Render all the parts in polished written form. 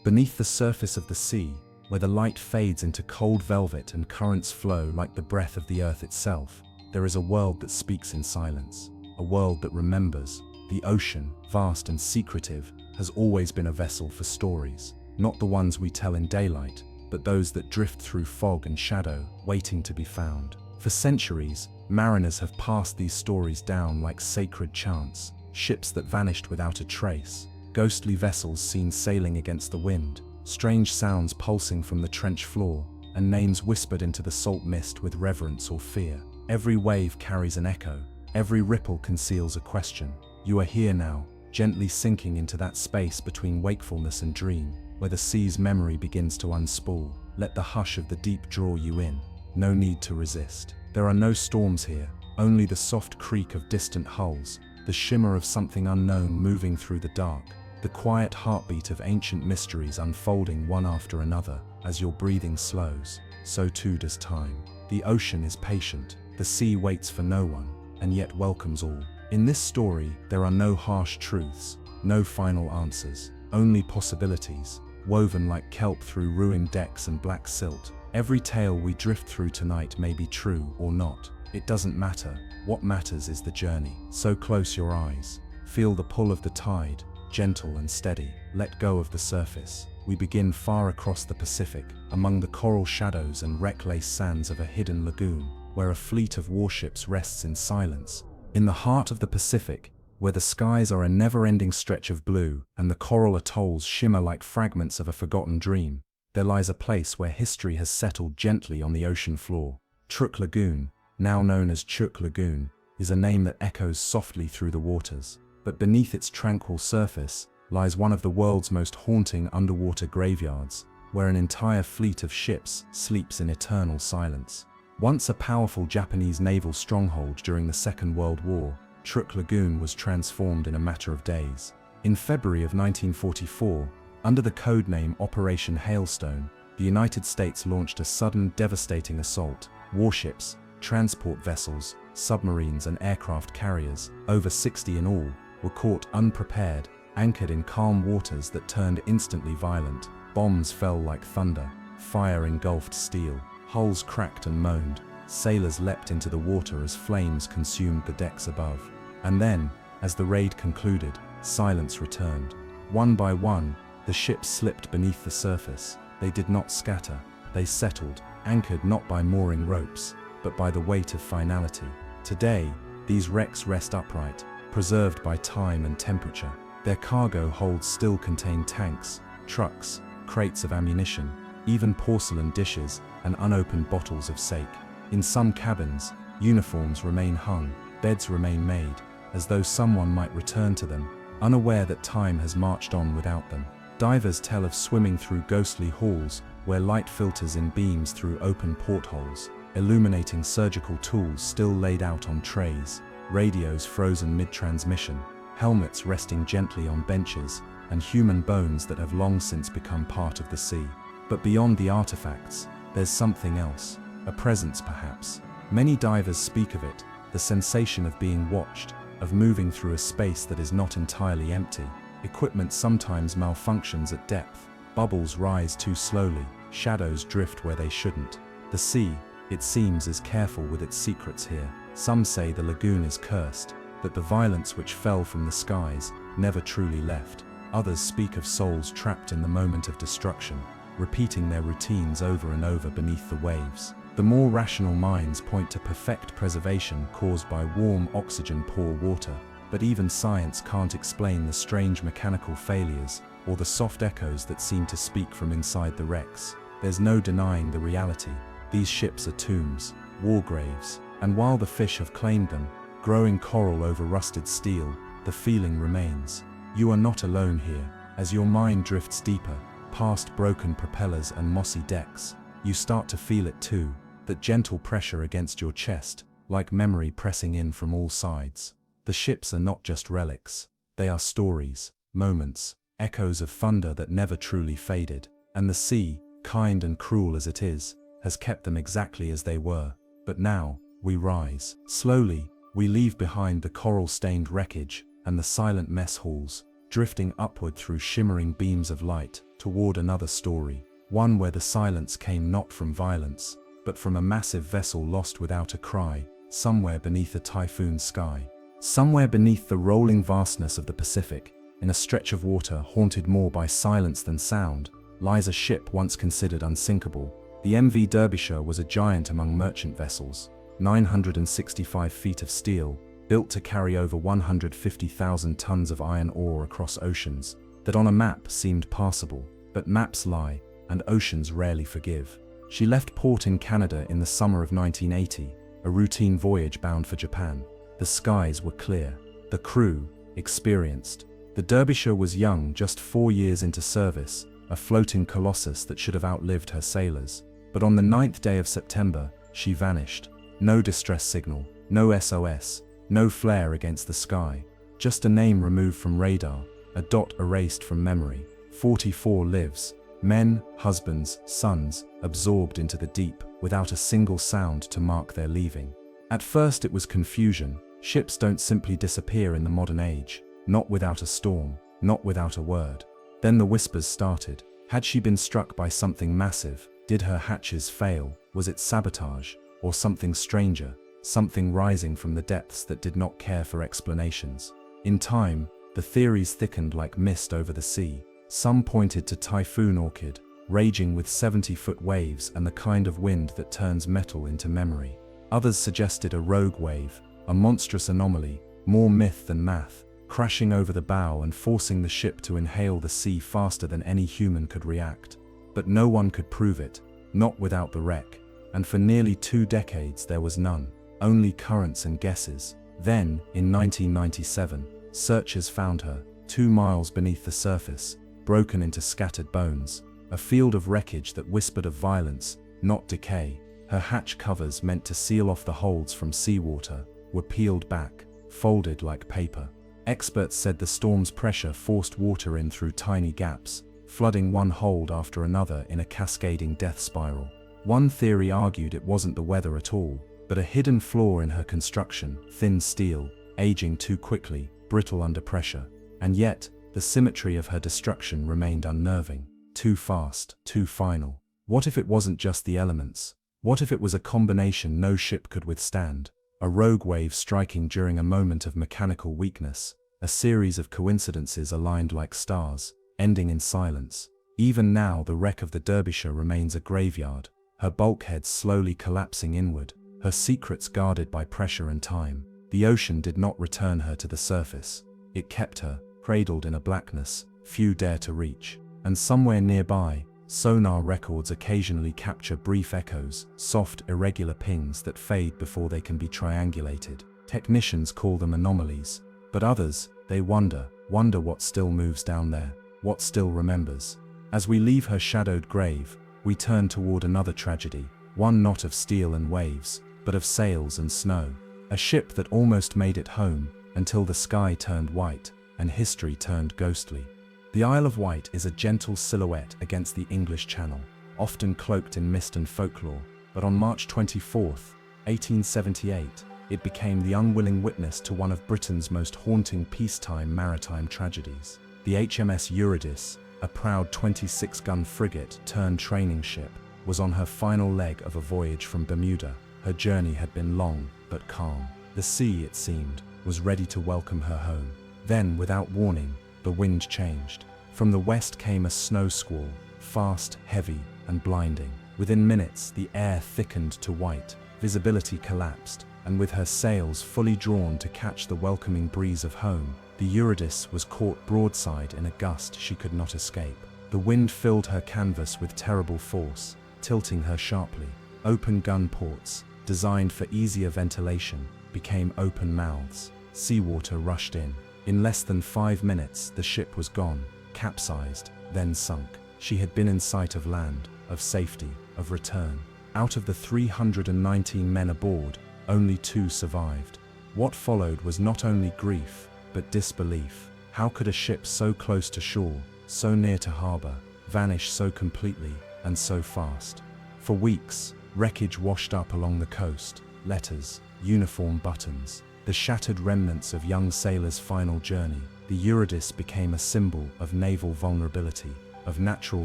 Beneath the surface of the sea, where the light fades into cold velvet and currents flow like the breath of the earth itself, there is a world that speaks in silence, a world that remembers. The ocean, vast and secretive, has always been a vessel for stories, not the ones we tell in daylight, but those that drift through fog and shadow, waiting to be found. For centuries, mariners have passed these stories down like sacred chants, ships that vanished without a trace, ghostly vessels seen sailing against the wind, strange sounds pulsing from the trench floor, and names whispered into the salt mist with reverence or fear. Every wave carries an echo, every ripple conceals a question. You are here now, gently sinking into that space between wakefulness and dream, where the sea's memory begins to unspool. Let the hush of the deep draw you in. No need to resist. There are no storms here, only the soft creak of distant hulls, the shimmer of something unknown moving through the dark, the quiet heartbeat of ancient mysteries unfolding one after another. As your breathing slows, so too does time. The ocean is patient, the sea waits for no one, and yet welcomes all. In this story, there are no harsh truths, no final answers, only possibilities, woven like kelp through ruined decks and black silt. Every tale we drift through tonight may be true or not. It doesn't matter. What matters is the journey. So close your eyes. Feel the pull of the tide, gentle and steady. Let go of the surface. We begin far across the Pacific, among the coral shadows and wreck-laced sands of a hidden lagoon, where a fleet of warships rests in silence. In the heart of the Pacific, where the skies are a never-ending stretch of blue and the coral atolls shimmer like fragments of a forgotten dream, there lies a place where history has settled gently on the ocean floor. Truk Lagoon, now known as Chuk Lagoon, is a name that echoes softly through the waters. But beneath its tranquil surface lies one of the world's most haunting underwater graveyards, where an entire fleet of ships sleeps in eternal silence. Once a powerful Japanese naval stronghold during the Second World War, Truk Lagoon was transformed in a matter of days. In February of 1944, under the codename Operation Hailstone, the United States launched a sudden, devastating assault. Warships, transport vessels, submarines and aircraft carriers, over 60 in all, were caught unprepared, anchored in calm waters that turned instantly violent. Bombs fell like thunder, fire engulfed steel, hulls cracked and moaned, sailors leapt into the water as flames consumed the decks above. And then, as the raid concluded, silence returned. One by one, the ships slipped beneath the surface. They did not scatter, they settled, anchored not by mooring ropes, but by the weight of finality. Today, these wrecks rest upright, preserved by time and temperature. Their cargo holds still contain tanks, trucks, crates of ammunition, even porcelain dishes and unopened bottles of sake. In some cabins, uniforms remain hung, beds remain made, as though someone might return to them, unaware that time has marched on without them. Divers tell of swimming through ghostly halls where light filters in beams through open portholes, illuminating surgical tools still laid out on trays, radios frozen mid-transmission, helmets resting gently on benches, and human bones that have long since become part of the sea. But beyond the artifacts, there's something else, a presence perhaps. Many divers speak of it, the sensation of being watched, of moving through a space that is not entirely empty. Equipment sometimes malfunctions at depth, bubbles rise too slowly, shadows drift where they shouldn't. The sea, it seems, is careful with its secrets here. Some say the lagoon is cursed, that the violence which fell from the skies never truly left. Others speak of souls trapped in the moment of destruction, repeating their routines over and over beneath the waves. The more rational minds point to perfect preservation caused by warm, oxygen-poor water, but even science can't explain the strange mechanical failures or the soft echoes that seem to speak from inside the wrecks. There's no denying the reality. These ships are tombs, war graves, and while the fish have claimed them, growing coral over rusted steel, the feeling remains. You are not alone here. As your mind drifts deeper, past broken propellers and mossy decks, you start to feel it too, that gentle pressure against your chest, like memory pressing in from all sides. The ships are not just relics. They are stories, moments, echoes of thunder that never truly faded. And the sea, kind and cruel as it is, has kept them exactly as they were. But now, we rise. Slowly, we leave behind the coral-stained wreckage and the silent mess halls, drifting upward through shimmering beams of light, toward another story, one where the silence came not from violence, but from a massive vessel lost without a cry, somewhere beneath a typhoon sky. Somewhere beneath the rolling vastness of the Pacific, in a stretch of water haunted more by silence than sound, lies a ship once considered unsinkable. The MV Derbyshire was a giant among merchant vessels, 965 feet of steel, built to carry over 150,000 tons of iron ore across oceans that on a map seemed passable, but maps lie, and oceans rarely forgive. She left port in Canada in the summer of 1980, a routine voyage bound for Japan. The skies were clear, the crew experienced. The Derbyshire was young, just 4 years into service, a floating colossus that should have outlived her sailors. But on the 9th day of September, she vanished. No distress signal, no SOS, no flare against the sky, just a name removed from radar, a dot erased from memory. 44 lives, men, husbands, sons, absorbed into the deep, without a single sound to mark their leaving. At first it was confusion. Ships don't simply disappear in the modern age, not without a storm, not without a word. Then the whispers started. Had she been struck by something massive? Did her hatches fail? Was it sabotage? Or something stranger, something rising from the depths that did not care for explanations? In time, the theories thickened like mist over the sea. Some pointed to Typhoon Orchid, raging with 70-foot waves and the kind of wind that turns metal into memory. Others suggested a rogue wave, a monstrous anomaly, more myth than math, crashing over the bow and forcing the ship to inhale the sea faster than any human could react. But no one could prove it, not without the wreck, and for nearly 2 decades there was none, only currents and guesses. Then, in 1997, searchers found her, 2 miles beneath the surface, broken into scattered bones, a field of wreckage that whispered of violence, not decay. Her hatch covers, meant to seal off the holds from seawater, were peeled back, folded like paper. Experts said the storm's pressure forced water in through tiny gaps, flooding one hold after another in a cascading death spiral. One theory argued it wasn't the weather at all, but a hidden flaw in her construction, thin steel, aging too quickly, brittle under pressure. And yet, the symmetry of her destruction remained unnerving. Too fast, too final. What if it wasn't just the elements? What if it was a combination no ship could withstand? A rogue wave striking during a moment of mechanical weakness, a series of coincidences aligned like stars, ending in silence. Even now the wreck of the Derbyshire remains a graveyard, her bulkheads slowly collapsing inward, her secrets guarded by pressure and time. The ocean did not return her to the surface. It kept her, cradled in a blackness few dare to reach. And somewhere nearby, sonar records occasionally capture brief echoes, soft, irregular pings that fade before they can be triangulated. Technicians call them anomalies, but others, they wonder what still moves down there, what still remembers. As we leave her shadowed grave, we turn toward another tragedy, one not of steel and waves, but of sails and snow. A ship that almost made it home, until the sky turned white, and history turned ghostly. The Isle of Wight is a gentle silhouette against the English Channel, often cloaked in mist and folklore, but on March 24, 1878, it became the unwilling witness to one of Britain's most haunting peacetime maritime tragedies. The HMS Eurydice, a proud 26-gun frigate turned training ship, was on her final leg of a voyage from Bermuda. Her journey had been long, but calm. The sea, it seemed, was ready to welcome her home. Then, without warning, the wind changed. From the west came a snow squall, fast, heavy, and blinding. Within minutes, the air thickened to white, visibility collapsed, and with her sails fully drawn to catch the welcoming breeze of home, the Eurydice was caught broadside in a gust she could not escape. The wind filled her canvas with terrible force, tilting her sharply. Open gun ports, designed for easier ventilation, became open mouths. Seawater rushed in. In less than 5 minutes, the ship was gone, capsized, then sunk. She had been in sight of land, of safety, of return. Out of the 319 men aboard, only 2 survived. What followed was not only grief, but disbelief. How could a ship so close to shore, so near to harbor, vanish so completely and so fast? For weeks, wreckage washed up along the coast, letters, uniform buttons, the shattered remnants of young sailors' final journey. The Eurydice became a symbol of naval vulnerability, of natural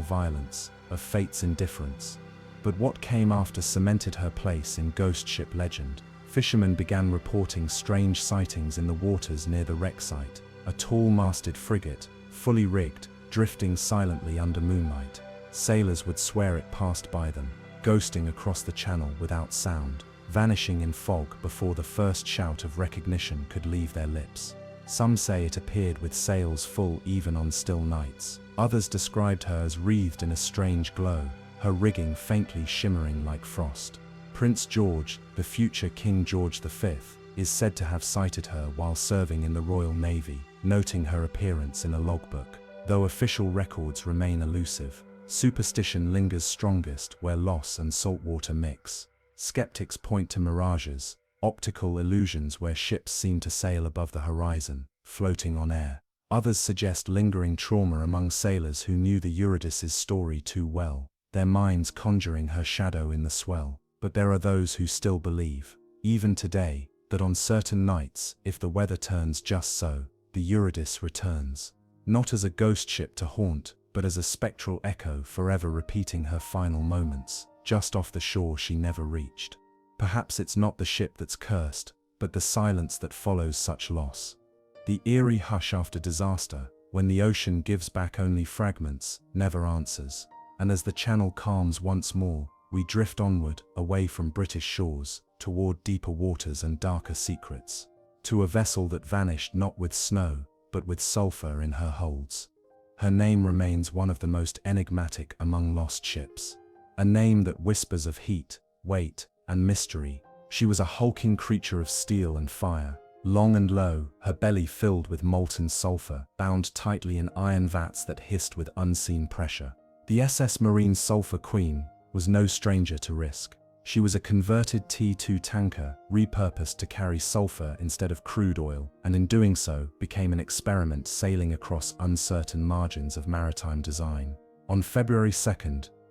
violence, of fate's indifference. But what came after cemented her place in ghost ship legend. Fishermen began reporting strange sightings in the waters near the wreck site. A tall masted frigate, fully rigged, drifting silently under moonlight. Sailors would swear it passed by them, ghosting across the channel without sound, vanishing in fog before the first shout of recognition could leave their lips. Some say it appeared with sails full even on still nights. Others described her as wreathed in a strange glow, her rigging faintly shimmering like frost. Prince George, the future King George V, is said to have sighted her while serving in the Royal Navy, noting her appearance in a logbook. Though official records remain elusive, superstition lingers strongest where loss and saltwater mix. Skeptics point to mirages, optical illusions where ships seem to sail above the horizon, floating on air. Others suggest lingering trauma among sailors who knew the Eurydice's story too well, their minds conjuring her shadow in the swell. But there are those who still believe, even today, that on certain nights, if the weather turns just so, the Eurydice returns. Not as a ghost ship to haunt, but as a spectral echo forever repeating her final moments, just off the shore she never reached. Perhaps it's not the ship that's cursed, but the silence that follows such loss. The eerie hush after disaster, when the ocean gives back only fragments, never answers. And as the channel calms once more, we drift onward, away from British shores, toward deeper waters and darker secrets. To a vessel that vanished not with snow, but with sulfur in her holds. Her name remains one of the most enigmatic among lost ships. A name that whispers of heat, weight, and mystery. She was a hulking creature of steel and fire, long and low, her belly filled with molten sulfur, bound tightly in iron vats that hissed with unseen pressure. The SS Marine Sulphur Queen was no stranger to risk. She was a converted T2 tanker, repurposed to carry sulfur instead of crude oil, and in doing so, became an experiment sailing across uncertain margins of maritime design. On February 2,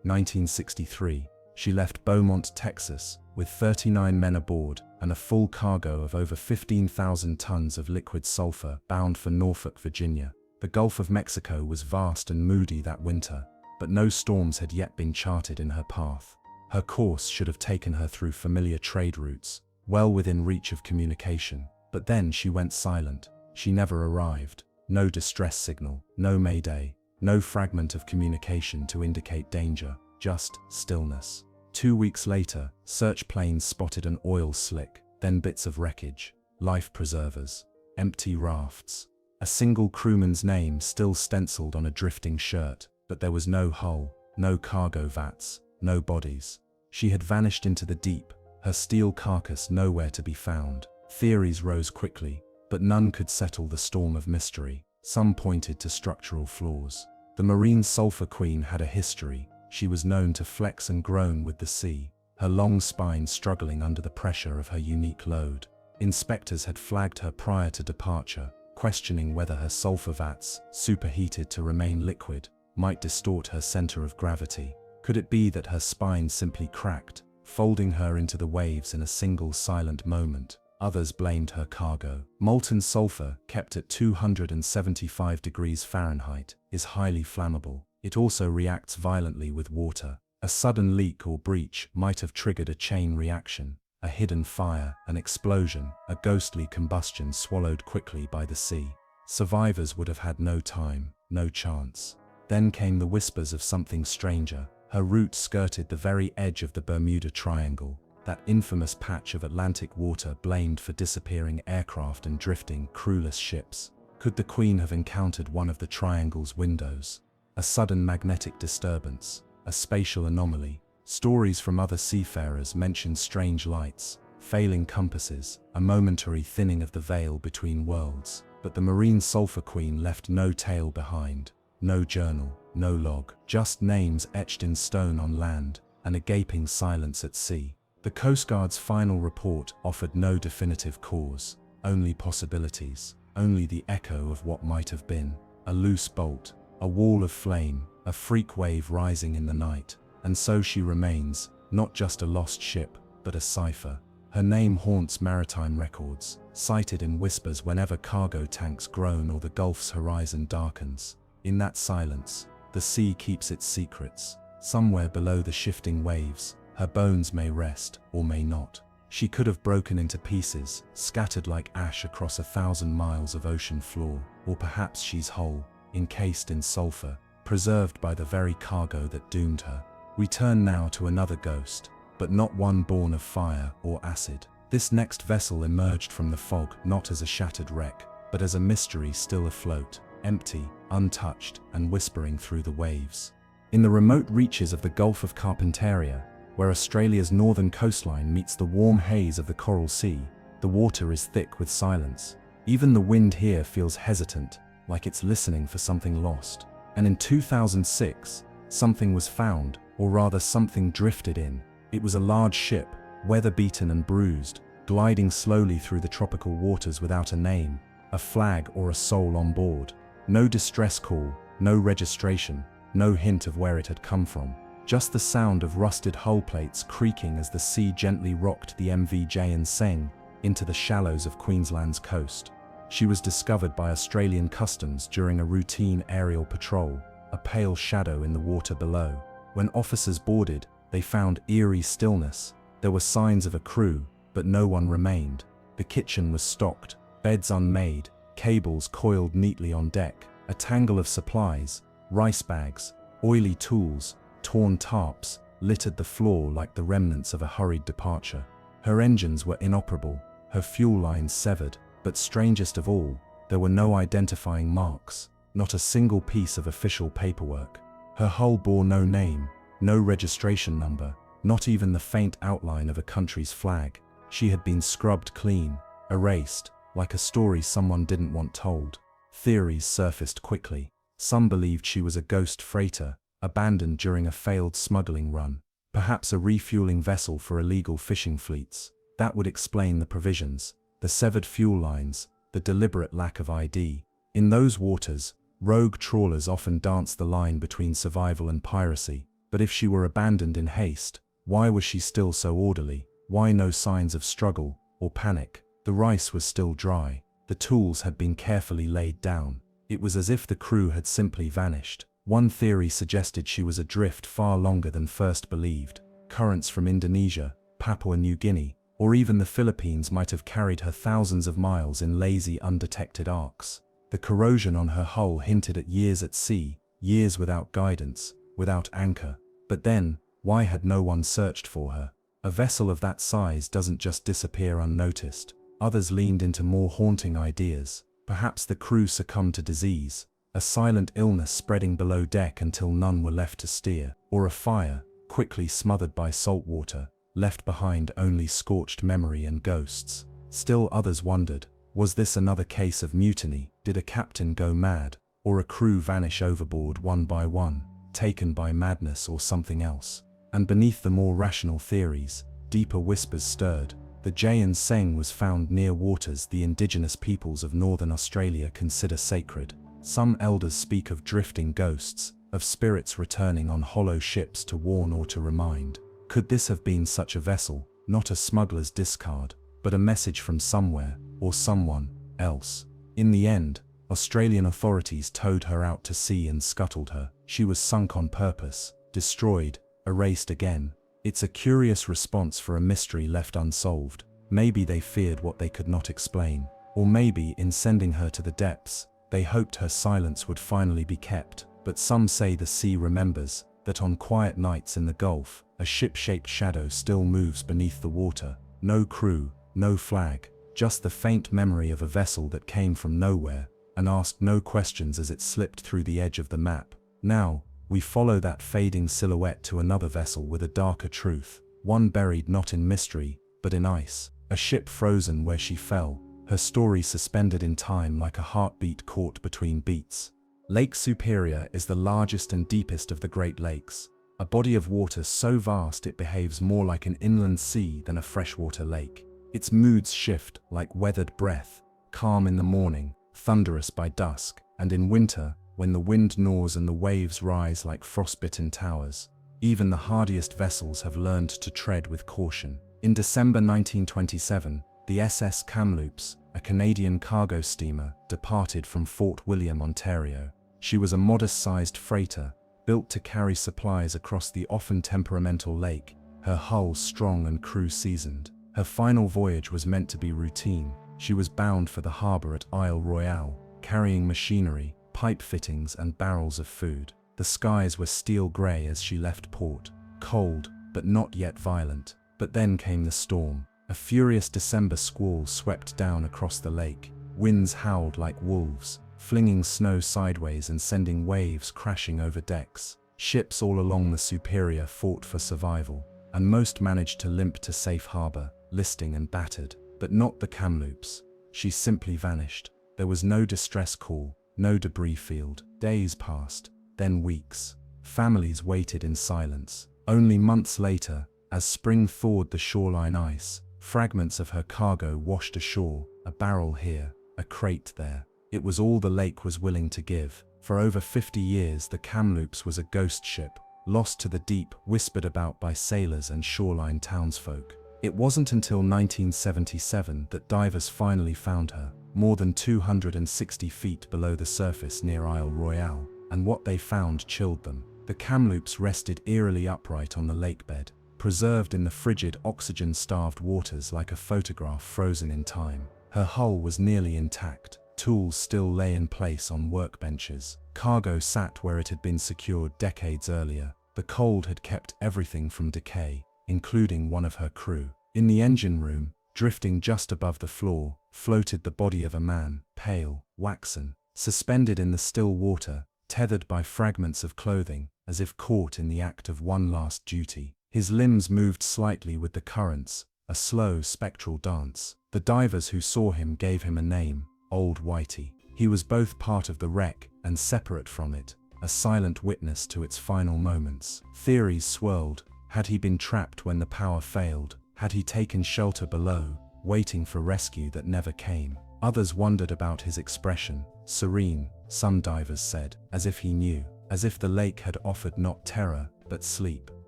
1963, she left Beaumont, Texas, with 39 men aboard and a full cargo of over 15,000 tons of liquid sulfur bound for Norfolk, Virginia. The Gulf of Mexico was vast and moody that winter, but no storms had yet been charted in her path. Her course should have taken her through familiar trade routes, well within reach of communication. But then she went silent. She never arrived. No distress signal, no mayday, no fragment of communication to indicate danger, just stillness. 2 weeks later, search planes spotted an oil slick, then bits of wreckage, life preservers, empty rafts. A single crewman's name still stenciled on a drifting shirt, but there was no hull, no cargo vats, no bodies. She had vanished into the deep, her steel carcass nowhere to be found. Theories rose quickly, but none could settle the storm of mystery. Some pointed to structural flaws. The Marine Sulphur Queen had a history. She was known to flex and groan with the sea, her long spine struggling under the pressure of her unique load. Inspectors had flagged her prior to departure, questioning whether her sulfur vats, superheated to remain liquid, might distort her center of gravity. Could it be that her spine simply cracked, folding her into the waves in a single silent moment? Others blamed her cargo. Molten sulfur, kept at 275 degrees Fahrenheit, is highly flammable. It also reacts violently with water. A sudden leak or breach might have triggered a chain reaction, a hidden fire, an explosion, a ghostly combustion swallowed quickly by the sea. Survivors would have had no time, no chance. Then came the whispers of something stranger. Her route skirted the very edge of the Bermuda Triangle, that infamous patch of Atlantic water blamed for disappearing aircraft and drifting, crewless ships. Could the Queen have encountered one of the triangle's windows? A sudden magnetic disturbance, a spatial anomaly. Stories from other seafarers mention strange lights, failing compasses, a momentary thinning of the veil between worlds. But the Marine Sulphur Queen left no tale behind. No journal, no log, just names etched in stone on land, and a gaping silence at sea. The Coast Guard's final report offered no definitive cause, only possibilities, only the echo of what might have been. A loose bolt, a wall of flame, a freak wave rising in the night. And so she remains, not just a lost ship, but a cipher. Her name haunts maritime records, cited in whispers whenever cargo tanks groan or the Gulf's horizon darkens. In that silence, The sea keeps its secrets. Somewhere below the shifting waves, her bones may rest or may not. She could have broken into pieces, scattered like ash across 1,000 miles of ocean floor, or perhaps she's whole, encased in sulfur, preserved by the very cargo that doomed her. We turn now to another ghost, but not one born of fire or acid. This next vessel emerged from the fog not as a shattered wreck, but as a mystery still afloat, empty, untouched, and whispering through the waves. In the remote reaches of the Gulf of Carpentaria, where Australia's northern coastline meets the warm haze of the Coral Sea, the water is thick with silence. Even the wind here feels hesitant, like it's listening for something lost. And in 2006, something was found, or rather something drifted in. It was a large ship, weather-beaten and bruised, gliding slowly through the tropical waters without a name, a flag or a soul on board. No distress call, no registration, no hint of where it had come from. Just the sound of rusted hull plates creaking as the sea gently rocked the MV Unsolved into the shallows of Queensland's coast. She was discovered by Australian Customs during a routine aerial patrol, a pale shadow in the water below. When officers boarded, they found eerie stillness. There were signs of a crew, but no one remained. The kitchen was stocked, beds unmade, cables coiled neatly on deck, a tangle of supplies, rice bags, oily tools, torn tarps, littered the floor like the remnants of a hurried departure. Her engines were inoperable, her fuel lines severed, but strangest of all, there were no identifying marks, not a single piece of official paperwork. Her hull bore no name, no registration number, not even the faint outline of a country's flag. She had been scrubbed clean, erased, like a story someone didn't want told. Theories surfaced quickly. Some believed she was a ghost freighter, abandoned during a failed smuggling run, perhaps a refueling vessel for illegal fishing fleets. That would explain the provisions, the severed fuel lines, the deliberate lack of ID. In those waters, rogue trawlers often danced the line between survival and piracy. But if she were abandoned in haste, why was she still so orderly? Why no signs of struggle or panic? The rice was still dry. The tools had been carefully laid down. It was as if the crew had simply vanished. One theory suggested she was adrift far longer than first believed. Currents from Indonesia, Papua New Guinea, or even the Philippines might have carried her thousands of miles in lazy, undetected arcs. The corrosion on her hull hinted at years at sea, years without guidance, without anchor. But then, why had no one searched for her? A vessel of that size doesn't just disappear unnoticed. Others leaned into more haunting ideas. Perhaps the crew succumbed to disease, a silent illness spreading below deck until none were left to steer, or a fire, quickly smothered by salt water, left behind only scorched memory and ghosts. Still others wondered, was this another case of mutiny? Did a captain go mad, or a crew vanish overboard one by one, taken by madness or something else? And beneath the more rational theories, deeper whispers stirred. The Unsolved was found near waters the indigenous peoples of northern Australia consider sacred. Some elders speak of drifting ghosts, of spirits returning on hollow ships to warn or to remind. Could this have been such a vessel, not a smuggler's discard, but a message from somewhere, or someone else? In the end, Australian authorities towed her out to sea and scuttled her. She was sunk on purpose, destroyed, erased again. It's a curious response for a mystery left unsolved. Maybe they feared what they could not explain, or maybe in sending her to the depths, they hoped her silence would finally be kept. But some say the sea remembers, that on quiet nights in the Gulf, a ship-shaped shadow still moves beneath the water. No crew, no flag, just the faint memory of a vessel that came from nowhere, and asked no questions as it slipped through the edge of the map. Now, we follow that fading silhouette to another vessel with a darker truth, one buried not in mystery, but in ice. A ship frozen where she fell, her story suspended in time like a heartbeat caught between beats. Lake Superior is the largest and deepest of the Great Lakes, a body of water so vast it behaves more like an inland sea than a freshwater lake. Its moods shift like weathered breath, calm in the morning, thunderous by dusk, and in winter, when the wind gnaws and the waves rise like frostbitten towers. Even the hardiest vessels have learned to tread with caution. In December 1927, the SS Kamloops, a Canadian cargo steamer, departed from Fort William, Ontario. She was a modest-sized freighter, built to carry supplies across the often temperamental lake, her hull strong and crew seasoned. Her final voyage was meant to be routine. She was bound for the harbor at Isle Royale, carrying machinery, pipe fittings and barrels of food. The skies were steel grey as she left port, cold, but not yet violent. But then came the storm. A furious December squall swept down across the lake. Winds howled like wolves, flinging snow sideways and sending waves crashing over decks. Ships all along the Superior fought for survival, and most managed to limp to safe harbor, listing and battered. But not the Kamloops. She simply vanished. There was no distress call, no debris field. Days passed, then weeks. Families waited in silence. Only months later, as spring thawed the shoreline ice, fragments of her cargo washed ashore, a barrel here, a crate there. It was all the lake was willing to give. For over 50 years the Kamloops was a ghost ship, lost to the deep, whispered about by sailors and shoreline townsfolk. It wasn't until 1977 that divers finally found her, more than 260 feet below the surface near Isle Royale, and what they found chilled them. The Kamloops rested eerily upright on the lakebed, preserved in the frigid, oxygen-starved waters like a photograph frozen in time. Her hull was nearly intact. Tools still lay in place on workbenches. Cargo sat where it had been secured decades earlier. The cold had kept everything from decay, including one of her crew. In the engine room, drifting just above the floor, floated the body of a man, pale, waxen, suspended in the still water, tethered by fragments of clothing, as if caught in the act of one last duty. His limbs moved slightly with the currents, a slow, spectral dance. The divers who saw him gave him a name, Old Whitey. He was both part of the wreck and separate from it, a silent witness to its final moments. Theories swirled. Had he been trapped when the power failed? Had he taken shelter below, waiting for rescue that never came? Others wondered about his expression, serene, some divers said, as if he knew, as if the lake had offered not terror, but sleep.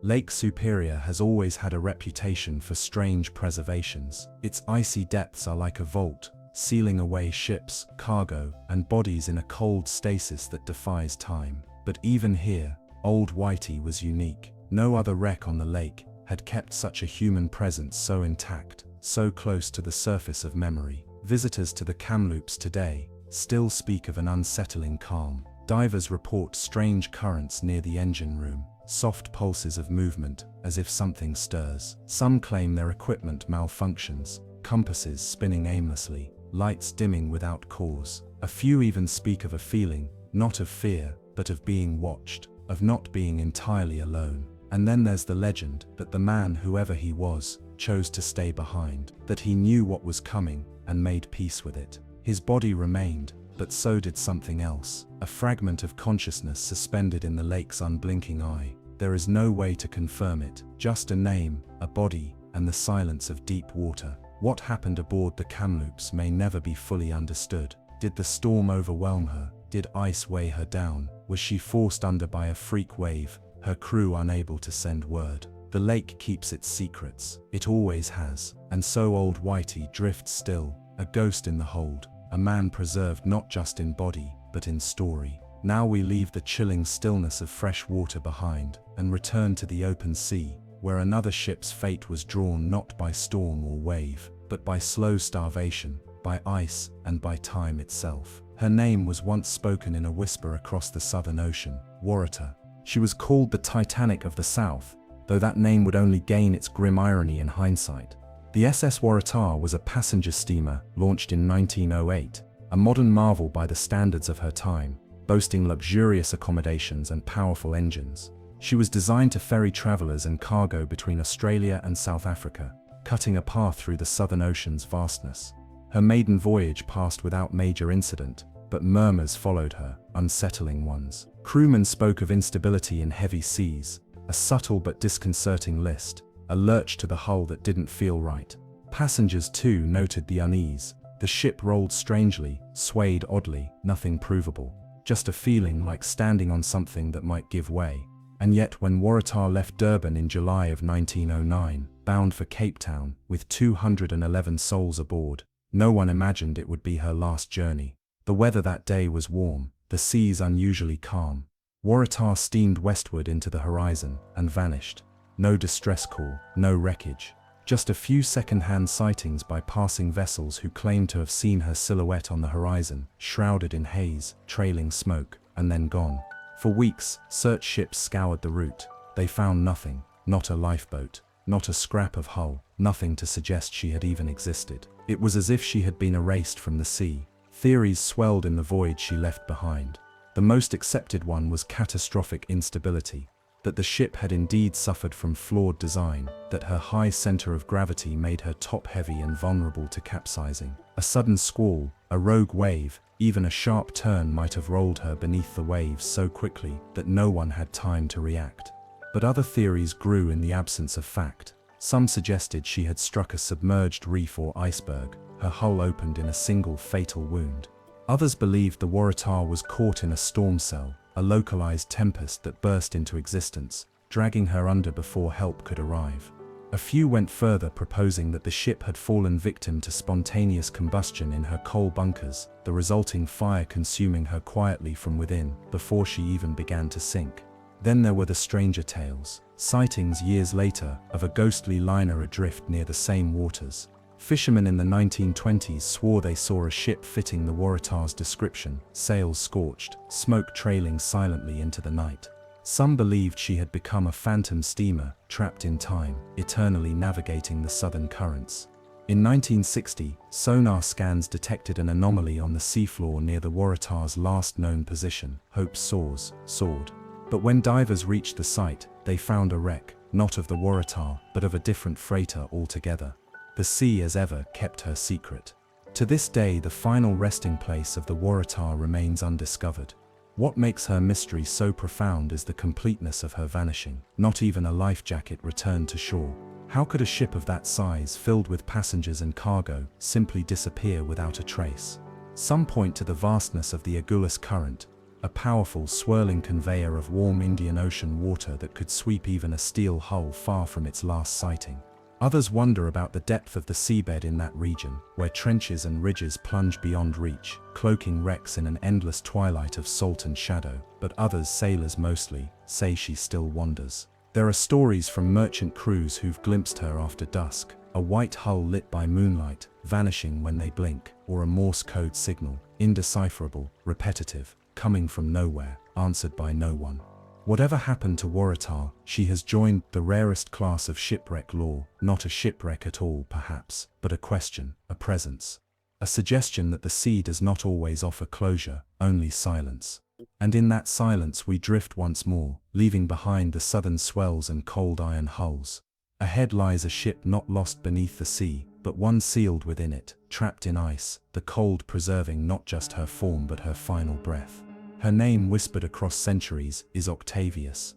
Lake Superior has always had a reputation for strange preservations. Its icy depths are like a vault, sealing away ships, cargo, and bodies in a cold stasis that defies time. But even here, Old Whitey was unique. No other wreck on the lake had kept such a human presence so intact, so close to the surface of memory. Visitors to the Kamloops today still speak of an unsettling calm. Divers report strange currents near the engine room, soft pulses of movement, as if something stirs. Some claim their equipment malfunctions, compasses spinning aimlessly, lights dimming without cause. A few even speak of a feeling, not of fear, but of being watched, of not being entirely alone. And then there's the legend that the man, whoever he was, chose to stay behind, that he knew what was coming and made peace with it. His body remained, but so did something else, a fragment of consciousness suspended in the lake's unblinking eye. There is no way to confirm it, just a name, a body, and the silence of deep water. What happened aboard the Kamloops may never be fully understood. Did the storm overwhelm her? Did ice weigh her down? Was she forced under by a freak wave, her crew unable to send word? The lake keeps its secrets. It always has. And so Old Whitey drifts still, a ghost in the hold, a man preserved not just in body, but in story. Now we leave the chilling stillness of fresh water behind and return to the open sea, where another ship's fate was drawn not by storm or wave, but by slow starvation, by ice, and by time itself. Her name was once spoken in a whisper across the Southern Ocean, Waratah. She was called the Titanic of the South, though that name would only gain its grim irony in hindsight. The SS Waratah was a passenger steamer launched in 1908, a modern marvel by the standards of her time, boasting luxurious accommodations and powerful engines. She was designed to ferry travelers and cargo between Australia and South Africa, cutting a path through the Southern Ocean's vastness. Her maiden voyage passed without major incident, but murmurs followed her, unsettling ones. Crewmen spoke of instability in heavy seas, a subtle but disconcerting list, a lurch to the hull that didn't feel right. Passengers too noted the unease. The ship rolled strangely, swayed oddly, nothing provable, just a feeling like standing on something that might give way. And yet when Waratah left Durban in July of 1909, bound for Cape Town, with 211 souls aboard, no one imagined it would be her last journey. The weather that day was warm, the seas unusually calm. Waratah steamed westward into the horizon and vanished. No distress call, no wreckage. Just a few second-hand sightings by passing vessels who claimed to have seen her silhouette on the horizon, shrouded in haze, trailing smoke, and then gone. For weeks, search ships scoured the route. They found nothing, not a lifeboat, not a scrap of hull, nothing to suggest she had even existed. It was as if she had been erased from the sea. Theories swelled in the void she left behind. The most accepted one was catastrophic instability, that the ship had indeed suffered from flawed design, that her high center of gravity made her top-heavy and vulnerable to capsizing. A sudden squall, a rogue wave, even a sharp turn might have rolled her beneath the waves so quickly that no one had time to react. But other theories grew in the absence of fact. Some suggested she had struck a submerged reef or iceberg, her hull opened in a single fatal wound. Others believed the Waratah was caught in a storm cell, a localized tempest that burst into existence, dragging her under before help could arrive. A few went further, proposing that the ship had fallen victim to spontaneous combustion in her coal bunkers, the resulting fire consuming her quietly from within, before she even began to sink. Then there were the stranger tales, sightings years later of a ghostly liner adrift near the same waters. Fishermen in the 1920s swore they saw a ship fitting the Waratah's description, sails scorched, smoke trailing silently into the night. Some believed she had become a phantom steamer, trapped in time, eternally navigating the southern currents. In 1960, sonar scans detected an anomaly on the seafloor near the Waratah's last known position, Hope's soared. But when divers reached the site, they found a wreck, not of the Waratah, but of a different freighter altogether. The sea, as ever, kept her secret. To this day, the final resting place of the Waratah remains undiscovered. What makes her mystery so profound is the completeness of her vanishing. Not even a life jacket returned to shore. How could a ship of that size, filled with passengers and cargo, simply disappear without a trace? Some point to the vastness of the Agulhas Current, a powerful, swirling conveyor of warm Indian Ocean water that could sweep even a steel hull far from its last sighting. Others wonder about the depth of the seabed in that region, where trenches and ridges plunge beyond reach, cloaking wrecks in an endless twilight of salt and shadow. But others, sailors mostly, say she still wanders. There are stories from merchant crews who've glimpsed her after dusk, a white hull lit by moonlight, vanishing when they blink, or a Morse code signal, indecipherable, repetitive, coming from nowhere, answered by no one. Whatever happened to Waratah, she has joined the rarest class of shipwreck lore, not a shipwreck at all perhaps, but a question, a presence. A suggestion that the sea does not always offer closure, only silence. And in that silence we drift once more, leaving behind the southern swells and cold iron hulls. Ahead lies a ship not lost beneath the sea, but one sealed within it, trapped in ice, the cold preserving not just her form but her final breath. Her name, whispered across centuries, is Octavius.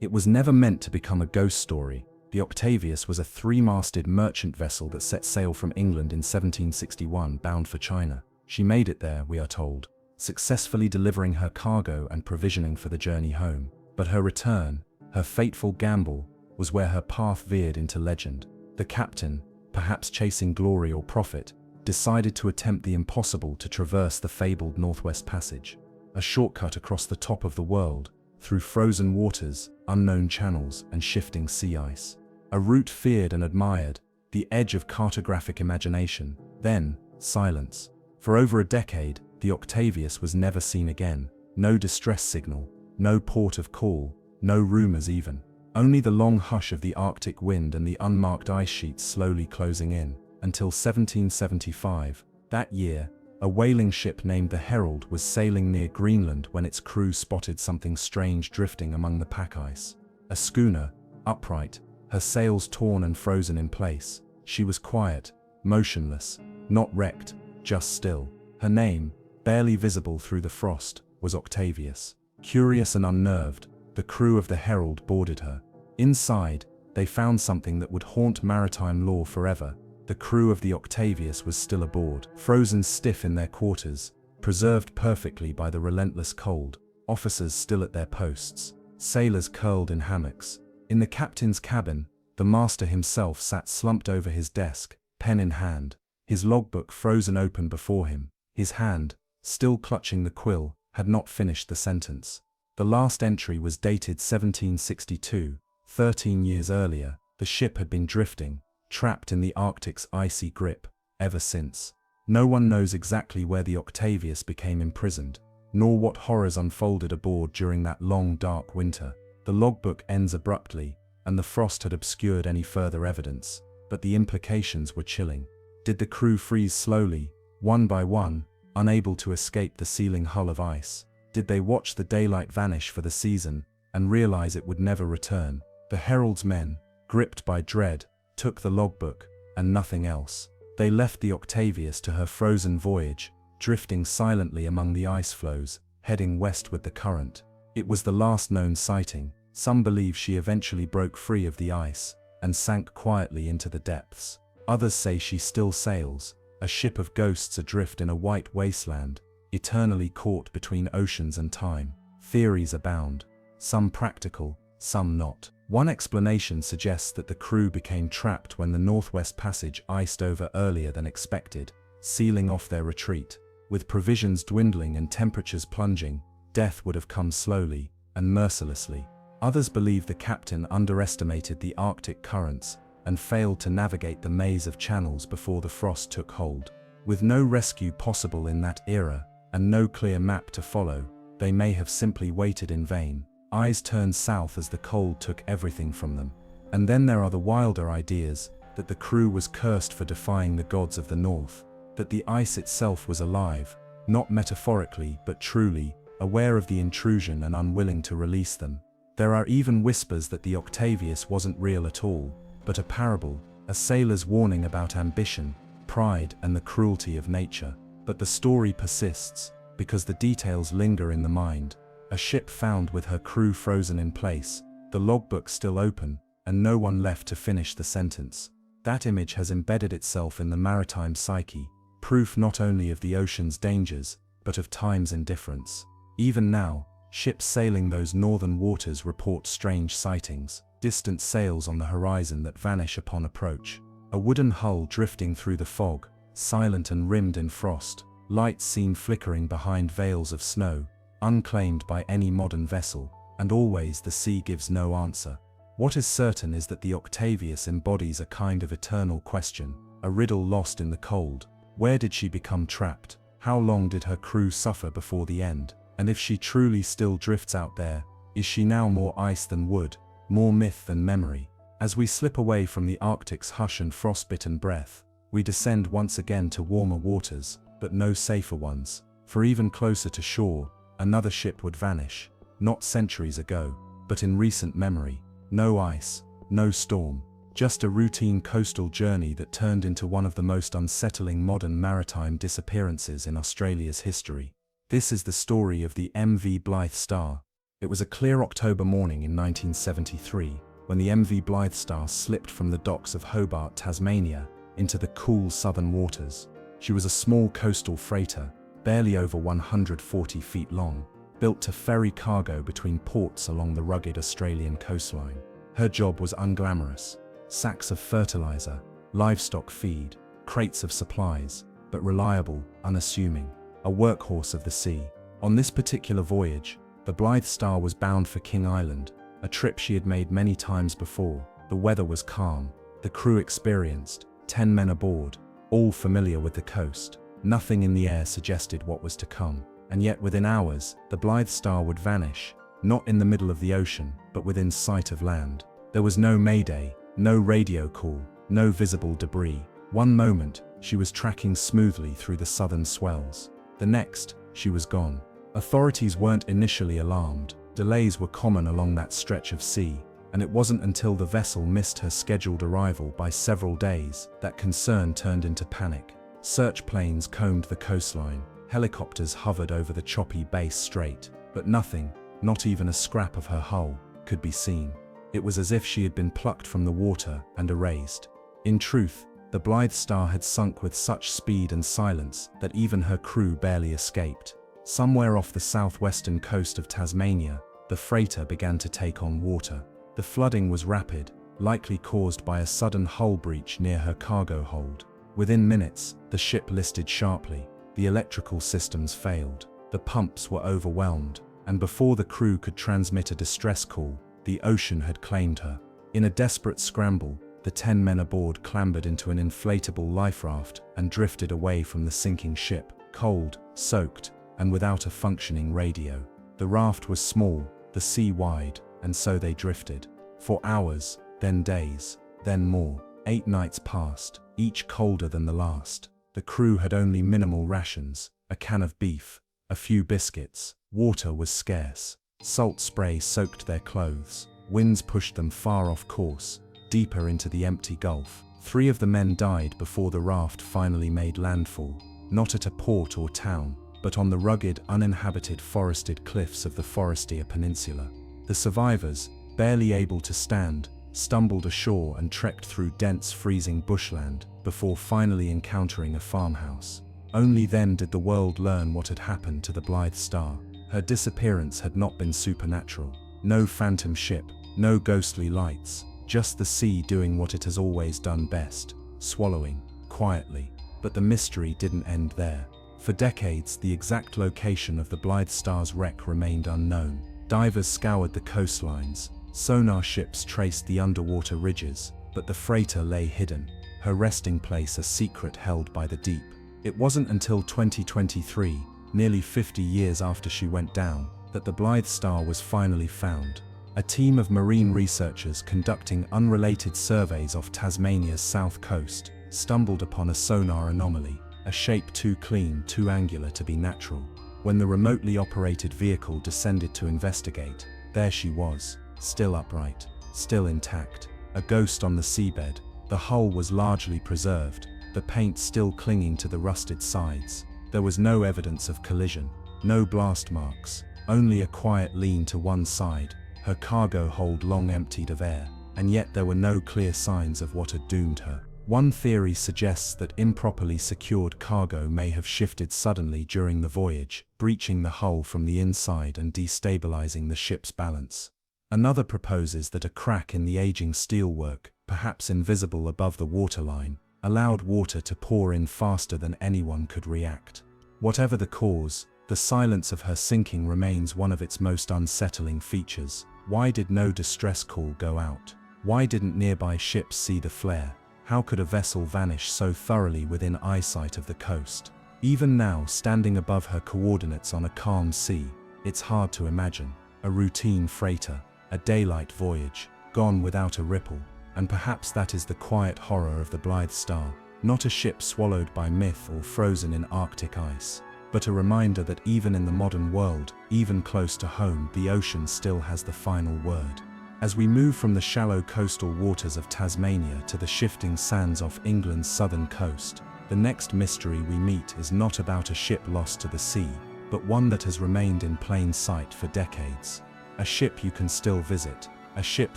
It was never meant to become a ghost story. The Octavius was a three-masted merchant vessel that set sail from England in 1761, bound for China. She made it there, we are told, successfully delivering her cargo and provisioning for the journey home. But her return, her fateful gamble, was where her path veered into legend. The captain, perhaps chasing glory or profit, decided to attempt the impossible, to traverse the fabled Northwest Passage. A shortcut across the top of the world, through frozen waters, unknown channels, and shifting sea ice. A route feared and admired, the edge of cartographic imagination. Then, silence. For over a decade, the Octavius was never seen again. No distress signal, no port of call, no rumors even. Only the long hush of the Arctic wind and the unmarked ice sheets slowly closing in, until 1775. That year, a whaling ship named the Herald was sailing near Greenland when its crew spotted something strange drifting among the pack ice. A schooner, upright, her sails torn and frozen in place. She was quiet, motionless, not wrecked, just still. Her name, barely visible through the frost, was Octavius. Curious and unnerved, the crew of the Herald boarded her. Inside, they found something that would haunt maritime lore forever. The crew of the Octavius was still aboard, frozen stiff in their quarters, preserved perfectly by the relentless cold, officers still at their posts, sailors curled in hammocks. In the captain's cabin, the master himself sat slumped over his desk, pen in hand, his logbook frozen open before him. His hand, still clutching the quill, had not finished the sentence. The last entry was dated 1762, 13 years earlier. The ship had been drifting, trapped in the Arctic's icy grip, ever since. No one knows exactly where the Octavius became imprisoned, nor what horrors unfolded aboard during that long dark winter. The logbook ends abruptly, and the frost had obscured any further evidence, but the implications were chilling. Did the crew freeze slowly, one by one, unable to escape the sealing hull of ice? Did they watch the daylight vanish for the season, and realize it would never return? The Herald's men, gripped by dread, took the logbook, and nothing else. They left the Octavius to her frozen voyage, drifting silently among the ice floes, heading west with the current. It was the last known sighting. Some believe she eventually broke free of the ice, and sank quietly into the depths. Others say she still sails, a ship of ghosts adrift in a white wasteland, eternally caught between oceans and time. Theories abound, some practical, some not. One explanation suggests that the crew became trapped when the Northwest Passage iced over earlier than expected, sealing off their retreat. With provisions dwindling and temperatures plunging, death would have come slowly and mercilessly. Others believe the captain underestimated the Arctic currents and failed to navigate the maze of channels before the frost took hold. With no rescue possible in that era, and no clear map to follow, they may have simply waited in vain. Eyes turned south as the cold took everything from them. And then there are the wilder ideas, that the crew was cursed for defying the gods of the north, that the ice itself was alive, not metaphorically but truly, aware of the intrusion and unwilling to release them. There are even whispers that the Octavius wasn't real at all, but a parable, a sailor's warning about ambition, pride, and the cruelty of nature. But the story persists, because the details linger in the mind. A ship found with her crew frozen in place, the logbook still open, and no one left to finish the sentence. That image has embedded itself in the maritime psyche, proof not only of the ocean's dangers, but of time's indifference. Even now, ships sailing those northern waters report strange sightings, distant sails on the horizon that vanish upon approach, a wooden hull drifting through the fog, silent and rimmed in frost, lights seen flickering behind veils of snow, unclaimed by any modern vessel, and always the sea gives no answer. What is certain is that the Octavius embodies a kind of eternal question, a riddle lost in the cold. Where did she become trapped? How long did her crew suffer before the end? And if she truly still drifts out there, is she now more ice than wood, more myth than memory? As we slip away from the Arctic's hush and frostbitten breath, we descend once again to warmer waters, but no safer ones. For even closer to shore, another ship would vanish, not centuries ago, but in recent memory. No ice, no storm, just a routine coastal journey that turned into one of the most unsettling modern maritime disappearances in Australia's history. This is the story of the MV Blythe Star. It was a clear October morning in 1973, when the MV Blythe Star slipped from the docks of Hobart, Tasmania, into the cool southern waters. She was a small coastal freighter, barely over 140 feet long, built to ferry cargo between ports along the rugged Australian coastline. Her job was unglamorous: sacks of fertilizer, livestock feed, crates of supplies, but reliable, unassuming, a workhorse of the sea. On this particular voyage, the Blythe Star was bound for King Island, a trip she had made many times before. The weather was calm, the crew experienced, 10 men aboard, all familiar with the coast. Nothing in the air suggested what was to come. And yet within hours, the Blythe Star would vanish, not in the middle of the ocean, but within sight of land. There was no mayday, no radio call, no visible debris. One moment, she was tracking smoothly through the southern swells. The next, she was gone. Authorities weren't initially alarmed. Delays were common along that stretch of sea, and it wasn't until the vessel missed her scheduled arrival by several days that concern turned into panic. Search planes combed the coastline. Helicopters hovered over the choppy Bass Strait, but nothing, not even a scrap of her hull, could be seen. It was as if she had been plucked from the water and erased. In truth, the Blythe Star had sunk with such speed and silence that even her crew barely escaped. Somewhere off the southwestern coast of Tasmania, the freighter began to take on water. The flooding was rapid, likely caused by a sudden hull breach near her cargo hold. Within minutes, the ship listed sharply. The electrical systems failed. The pumps were overwhelmed. and before the crew could transmit a distress call, the ocean had claimed her. In a desperate scramble, the 10 men aboard clambered into an inflatable life raft and drifted away from the sinking ship, cold, soaked, and without a functioning radio. The raft was small, the sea wide, and so they drifted. For hours, then days, then more. 8 nights passed, each colder than the last. The crew had only minimal rations, a can of beef, a few biscuits. Water was scarce. Salt spray soaked their clothes. Winds pushed them far off course, deeper into the empty gulf. 3 of the men died before the raft finally made landfall, not at a port or town, but on the rugged, uninhabited forested cliffs of the Forestier Peninsula. The survivors, barely able to stand, stumbled ashore and trekked through dense, freezing bushland before finally encountering a farmhouse. Only then did the world learn what had happened to the Blythe Star. Her disappearance had not been supernatural. No phantom ship, no ghostly lights, just the sea doing what it has always done best, swallowing, quietly. But the mystery didn't end there. For decades, the exact location of the Blythe Star's wreck remained unknown. Divers scoured the coastlines, sonar ships traced the underwater ridges, but the freighter lay hidden, her resting place a secret held by the deep. It wasn't until 2023, nearly 50 years after she went down, that the Blythe Star was finally found. A team of marine researchers conducting unrelated surveys off Tasmania's south coast stumbled upon a sonar anomaly, a shape too clean, too angular to be natural. When the remotely operated vehicle descended to investigate, there she was, still upright, still intact, a ghost on the seabed. The hull was largely preserved, the paint still clinging to the rusted sides. There was no evidence of collision, no blast marks, only a quiet lean to one side, her cargo hold long emptied of air, and yet there were no clear signs of what had doomed her. One theory suggests that improperly secured cargo may have shifted suddenly during the voyage, breaching the hull from the inside and destabilizing the ship's balance. Another proposes that a crack in the aging steelwork, perhaps invisible above the waterline, allowed water to pour in faster than anyone could react. Whatever the cause, the silence of her sinking remains one of its most unsettling features. Why did no distress call go out? Why didn't nearby ships see the flare? How could a vessel vanish so thoroughly within eyesight of the coast? Even now, standing above her coordinates on a calm sea, it's hard to imagine. A routine freighter, a daylight voyage, gone without a ripple. And perhaps that is the quiet horror of the Blythe Star, not a ship swallowed by myth or frozen in Arctic ice, but a reminder that even in the modern world, even close to home, the ocean still has the final word. As we move from the shallow coastal waters of Tasmania to the shifting sands off England's southern coast, the next mystery we meet is not about a ship lost to the sea, but one that has remained in plain sight for decades. A ship you can still visit, a ship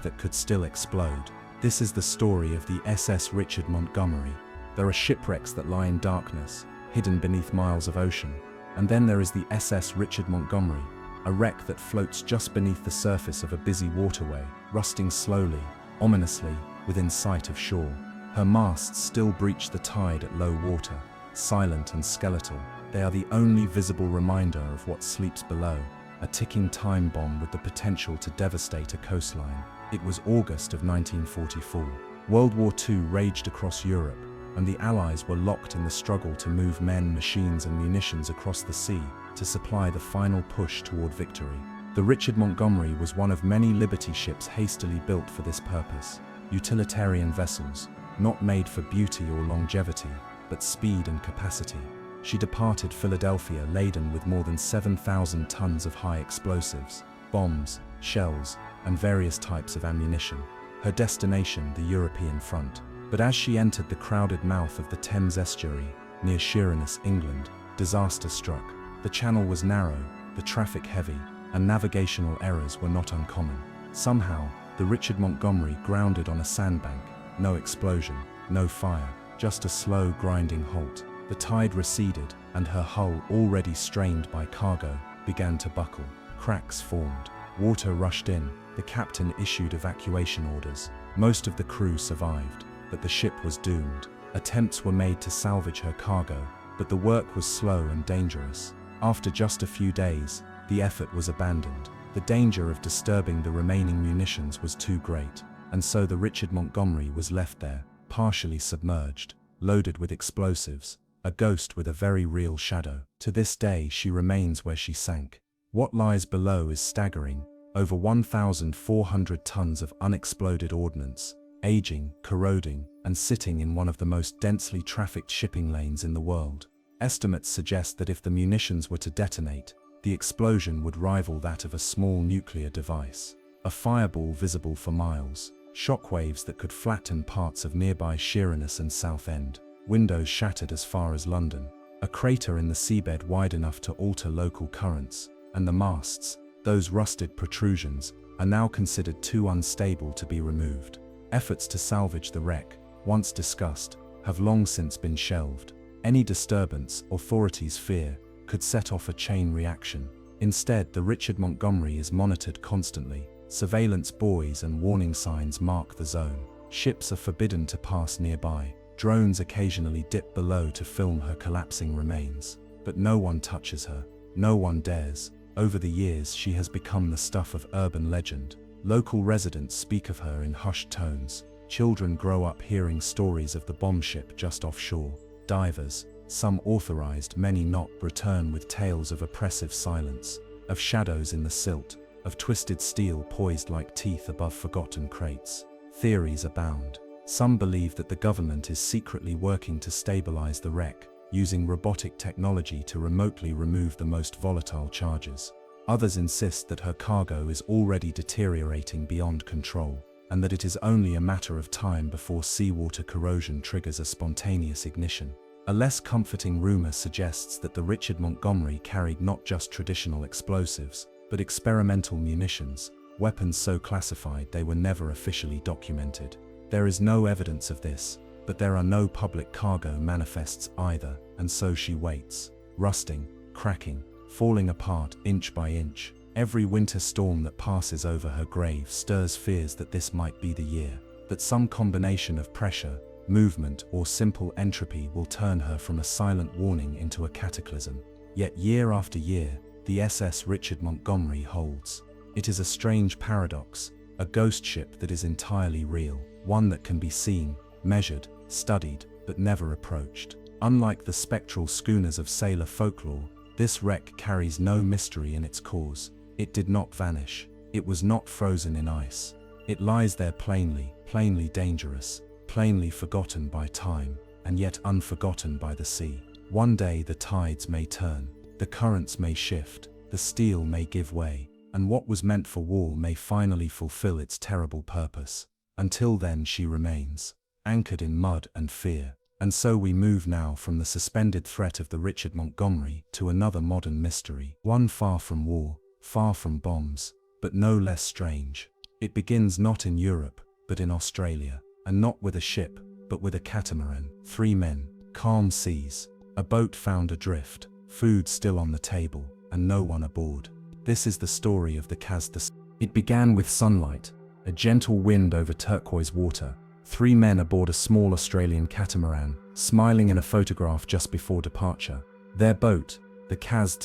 that could still explode. This is the story of the SS Richard Montgomery. There are shipwrecks that lie in darkness, hidden beneath miles of ocean. And then there is the SS Richard Montgomery, a wreck that floats just beneath the surface of a busy waterway, rusting slowly, ominously, within sight of shore. Her masts still breach the tide at low water, silent and skeletal. They are the only visible reminder of what sleeps below, a ticking time bomb with the potential to devastate a coastline. It was August of 1944. World War II raged across Europe, and the Allies were locked in the struggle to move men, machines, and munitions across the sea to supply the final push toward victory. The Richard Montgomery was one of many Liberty ships hastily built for this purpose. Utilitarian vessels, not made for beauty or longevity, but speed and capacity. She departed Philadelphia laden with more than 7,000 tons of high explosives, bombs, shells, and various types of ammunition. Her destination, the European front. But as she entered the crowded mouth of the Thames estuary, near Sheerness, England, disaster struck. The channel was narrow, the traffic heavy, and navigational errors were not uncommon. Somehow, the Richard Montgomery grounded on a sandbank. No explosion, no fire, just a slow, grinding halt. The tide receded, and her hull, already strained by cargo, began to buckle. Cracks formed. Water rushed in. The captain issued evacuation orders. Most of the crew survived, but the ship was doomed. Attempts were made to salvage her cargo, but the work was slow and dangerous. After just a few days, the effort was abandoned. The danger of disturbing the remaining munitions was too great, and so the Richard Montgomery was left there, partially submerged, loaded with explosives, a ghost with a very real shadow. To this day she remains where she sank. What lies below is staggering: over 1,400 tons of unexploded ordnance, aging, corroding, and sitting in one of the most densely trafficked shipping lanes in the world. Estimates suggest that if the munitions were to detonate, the explosion would rival that of a small nuclear device. A fireball visible for miles, shockwaves that could flatten parts of nearby Sheerness and Southend, windows shattered as far as London, a crater in the seabed wide enough to alter local currents, and the masts, those rusted protrusions, are now considered too unstable to be removed. Efforts to salvage the wreck, once discussed, have long since been shelved. Any disturbance, authorities fear, could set off a chain reaction. Instead, the Richard Montgomery is monitored constantly. Surveillance buoys and warning signs mark the zone. Ships are forbidden to pass nearby. Drones occasionally dip below to film her collapsing remains. But no one touches her. No one dares. Over the years, she has become the stuff of urban legend. Local residents speak of her in hushed tones. Children grow up hearing stories of the bomb ship just offshore. Divers, some authorized, many not, return with tales of oppressive silence, of shadows in the silt, of twisted steel poised like teeth above forgotten crates. Theories abound. Some believe that the government is secretly working to stabilize the wreck, using robotic technology to remotely remove the most volatile charges. Others insist that her cargo is already deteriorating beyond control, and that it is only a matter of time before seawater corrosion triggers a spontaneous ignition. A less comforting rumor suggests that the Richard Montgomery carried not just traditional explosives, but experimental munitions, weapons so classified they were never officially documented. There is no evidence of this, but there are no public cargo manifests either, and so she waits, rusting, cracking, falling apart inch by inch. Every winter storm that passes over her grave stirs fears that this might be the year, that some combination of pressure, movement, or simple entropy will turn her from a silent warning into a cataclysm. Yet year after year, the SS Richard Montgomery holds. It is a strange paradox, a ghost ship that is entirely real, one that can be seen, measured, studied, but never approached. Unlike the spectral schooners of sailor folklore, this wreck carries no mystery in its cause. It did not vanish. It was not frozen in ice. It lies there plainly dangerous, plainly forgotten by time, and yet unforgotten by the sea. One day the tides may turn, the currents may shift, the steel may give way, and what was meant for war may finally fulfill its terrible purpose. Until then she remains, anchored in mud and fear. And so we move now from the suspended threat of the Richard Montgomery to another modern mystery, one far from war, far from bombs, but no less strange. It begins not in Europe, but in Australia, and not with a ship, but with a catamaran. 3 men, calm seas, a boat found adrift, food still on the table, and no one aboard. This is the story of the Cas. It began with sunlight, a gentle wind over turquoise water, 3 men aboard a small Australian catamaran, smiling in a photograph just before departure. Their boat, the Cas,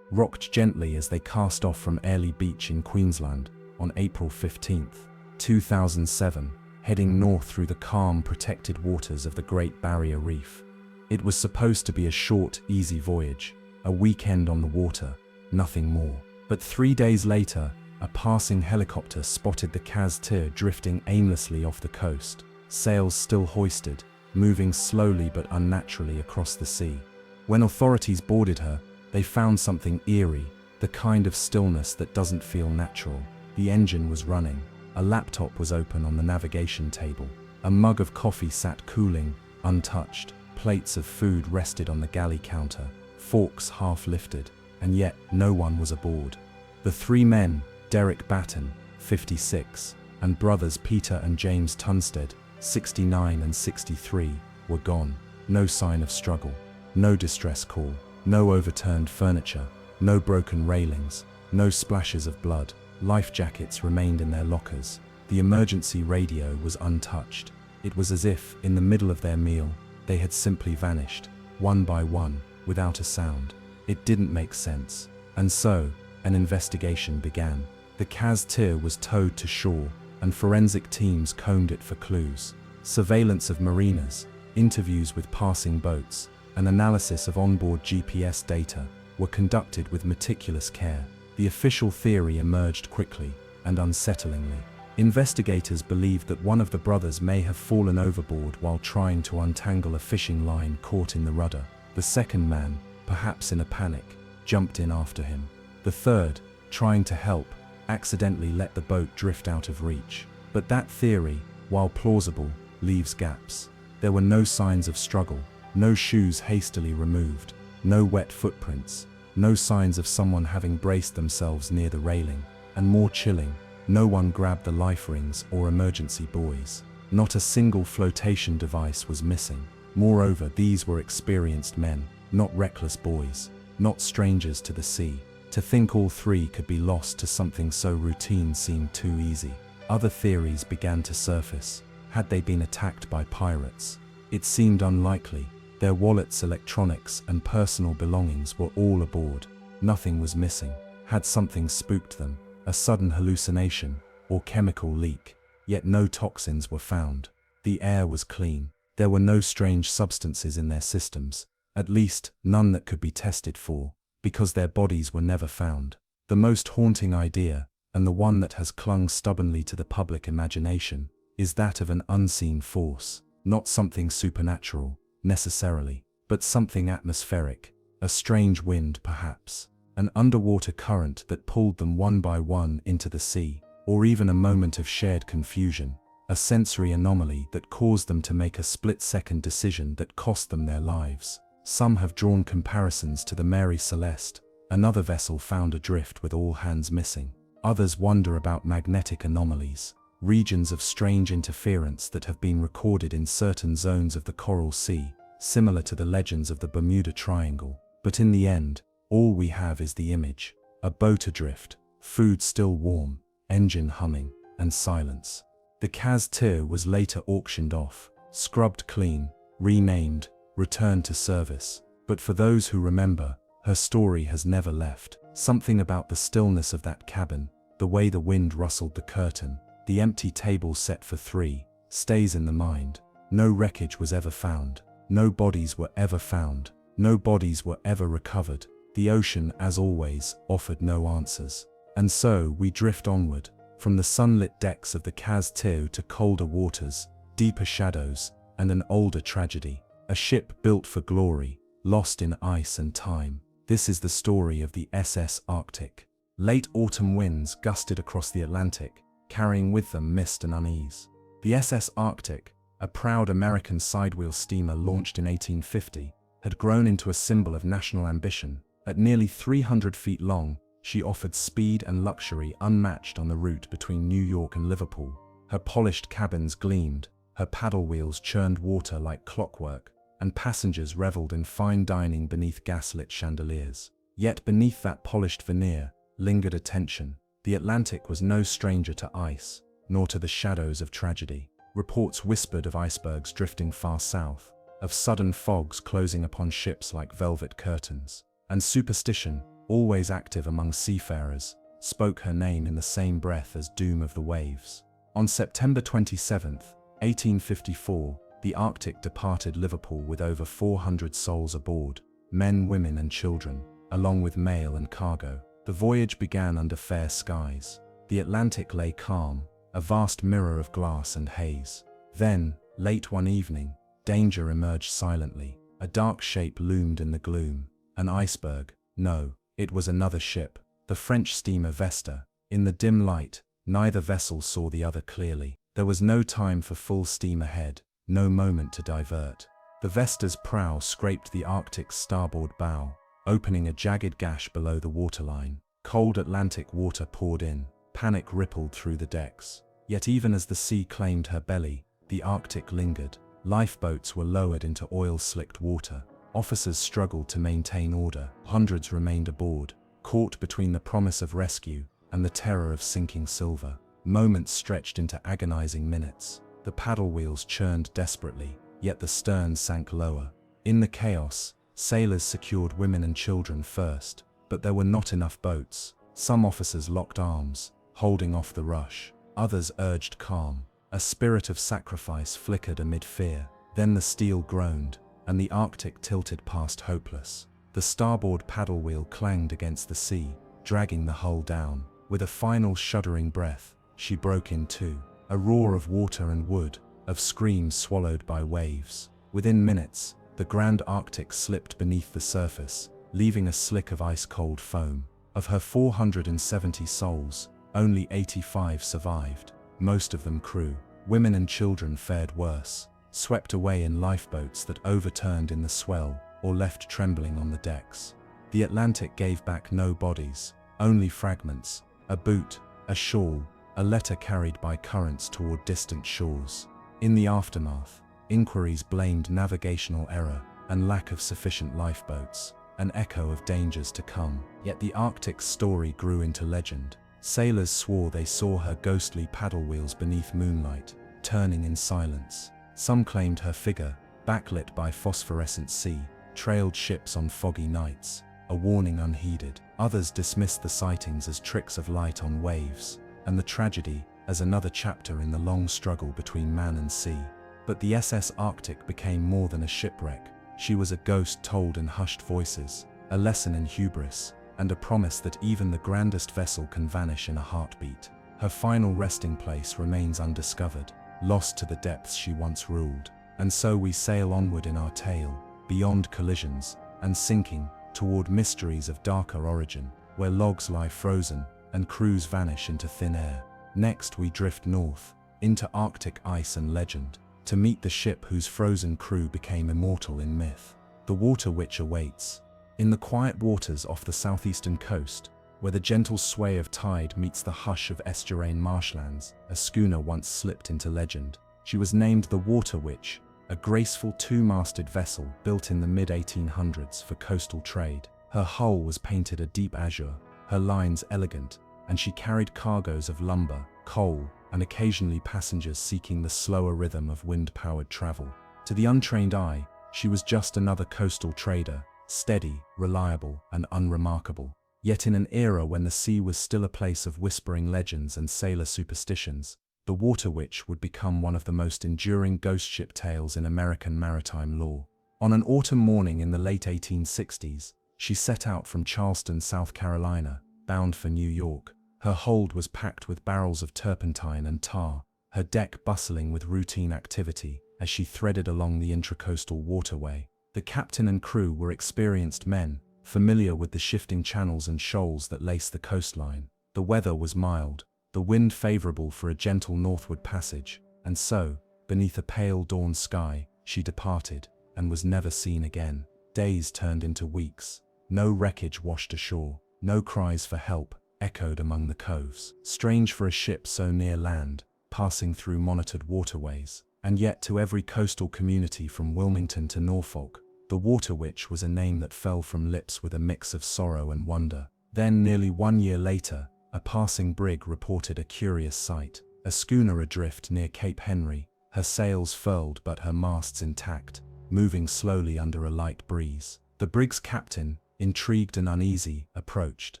rocked gently as they cast off from Airlie Beach in Queensland on April 15, 2007, heading north through the calm, protected waters of the Great Barrier Reef. It was supposed to be a short, easy voyage, a weekend on the water, nothing more. But 3 days later, a passing helicopter spotted the Cas drifting aimlessly off the coast, sails still hoisted, moving slowly but unnaturally across the sea. When authorities boarded her, they found something eerie, the kind of stillness that doesn't feel natural. The engine was running, a laptop was open on the navigation table, a mug of coffee sat cooling, untouched, plates of food rested on the galley counter, forks half lifted, and yet no one was aboard. The 3 men, Derek Batten, 56, and brothers Peter and James Tunstead, 69 and 63, were gone. No sign of struggle, no distress call, no overturned furniture, no broken railings, no splashes of blood. Life jackets remained in their lockers. The emergency radio was untouched. It was as if, in the middle of their meal, they had simply vanished, one by one, without a sound. It didn't make sense. And so, an investigation began. The Kaz-Tir was towed to shore, and forensic teams combed it for clues. Surveillance of marinas, interviews with passing boats, and analysis of onboard GPS data were conducted with meticulous care. The official theory emerged quickly and unsettlingly. Investigators believed that one of the brothers may have fallen overboard while trying to untangle a fishing line caught in the rudder. The second man, perhaps in a panic, jumped in after him. The third, trying to help, accidentally let the boat drift out of reach. But that theory, while plausible, leaves gaps. There were no signs of struggle, no shoes hastily removed, no wet footprints, no signs of someone having braced themselves near the railing, and more chilling, no one grabbed the life rings or emergency buoys. Not a single flotation device was missing. Moreover, these were experienced men, not reckless boys, not strangers to the sea. To think all three could be lost to something so routine seemed too easy. Other theories began to surface. Had they been attacked by pirates? It seemed unlikely. Their wallets, electronics, and personal belongings were all aboard. Nothing was missing. Had something spooked them? A sudden hallucination or chemical leak? Yet no toxins were found. The air was clean. There were no strange substances in their systems, at least none that could be tested for, because their bodies were never found. The most haunting idea, and the one that has clung stubbornly to the public imagination, is that of an unseen force, not something supernatural, necessarily, but something atmospheric, a strange wind perhaps, an underwater current that pulled them one by one into the sea, or even a moment of shared confusion, a sensory anomaly that caused them to make a split-second decision that cost them their lives. Some have drawn comparisons to the Mary Celeste, another vessel found adrift with all hands missing. Others wonder about magnetic anomalies, regions of strange interference that have been recorded in certain zones of the Coral Sea, similar to the legends of the Bermuda Triangle. But in the end, all we have is the image, a boat adrift, food still warm, engine humming, and silence. The Kaz-Tir was later auctioned off, scrubbed clean, renamed, returned to service. But for those who remember, her story has never left. Something about the stillness of that cabin, the way the wind rustled the curtain, the empty table set for three, stays in the mind. No wreckage was ever found. No bodies were ever found. No bodies were ever recovered. The ocean, as always, offered no answers. And so we drift onward, from the sunlit decks of the Kaz-Tir to colder waters, deeper shadows, and an older tragedy. A ship built for glory, lost in ice and time. This is the story of the SS Arctic. Late autumn winds gusted across the Atlantic, carrying with them mist and unease. The SS Arctic, a proud American sidewheel steamer launched in 1850, had grown into a symbol of national ambition. At nearly 300 feet long, she offered speed and luxury unmatched on the route between New York and Liverpool. Her polished cabins gleamed, her paddle wheels churned water like clockwork, and passengers reveled in fine dining beneath gaslit chandeliers. Yet beneath that polished veneer lingered a tension. The Atlantic was no stranger to ice, nor to the shadows of tragedy. Reports whispered of icebergs drifting far south, of sudden fogs closing upon ships like velvet curtains. And superstition, always active among seafarers, spoke her name in the same breath as doom of the waves. On September 27, 1854, the Arctic departed Liverpool with over 400 souls aboard, men, women, and children, along with mail and cargo. The voyage began under fair skies. The Atlantic lay calm, a vast mirror of glass and haze. Then, late one evening, danger emerged silently. A dark shape loomed in the gloom. An iceberg? No, it was another ship, the French steamer Vesta. In the dim light, neither vessel saw the other clearly. There was no time for full steam ahead, no moment to divert. The Vesta's prow scraped the Arctic's starboard bow, opening a jagged gash below the waterline. Cold Atlantic water poured in, panic rippled through the decks. Yet even as the sea claimed her belly, the Arctic lingered. Lifeboats were lowered into oil-slicked water. Officers struggled to maintain order. Hundreds remained aboard, caught between the promise of rescue and the terror of sinking silver. Moments stretched into agonizing minutes. The paddle wheels churned desperately, yet the stern sank lower. In the chaos, sailors secured women and children first, but there were not enough boats. Some officers locked arms, holding off the rush. Others urged calm. A spirit of sacrifice flickered amid fear. Then the steel groaned, and the Arctic tilted past hopeless. The starboard paddle wheel clanged against the sea, dragging the hull down. With a final shuddering breath, she broke in two. A roar of water and wood, of screams swallowed by waves. Within minutes, the Grand Arctic slipped beneath the surface, leaving a slick of ice-cold foam. Of her 470 souls, only 85 survived, most of them crew. Women and children fared worse, swept away in lifeboats that overturned in the swell or left trembling on the decks. The Atlantic gave back no bodies, only fragments, a boot, a shawl, a letter carried by currents toward distant shores. In the aftermath, inquiries blamed navigational error and lack of sufficient lifeboats, an echo of dangers to come. Yet the Arctic's story grew into legend. Sailors swore they saw her ghostly paddle wheels beneath moonlight, turning in silence. Some claimed her figure, backlit by phosphorescent sea, trailed ships on foggy nights, a warning unheeded. Others dismissed the sightings as tricks of light on waves, and the tragedy as another chapter in the long struggle between man and sea. But the SS Arctic became more than a shipwreck. She was a ghost told in hushed voices, a lesson in hubris, and a promise that even the grandest vessel can vanish in a heartbeat. Her final resting place remains undiscovered, lost to the depths she once ruled. And so we sail onward in our tale, beyond collisions and sinking, toward mysteries of darker origin, where logs lie frozen and crews vanish into thin air. Next we drift north, into Arctic ice and legend, to meet the ship whose frozen crew became immortal in myth. The Water Witch awaits. In the quiet waters off the southeastern coast, where the gentle sway of tide meets the hush of estuarine marshlands, a schooner once slipped into legend. She was named the Water Witch, a graceful two-masted vessel built in the mid-1800s for coastal trade. Her hull was painted a deep azure, her lines elegant, and she carried cargoes of lumber, coal, and occasionally passengers seeking the slower rhythm of wind-powered travel. To the untrained eye, she was just another coastal trader, steady, reliable, and unremarkable. Yet in an era when the sea was still a place of whispering legends and sailor superstitions, the Water Witch would become one of the most enduring ghost ship tales in American maritime lore. On an autumn morning in the late 1860s, she set out from Charleston, South Carolina, bound for New York. Her hold was packed with barrels of turpentine and tar, her deck bustling with routine activity as she threaded along the intracoastal waterway. The captain and crew were experienced men, familiar with the shifting channels and shoals that lace the coastline. The weather was mild, the wind favorable for a gentle northward passage, and so, beneath a pale dawn sky, she departed, and was never seen again. Days turned into weeks. No wreckage washed ashore, no cries for help echoed among the coves. Strange for a ship so near land, passing through monitored waterways. And yet to every coastal community from Wilmington to Norfolk, the Water Witch was a name that fell from lips with a mix of sorrow and wonder. Then, nearly 1 year later, a passing brig reported a curious sight. A schooner adrift near Cape Henry, her sails furled but her masts intact, moving slowly under a light breeze. The brig's captain, intrigued and uneasy, approached.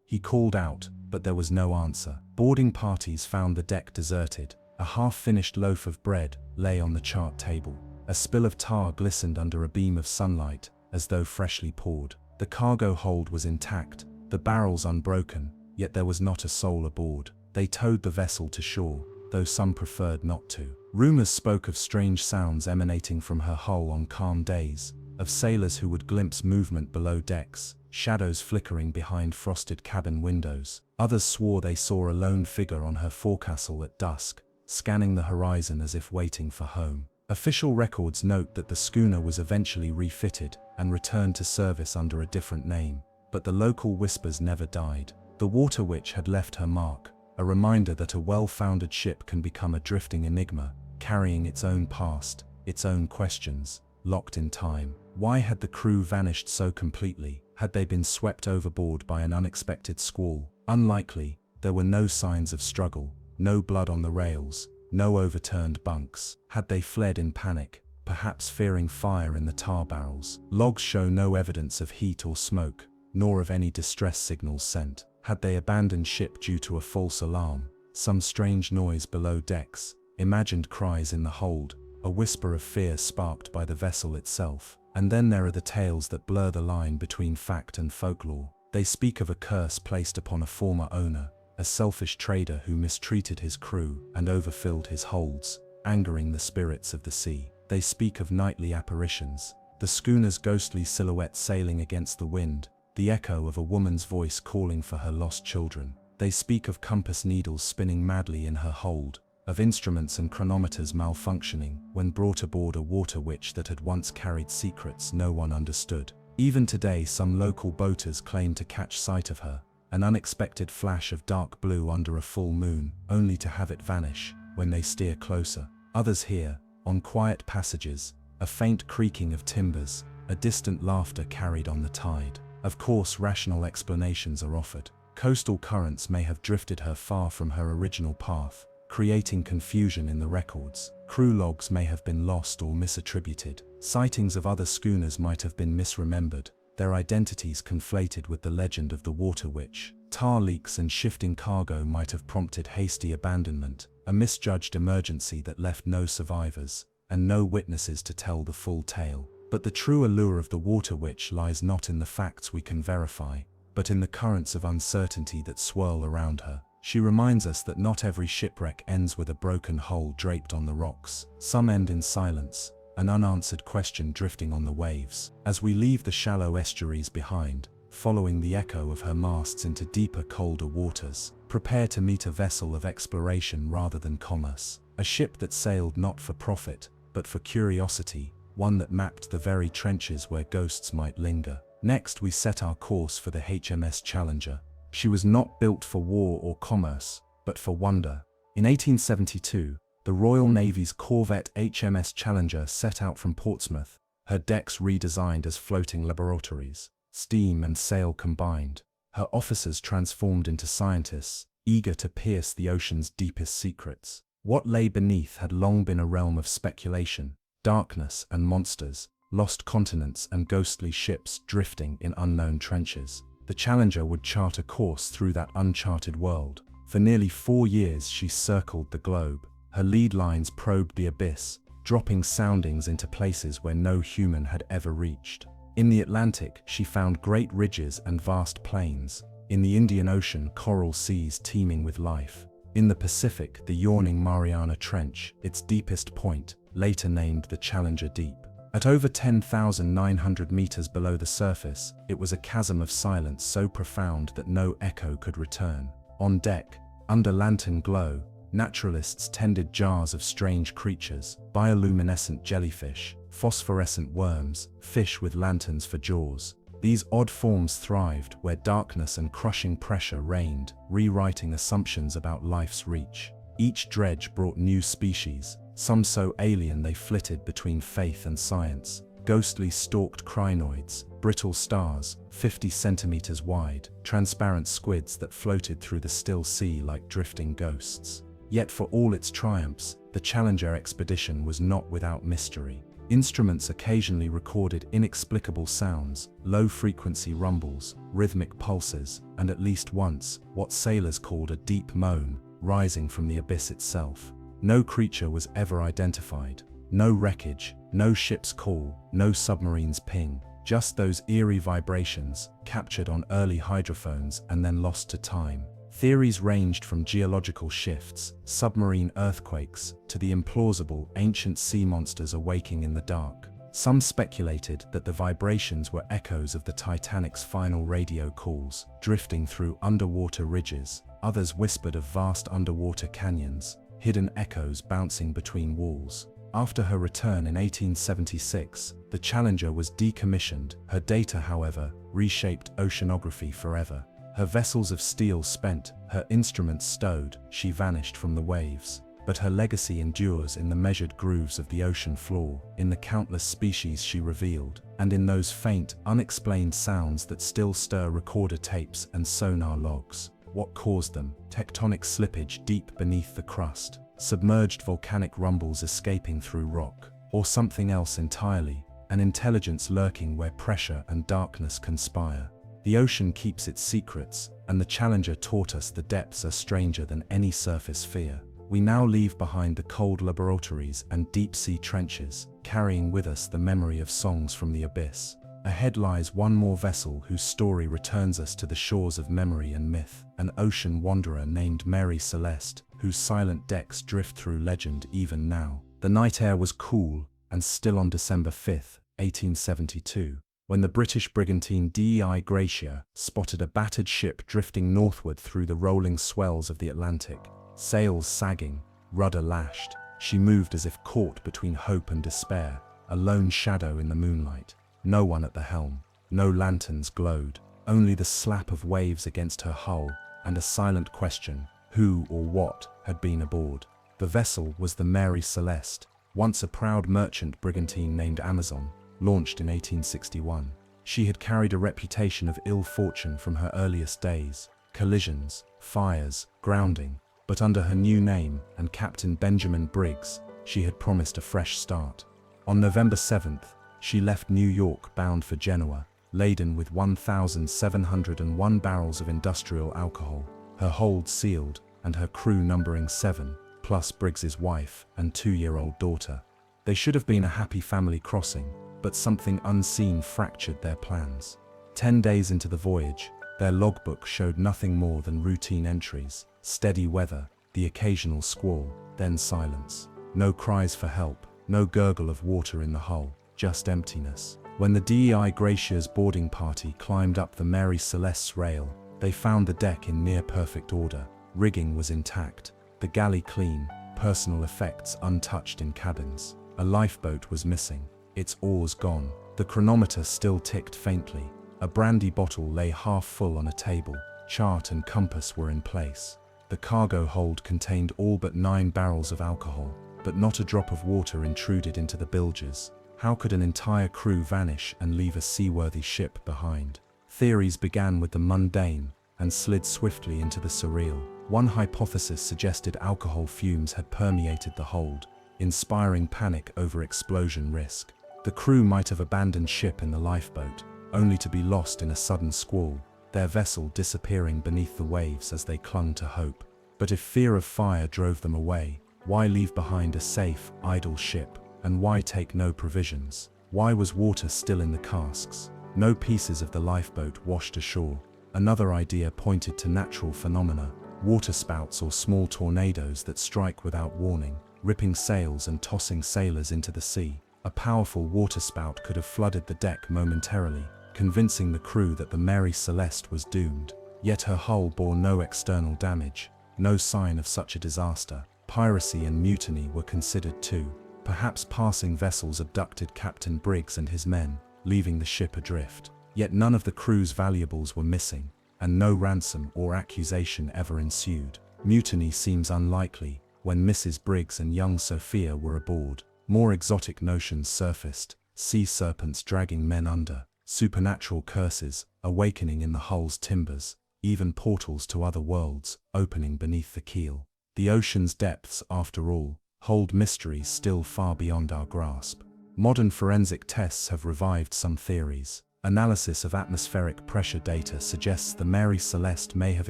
He called out, but there was no answer. Boarding parties found the deck deserted. A half-finished loaf of bread lay on the chart table. A spill of tar glistened under a beam of sunlight, as though freshly poured. The cargo hold was intact, the barrels unbroken, yet there was not a soul aboard. They towed the vessel to shore, though some preferred not to. Rumors spoke of strange sounds emanating from her hull on calm days, of sailors who would glimpse movement below decks, shadows flickering behind frosted cabin windows. Others swore they saw a lone figure on her forecastle at dusk, scanning the horizon as if waiting for home. Official records note that the schooner was eventually refitted and returned to service under a different name, but the local whispers never died. The Water Witch had left her mark, a reminder that a well-founded ship can become a drifting enigma, carrying its own past, its own questions, locked in time. Why had the crew vanished so completely? Had they been swept overboard by an unexpected squall? Unlikely. There were no signs of struggle, no blood on the rails, no overturned bunks. Had they fled in panic, perhaps fearing fire in the tar barrels? Logs show no evidence of heat or smoke, nor of any distress signals sent. Had they abandoned ship due to a false alarm? Some strange noise below decks, imagined cries in the hold, a whisper of fear sparked by the vessel itself. And then there are the tales that blur the line between fact and folklore. They speak of a curse placed upon a former owner, a selfish trader who mistreated his crew and overfilled his holds, angering the spirits of the sea. They speak of nightly apparitions, the schooner's ghostly silhouette sailing against the wind, the echo of a woman's voice calling for her lost children. They speak of compass needles spinning madly in her hold, of instruments and chronometers malfunctioning when brought aboard a water witch that had once carried secrets no one understood. Even today, some local boaters claim to catch sight of her, an unexpected flash of dark blue under a full moon, only to have it vanish when they steer closer. Others hear, on quiet passages, a faint creaking of timbers, a distant laughter carried on the tide. Of course, rational explanations are offered. Coastal currents may have drifted her far from her original path, creating confusion in the records. Crew logs may have been lost or misattributed. Sightings of other schooners might have been misremembered, their identities conflated with the legend of the water witch. Tar leaks and shifting cargo might have prompted hasty abandonment, a misjudged emergency that left no survivors, and no witnesses to tell the full tale. But the true allure of the water witch lies not in the facts we can verify, but in the currents of uncertainty that swirl around her. She reminds us that not every shipwreck ends with a broken hull draped on the rocks. Some end in silence, an unanswered question drifting on the waves. As we leave the shallow estuaries behind, following the echo of her masts into deeper, colder waters, prepare to meet a vessel of exploration rather than commerce. A ship that sailed not for profit, but for curiosity, one that mapped the very trenches where ghosts might linger. Next, we set our course for the HMS Challenger. She was not built for war or commerce, but for wonder. In 1872, the Royal Navy's corvette HMS Challenger set out from Portsmouth, her decks redesigned as floating laboratories, steam and sail combined, her officers transformed into scientists, eager to pierce the ocean's deepest secrets. What lay beneath had long been a realm of speculation, darkness and monsters, lost continents and ghostly ships drifting in unknown trenches. The Challenger would chart a course through that uncharted world. For nearly 4 years she circled the globe. Her lead lines probed the abyss, dropping soundings into places where no human had ever reached. In the Atlantic, she found great ridges and vast plains. In the Indian Ocean, coral seas teeming with life. In the Pacific, the yawning Mariana Trench, its deepest point, later named the Challenger Deep. At over 10,900 meters below the surface, it was a chasm of silence so profound that no echo could return. On deck, under lantern glow, naturalists tended jars of strange creatures, bioluminescent jellyfish, phosphorescent worms, fish with lanterns for jaws. These odd forms thrived where darkness and crushing pressure reigned, rewriting assumptions about life's reach. Each dredge brought new species, some so alien they flitted between faith and science. Ghostly stalked crinoids, brittle stars, 50 centimeters wide, transparent squids that floated through the still sea like drifting ghosts. Yet for all its triumphs, the Challenger expedition was not without mystery. Instruments occasionally recorded inexplicable sounds, low-frequency rumbles, rhythmic pulses, and at least once, what sailors called a deep moan, rising from the abyss itself. No creature was ever identified. No wreckage, no ship's call, no submarine's ping. Just those eerie vibrations, captured on early hydrophones and then lost to time. Theories ranged from geological shifts, submarine earthquakes, to the implausible ancient sea monsters awaking in the dark. Some speculated that the vibrations were echoes of the Titanic's final radio calls, drifting through underwater ridges. Others whispered of vast underwater canyons, hidden echoes bouncing between walls. After her return in 1876, the Challenger was decommissioned. Her data, however, reshaped oceanography forever. Her vessels of steel spent, her instruments stowed, she vanished from the waves. But her legacy endures in the measured grooves of the ocean floor, in the countless species she revealed, and in those faint, unexplained sounds that still stir recorder tapes and sonar logs. What caused them? Tectonic slippage deep beneath the crust, submerged volcanic rumbles escaping through rock, or something else entirely, an intelligence lurking where pressure and darkness conspire. The ocean keeps its secrets, and the Challenger taught us the depths are stranger than any surface fear. We now leave behind the cold laboratories and deep-sea trenches, carrying with us the memory of songs from the abyss. Ahead lies one more vessel whose story returns us to the shores of memory and myth, an ocean wanderer named Mary Celeste, whose silent decks drift through legend even now. The night air was cool and still on December 5, 1872, when the British brigantine Dei Gratia spotted a battered ship drifting northward through the rolling swells of the Atlantic. Sails sagging, rudder lashed, she moved as if caught between hope and despair, a lone shadow in the moonlight. No one at the helm, no lanterns glowed, only the slap of waves against her hull, and a silent question, who or what had been aboard. The vessel was the Mary Celeste, once a proud merchant brigantine named Amazon, launched in 1861. She had carried a reputation of ill fortune from her earliest days, collisions, fires, grounding, but under her new name and Captain Benjamin Briggs, she had promised a fresh start. On November 7th, she left New York bound for Genoa, laden with 1,701 barrels of industrial alcohol, her hold sealed, and her crew numbering 7, plus Briggs's wife and 2-year-old daughter. They should have been a happy family crossing, but something unseen fractured their plans. 10 days into the voyage, their logbook showed nothing more than routine entries: steady weather, the occasional squall, then silence. No cries for help, no gurgle of water in the hull, just emptiness. When the Dei Gratia's boarding party climbed up the Mary Celeste's rail, they found the deck in near-perfect order. Rigging was intact, the galley clean, personal effects untouched in cabins. A lifeboat was missing, its oars gone. The chronometer still ticked faintly. A brandy bottle lay half full on a table. Chart and compass were in place. The cargo hold contained all but 9 barrels of alcohol, but not a drop of water intruded into the bilges. How could an entire crew vanish and leave a seaworthy ship behind? Theories began with the mundane and slid swiftly into the surreal. One hypothesis suggested alcohol fumes had permeated the hold, inspiring panic over explosion risk. The crew might have abandoned ship in the lifeboat, only to be lost in a sudden squall, their vessel disappearing beneath the waves as they clung to hope. But if fear of fire drove them away, why leave behind a safe, idle ship? And why take no provisions? Why was water still in the casks? No pieces of the lifeboat washed ashore. Another idea pointed to natural phenomena, waterspouts or small tornadoes that strike without warning, ripping sails and tossing sailors into the sea. A powerful waterspout could have flooded the deck momentarily, convincing the crew that the Mary Celeste was doomed. Yet her hull bore no external damage, no sign of such a disaster. Piracy and mutiny were considered too. Perhaps passing vessels abducted Captain Briggs and his men, leaving the ship adrift. Yet none of the crew's valuables were missing, and no ransom or accusation ever ensued. Mutiny seems unlikely when Mrs. Briggs and young Sophia were aboard. More exotic notions surfaced: sea serpents dragging men under, supernatural curses awakening in the hull's timbers, even portals to other worlds opening beneath the keel. The ocean's depths, after all, hold mysteries still far beyond our grasp. Modern forensic tests have revived some theories. Analysis of atmospheric pressure data suggests the Mary Celeste may have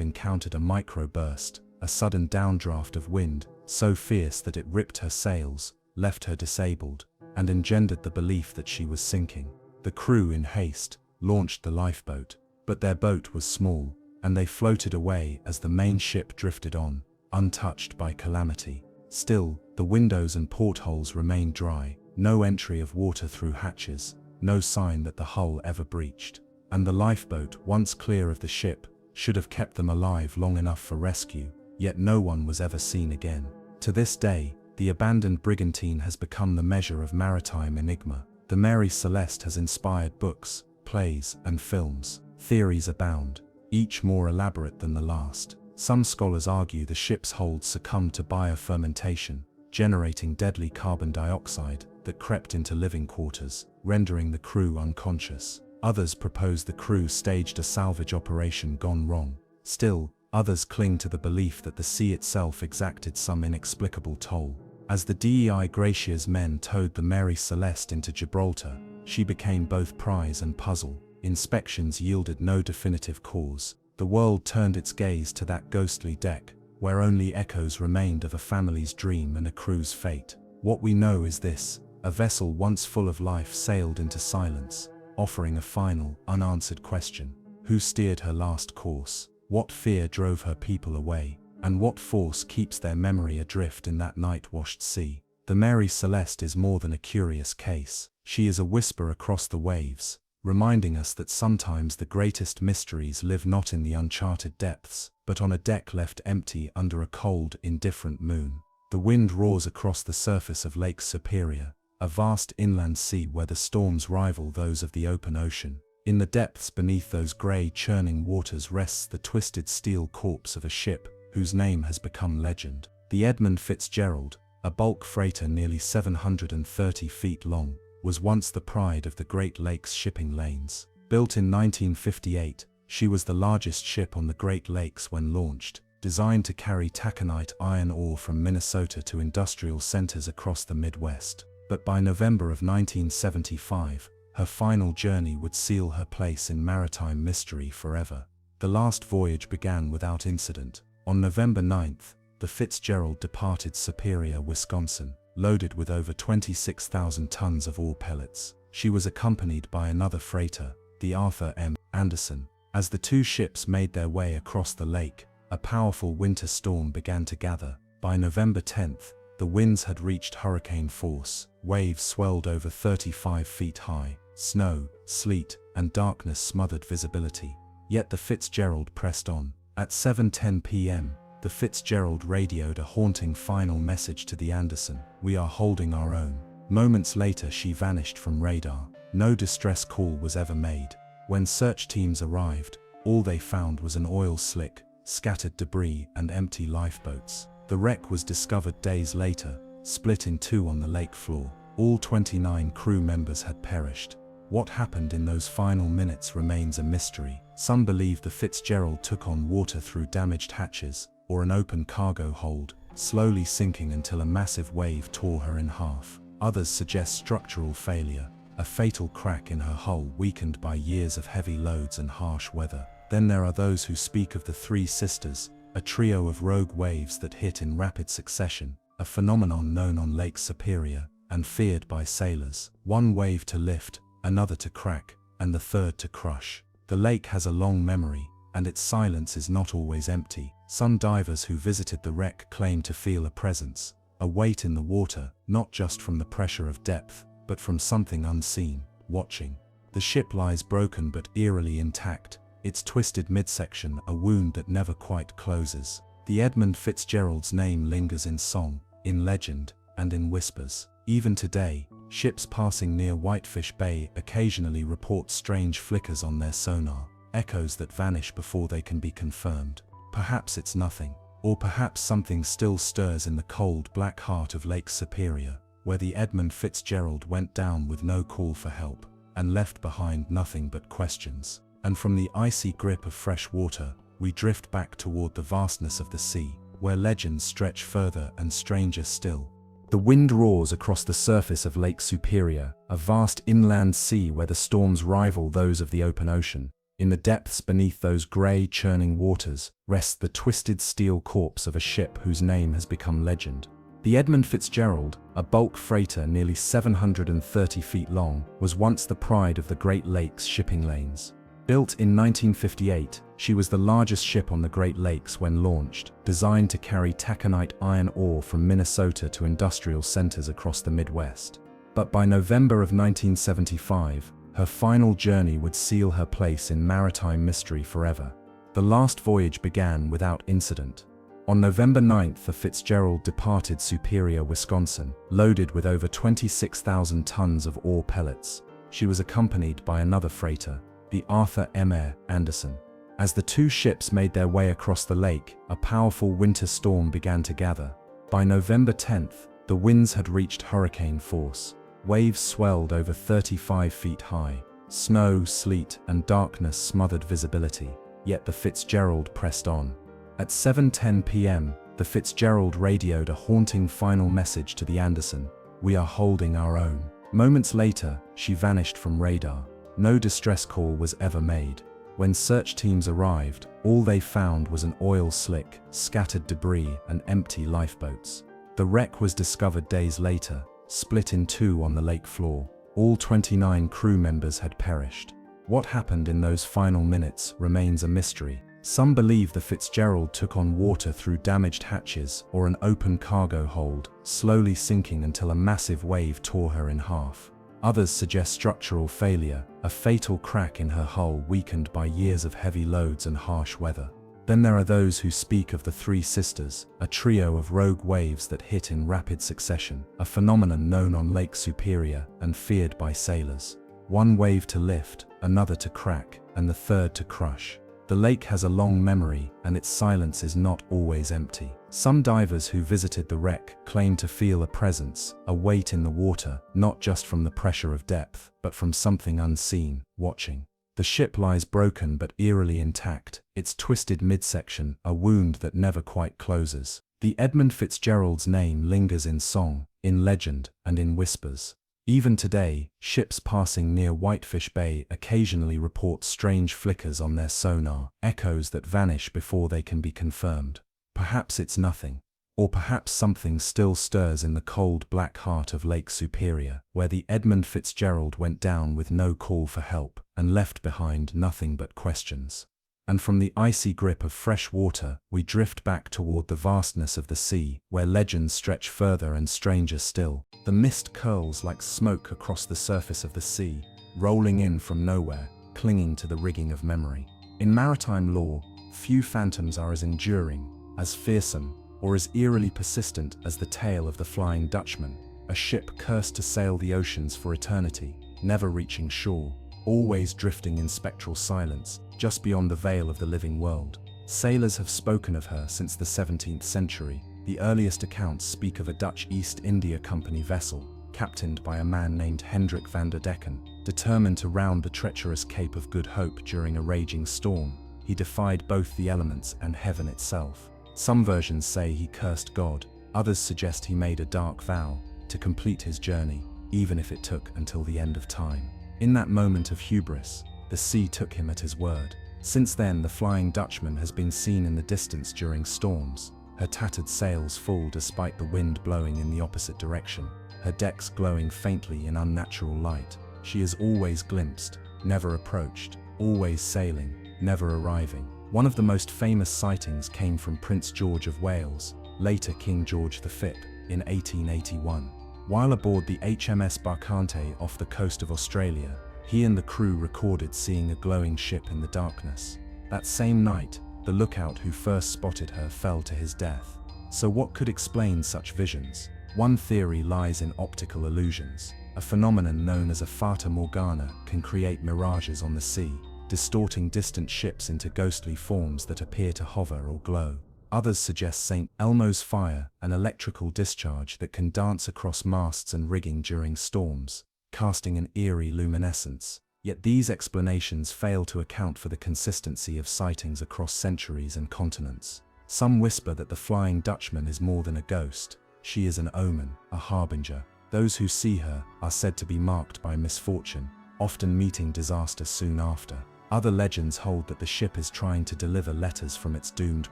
encountered a microburst, a sudden downdraft of wind, so fierce that it ripped her sails, left her disabled, and engendered the belief that she was sinking. The crew, in haste, launched the lifeboat, but their boat was small, and they floated away as the main ship drifted on, untouched by calamity. Still, the windows and portholes remained dry, no entry of water through hatches, no sign that the hull ever breached. And the lifeboat, once clear of the ship, should have kept them alive long enough for rescue, yet no one was ever seen again. To this day, the abandoned brigantine has become the measure of maritime enigma. The Mary Celeste has inspired books, plays, and films. Theories abound, each more elaborate than the last. Some scholars argue the ship's hold succumbed to biofermentation, generating deadly carbon dioxide that crept into living quarters, rendering the crew unconscious. Others propose the crew staged a salvage operation gone wrong. Still, others cling to the belief that the sea itself exacted some inexplicable toll. As the Dei Gratia's men towed the Mary Celeste into Gibraltar, she became both prize and puzzle. inspections yielded no definitive cause. The world turned its gaze to that ghostly deck, where only echoes remained of a family's dream and a crew's fate. What we know is this: a vessel once full of life sailed into silence, offering a final, unanswered question. Who steered her last course? What fear drove her people away? And what force keeps their memory adrift in that night-washed sea? The Mary Celeste is more than a curious case. She is a whisper across the waves, reminding us that sometimes the greatest mysteries live not in the uncharted depths, but on a deck left empty under a cold, indifferent moon. The wind roars across the surface of Lake Superior, a vast inland sea where the storms rival those of the open ocean. In the depths beneath those grey, churning waters rests the twisted steel corpse of a ship whose name has become legend. The Edmund Fitzgerald, a bulk freighter nearly 730 feet long, was once the pride of the Great Lakes shipping lanes. Built in 1958, she was the largest ship on the Great Lakes when launched, designed to carry taconite iron ore from Minnesota to industrial centers across the Midwest. But by November of 1975, her final journey would seal her place in maritime mystery forever. The last voyage began without incident. On November 9th, the Fitzgerald departed Superior, Wisconsin, loaded with over 26,000 tons of ore pellets. She was accompanied by another freighter, the Arthur M. Anderson. As the two ships made their way across the lake, a powerful winter storm began to gather. By November 10th, the winds had reached hurricane force. Waves swelled over 35 feet high. Snow, sleet, and darkness smothered visibility. Yet the Fitzgerald pressed on. At 7:10 p.m., the Fitzgerald radioed a haunting final message to the Anderson: "We are holding our own." Moments later, she vanished from radar. No distress call was ever made. When search teams arrived, all they found was an oil slick, scattered debris, and empty lifeboats. The wreck was discovered days later, split in two on the lake floor. All 29 crew members had perished. What happened in those final minutes remains a mystery. Some believe the Fitzgerald took on water through damaged hatches, or an open cargo hold, slowly sinking until a massive wave tore her in half. Others suggest structural failure, a fatal crack in her hull weakened by years of heavy loads and harsh weather. Then there are those who speak of the Three Sisters, a trio of rogue waves that hit in rapid succession, a phenomenon known on Lake Superior and feared by sailors. One wave to lift, another to crack, and the third to crush. The lake has a long memory, and its silence is not always empty. Some divers who visited the wreck claim to feel a presence, a weight in the water, not just from the pressure of depth, but from something unseen, watching. The ship lies broken but eerily intact, its twisted midsection a wound that never quite closes. The Edmund Fitzgerald's name lingers in song, in legend, and in whispers. Even today, ships passing near Whitefish Bay occasionally report strange flickers on their sonar, echoes that vanish before they can be confirmed. Perhaps it's nothing, or perhaps something still stirs in the cold black heart of Lake Superior, where the Edmund Fitzgerald went down with no call for help, and left behind nothing but questions. And from the icy grip of fresh water, we drift back toward the vastness of the sea, where legends stretch further and stranger still. The wind roars across the surface of Lake Superior, a vast inland sea where the storms rival those of the open ocean. In the depths beneath those grey, churning waters rests the twisted steel corpse of a ship whose name has become legend. The Edmund Fitzgerald, a bulk freighter nearly 730 feet long, was once the pride of the Great Lakes shipping lanes. Built in 1958, she was the largest ship on the Great Lakes when launched, designed to carry taconite iron ore from Minnesota to industrial centers across the Midwest. But by November of 1975, her final journey would seal her place in maritime mystery forever. The last voyage began without incident. On November 9th, the Fitzgerald departed Superior, Wisconsin, loaded with over 26,000 tons of ore pellets. She was accompanied by another freighter, the Arthur M. Anderson. As the two ships made their way across the lake, a powerful winter storm began to gather. By November 10th, the winds had reached hurricane force. Waves swelled over 35 feet high. Snow, sleet, and darkness smothered visibility. Yet the Fitzgerald pressed on. At 7:10 p.m., the Fitzgerald radioed a haunting final message to the Anderson: "We are holding our own." Moments later, she vanished from radar. No distress call was ever made. When search teams arrived, all they found was an oil slick, scattered debris, and empty lifeboats. The wreck was discovered days later, split in two on the lake floor. All 29 crew members had perished. What happened in those final minutes remains a mystery. Some believe the Fitzgerald took on water through damaged hatches or an open cargo hold, slowly sinking until a massive wave tore her in half. Others suggest structural failure, a fatal crack in her hull weakened by years of heavy loads and harsh weather. Then there are those who speak of the Three Sisters, a trio of rogue waves that hit in rapid succession, a phenomenon known on Lake Superior and feared by sailors. One wave to lift, another to crack, and the third to crush. The lake has a long memory, and its silence is not always empty. Some divers who visited the wreck claim to feel a presence, a weight in the water, not just from the pressure of depth, but from something unseen, watching. The ship lies broken but eerily intact, its twisted midsection a wound that never quite closes. The Edmund Fitzgerald's name lingers in song, in legend, and in whispers. Even today, ships passing near Whitefish Bay occasionally report strange flickers on their sonar, echoes that vanish before they can be confirmed. Perhaps it's nothing. Or perhaps something still stirs in the cold black heart of Lake Superior, where the Edmund Fitzgerald went down with no call for help, and left behind nothing but questions. And from the icy grip of fresh water, we drift back toward the vastness of the sea, where legends stretch further and stranger still. The mist curls like smoke across the surface of the sea, rolling in from nowhere, clinging to the rigging of memory. In maritime lore, few phantoms are as enduring, as fearsome, or as eerily persistent as the tale of the Flying Dutchman, a ship cursed to sail the oceans for eternity, never reaching shore, always drifting in spectral silence, just beyond the veil of the living world. Sailors have spoken of her since the 17th century. The earliest accounts speak of a Dutch East India Company vessel, captained by a man named Hendrik van der Decken. Determined to round the treacherous Cape of Good Hope during a raging storm, he defied both the elements and heaven itself. Some versions say he cursed God, others suggest he made a dark vow to complete his journey, even if it took until the end of time. In that moment of hubris, the sea took him at his word. Since then, the Flying Dutchman has been seen in the distance during storms, her tattered sails full despite the wind blowing in the opposite direction, her decks glowing faintly in unnatural light. She is always glimpsed, never approached, always sailing, never arriving. One of the most famous sightings came from Prince George of Wales, later King George V, in 1881. While aboard the HMS Barkante off the coast of Australia, he and the crew recorded seeing a glowing ship in the darkness. That same night, the lookout who first spotted her fell to his death. So what could explain such visions? One theory lies in optical illusions. A phenomenon known as a fata morgana can create mirages on the sea, distorting distant ships into ghostly forms that appear to hover or glow. Others suggest St. Elmo's fire, an electrical discharge that can dance across masts and rigging during storms, casting an eerie luminescence. Yet these explanations fail to account for the consistency of sightings across centuries and continents. Some whisper that the Flying Dutchman is more than a ghost. She is an omen, a harbinger. Those who see her are said to be marked by misfortune, often meeting disaster soon after. Other legends hold that the ship is trying to deliver letters from its doomed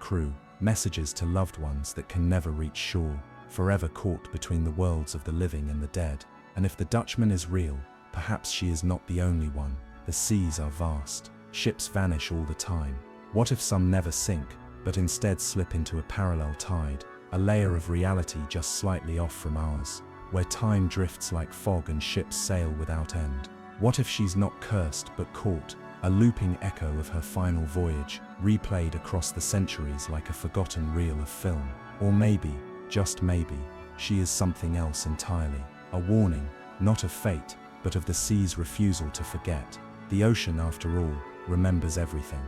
crew, messages to loved ones that can never reach shore, forever caught between the worlds of the living and the dead. And if the Dutchman is real, perhaps she is not the only one. The seas are vast. Ships vanish all the time. What if some never sink, but instead slip into a parallel tide, a layer of reality just slightly off from ours, where time drifts like fog and ships sail without end? What if she's not cursed but caught, a looping echo of her final voyage, replayed across the centuries like a forgotten reel of film? Or maybe, just maybe, she is something else entirely, a warning, not of fate, but of the sea's refusal to forget. The ocean, after all, remembers everything.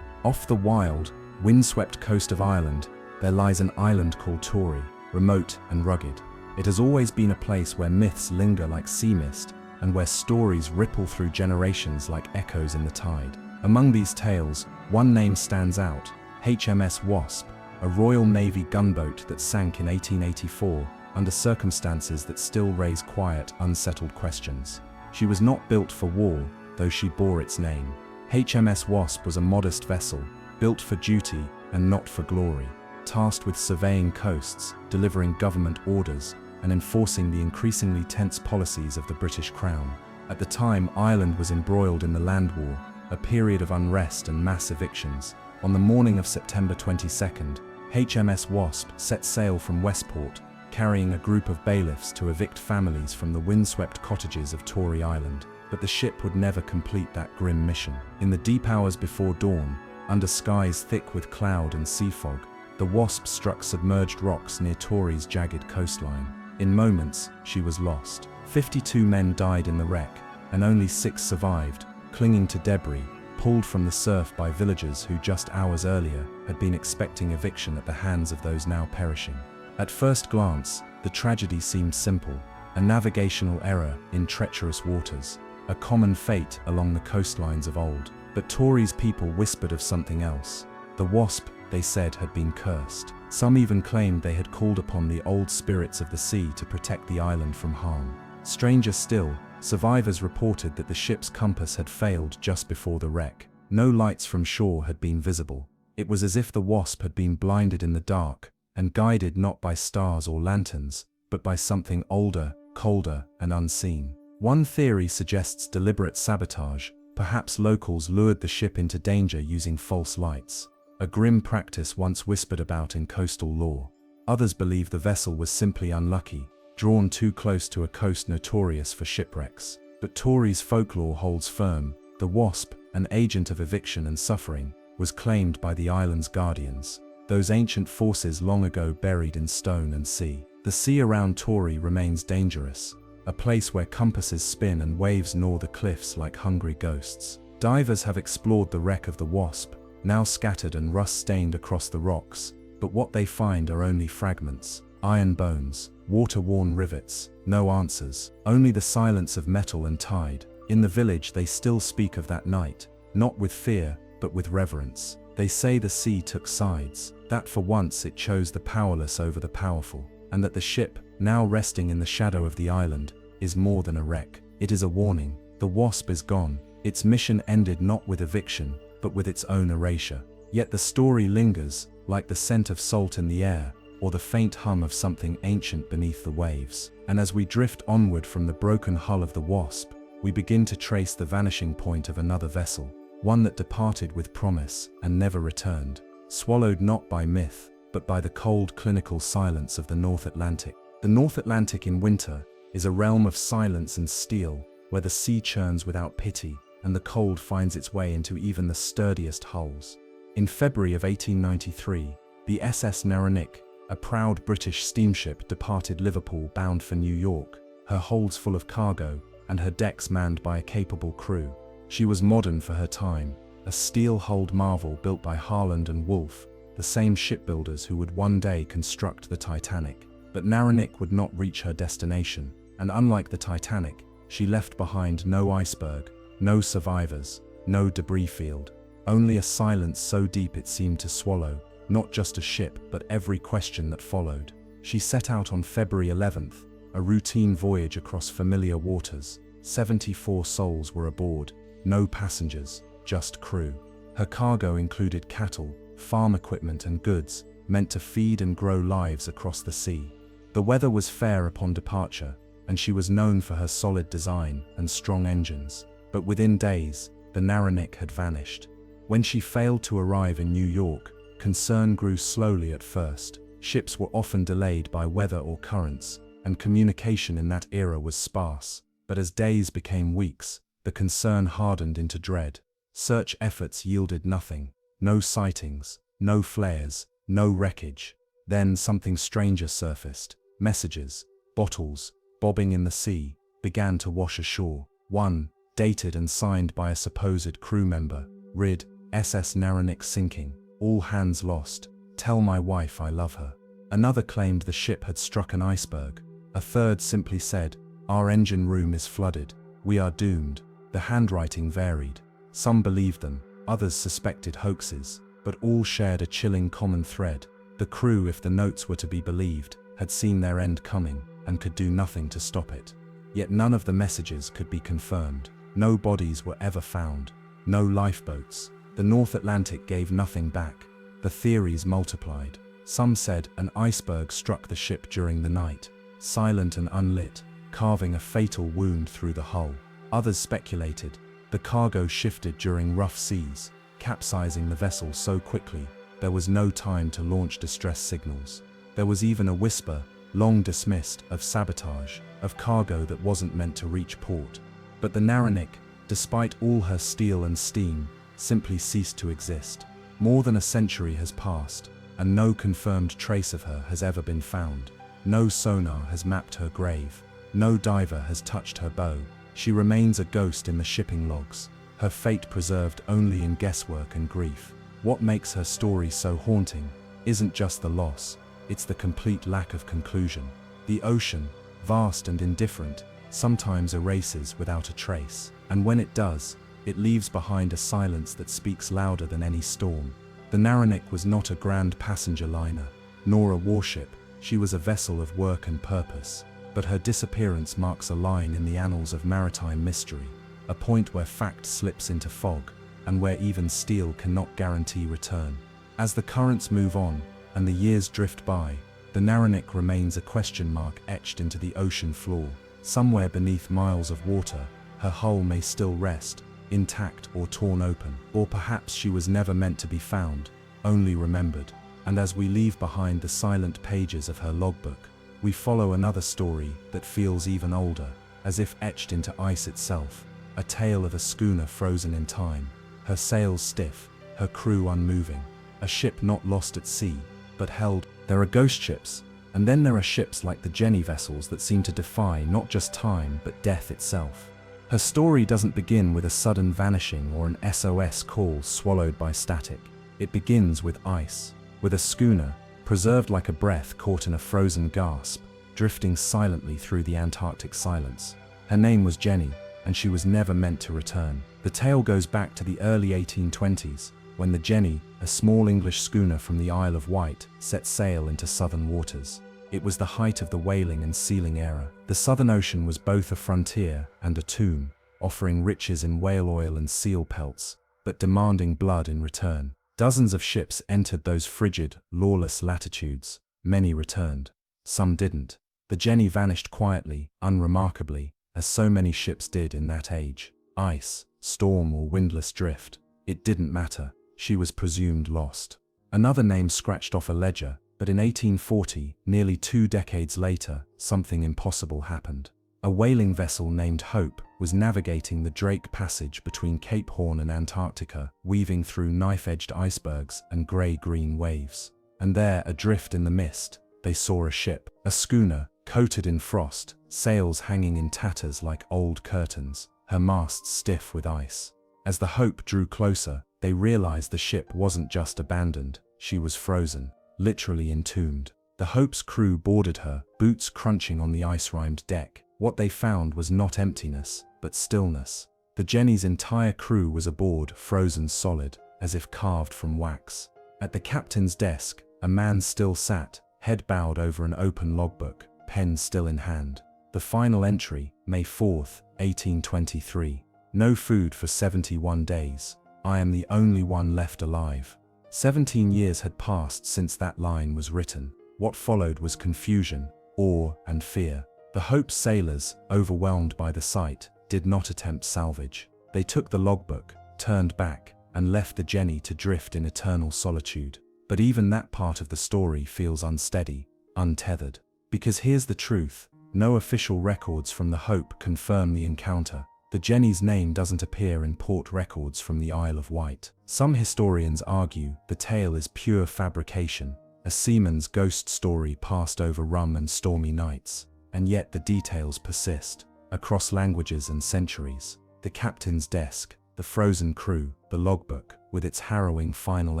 Off the wild, windswept coast of Ireland, there lies an island called Tory, remote and rugged. It has always been a place where myths linger like sea mist, and where stories ripple through generations like echoes in the tide. Among these tales, one name stands out: HMS Wasp, a Royal Navy gunboat that sank in 1884 under circumstances that still raise quiet, unsettled questions. She was not built for war, though she bore its name. HMS Wasp was a modest vessel, built for duty and not for glory, tasked with surveying coasts, delivering government orders, and enforcing the increasingly tense policies of the British Crown. At the time, Ireland was embroiled in the Land War, a period of unrest and mass evictions. On the morning of September 22nd, HMS Wasp set sail from Westport, carrying a group of bailiffs to evict families from the windswept cottages of Tory Island. But the ship would never complete that grim mission. In the deep hours before dawn, under skies thick with cloud and sea fog, the Wasp struck submerged rocks near Tory's jagged coastline. In moments, she was lost. 52 men died in the wreck, and only 6 survived, clinging to debris, pulled from the surf by villagers who just hours earlier had been expecting eviction at the hands of those now perishing. At first glance, the tragedy seemed simple, a navigational error in treacherous waters, a common fate along the coastlines of old. But Tory's people whispered of something else. The Wasp, they said, had been cursed. Some even claimed they had called upon the old spirits of the sea to protect the island from harm. Stranger still, survivors reported that the ship's compass had failed just before the wreck. No lights from shore had been visible. It was as if the Wasp had been blinded in the dark, and guided not by stars or lanterns, but by something older, colder, and unseen. One theory suggests deliberate sabotage. Perhaps locals lured the ship into danger using false lights, a grim practice once whispered about in coastal lore. Others believe the vessel was simply unlucky, drawn too close to a coast notorious for shipwrecks. But Tory's folklore holds firm. The Wasp, an agent of eviction and suffering, was claimed by the island's guardians, those ancient forces long ago buried in stone and sea. The sea around Tory remains dangerous, a place where compasses spin and waves gnaw the cliffs like hungry ghosts. Divers have explored the wreck of the Wasp, now scattered and rust-stained across the rocks, but what they find are only fragments, iron bones, water-worn rivets, no answers, only the silence of metal and tide. In the village they still speak of that night, not with fear, but with reverence. They say the sea took sides, that for once it chose the powerless over the powerful, and that the ship, now resting in the shadow of the island, is more than a wreck. It is a warning. The Wasp is gone. Its mission ended not with eviction, but with its own erasure. Yet the story lingers, like the scent of salt in the air, or the faint hum of something ancient beneath the waves. And as we drift onward from the broken hull of the Wasp, we begin to trace the vanishing point of another vessel, one that departed with promise and never returned, swallowed not by myth, but by the cold clinical silence of the North Atlantic. The North Atlantic in winter is a realm of silence and steel, where the sea churns without pity, and the cold finds its way into even the sturdiest hulls. In February of 1893, the SS Narrated, a proud British steamship, departed Liverpool bound for New York, her holds full of cargo, and her decks manned by a capable crew. She was modern for her time, a steel-hulled marvel built by Harland and Wolff, the same shipbuilders who would one day construct the Titanic. But Narrated would not reach her destination, and unlike the Titanic, she left behind no iceberg, no survivors, no debris field, only a silence so deep it seemed to swallow, not just a ship but every question that followed. She set out on February 11th, a routine voyage across familiar waters. 74 souls were aboard, no passengers, just crew. Her cargo included cattle, farm equipment and goods, meant to feed and grow lives across the sea. The weather was fair upon departure, and she was known for her solid design and strong engines. But within days, the Narrated had vanished. When she failed to arrive in New York, concern grew slowly at first. Ships were often delayed by weather or currents, and communication in that era was sparse. But as days became weeks, the concern hardened into dread. Search efforts yielded nothing. No sightings, no flares, no wreckage. Then something stranger surfaced. Messages, bottles, bobbing in the sea, began to wash ashore. One, dated and signed by a supposed crew member, read, SS Narrated sinking, all hands lost, tell my wife I love her. Another claimed the ship had struck an iceberg. A third simply said, our engine room is flooded, we are doomed. The handwriting varied. Some believed them, others suspected hoaxes, but all shared a chilling common thread. The crew, if the notes were to be believed, had seen their end coming and could do nothing to stop it. Yet none of the messages could be confirmed. No bodies were ever found. No lifeboats. The North Atlantic gave nothing back. The theories multiplied. Some said an iceberg struck the ship during the night, silent and unlit, carving a fatal wound through the hull. Others speculated the cargo shifted during rough seas, capsizing the vessel so quickly there was no time to launch distress signals. There was even a whisper, long dismissed, of sabotage, of cargo that wasn't meant to reach port. But the narrated, despite all her steel and steam, simply ceased to exist. More than a century has passed, and no confirmed trace of her has ever been found. No sonar has mapped her grave. No diver has touched her bow. She remains a ghost in the shipping logs, her fate preserved only in guesswork and grief. What makes her story so haunting isn't just the loss, it's the complete lack of conclusion. The ocean, vast and indifferent, sometimes erases without a trace, and when it does, it leaves behind a silence that speaks louder than any storm. The narrated was not a grand passenger liner, nor a warship. She was a vessel of work and purpose. But her disappearance marks a line in the annals of maritime mystery, a point where fact slips into fog, and where even steel cannot guarantee return. As the currents move on, and the years drift by, the narrated remains a question mark etched into the ocean floor. Somewhere beneath miles of water, her hull may still rest, intact or torn open. Or perhaps she was never meant to be found, only remembered. And as we leave behind the silent pages of her logbook, we follow another story that feels even older, as if etched into ice itself. A tale of a schooner frozen in time, her sails stiff, her crew unmoving. A ship not lost at sea, but held. There are ghost ships, and then there are ships like the Jenny vessels that seem to defy not just time but death itself. Her story doesn't begin with a sudden vanishing or an SOS call swallowed by static. It begins with ice, with a schooner, preserved like a breath caught in a frozen gasp, drifting silently through the Antarctic silence. Her name was Jenny, and she was never meant to return. The tale goes back to the early 1820s, when the Jenny, a small English schooner from the Isle of Wight, set sail into southern waters. It was the height of the whaling and sealing era. The Southern Ocean was both a frontier and a tomb, offering riches in whale oil and seal pelts, but demanding blood in return. Dozens of ships entered those frigid, lawless latitudes. Many returned. Some didn't. The Jenny vanished quietly, unremarkably, as so many ships did in that age. Ice, storm or windless drift. It didn't matter. She was presumed lost. Another name scratched off a ledger, but in 1840, nearly 2 decades later, something impossible happened. A whaling vessel named Hope was navigating the Drake Passage between Cape Horn and Antarctica, weaving through knife-edged icebergs and grey-green waves. And there, adrift in the mist, they saw a ship, a schooner, coated in frost, sails hanging in tatters like old curtains, her masts stiff with ice. As the Hope drew closer, they realized the ship wasn't just abandoned, she was frozen, literally entombed. The Hope's crew boarded her, boots crunching on the ice-rimed deck. What they found was not emptiness, but stillness. The Jenny's entire crew was aboard, frozen solid, as if carved from wax. At the captain's desk, a man still sat, head bowed over an open logbook, pen still in hand. The final entry, May 4th, 1823. No food for 71 days. I am the only one left alive. 17 years had passed since that line was written. What followed was confusion, awe, and fear. The Hope's sailors, overwhelmed by the sight, did not attempt salvage. They took the logbook, turned back, and left the Jenny to drift in eternal solitude. But even that part of the story feels unsteady, untethered. Because here's the truth, no official records from the Hope confirm the encounter. The Jenny's name doesn't appear in port records from the Isle of Wight. Some historians argue the tale is pure fabrication, a seaman's ghost story passed over rum and stormy nights. And yet the details persist, across languages and centuries. The captain's desk, the frozen crew, the logbook, with its harrowing final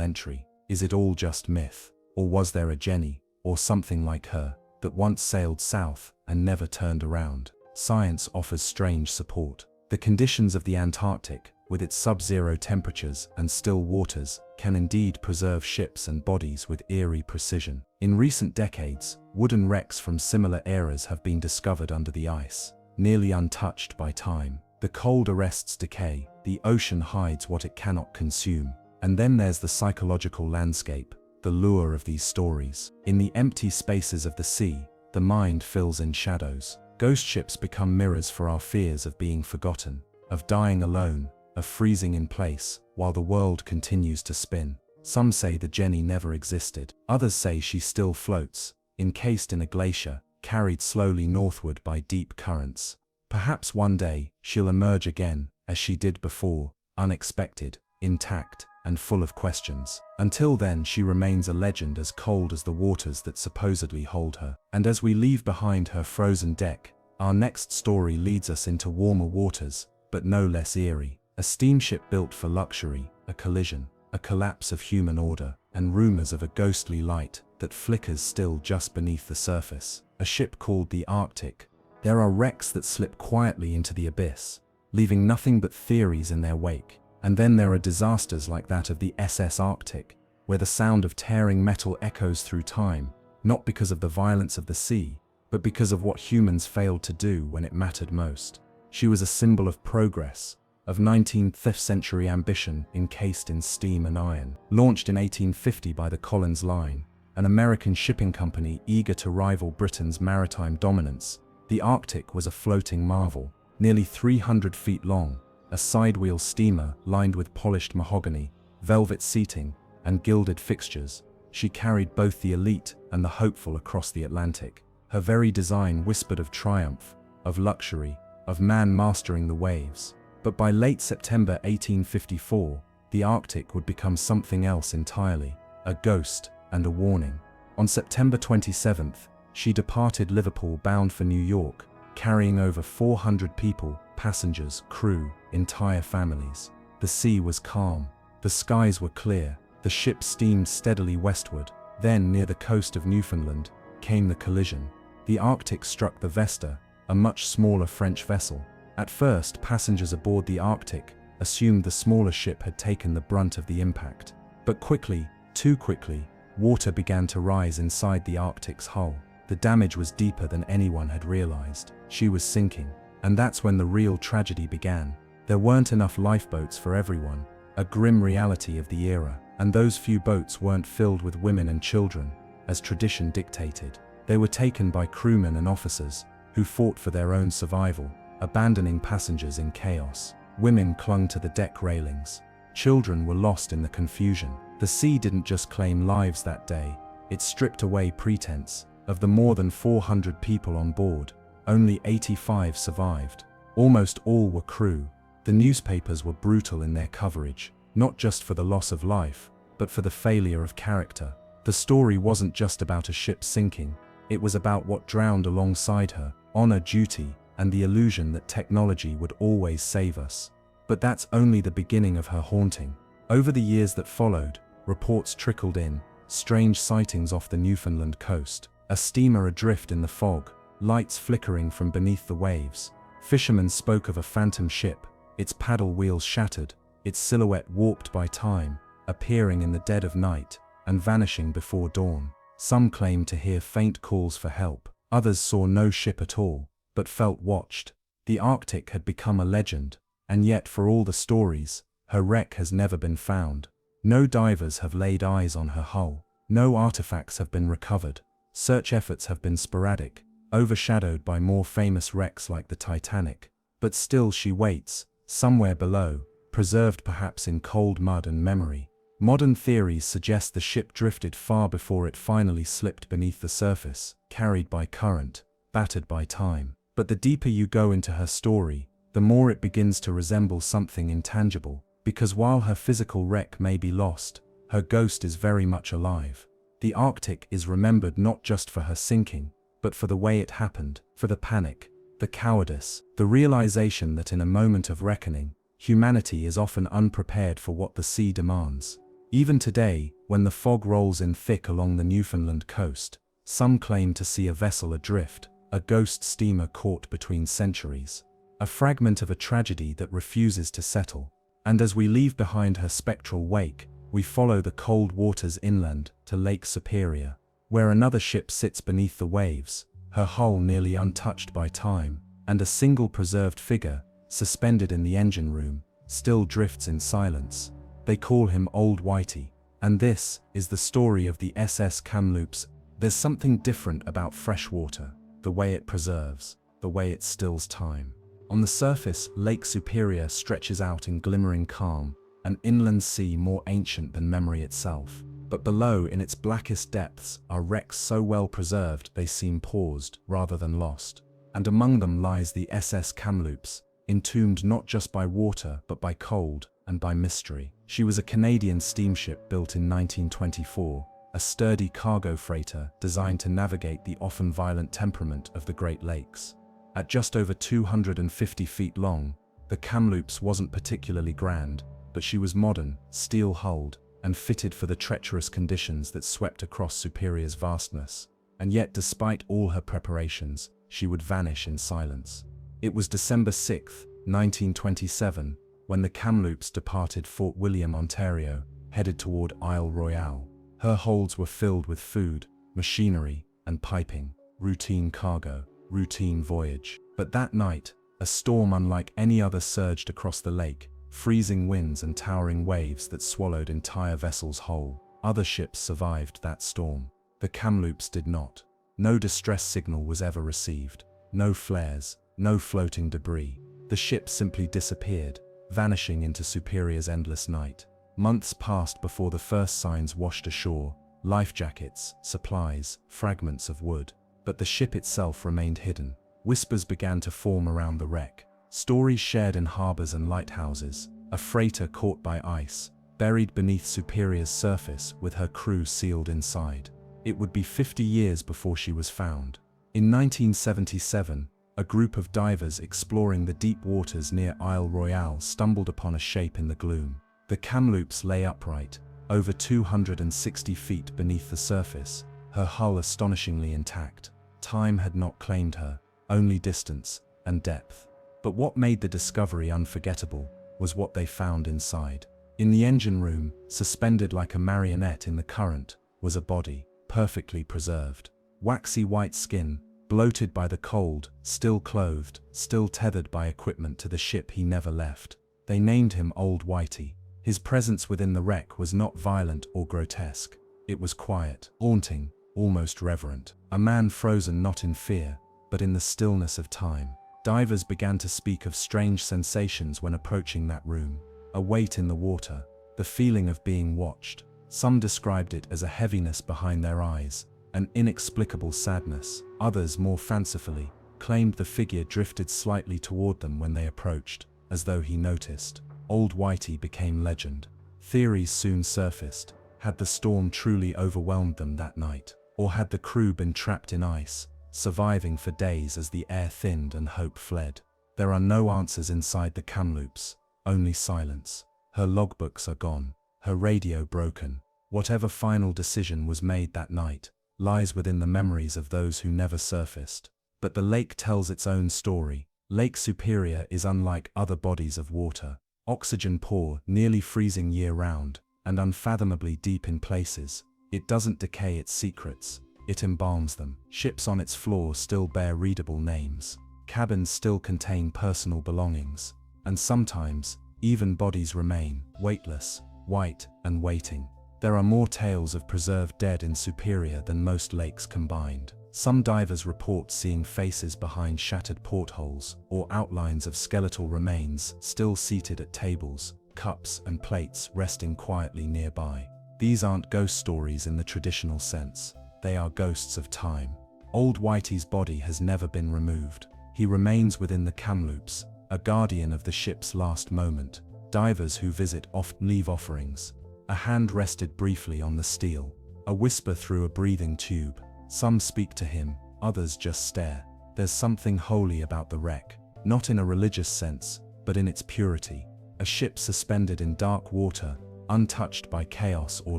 entry. Is it all just myth? Or was there a Jenny, or something like her, that once sailed south and never turned around? Science offers strange support. The conditions of the Antarctic, with its sub-zero temperatures and still waters, can indeed preserve ships and bodies with eerie precision. In recent decades, wooden wrecks from similar eras have been discovered under the ice, nearly untouched by time. The cold arrests decay, the ocean hides what it cannot consume. And then there's the psychological landscape, the lure of these stories. In the empty spaces of the sea, the mind fills in shadows. Ghost ships become mirrors for our fears of being forgotten, of dying alone, of freezing in place, while the world continues to spin. Some say the Jenny never existed. Others say she still floats, encased in a glacier, carried slowly northward by deep currents. Perhaps one day, she'll emerge again, as she did before, unexpected, intact, and full of questions. Until then, she remains a legend as cold as the waters that supposedly hold her. And as we leave behind her frozen deck, our next story leads us into warmer waters, but no less eerie. A steamship built for luxury, a collision, a collapse of human order, and rumors of a ghostly light that flickers still just beneath the surface. A ship called the Arctic. There are wrecks that slip quietly into the abyss, leaving nothing but theories in their wake. And then there are disasters like that of the SS Arctic, where the sound of tearing metal echoes through time, not because of the violence of the sea, but because of what humans failed to do when it mattered most. She was a symbol of progress, of 19th century ambition encased in steam and iron. Launched in 1850 by the Collins Line, an American shipping company eager to rival Britain's maritime dominance, the Arctic was a floating marvel, nearly 300 feet long, a sidewheel steamer lined with polished mahogany, velvet seating, and gilded fixtures. She carried both the elite and the hopeful across the Atlantic. Her very design whispered of triumph, of luxury, of man mastering the waves. But by late September 1854, the Arctic would become something else entirely, a ghost and a warning. On September 27th, she departed Liverpool bound for New York, carrying over 400 people, passengers, crew, entire families. The sea was calm, the skies were clear, the ship steamed steadily westward. Then, near the coast of Newfoundland, came the collision. The Arctic struck the Vesta, a much smaller French vessel. At first, passengers aboard the Arctic assumed the smaller ship had taken the brunt of the impact. But quickly, too quickly, water began to rise inside the Arctic's hull. The damage was deeper than anyone had realized. She was sinking. And that's when the real tragedy began. There weren't enough lifeboats for everyone, a grim reality of the era. And those few boats weren't filled with women and children, as tradition dictated. They were taken by crewmen and officers, who fought for their own survival, abandoning passengers in chaos. Women clung to the deck railings. Children were lost in the confusion. The sea didn't just claim lives that day, it stripped away pretense. Of the more than 400 people on board, only 85 survived. Almost all were crew. The newspapers were brutal in their coverage, not just for the loss of life, but for the failure of character. The story wasn't just about a ship sinking, it was about what drowned alongside her, honor, duty, and the illusion that technology would always save us. But that's only the beginning of her haunting. Over the years that followed, reports trickled in, strange sightings off the Newfoundland coast, a steamer adrift in the fog, lights flickering from beneath the waves. Fishermen spoke of a phantom ship, its paddle wheels shattered, its silhouette warped by time, appearing in the dead of night and vanishing before dawn. Some claimed to hear faint calls for help. Others saw no ship at all, but felt watched. The Arctic had become a legend, and yet for all the stories, her wreck has never been found. No divers have laid eyes on her hull. No artifacts have been recovered. Search efforts have been sporadic, overshadowed by more famous wrecks like the Titanic. But still she waits, somewhere below, preserved perhaps in cold mud and memory. Modern theories suggest the ship drifted far before it finally slipped beneath the surface, carried by current, battered by time. But the deeper you go into her story, the more it begins to resemble something intangible, because while her physical wreck may be lost, her ghost is very much alive. The Arctic is remembered not just for her sinking, but for the way it happened, for the panic, the cowardice, the realization that in a moment of reckoning, humanity is often unprepared for what the sea demands. Even today, when the fog rolls in thick along the Newfoundland coast, some claim to see a vessel adrift, a ghost steamer caught between centuries, a fragment of a tragedy that refuses to settle. And as we leave behind her spectral wake, we follow the cold waters inland to Lake Superior, where another ship sits beneath the waves, her hull nearly untouched by time, and a single preserved figure, suspended in the engine room, still drifts in silence. They call him Old Whitey. And this is the story of the SS Kamloops. There's something different about fresh water, the way it preserves, the way it stills time. On the surface, Lake Superior stretches out in glimmering calm, an inland sea more ancient than memory itself. But below, in its blackest depths, are wrecks so well preserved they seem paused rather than lost. And among them lies the SS Kamloops, entombed not just by water but by cold and by mystery. She was a Canadian steamship built in 1924, a sturdy cargo freighter designed to navigate the often violent temperament of the Great Lakes. At just over 250 feet long, the Kamloops wasn't particularly grand, but she was modern, steel-hulled, and fitted for the treacherous conditions that swept across Superior's vastness. And yet, despite all her preparations, she would vanish in silence. It was December 6, 1927, when the Kamloops departed Fort William, Ontario, headed toward Isle Royale. Her holds were filled with food, machinery, and piping. Routine cargo, routine voyage. But that night, a storm unlike any other surged across the lake, freezing winds and towering waves that swallowed entire vessels whole. Other ships survived that storm. The Kamloops did not. No distress signal was ever received. No flares, no floating debris. The ship simply disappeared, vanishing into Superior's endless night. Months passed before the first signs washed ashore: life jackets, supplies, fragments of wood. But the ship itself remained hidden. Whispers began to form around the wreck. Stories shared in harbors and lighthouses. A freighter caught by ice, buried beneath Superior's surface with her crew sealed inside. It would be 50 years before she was found. In 1977, a group of divers exploring the deep waters near Isle Royale stumbled upon a shape in the gloom. The Kamloops lay upright, over 260 feet beneath the surface, her hull astonishingly intact. Time had not claimed her, only distance and depth. But what made the discovery unforgettable was what they found inside. In the engine room, suspended like a marionette in the current, was a body, perfectly preserved. Waxy white skin, bloated by the cold, still clothed, still tethered by equipment to the ship he never left. They named him Old Whitey. His presence within the wreck was not violent or grotesque. It was quiet, haunting, almost reverent. A man frozen not in fear, but in the stillness of time. Divers began to speak of strange sensations when approaching that room. A weight in the water, the feeling of being watched. Some described it as a heaviness behind their eyes, an inexplicable sadness. Others, more fancifully, claimed the figure drifted slightly toward them when they approached, as though he noticed. Old Whitey became legend. Theories soon surfaced. Had the storm truly overwhelmed them that night? Or had the crew been trapped in ice, surviving for days as the air thinned and hope fled? There are no answers inside the Kamloops, only silence. Her logbooks are gone, her radio broken. Whatever final decision was made that night lies within the memories of those who never surfaced. But the lake tells its own story. Lake Superior is unlike other bodies of water. Oxygen poor, nearly freezing year-round, and unfathomably deep in places. It doesn't decay its secrets, it embalms them. Ships on its floor still bear readable names. Cabins still contain personal belongings. And sometimes, even bodies remain, weightless, white, and waiting. There are more tales of preserved dead in Superior than most lakes combined. Some divers report seeing faces behind shattered portholes, or outlines of skeletal remains still seated at tables, cups and plates resting quietly nearby. These aren't ghost stories in the traditional sense. They are ghosts of time. Old Whitey's body has never been removed. He remains within the Kamloops, a guardian of the ship's last moment. Divers who visit often leave offerings. A hand rested briefly on the steel, a whisper through a breathing tube. Some speak to him, others just stare. There's something holy about the wreck, not in a religious sense, but in its purity. A ship suspended in dark water, untouched by chaos or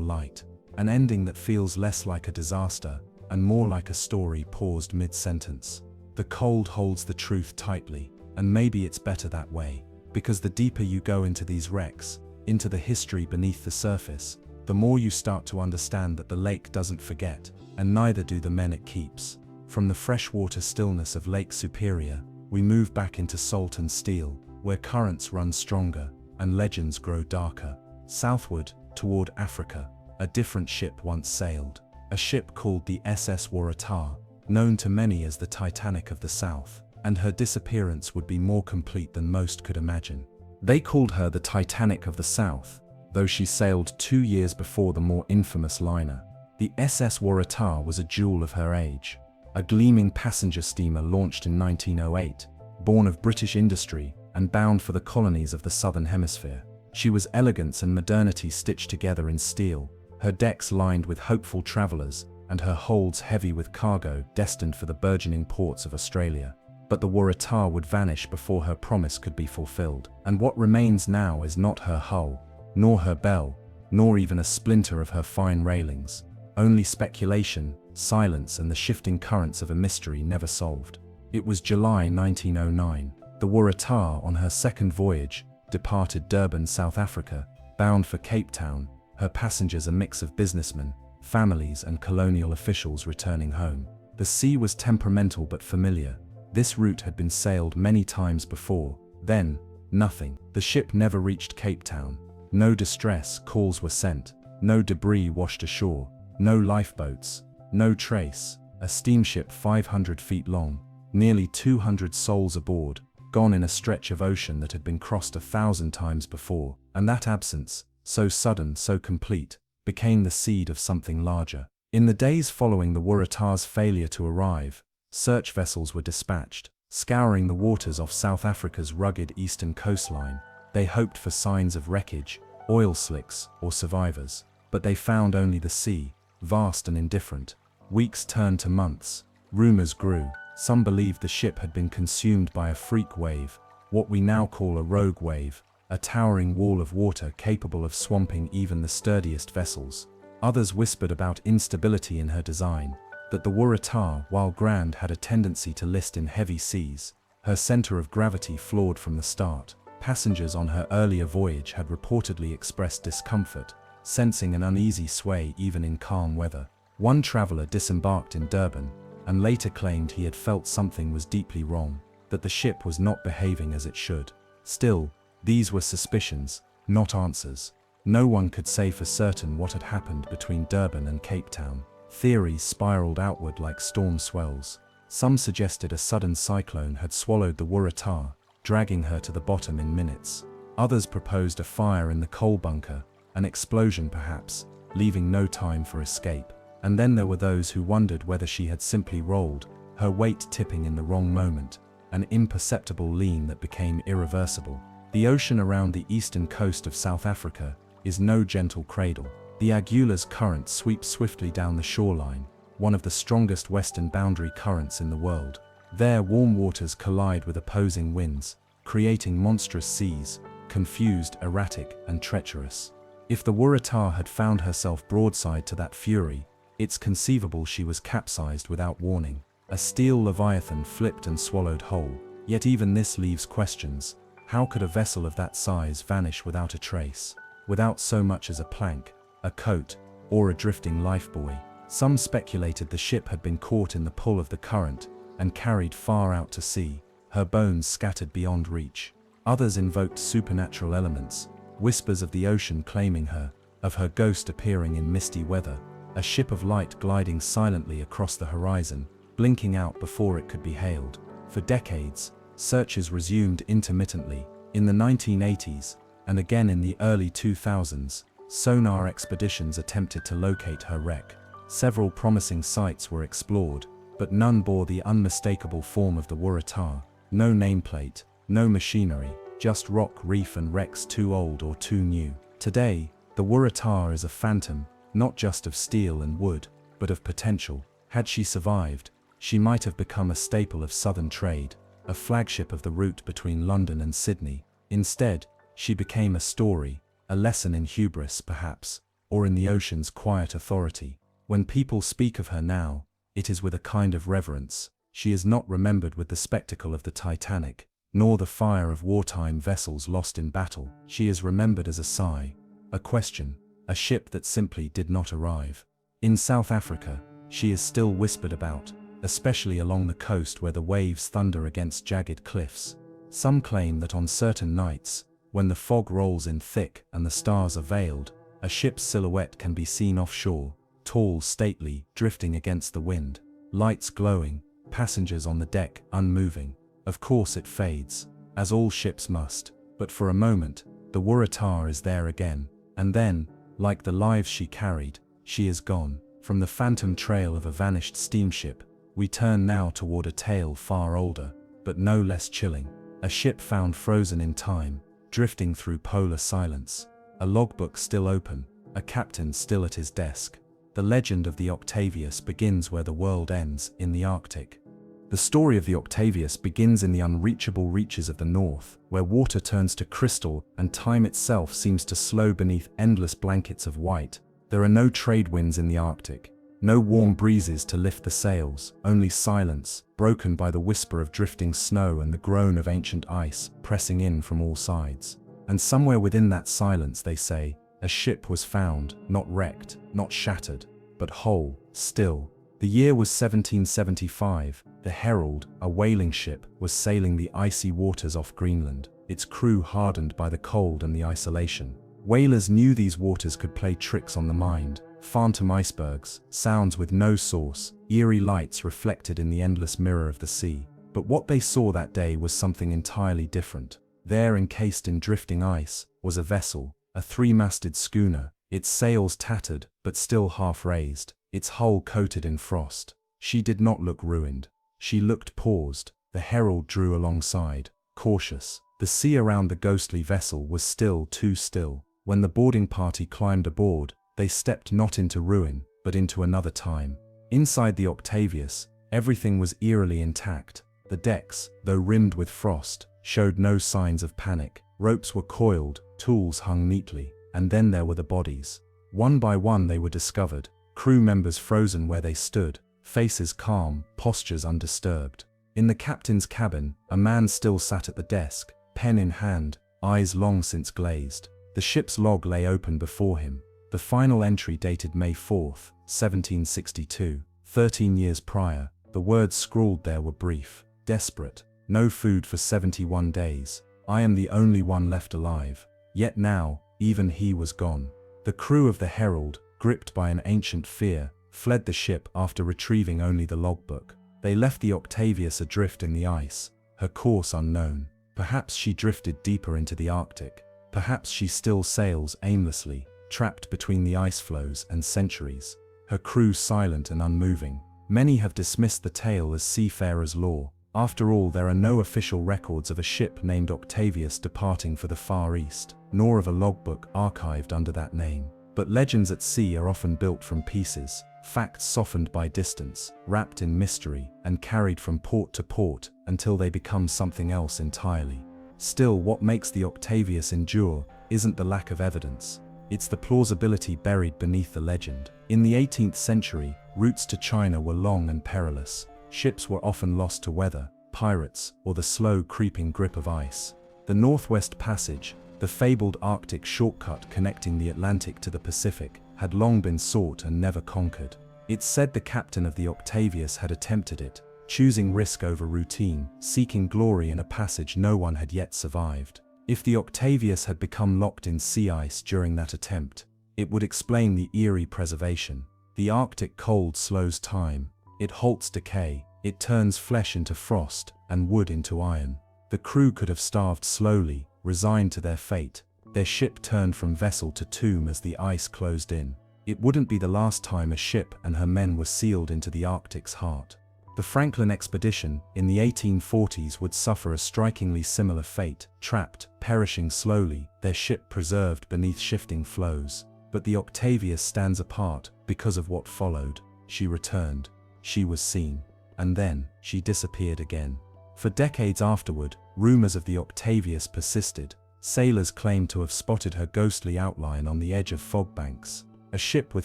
light. An ending that feels less like a disaster, and more like a story paused mid-sentence. The cold holds the truth tightly, and maybe it's better that way, because the deeper you go into these wrecks, into the history beneath the surface, the more you start to understand that the lake doesn't forget, and neither do the men it keeps. From the freshwater stillness of Lake Superior, we move back into salt and steel, where currents run stronger and legends grow darker. Southward, toward Africa, a different ship once sailed, a ship called the SS Waratah, known to many as the Titanic of the South, and her disappearance would be more complete than most could imagine. They called her the Titanic of the South, though she sailed 2 years before the more infamous liner. The SS Waratah was a jewel of her age, a gleaming passenger steamer launched in 1908, born of British industry and bound for the colonies of the Southern Hemisphere. She was elegance and modernity stitched together in steel, her decks lined with hopeful travelers, and her holds heavy with cargo destined for the burgeoning ports of Australia. But the Waratah would vanish before her promise could be fulfilled, and what remains now is not her hull, nor her bell, nor even a splinter of her fine railings. Only speculation, silence, and the shifting currents of a mystery never solved. It was July 1909. The Waratah, on her second voyage, departed Durban, South Africa, bound for Cape Town, her passengers a mix of businessmen, families, and colonial officials returning home. The sea was temperamental but familiar. This route had been sailed many times before. Then, nothing. The ship never reached Cape Town. No distress calls were sent, no debris washed ashore, no lifeboats, no trace. A steamship 500 feet long, nearly 200 souls aboard, gone in a stretch of ocean that had been crossed 1,000 times before, and that absence, so sudden, so complete, became the seed of something larger. In the days following the Waratah's failure to arrive, search vessels were dispatched, scouring the waters off South Africa's rugged eastern coastline. They hoped for signs of wreckage, oil slicks, or survivors, but they found only the sea, vast and indifferent. Weeks turned to months. Rumors grew. Some believed the ship had been consumed by a freak wave, what we now call a rogue wave, a towering wall of water capable of swamping even the sturdiest vessels. Others whispered about instability in her design, that the Waratah, while grand, had a tendency to list in heavy seas, her center of gravity flawed from the start. Passengers on her earlier voyage had reportedly expressed discomfort, sensing an uneasy sway even in calm weather. One traveler disembarked in Durban, and later claimed he had felt something was deeply wrong, that the ship was not behaving as it should. Still, these were suspicions, not answers. No one could say for certain what had happened between Durban and Cape Town. Theories spiraled outward like storm swells. Some suggested a sudden cyclone had swallowed the Waratah, dragging her to the bottom in minutes. Others proposed a fire in the coal bunker, an explosion perhaps, leaving no time for escape. And then there were those who wondered whether she had simply rolled, her weight tipping in the wrong moment, an imperceptible lean that became irreversible. The ocean around the eastern coast of South Africa is no gentle cradle. The Agulhas current sweeps swiftly down the shoreline, one of the strongest western boundary currents in the world. There, warm waters collide with opposing winds, creating monstrous seas, confused, erratic, and treacherous. If the Waratah had found herself broadside to that fury, it's conceivable she was capsized without warning. A steel leviathan flipped and swallowed whole. Yet even this leaves questions. How could a vessel of that size vanish without a trace? Without so much as a plank, a coat, or a drifting lifebuoy? Some speculated the ship had been caught in the pull of the current and carried far out to sea, her bones scattered beyond reach. Others invoked supernatural elements, whispers of the ocean claiming her, of her ghost appearing in misty weather, a ship of light gliding silently across the horizon, blinking out before it could be hailed. For decades, searches resumed intermittently. In the 1980s, and again in the early 2000s, sonar expeditions attempted to locate her wreck. Several promising sites were explored, but none bore the unmistakable form of the Waratah. No nameplate, no machinery, just rock, reef, and wrecks too old or too new. Today, the Waratah is a phantom, not just of steel and wood, but of potential. Had she survived, she might have become a staple of southern trade, a flagship of the route between London and Sydney. Instead, she became a story, a lesson in hubris perhaps, or in the ocean's quiet authority. When people speak of her now, it is with a kind of reverence. She is not remembered with the spectacle of the Titanic, nor the fire of wartime vessels lost in battle. She is remembered as a sigh, a question, a ship that simply did not arrive. In South Africa, she is still whispered about, especially along the coast where the waves thunder against jagged cliffs. Some claim that on certain nights, when the fog rolls in thick and the stars are veiled, a ship's silhouette can be seen offshore, tall, stately, drifting against the wind, lights glowing, passengers on the deck unmoving. Of course it fades, as all ships must, but for a moment, the Waratah is there again, and then, like the lives she carried, she is gone. From the phantom trail of a vanished steamship, we turn now toward a tale far older, but no less chilling. A ship found frozen in time, drifting through polar silence. A logbook still open, a captain still at his desk. The legend of the Octavius begins where the world ends, in the Arctic. The story of the Octavius begins in the unreachable reaches of the north, where water turns to crystal and time itself seems to slow beneath endless blankets of white. There are no trade winds in the Arctic, no warm breezes to lift the sails, only silence, broken by the whisper of drifting snow and the groan of ancient ice pressing in from all sides. And somewhere within that silence, they say, a ship was found, not wrecked, not shattered, but whole, still. The year was 1775. The Herald, a whaling ship, was sailing the icy waters off Greenland, its crew hardened by the cold and the isolation. Whalers knew these waters could play tricks on the mind, phantom icebergs, sounds with no source, eerie lights reflected in the endless mirror of the sea. But what they saw that day was something entirely different. There, encased in drifting ice, was a vessel, a three-masted schooner, its sails tattered but still half-raised, its hull coated in frost. She did not look ruined. She looked paused. The Herald drew alongside, cautious. The sea around the ghostly vessel was still, too still. When the boarding party climbed aboard, they stepped not into ruin, but into another time. Inside the Octavius, everything was eerily intact. The decks, though rimmed with frost, showed no signs of panic. Ropes were coiled, tools hung neatly, and then there were the bodies. One by one they were discovered, crew members frozen where they stood, faces calm, postures undisturbed. In the captain's cabin, a man still sat at the desk, pen in hand, eyes long since glazed. The ship's log lay open before him. The final entry dated May 4, 1762, 13 years prior. The words scrawled there were brief, desperate. No food for 71 days. I am the only one left alive. Yet now, even he was gone. The crew of the Herald, gripped by an ancient fear, fled the ship after retrieving only the logbook. They left the Octavius adrift in the ice, her course unknown. Perhaps she drifted deeper into the Arctic. Perhaps she still sails aimlessly, trapped between the ice floes and centuries. Her crew silent and unmoving. Many have dismissed the tale as seafarers' lore. After all, there are no official records of a ship named Octavius departing for the Far East, nor of a logbook archived under that name. But legends at sea are often built from pieces, facts softened by distance, wrapped in mystery, and carried from port to port until they become something else entirely. Still, what makes the Octavius endure isn't the lack of evidence. It's the plausibility buried beneath the legend. In the 18th century, routes to China were long and perilous. Ships were often lost to weather, pirates, or the slow creeping grip of ice. The Northwest Passage, the fabled Arctic shortcut connecting the Atlantic to the Pacific, had long been sought and never conquered. It's said the captain of the Octavius had attempted it, choosing risk over routine, seeking glory in a passage no one had yet survived. If the Octavius had become locked in sea ice during that attempt, it would explain the eerie preservation. The Arctic cold slows time. It halts decay, it turns flesh into frost and wood into iron. The crew could have starved slowly, resigned to their fate. Their ship turned from vessel to tomb as the ice closed in. It wouldn't be the last time a ship and her men were sealed into the Arctic's heart. The Franklin expedition, in the 1840s, would suffer a strikingly similar fate, trapped, perishing slowly, their ship preserved beneath shifting floes. But the Octavius stands apart because of what followed. She returned. She was seen. And then, she disappeared again. For decades afterward, rumors of the Octavius persisted. Sailors claimed to have spotted her ghostly outline on the edge of fog banks. A ship with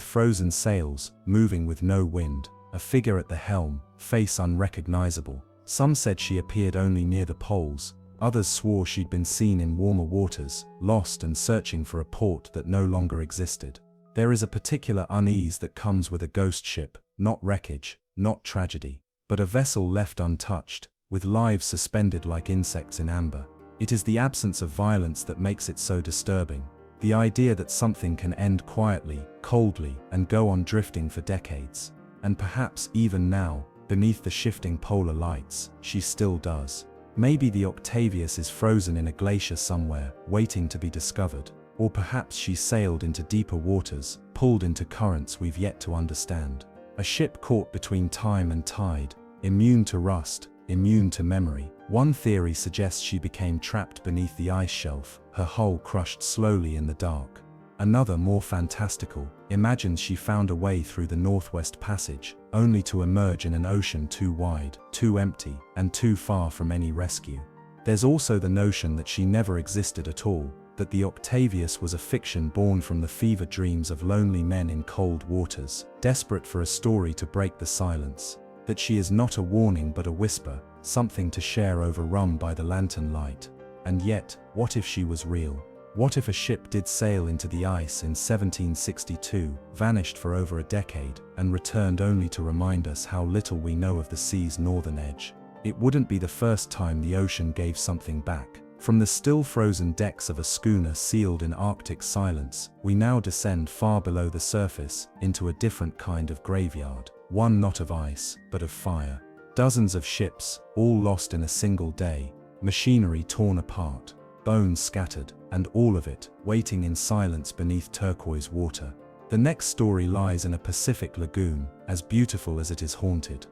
frozen sails, moving with no wind. A figure at the helm, face unrecognizable. Some said she appeared only near the poles. Others swore she'd been seen in warmer waters, lost and searching for a port that no longer existed. There is a particular unease that comes with a ghost ship, not wreckage, not tragedy, but a vessel left untouched, with lives suspended like insects in amber. It is the absence of violence that makes it so disturbing. The idea that something can end quietly, coldly, and go on drifting for decades. And perhaps even now, beneath the shifting polar lights, she still does. Maybe the Octavius is frozen in a glacier somewhere, waiting to be discovered. Or perhaps she sailed into deeper waters, pulled into currents we've yet to understand. A ship caught between time and tide, immune to rust, immune to memory. One theory suggests she became trapped beneath the ice shelf, her hull crushed slowly in the dark. Another, more fantastical, imagines she found a way through the Northwest Passage, only to emerge in an ocean too wide, too empty, and too far from any rescue. There's also the notion that she never existed at all, that the Octavius was a fiction born from the fevered dreams of lonely men in cold waters, desperate for a story to break the silence, that she is not a warning but a whisper, something to share overrun by the lantern light. And yet, what if she was real? What if a ship did sail into the ice in 1762, vanished for over a decade, and returned only to remind us how little we know of the sea's northern edge? It wouldn't be the first time the ocean gave something back. From the still frozen decks of a schooner sealed in Arctic silence, we now descend far below the surface, into a different kind of graveyard, one not of ice, but of fire. Dozens of ships, all lost in a single day, machinery torn apart, bones scattered, and all of it, waiting in silence beneath turquoise water. The next story lies in a Pacific lagoon, as beautiful as it is haunted.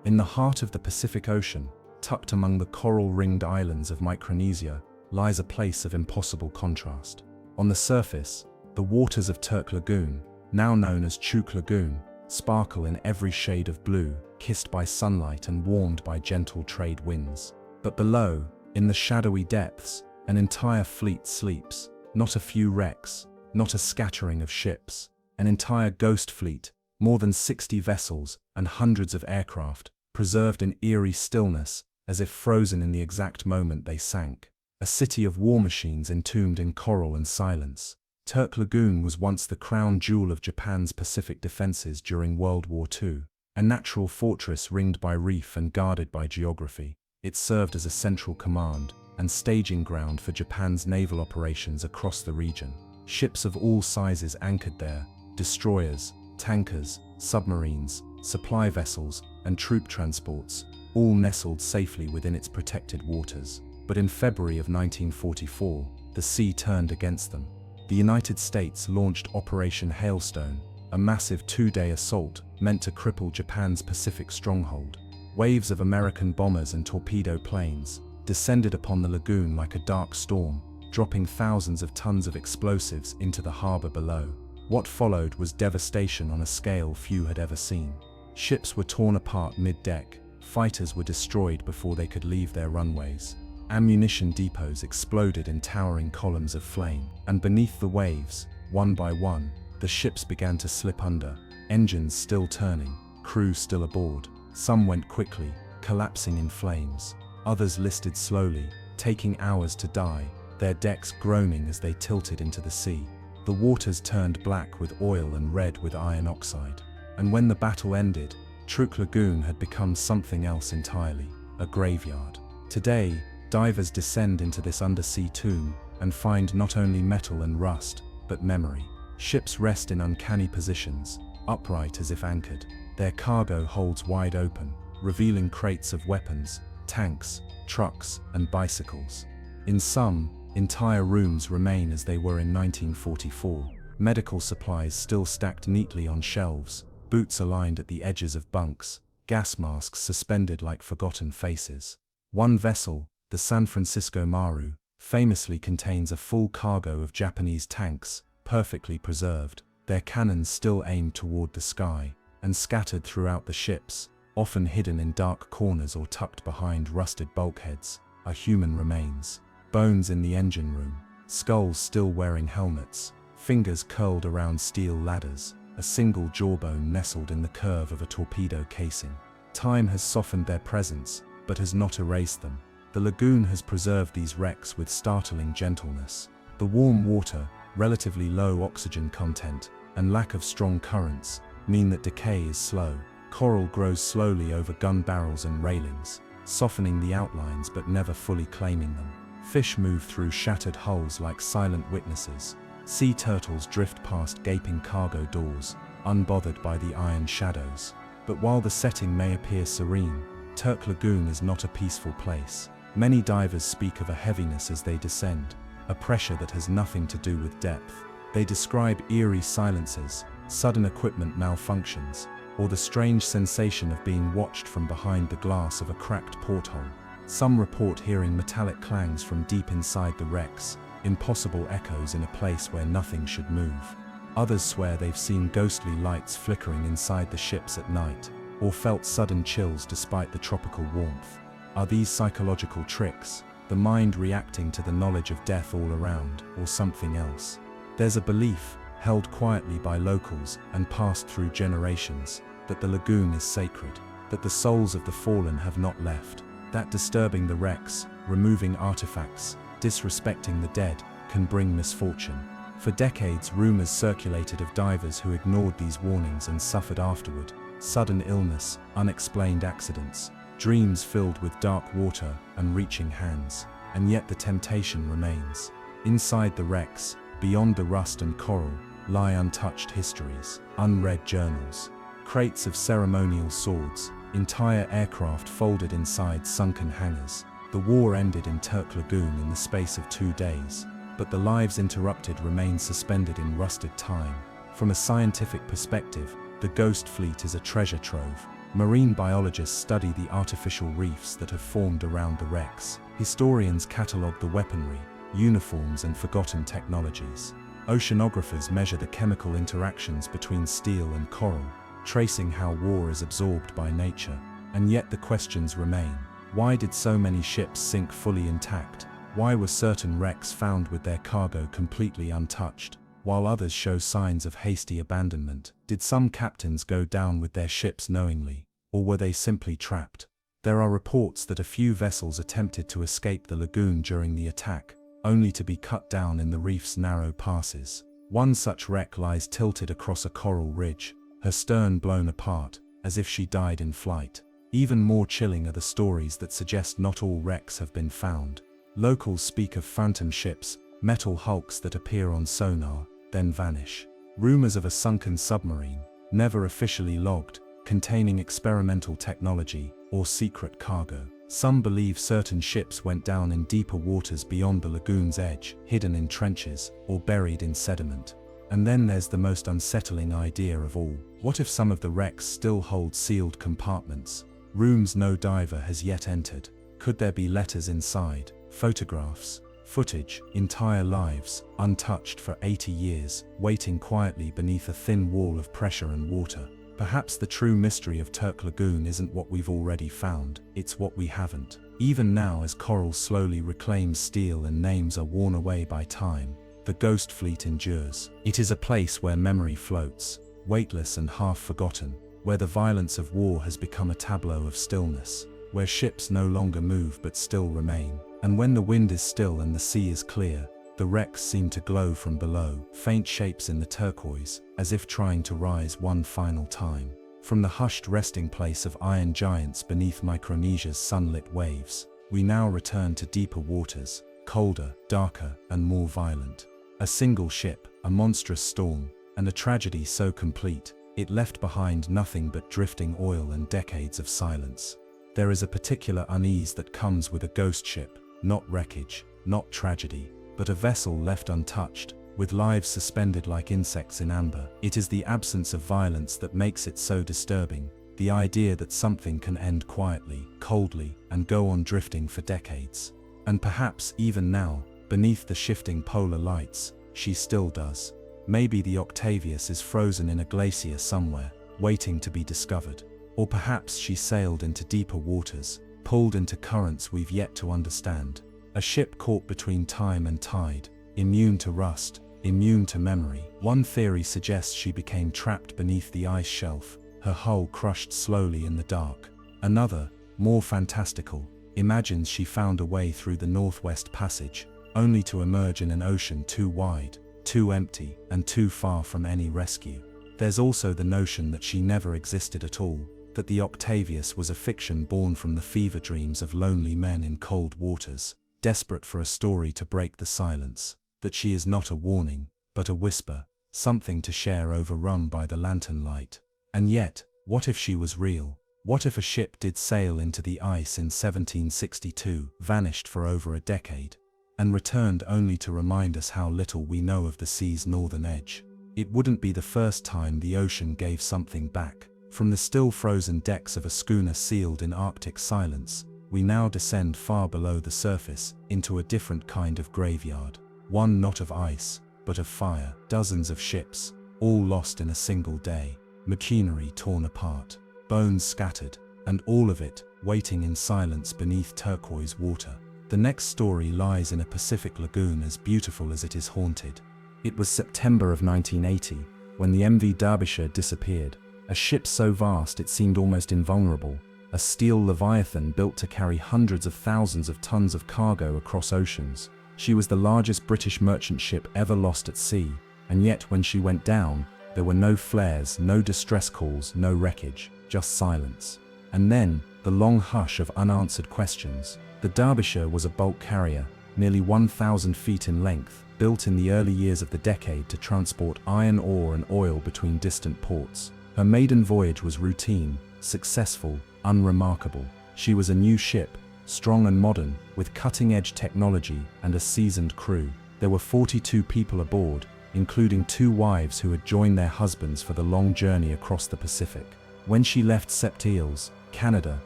In the heart of the Pacific Ocean, tucked among the coral-ringed islands of Micronesia, lies a place of impossible contrast. On the surface, the waters of Turk Lagoon, now known as Chuk Lagoon, sparkle in every shade of blue, kissed by sunlight and warmed by gentle trade winds. But below, in the shadowy depths, an entire fleet sleeps, not a few wrecks, not a scattering of ships, an entire ghost fleet, more than 60 vessels and hundreds of aircraft, preserved in eerie stillness, as if frozen in the exact moment they sank. A city of war machines entombed in coral and silence. Turk Lagoon was once the crown jewel of Japan's Pacific defenses during World War II, a natural fortress ringed by reef and guarded by geography. It served as a central command and staging ground for Japan's naval operations across the region. Ships of all sizes anchored there, destroyers, tankers, submarines, supply vessels, and troop transports, all nestled safely within its protected waters. But in February of 1944, the sea turned against them. The United States launched Operation Hailstone, a massive two-day assault meant to cripple Japan's Pacific stronghold. Waves of American bombers and torpedo planes descended upon the lagoon like a dark storm, dropping thousands of tons of explosives into the harbor below. What followed was devastation on a scale few had ever seen. Ships were torn apart mid-deck, fighters were destroyed before they could leave their runways. Ammunition depots exploded in towering columns of flame, and beneath the waves, one by one, the ships began to slip under, engines still turning, crew still aboard. Some went quickly, collapsing in flames. Others listed slowly, taking hours to die, their decks groaning as they tilted into the sea. The waters turned black with oil and red with iron oxide. And when the battle ended, Truk Lagoon had become something else entirely, a graveyard. Today, divers descend into this undersea tomb and find not only metal and rust, but memory. Ships rest in uncanny positions, upright as if anchored. Their cargo holds wide open, revealing crates of weapons, tanks, trucks, and bicycles. In some, entire rooms remain as they were in 1944, medical supplies still stacked neatly on shelves, boots aligned at the edges of bunks, gas masks suspended like forgotten faces. One vessel, the San Francisco Maru, famously contains a full cargo of Japanese tanks, perfectly preserved, their cannons still aimed toward the sky, and scattered throughout the ships, often hidden in dark corners or tucked behind rusted bulkheads, are human remains. Bones in the engine room, skulls still wearing helmets, fingers curled around steel ladders, a single jawbone nestled in the curve of a torpedo casing. Time has softened their presence, but has not erased them. The lagoon has preserved these wrecks with startling gentleness. The warm water, relatively low oxygen content, and lack of strong currents mean that decay is slow. Coral grows slowly over gun barrels and railings. softening the outlines but never fully claiming them. Fish move through shattered hulls like silent witnesses. Sea turtles drift past gaping cargo doors, unbothered by the iron shadows. But while the setting may appear serene, Turk Lagoon is not a peaceful place. Many divers speak of a heaviness as they descend, a pressure that has nothing to do with depth. They describe eerie silences, sudden equipment malfunctions, or the strange sensation of being watched from behind the glass of a cracked porthole. Some report hearing metallic clangs from deep inside the wrecks, impossible echoes in a place where nothing should move. Others swear they've seen ghostly lights flickering inside the ships at night, or felt sudden chills despite the tropical warmth. Are these psychological tricks, the mind reacting to the knowledge of death all around, or something else? There's a belief, held quietly by locals and passed through generations, that the lagoon is sacred, that the souls of the fallen have not left, that disturbing the wrecks, removing artifacts, disrespecting the dead, can bring misfortune. For decades, rumors circulated of divers who ignored these warnings and suffered afterward. Sudden illness, unexplained accidents, dreams filled with dark water and reaching hands. And yet the temptation remains. Inside the wrecks, beyond the rust and coral, lie untouched histories, unread journals, crates of ceremonial swords, entire aircraft folded inside sunken hangars. The war ended in Turk Lagoon in the space of 2 days, but the lives interrupted remain suspended in rusted time. From a scientific perspective, the ghost fleet is a treasure trove. Marine biologists study the artificial reefs that have formed around the wrecks. Historians catalogue the weaponry, uniforms and forgotten technologies. Oceanographers measure the chemical interactions between steel and coral, tracing how war is absorbed by nature. And yet the questions remain. Why did so many ships sink fully intact? Why were certain wrecks found with their cargo completely untouched, while others show signs of hasty abandonment? Did some captains go down with their ships knowingly, or were they simply trapped? There are reports that a few vessels attempted to escape the lagoon during the attack, only to be cut down in the reef's narrow passes. One such wreck lies tilted across a coral ridge, her stern blown apart, as if she died in flight. Even more chilling are the stories that suggest not all wrecks have been found. Locals speak of phantom ships, metal hulks that appear on sonar, then vanish. Rumors of a sunken submarine, never officially logged, containing experimental technology or secret cargo. Some believe certain ships went down in deeper waters beyond the lagoon's edge, hidden in trenches or buried in sediment. And then there's the most unsettling idea of all. What if some of the wrecks still hold sealed compartments? Rooms no diver has yet entered. Could there be letters inside, photographs, footage, entire lives, untouched for 80 years, waiting quietly beneath a thin wall of pressure and water? Perhaps the true mystery of Turk Lagoon isn't what we've already found, it's what we haven't. Even now, as coral slowly reclaims steel and names are worn away by time, the ghost fleet endures. It is a place where memory floats, weightless and half forgotten, where the violence of war has become a tableau of stillness, where ships no longer move but still remain. And when the wind is still and the sea is clear, the wrecks seem to glow from below, faint shapes in the turquoise, as if trying to rise one final time. From the hushed resting place of iron giants beneath Micronesia's sunlit waves, we now return to deeper waters, colder, darker, and more violent. A single ship, a monstrous storm, and a tragedy so complete, it left behind nothing but drifting oil and decades of silence. There is a particular unease that comes with a ghost ship, not wreckage, not tragedy, but a vessel left untouched, with lives suspended like insects in amber. It is the absence of violence that makes it so disturbing, the idea that something can end quietly, coldly, and go on drifting for decades. And perhaps even now, beneath the shifting polar lights, she still does. Maybe the Octavius is frozen in a glacier somewhere, waiting to be discovered. Or perhaps she sailed into deeper waters, pulled into currents we've yet to understand. A ship caught between time and tide, immune to rust, immune to memory. One theory suggests she became trapped beneath the ice shelf, her hull crushed slowly in the dark. Another, more fantastical, imagines she found a way through the Northwest Passage, only to emerge in an ocean too wide, too empty, and too far from any rescue. There's also the notion that she never existed at all, that the Octavius was a fiction born from the fever dreams of lonely men in cold waters, desperate for a story to break the silence, that she is not a warning, but a whisper, something to share overrun by the lantern light. And yet, what if she was real? What if a ship did sail into the ice in 1762, vanished for over a decade, and returned only to remind us how little we know of the sea's northern edge? It wouldn't be the first time the ocean gave something back. From the still frozen decks of a schooner sealed in Arctic silence, we now descend far below the surface, into a different kind of graveyard. One not of ice, but of fire. Dozens of ships, all lost in a single day. Machinery torn apart, bones scattered, and all of it waiting in silence beneath turquoise water. The next story lies in a Pacific lagoon as beautiful as it is haunted. It was September of 1980, when the MV Derbyshire disappeared. A ship so vast it seemed almost invulnerable, a steel leviathan built to carry hundreds of thousands of tons of cargo across oceans. She was the largest British merchant ship ever lost at sea, and yet when she went down, there were no flares, no distress calls, no wreckage, just silence. And then, the long hush of unanswered questions. The Derbyshire was a bulk carrier, nearly 1,000 feet in length, built in the early years of the decade to transport iron ore and oil between distant ports. Her maiden voyage was routine, successful, unremarkable. She was a new ship, strong and modern, with cutting-edge technology and a seasoned crew. There were 42 people aboard, including 2 wives who had joined their husbands for the long journey across the Pacific. When she left Sept-Îles, Canada,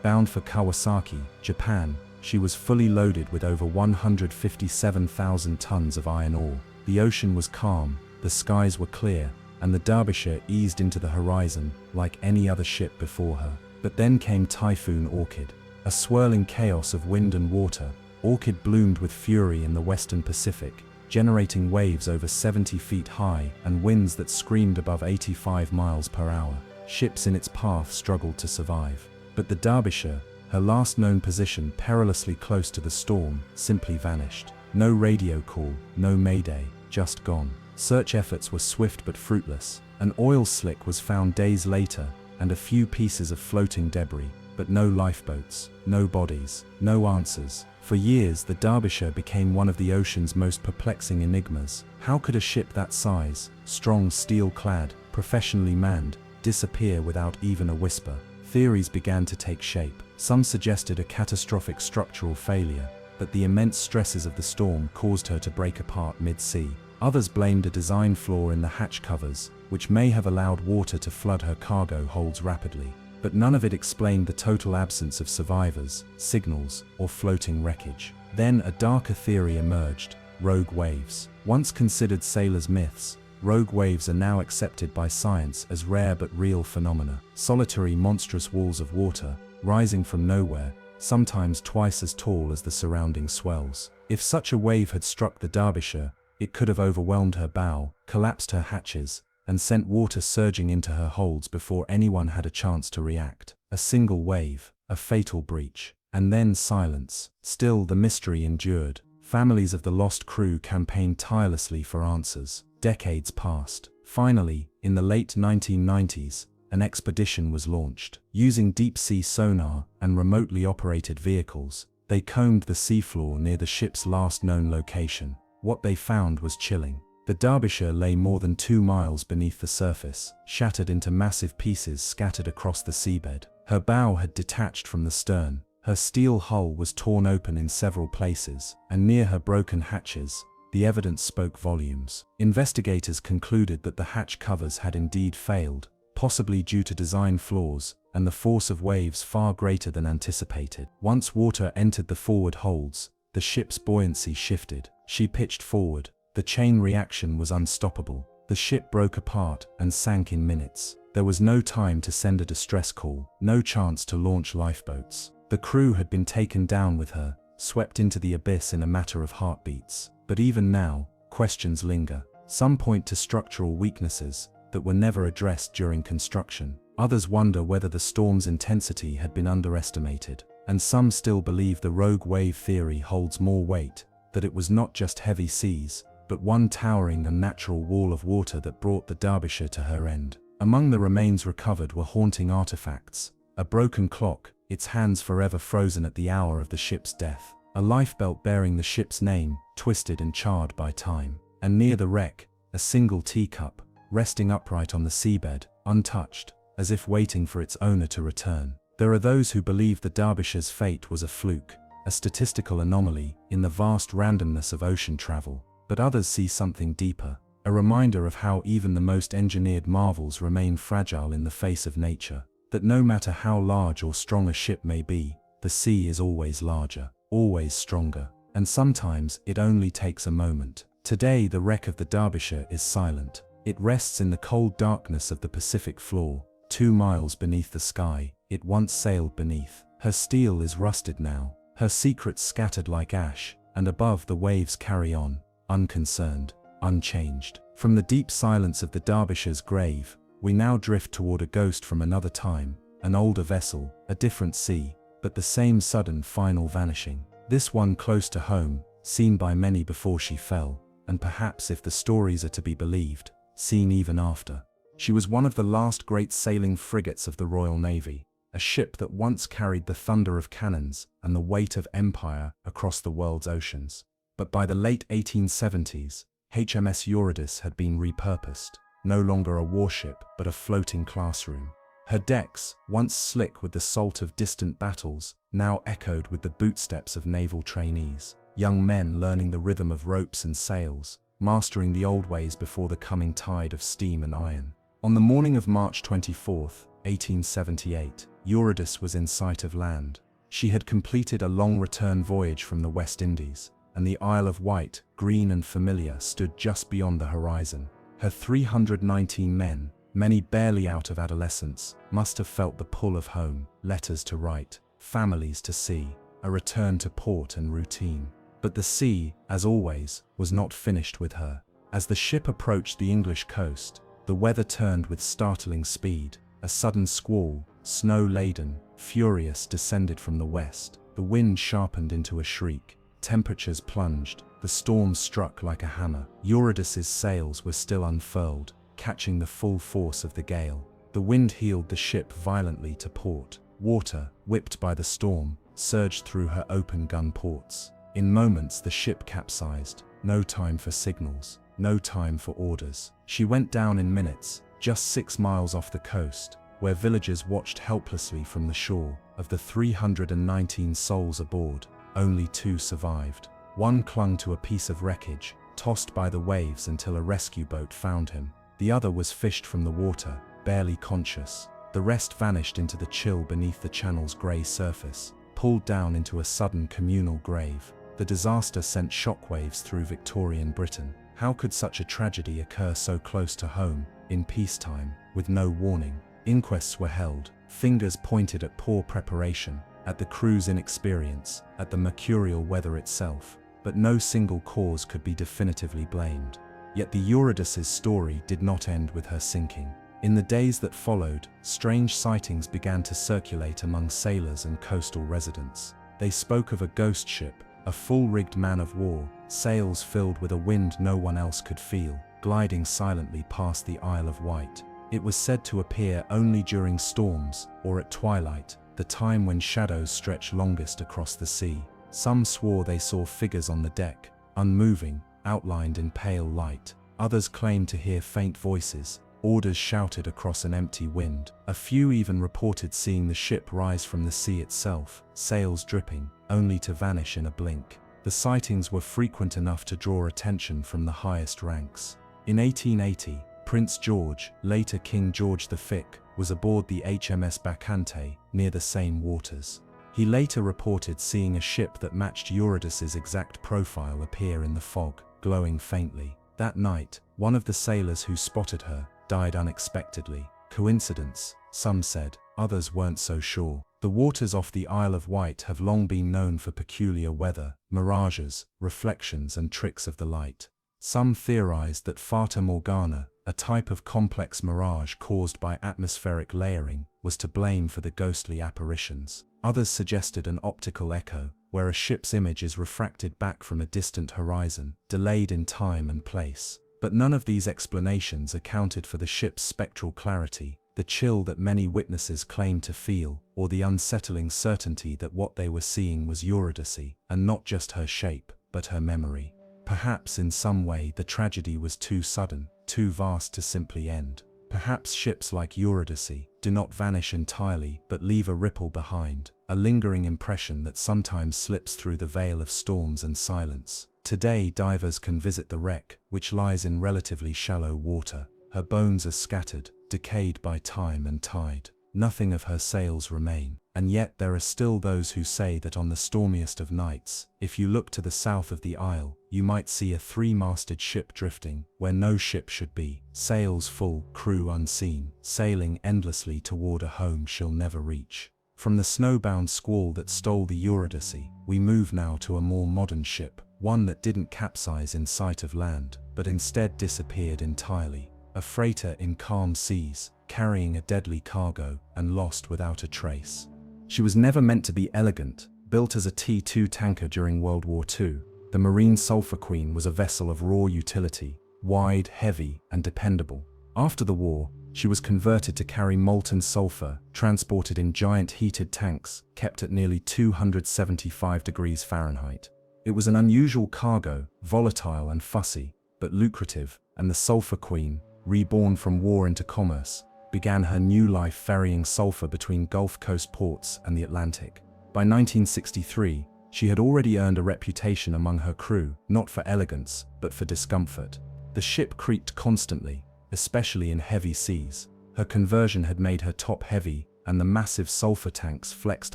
bound for Kawasaki, Japan, she was fully loaded with over 157,000 tons of iron ore. The ocean was calm, the skies were clear, and the Derbyshire eased into the horizon like any other ship before her. But then came Typhoon Orchid, a swirling chaos of wind and water. Orchid bloomed with fury in the western Pacific, generating waves over 70 feet high and winds that screamed above 85 miles per hour. Ships in its path struggled to survive. But the Derbyshire, her last known position perilously close to the storm, simply vanished. No radio call, no mayday, just gone. Search efforts were swift but fruitless. An oil slick was found days later, and a few pieces of floating debris, but no lifeboats, no bodies, no answers. For years, the Derbyshire became one of the ocean's most perplexing enigmas. How could a ship that size, strong steel-clad, professionally manned, disappear without even a whisper? Theories began to take shape. Some suggested a catastrophic structural failure, that the immense stresses of the storm caused her to break apart mid-sea. Others blamed a design flaw in the hatch covers, which may have allowed water to flood her cargo holds rapidly. But none of it explained the total absence of survivors, signals, or floating wreckage. Then a darker theory emerged: rogue waves. Once considered sailors' myths, rogue waves are now accepted by science as rare but real phenomena. Solitary, monstrous walls of water, rising from nowhere, sometimes twice as tall as the surrounding swells. If such a wave had struck the Derbyshire, it could have overwhelmed her bow, collapsed her hatches, and sent water surging into her holds before anyone had a chance to react. A single wave, a fatal breach, and then silence. Still, the mystery endured. Families of the lost crew campaigned tirelessly for answers. Decades passed. Finally, in the late 1990s, an expedition was launched. Using deep-sea sonar and remotely operated vehicles, they combed the seafloor near the ship's last known location. What they found was chilling. The Derbyshire lay more than 2 miles beneath the surface, shattered into massive pieces scattered across the seabed. Her bow had detached from the stern, her steel hull was torn open in several places, and near her broken hatches, the evidence spoke volumes. Investigators concluded that the hatch covers had indeed failed, possibly due to design flaws and the force of waves far greater than anticipated. Once water entered the forward holds, the ship's buoyancy shifted. She pitched forward. The chain reaction was unstoppable. The ship broke apart and sank in minutes. There was no time to send a distress call, no chance to launch lifeboats. The crew had been taken down with her, swept into the abyss in a matter of heartbeats. But even now, questions linger. Some point to structural weaknesses that were never addressed during construction. Others wonder whether the storm's intensity had been underestimated. And some still believe the rogue wave theory holds more weight, that it was not just heavy seas, but one towering unnatural wall of water that brought the Derbyshire to her end. Among the remains recovered were haunting artifacts, A broken clock, its hands forever frozen at the hour of the ship's death. A lifebelt bearing the ship's name, twisted and charred by time. And near the wreck, a single teacup, resting upright on the seabed, untouched, as if waiting for its owner to return. There are those who believe the Derbyshire's fate was a fluke, a statistical anomaly in the vast randomness of ocean travel. But others see something deeper, a reminder of how even the most engineered marvels remain fragile in the face of nature. That no matter how large or strong a ship may be, the sea is always larger, always stronger, and sometimes it only takes a moment. Today the wreck of the Derbyshire is silent. It rests in the cold darkness of the Pacific floor, 2 miles beneath the sky it once sailed beneath. Her steel is rusted now, her secrets scattered like ash, and above the waves carry on, unconcerned, unchanged. From the deep silence of the Derbyshire's grave, we now drift toward a ghost from another time, an older vessel, a different sea, but the same sudden final vanishing. This one close to home, seen by many before she fell, and perhaps, if the stories are to be believed, seen even after. She was one of the last great sailing frigates of the Royal Navy, a ship that once carried the thunder of cannons and the weight of empire across the world's oceans. But by the late 1870s, HMS Eurydice had been repurposed, no longer a warship but a floating classroom. Her decks, once slick with the salt of distant battles, now echoed with the bootsteps of naval trainees, young men learning the rhythm of ropes and sails, mastering the old ways before the coming tide of steam and iron. On the morning of March 24, 1878, Eurydice was in sight of land. She had completed a long return voyage from the West Indies, and the Isle of Wight, green and familiar, stood just beyond the horizon. Her 319 men, many barely out of adolescence, must have felt the pull of home, letters to write, families to see, a return to port and routine. But the sea, as always, was not finished with her. As the ship approached the English coast, the weather turned with startling speed. A sudden squall, snow-laden, furious, descended from the west. The wind sharpened into a shriek. Temperatures plunged. The storm struck like a hammer. Eurydice's sails were still unfurled, catching the full force of the gale. The wind heeled the ship violently to port. Water, whipped by the storm, surged through her open gun ports. In moments the ship capsized. No time for signals, no time for orders. She went down in minutes, just 6 miles off the coast, where villagers watched helplessly from the shore. Of the 319 souls aboard, only 2 survived. One clung to a piece of wreckage, tossed by the waves until a rescue boat found him. The other was fished from the water, barely conscious. The rest vanished into the chill beneath the channel's grey surface, pulled down into a sudden communal grave. The disaster sent shockwaves through Victorian Britain. How could such a tragedy occur so close to home, in peacetime, with no warning? Inquests were held, fingers pointed at poor preparation, at the crew's inexperience, at the mercurial weather itself, but no single cause could be definitively blamed. Yet the Eurydice's story did not end with her sinking. In the days that followed, strange sightings began to circulate among sailors and coastal residents. They spoke of a ghost ship, a full-rigged man-of-war, sails filled with a wind no one else could feel, gliding silently past the Isle of Wight. It was said to appear only during storms, or at twilight, the time when shadows stretch longest across the sea. Some swore they saw figures on the deck, unmoving, outlined in pale light. Others claimed to hear faint voices, orders shouted across an empty wind. A few even reported seeing the ship rise from the sea itself, sails dripping, only to vanish in a blink. The sightings were frequent enough to draw attention from the highest ranks. In 1880, Prince George, later King George V, was aboard the HMS Bacchante, near the same waters. He later reported seeing a ship that matched Eurydice's exact profile appear in the fog, glowing faintly. That night, one of the sailors who spotted her died unexpectedly. Coincidence, some said, others weren't so sure. The waters off the Isle of Wight have long been known for peculiar weather, mirages, reflections and tricks of the light. Some theorized that Fata Morgana, a type of complex mirage caused by atmospheric layering, was to blame for the ghostly apparitions. Others suggested an optical echo, where a ship's image is refracted back from a distant horizon, delayed in time and place. But none of these explanations accounted for the ship's spectral clarity, the chill that many witnesses claimed to feel, or the unsettling certainty that what they were seeing was Eurydice, and not just her shape, but her memory. Perhaps in some way the tragedy was too sudden, too vast to simply end. Perhaps ships like Eurydice do not vanish entirely but leave a ripple behind, a lingering impression that sometimes slips through the veil of storms and silence. Today divers can visit the wreck, which lies in relatively shallow water. Her bones are scattered, decayed by time and tide. Nothing of her sails remain, and yet there are still those who say that on the stormiest of nights, if you look to the south of the isle, you might see a three-masted ship drifting, where no ship should be, sails full, crew unseen, sailing endlessly toward a home she'll never reach. From the snowbound squall that stole the Eurydice, we move now to a more modern ship, one that didn't capsize in sight of land, but instead disappeared entirely. A freighter in calm seas, carrying a deadly cargo, and lost without a trace. She was never meant to be elegant. Built as a T-2 tanker during World War II, the Marine Sulphur Queen was a vessel of raw utility, wide, heavy, and dependable. After the war, she was converted to carry molten sulfur, transported in giant heated tanks, kept at nearly 275 degrees Fahrenheit. It was an unusual cargo, volatile and fussy, but lucrative, and the Sulphur Queen, reborn from war into commerce, began her new life ferrying sulfur between Gulf Coast ports and the Atlantic. By 1963, she had already earned a reputation among her crew, not for elegance, but for discomfort. The ship creaked constantly, especially in heavy seas. Her conversion had made her top-heavy, and the massive sulfur tanks flexed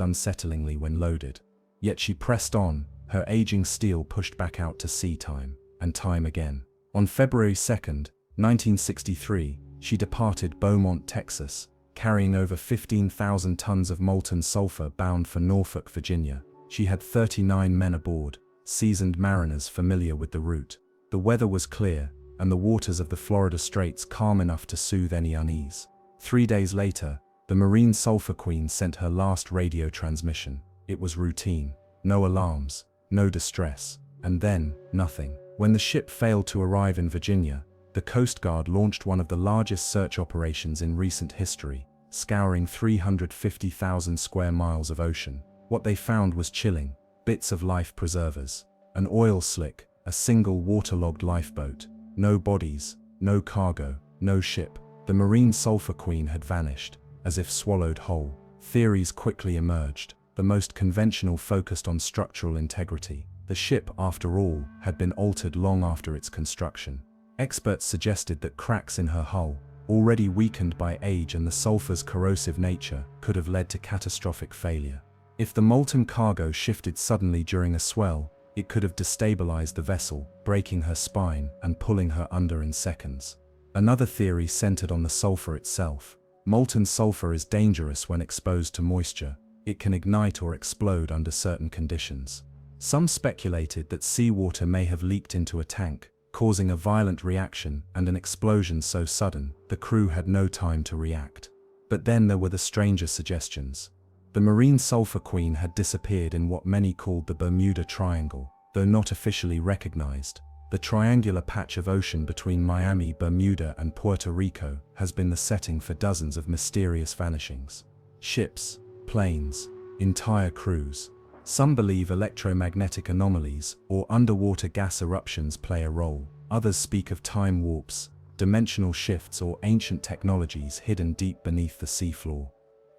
unsettlingly when loaded. Yet she pressed on, her aging steel pushed back out to sea time and time again. On February 2nd, 1963, she departed Beaumont, Texas, carrying over 15,000 tons of molten sulfur bound for Norfolk, Virginia. She had 39 men aboard, seasoned mariners familiar with the route. The weather was clear, and the waters of the Florida Straits calm enough to soothe any unease. 3 days later, the Marine Sulphur Queen sent her last radio transmission. It was routine. No alarms, no distress, and then, nothing. When the ship failed to arrive in Virginia, the Coast Guard launched one of the largest search operations in recent history, scouring 350,000 square miles of ocean. What they found was chilling: bits of life preservers, an oil slick, a single waterlogged lifeboat, no bodies, no cargo, no ship. The Marine Sulphur Queen had vanished, as if swallowed whole. Theories quickly emerged. The most conventional focused on structural integrity. The ship, after all, had been altered long after its construction. Experts suggested that cracks in her hull, already weakened by age and the sulfur's corrosive nature, could have led to catastrophic failure. If the molten cargo shifted suddenly during a swell, it could have destabilized the vessel, breaking her spine and pulling her under in seconds. Another theory centered on the sulfur itself. Molten sulfur is dangerous when exposed to moisture. It can ignite or explode under certain conditions. Some speculated that seawater may have leaked into a tank, causing a violent reaction and an explosion so sudden, the crew had no time to react. But then there were the stranger suggestions. The Marine Sulphur Queen had disappeared in what many called the Bermuda Triangle. Though not officially recognized, the triangular patch of ocean between Miami, Bermuda, and Puerto Rico has been the setting for dozens of mysterious vanishings. Ships, planes, entire crews. Some believe electromagnetic anomalies or underwater gas eruptions play a role. Others speak of time warps, dimensional shifts, or ancient technologies hidden deep beneath the seafloor.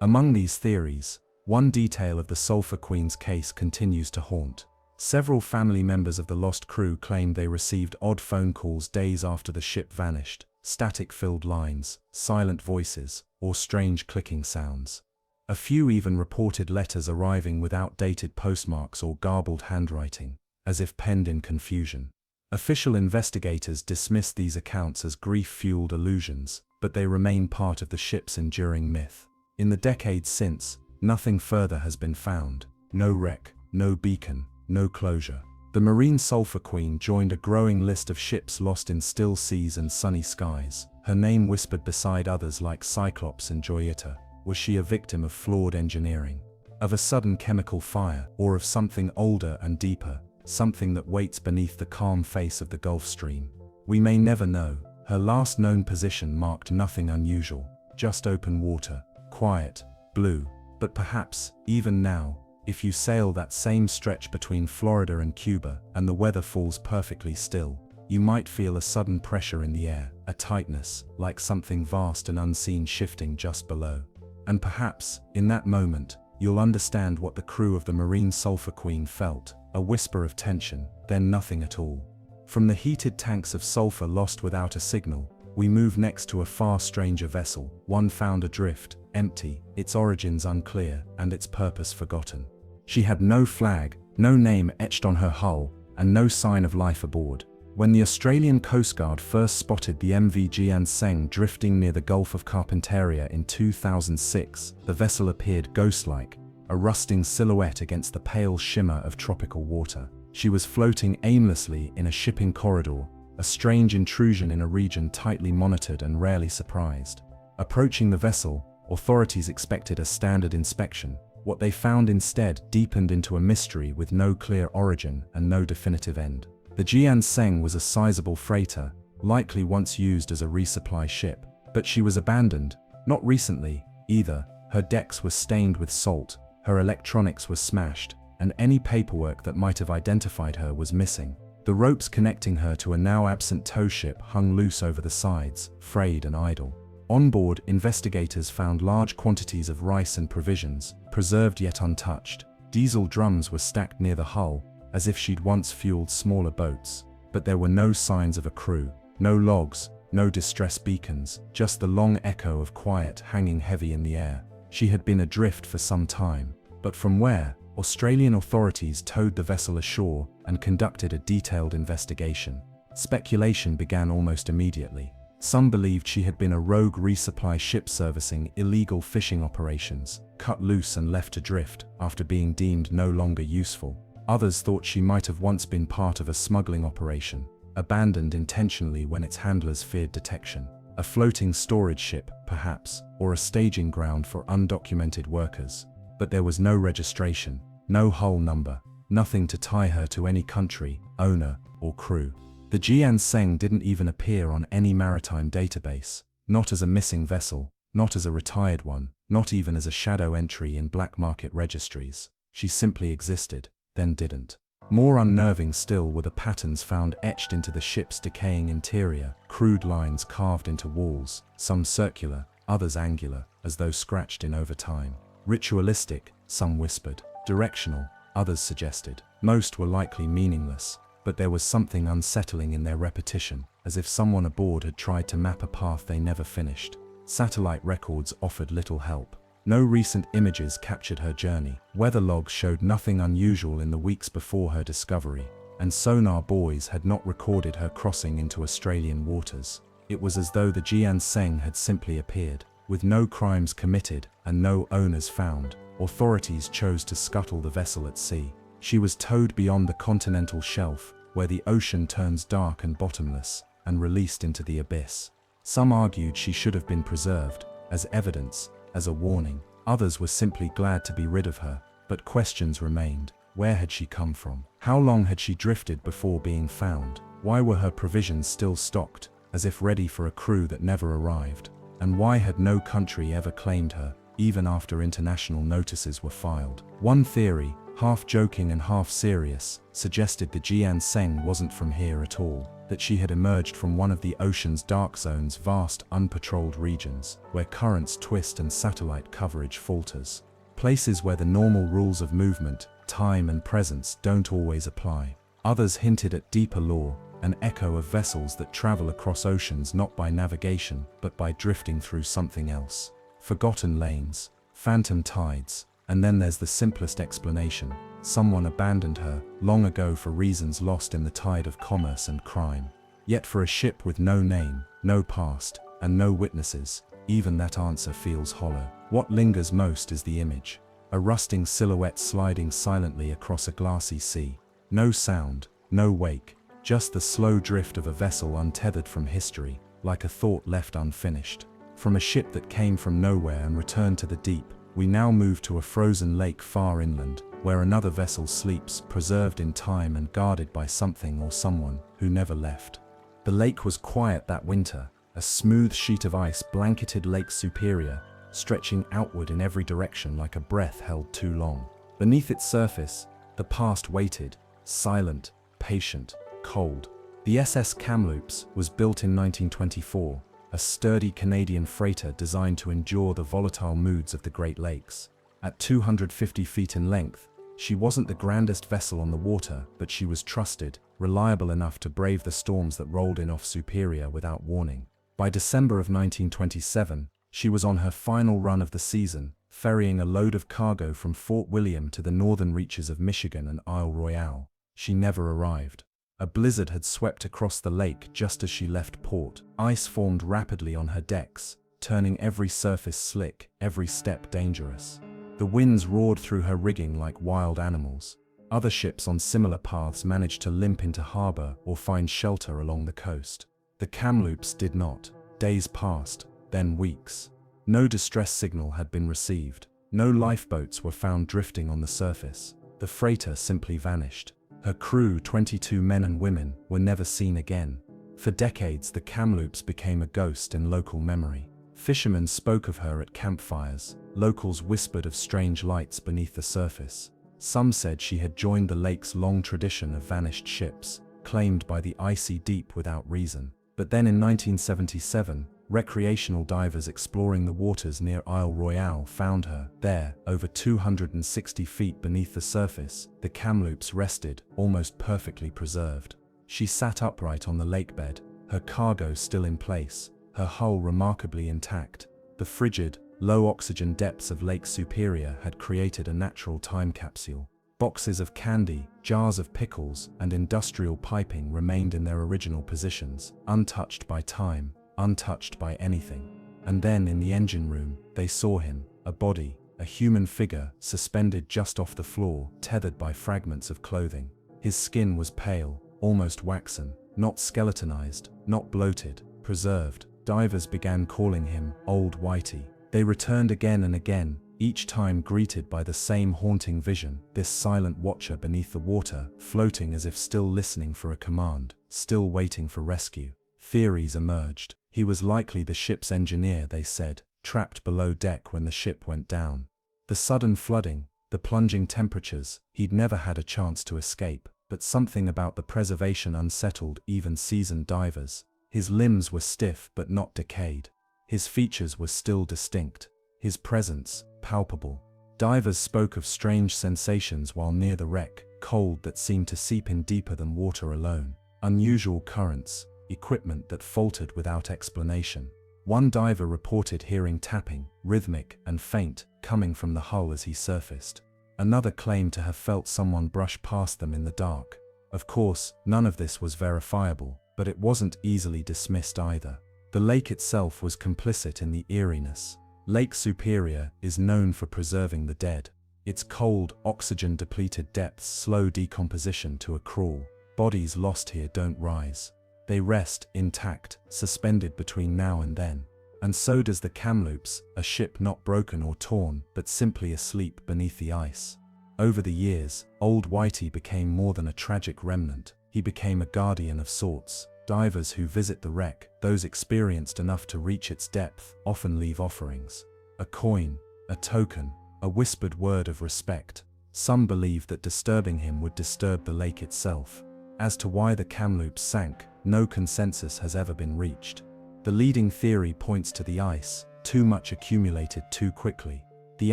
Among these theories, one detail of the Sulphur Queen's case continues to haunt. Several family members of the lost crew claimed they received odd phone calls days after the ship vanished, static-filled lines, silent voices, or strange clicking sounds. A few even reported letters arriving without dated postmarks or garbled handwriting, as if penned in confusion. Official investigators dismissed these accounts as grief-fueled illusions, but they remain part of the ship's enduring myth. In the decades since, nothing further has been found. No wreck, no beacon, no closure. The Marine Sulphur Queen joined a growing list of ships lost in still seas and sunny skies, her name whispered beside others like Cyclops and Joyita. Was she a victim of flawed engineering, of a sudden chemical fire, or of something older and deeper, something that waits beneath the calm face of the Gulf Stream? We may never know. Her last known position marked nothing unusual. just open water, quiet, blue. But perhaps, even now, if you sail that same stretch between Florida and Cuba, and the weather falls perfectly still, you might feel a sudden pressure in the air, a tightness, like something vast and unseen shifting just below. And perhaps, in that moment, you'll understand what the crew of the Marine Sulphur Queen felt, a whisper of tension, then nothing at all. From the heated tanks of sulfur lost without a signal, we move next to a far stranger vessel, one found adrift, empty, its origins unclear, and its purpose forgotten. She had no flag, no name etched on her hull, and no sign of life aboard. When the Australian Coast Guard first spotted the MV Jianseng drifting near the Gulf of Carpentaria in 2006, the vessel appeared ghost-like, a rusting silhouette against the pale shimmer of tropical water. She was floating aimlessly in a shipping corridor, a strange intrusion in a region tightly monitored and rarely surprised. Approaching the vessel, authorities expected a standard inspection. What they found instead deepened into a mystery with no clear origin and no definitive end. The Jianseng was a sizable freighter, likely once used as a resupply ship, but she was abandoned, not recently, either. Her decks were stained with salt, her electronics were smashed, and any paperwork that might have identified her was missing. The ropes connecting her to a now absent tow ship hung loose over the sides, frayed and idle. On board, investigators found large quantities of rice and provisions, preserved yet untouched. Diesel drums were stacked near the hull, as if she'd once fueled smaller boats. But there were no signs of a crew, no logs, no distress beacons, just the long echo of quiet hanging heavy in the air. She had been adrift for some time, but from where? Australian authorities towed the vessel ashore and conducted a detailed investigation. Speculation began almost immediately. Some believed she had been a rogue resupply ship servicing illegal fishing operations, cut loose and left adrift after being deemed no longer useful. Others thought she might have once been part of a smuggling operation, abandoned intentionally when its handlers feared detection. A floating storage ship, perhaps, or a staging ground for undocumented workers. But there was no registration, no hull number, nothing to tie her to any country, owner, or crew. The Jianseng didn't even appear on any maritime database, not as a missing vessel, not as a retired one, not even as a shadow entry in black market registries. She simply existed, then didn't. More unnerving still were the patterns found etched into the ship's decaying interior, crude lines carved into walls, some circular, others angular, as though scratched in over time. Ritualistic, some whispered. Directional, others suggested. Most were likely meaningless, but there was something unsettling in their repetition, as if someone aboard had tried to map a path they never finished. Satellite records offered little help. No recent images captured her journey. Weather logs showed nothing unusual in the weeks before her discovery, and sonar buoys had not recorded her crossing into Australian waters. It was as though the Jianseng had simply appeared. With no crimes committed and no owners found, authorities chose to scuttle the vessel at sea. She was towed beyond the continental shelf, where the ocean turns dark and bottomless, and released into the abyss. Some argued she should have been preserved, as evidence, as a warning. Others were simply glad to be rid of her, but questions remained. Where had she come from? How long had she drifted before being found? Why were her provisions still stocked, as if ready for a crew that never arrived? And why had no country ever claimed her, even after international notices were filed? One theory, half joking and half serious, suggested the Jianseng wasn't from here at all, that she had emerged from one of the ocean's dark zones, vast unpatrolled regions, where currents twist and satellite coverage falters. Places where the normal rules of movement, time and presence don't always apply. Others hinted at deeper lore, an echo of vessels that travel across oceans not by navigation, but by drifting through something else. Forgotten lanes, phantom tides, and then there's the simplest explanation. Someone abandoned her, long ago for reasons lost in the tide of commerce and crime. Yet for a ship with no name, no past, and no witnesses, even that answer feels hollow. What lingers most is the image. A rusting silhouette sliding silently across a glassy sea. No sound, no wake, just the slow drift of a vessel untethered from history, like a thought left unfinished. From a ship that came from nowhere and returned to the deep, we now move to a frozen lake far inland, where another vessel sleeps, preserved in time and guarded by something or someone who never left. The lake was quiet that winter, A smooth sheet of ice blanketed Lake Superior, stretching outward in every direction like a breath held too long. Beneath its surface, the past waited, silent, patient, cold. The SS Kamloops was built in 1924, a sturdy Canadian freighter designed to endure the volatile moods of the Great Lakes. At 250 feet in length, she wasn't the grandest vessel on the water, but she was trusted, reliable enough to brave the storms that rolled in off Superior without warning. By December of 1927, she was on her final run of the season, ferrying a load of cargo from Fort William to the northern reaches of Michigan and Isle Royale. She never arrived. A blizzard had swept across the lake just as she left port. Ice formed rapidly on her decks, turning every surface slick, every step dangerous. The winds roared through her rigging like wild animals. Other ships on similar paths managed to limp into harbor or find shelter along the coast. The Kamloops did not. Days passed, then weeks. No distress signal had been received. No lifeboats were found drifting on the surface. The freighter simply vanished. Her crew, 22 men and women, were never seen again. For decades, the Kamloops became a ghost in local memory. Fishermen spoke of her at campfires. Locals whispered of strange lights beneath the surface. Some said she had joined the lake's long tradition of vanished ships, claimed by the icy deep without reason. But then in 1977, recreational divers exploring the waters near Isle Royale found her. There, over 260 feet beneath the surface, the Kamloops rested, almost perfectly preserved. She sat upright on the lakebed, her cargo still in place, her hull remarkably intact. The frigid, low-oxygen depths of Lake Superior had created a natural time capsule. Boxes of candy, jars of pickles, and industrial piping remained in their original positions, untouched by time, untouched by anything. And then, in the engine room, they saw him, a body, a human figure, suspended just off the floor, tethered by fragments of clothing. His skin was pale, almost waxen, not skeletonized, not bloated, preserved. Divers began calling him Old Whitey. They returned again and again, each time greeted by the same haunting vision, this silent watcher beneath the water, floating as if still listening for a command, still waiting for rescue. Theories emerged. He was likely the ship's engineer, they said, trapped below deck when the ship went down. The sudden flooding, the plunging temperatures, he'd never had a chance to escape, but something about the preservation unsettled even seasoned divers. His limbs were stiff but not decayed. His features were still distinct. His presence, palpable. Divers spoke of strange sensations while near the wreck, cold that seemed to seep in deeper than water alone, unusual currents, equipment that faltered without explanation. One diver reported hearing tapping, rhythmic and faint, coming from the hull as he surfaced. Another claimed to have felt someone brush past them in the dark. Of course, none of this was verifiable, but it wasn't easily dismissed either. The lake itself was complicit in the eeriness. Lake Superior is known for preserving the dead. Its cold, oxygen-depleted depths slow decomposition to a crawl. Bodies lost here don't rise. They rest, intact, suspended between now and then. And so does the Kamloops, a ship not broken or torn, but simply asleep beneath the ice. Over the years, Old Whitey became more than a tragic remnant. He became a guardian of sorts. Divers who visit the wreck, those experienced enough to reach its depth, often leave offerings. A coin, a token, a whispered word of respect. Some believe that disturbing him would disturb the lake itself. As to why the Kamloops sank, no consensus has ever been reached. The leading theory points to the ice, too much accumulated too quickly. The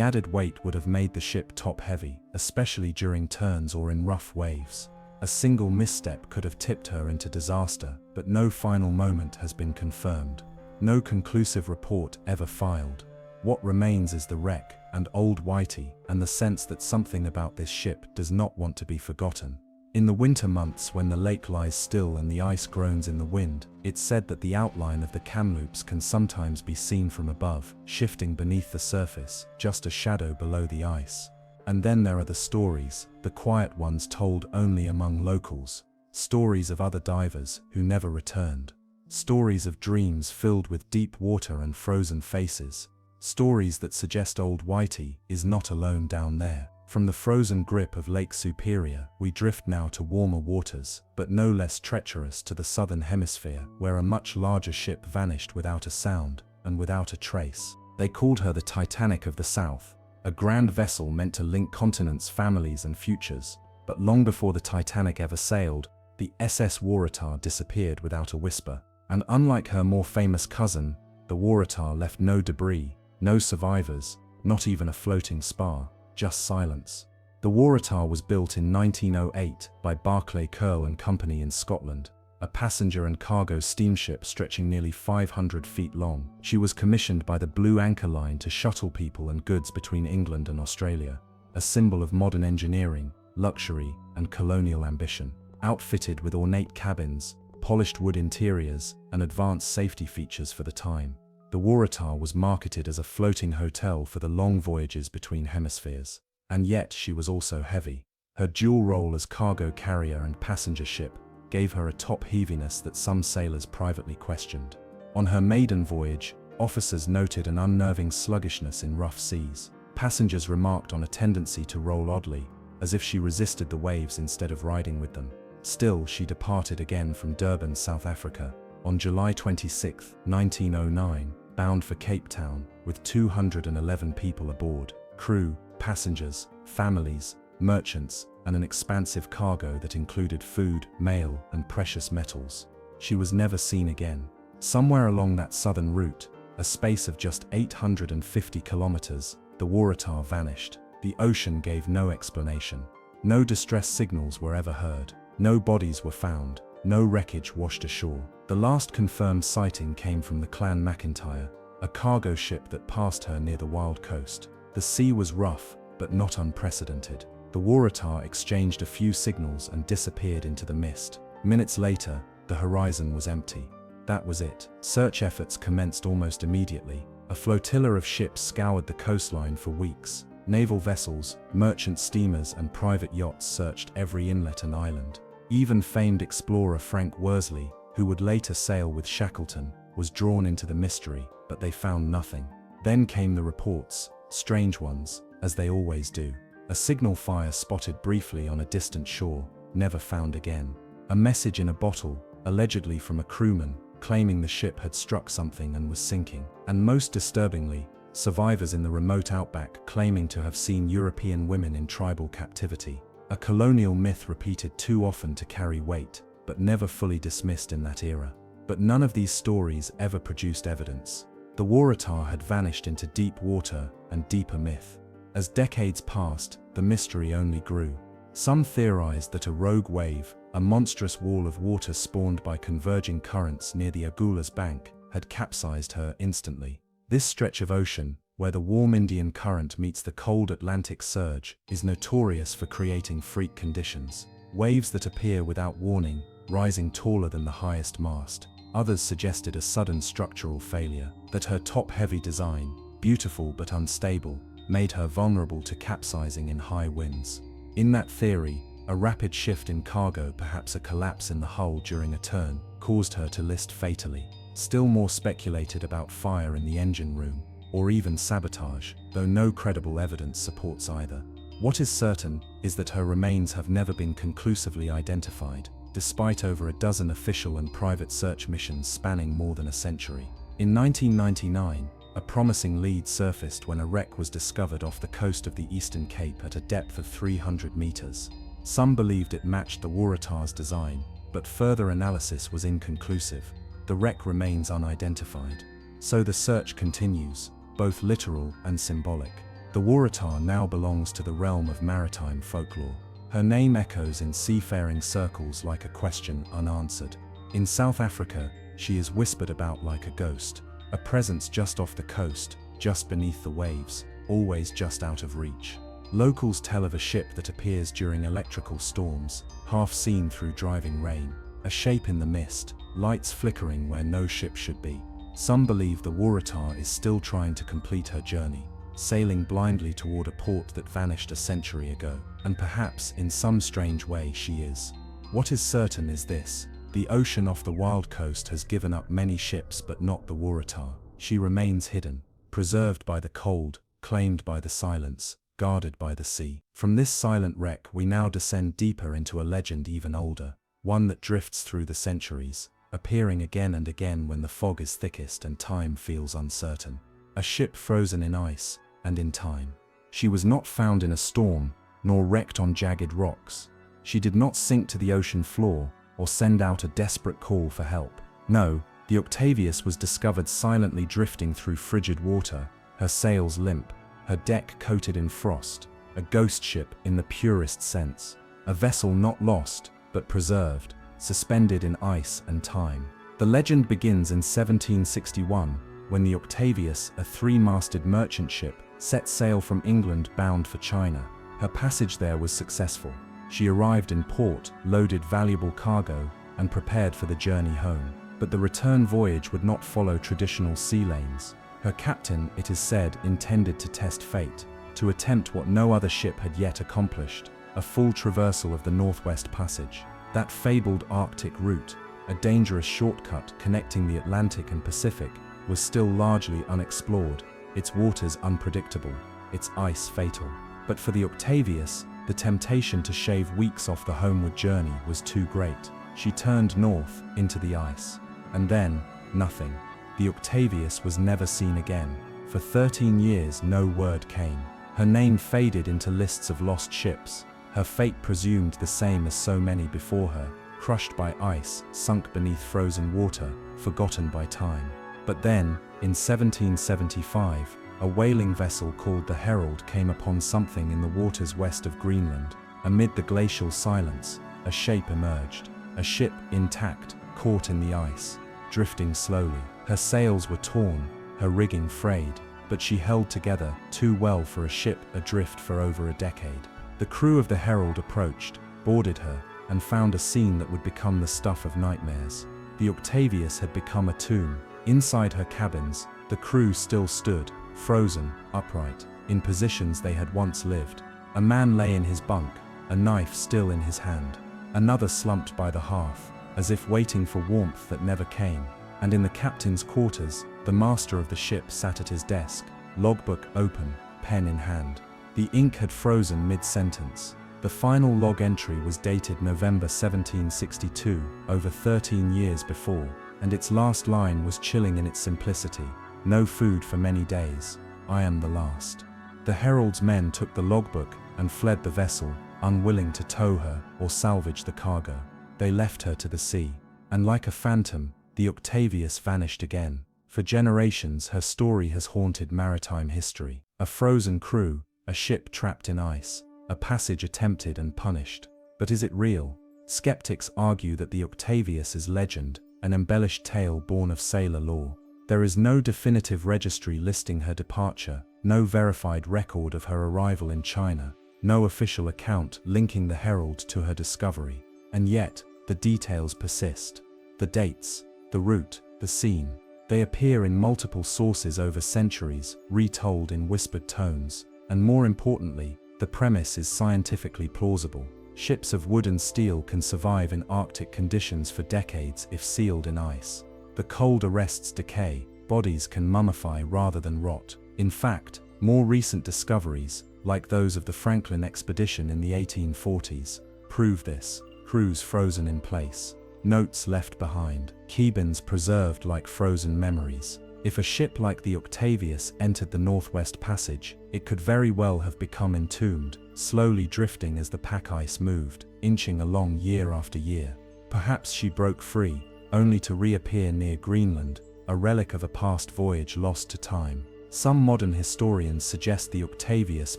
added weight would have made the ship top-heavy, especially during turns or in rough waves. A single misstep could have tipped her into disaster, but no final moment has been confirmed. No conclusive report ever filed. What remains is the wreck, and Old Whitey, and the sense that something about this ship does not want to be forgotten. In the winter months when the lake lies still and the ice groans in the wind, it's said that the outline of the Kamloops can sometimes be seen from above, shifting beneath the surface, just a shadow below the ice. And then there are the stories, the quiet ones told only among locals. Stories of other divers who never returned. Stories of dreams filled with deep water and frozen faces. Stories that suggest Old Whitey is not alone down there. From the frozen grip of Lake Superior, we drift now to warmer waters, but no less treacherous, to the southern hemisphere, where a much larger ship vanished without a sound and without a trace. They called her the Titanic of the South, a grand vessel meant to link continents, families, and futures. But long before the Titanic ever sailed, the SS Waratah disappeared without a whisper. And unlike her more famous cousin, the Waratah left no debris, no survivors, not even a floating spar, just silence. The Waratah was built in 1908 by Barclay Curle and Company in Scotland, a passenger and cargo steamship stretching nearly 500 feet long. She was commissioned by the Blue Anchor Line to shuttle people and goods between England and Australia, a symbol of modern engineering, luxury, and colonial ambition. Outfitted with ornate cabins, polished wood interiors, and advanced safety features for the time, the Waratah was marketed as a floating hotel for the long voyages between hemispheres. And yet she was also heavy. Her dual role as cargo carrier and passenger ship gave her a top heaviness that some sailors privately questioned. On her maiden voyage, officers noted an unnerving sluggishness in rough seas. Passengers remarked on a tendency to roll oddly, as if she resisted the waves instead of riding with them. Still, she departed again from Durban, South Africa, on July 26, 1909, bound for Cape Town, with 211 people aboard, crew, passengers, families, merchants, and an expansive cargo that included food, mail, and precious metals. She was never seen again. Somewhere along that southern route, a space of just 850 kilometers, the Waratah vanished. The ocean gave no explanation. No distress signals were ever heard. No bodies were found. No wreckage washed ashore. The last confirmed sighting came from the Clan McIntyre, a cargo ship that passed her near the Wild Coast. The sea was rough, but not unprecedented. The Waratah exchanged a few signals and disappeared into the mist. Minutes later, the horizon was empty. That was it. Search efforts commenced almost immediately. A flotilla of ships scoured the coastline for weeks. Naval vessels, merchant steamers, and private yachts searched every inlet and island. Even famed explorer Frank Worsley, who would later sail with Shackleton, was drawn into the mystery, but they found nothing. Then came the reports, strange ones, as they always do. A signal fire spotted briefly on a distant shore, never found again. A message in a bottle, allegedly from a crewman, claiming the ship had struck something and was sinking. And most disturbingly, survivors in the remote outback claiming to have seen European women in tribal captivity. A colonial myth repeated too often to carry weight, but never fully dismissed in that era. But none of these stories ever produced evidence. The Waratah had vanished into deep water and deeper myth. As decades passed, the mystery only grew. Some theorized that a rogue wave, a monstrous wall of water spawned by converging currents near the Agulhas bank, had capsized her instantly. This stretch of ocean, where the warm Indian current meets the cold Atlantic surge, is notorious for creating freak conditions. Waves that appear without warning, rising taller than the highest mast. Others suggested a sudden structural failure, that her top-heavy design, beautiful but unstable, made her vulnerable to capsizing in high winds. In that theory, a rapid shift in cargo, perhaps a collapse in the hull during a turn, caused her to list fatally. Still more speculated about fire in the engine room, or even sabotage, though no credible evidence supports either. What is certain is that her remains have never been conclusively identified, despite over a dozen official and private search missions spanning more than a century. In 1999, a promising lead surfaced when a wreck was discovered off the coast of the Eastern Cape at a depth of 300 meters. Some believed it matched the Waratah's design, but further analysis was inconclusive. The wreck remains unidentified. So the search continues, both literal and symbolic. The Waratah now belongs to the realm of maritime folklore. Her name echoes in seafaring circles like a question unanswered. In South Africa, she is whispered about like a ghost, a presence just off the coast, just beneath the waves, always just out of reach. Locals tell of a ship that appears during electrical storms, half seen through driving rain, a shape in the mist, lights flickering where no ship should be. Some believe the Waratah is still trying to complete her journey, sailing blindly toward a port that vanished a century ago, and perhaps in some strange way she is. What is certain is this: the ocean off the Wild Coast has given up many ships but not the Waratah. She remains hidden, preserved by the cold, claimed by the silence, guarded by the sea. From this silent wreck we now descend deeper into a legend even older, one that drifts through the centuries, appearing again and again when the fog is thickest and time feels uncertain. A ship frozen in ice and in time. She was not found in a storm, nor wrecked on jagged rocks. She did not sink to the ocean floor or send out a desperate call for help. No, the Octavius was discovered silently drifting through frigid water, her sails limp, her deck coated in frost, a ghost ship in the purest sense, a vessel not lost, but preserved, suspended in ice and time. The legend begins in 1761, when the Octavius, a three-masted merchant ship, set sail from England bound for China. Her passage there was successful. She arrived in port, loaded valuable cargo, and prepared for the journey home. But the return voyage would not follow traditional sea lanes. Her captain, it is said, intended to test fate, to attempt what no other ship had yet accomplished, a full traversal of the Northwest Passage. That fabled Arctic route, a dangerous shortcut connecting the Atlantic and Pacific, was still largely unexplored, its waters unpredictable, its ice fatal. But for the Octavius, the temptation to shave weeks off the homeward journey was too great. She turned north into the ice. And then, nothing. The Octavius was never seen again. For 13 years no word came. Her name faded into lists of lost ships, her fate presumed the same as so many before her, crushed by ice, sunk beneath frozen water, forgotten by time. But then, in 1775, a whaling vessel called the Herald came upon something in the waters west of Greenland. Amid the glacial silence, a shape emerged, a ship intact, caught in the ice, drifting slowly. Her sails were torn, her rigging frayed, but she held together too well for a ship adrift for over a decade. The crew of the Herald approached, boarded her, and found a scene that would become the stuff of nightmares. The Octavius had become a tomb. Inside her cabins, the crew still stood, frozen, upright, in positions they had once lived. A man lay in his bunk, a knife still in his hand. Another slumped by the hearth, as if waiting for warmth that never came. And in the captain's quarters, the master of the ship sat at his desk, logbook open, pen in hand. The ink had frozen mid-sentence. The final log entry was dated November 1762, over 13 years before, and its last line was chilling in its simplicity. No food for many days. I am the last. The Herald's men took the logbook and fled the vessel, unwilling to tow her or salvage the cargo. They left her to the sea, and like a phantom, the Octavius vanished again. For generations her story has haunted maritime history. A frozen crew, a ship trapped in ice, a passage attempted and punished. But is it real? Skeptics argue that the Octavius is legend, an embellished tale born of sailor lore. There is no definitive registry listing her departure, no verified record of her arrival in China, no official account linking the Herald to her discovery. And yet, the details persist. The dates, the route, the scene. They appear in multiple sources over centuries, retold in whispered tones. And more importantly, the premise is scientifically plausible. Ships of wood and steel can survive in Arctic conditions for decades if sealed in ice. The cold arrests decay, bodies can mummify rather than rot. In fact, more recent discoveries, like those of the Franklin expedition in the 1840s, prove this. Crews frozen in place, notes left behind, cabins preserved like frozen memories. If a ship like the Octavius entered the Northwest Passage, it could very well have become entombed, slowly drifting as the pack ice moved, inching along year after year. Perhaps she broke free, only to reappear near Greenland, a relic of a past voyage lost to time. Some modern historians suggest the Octavius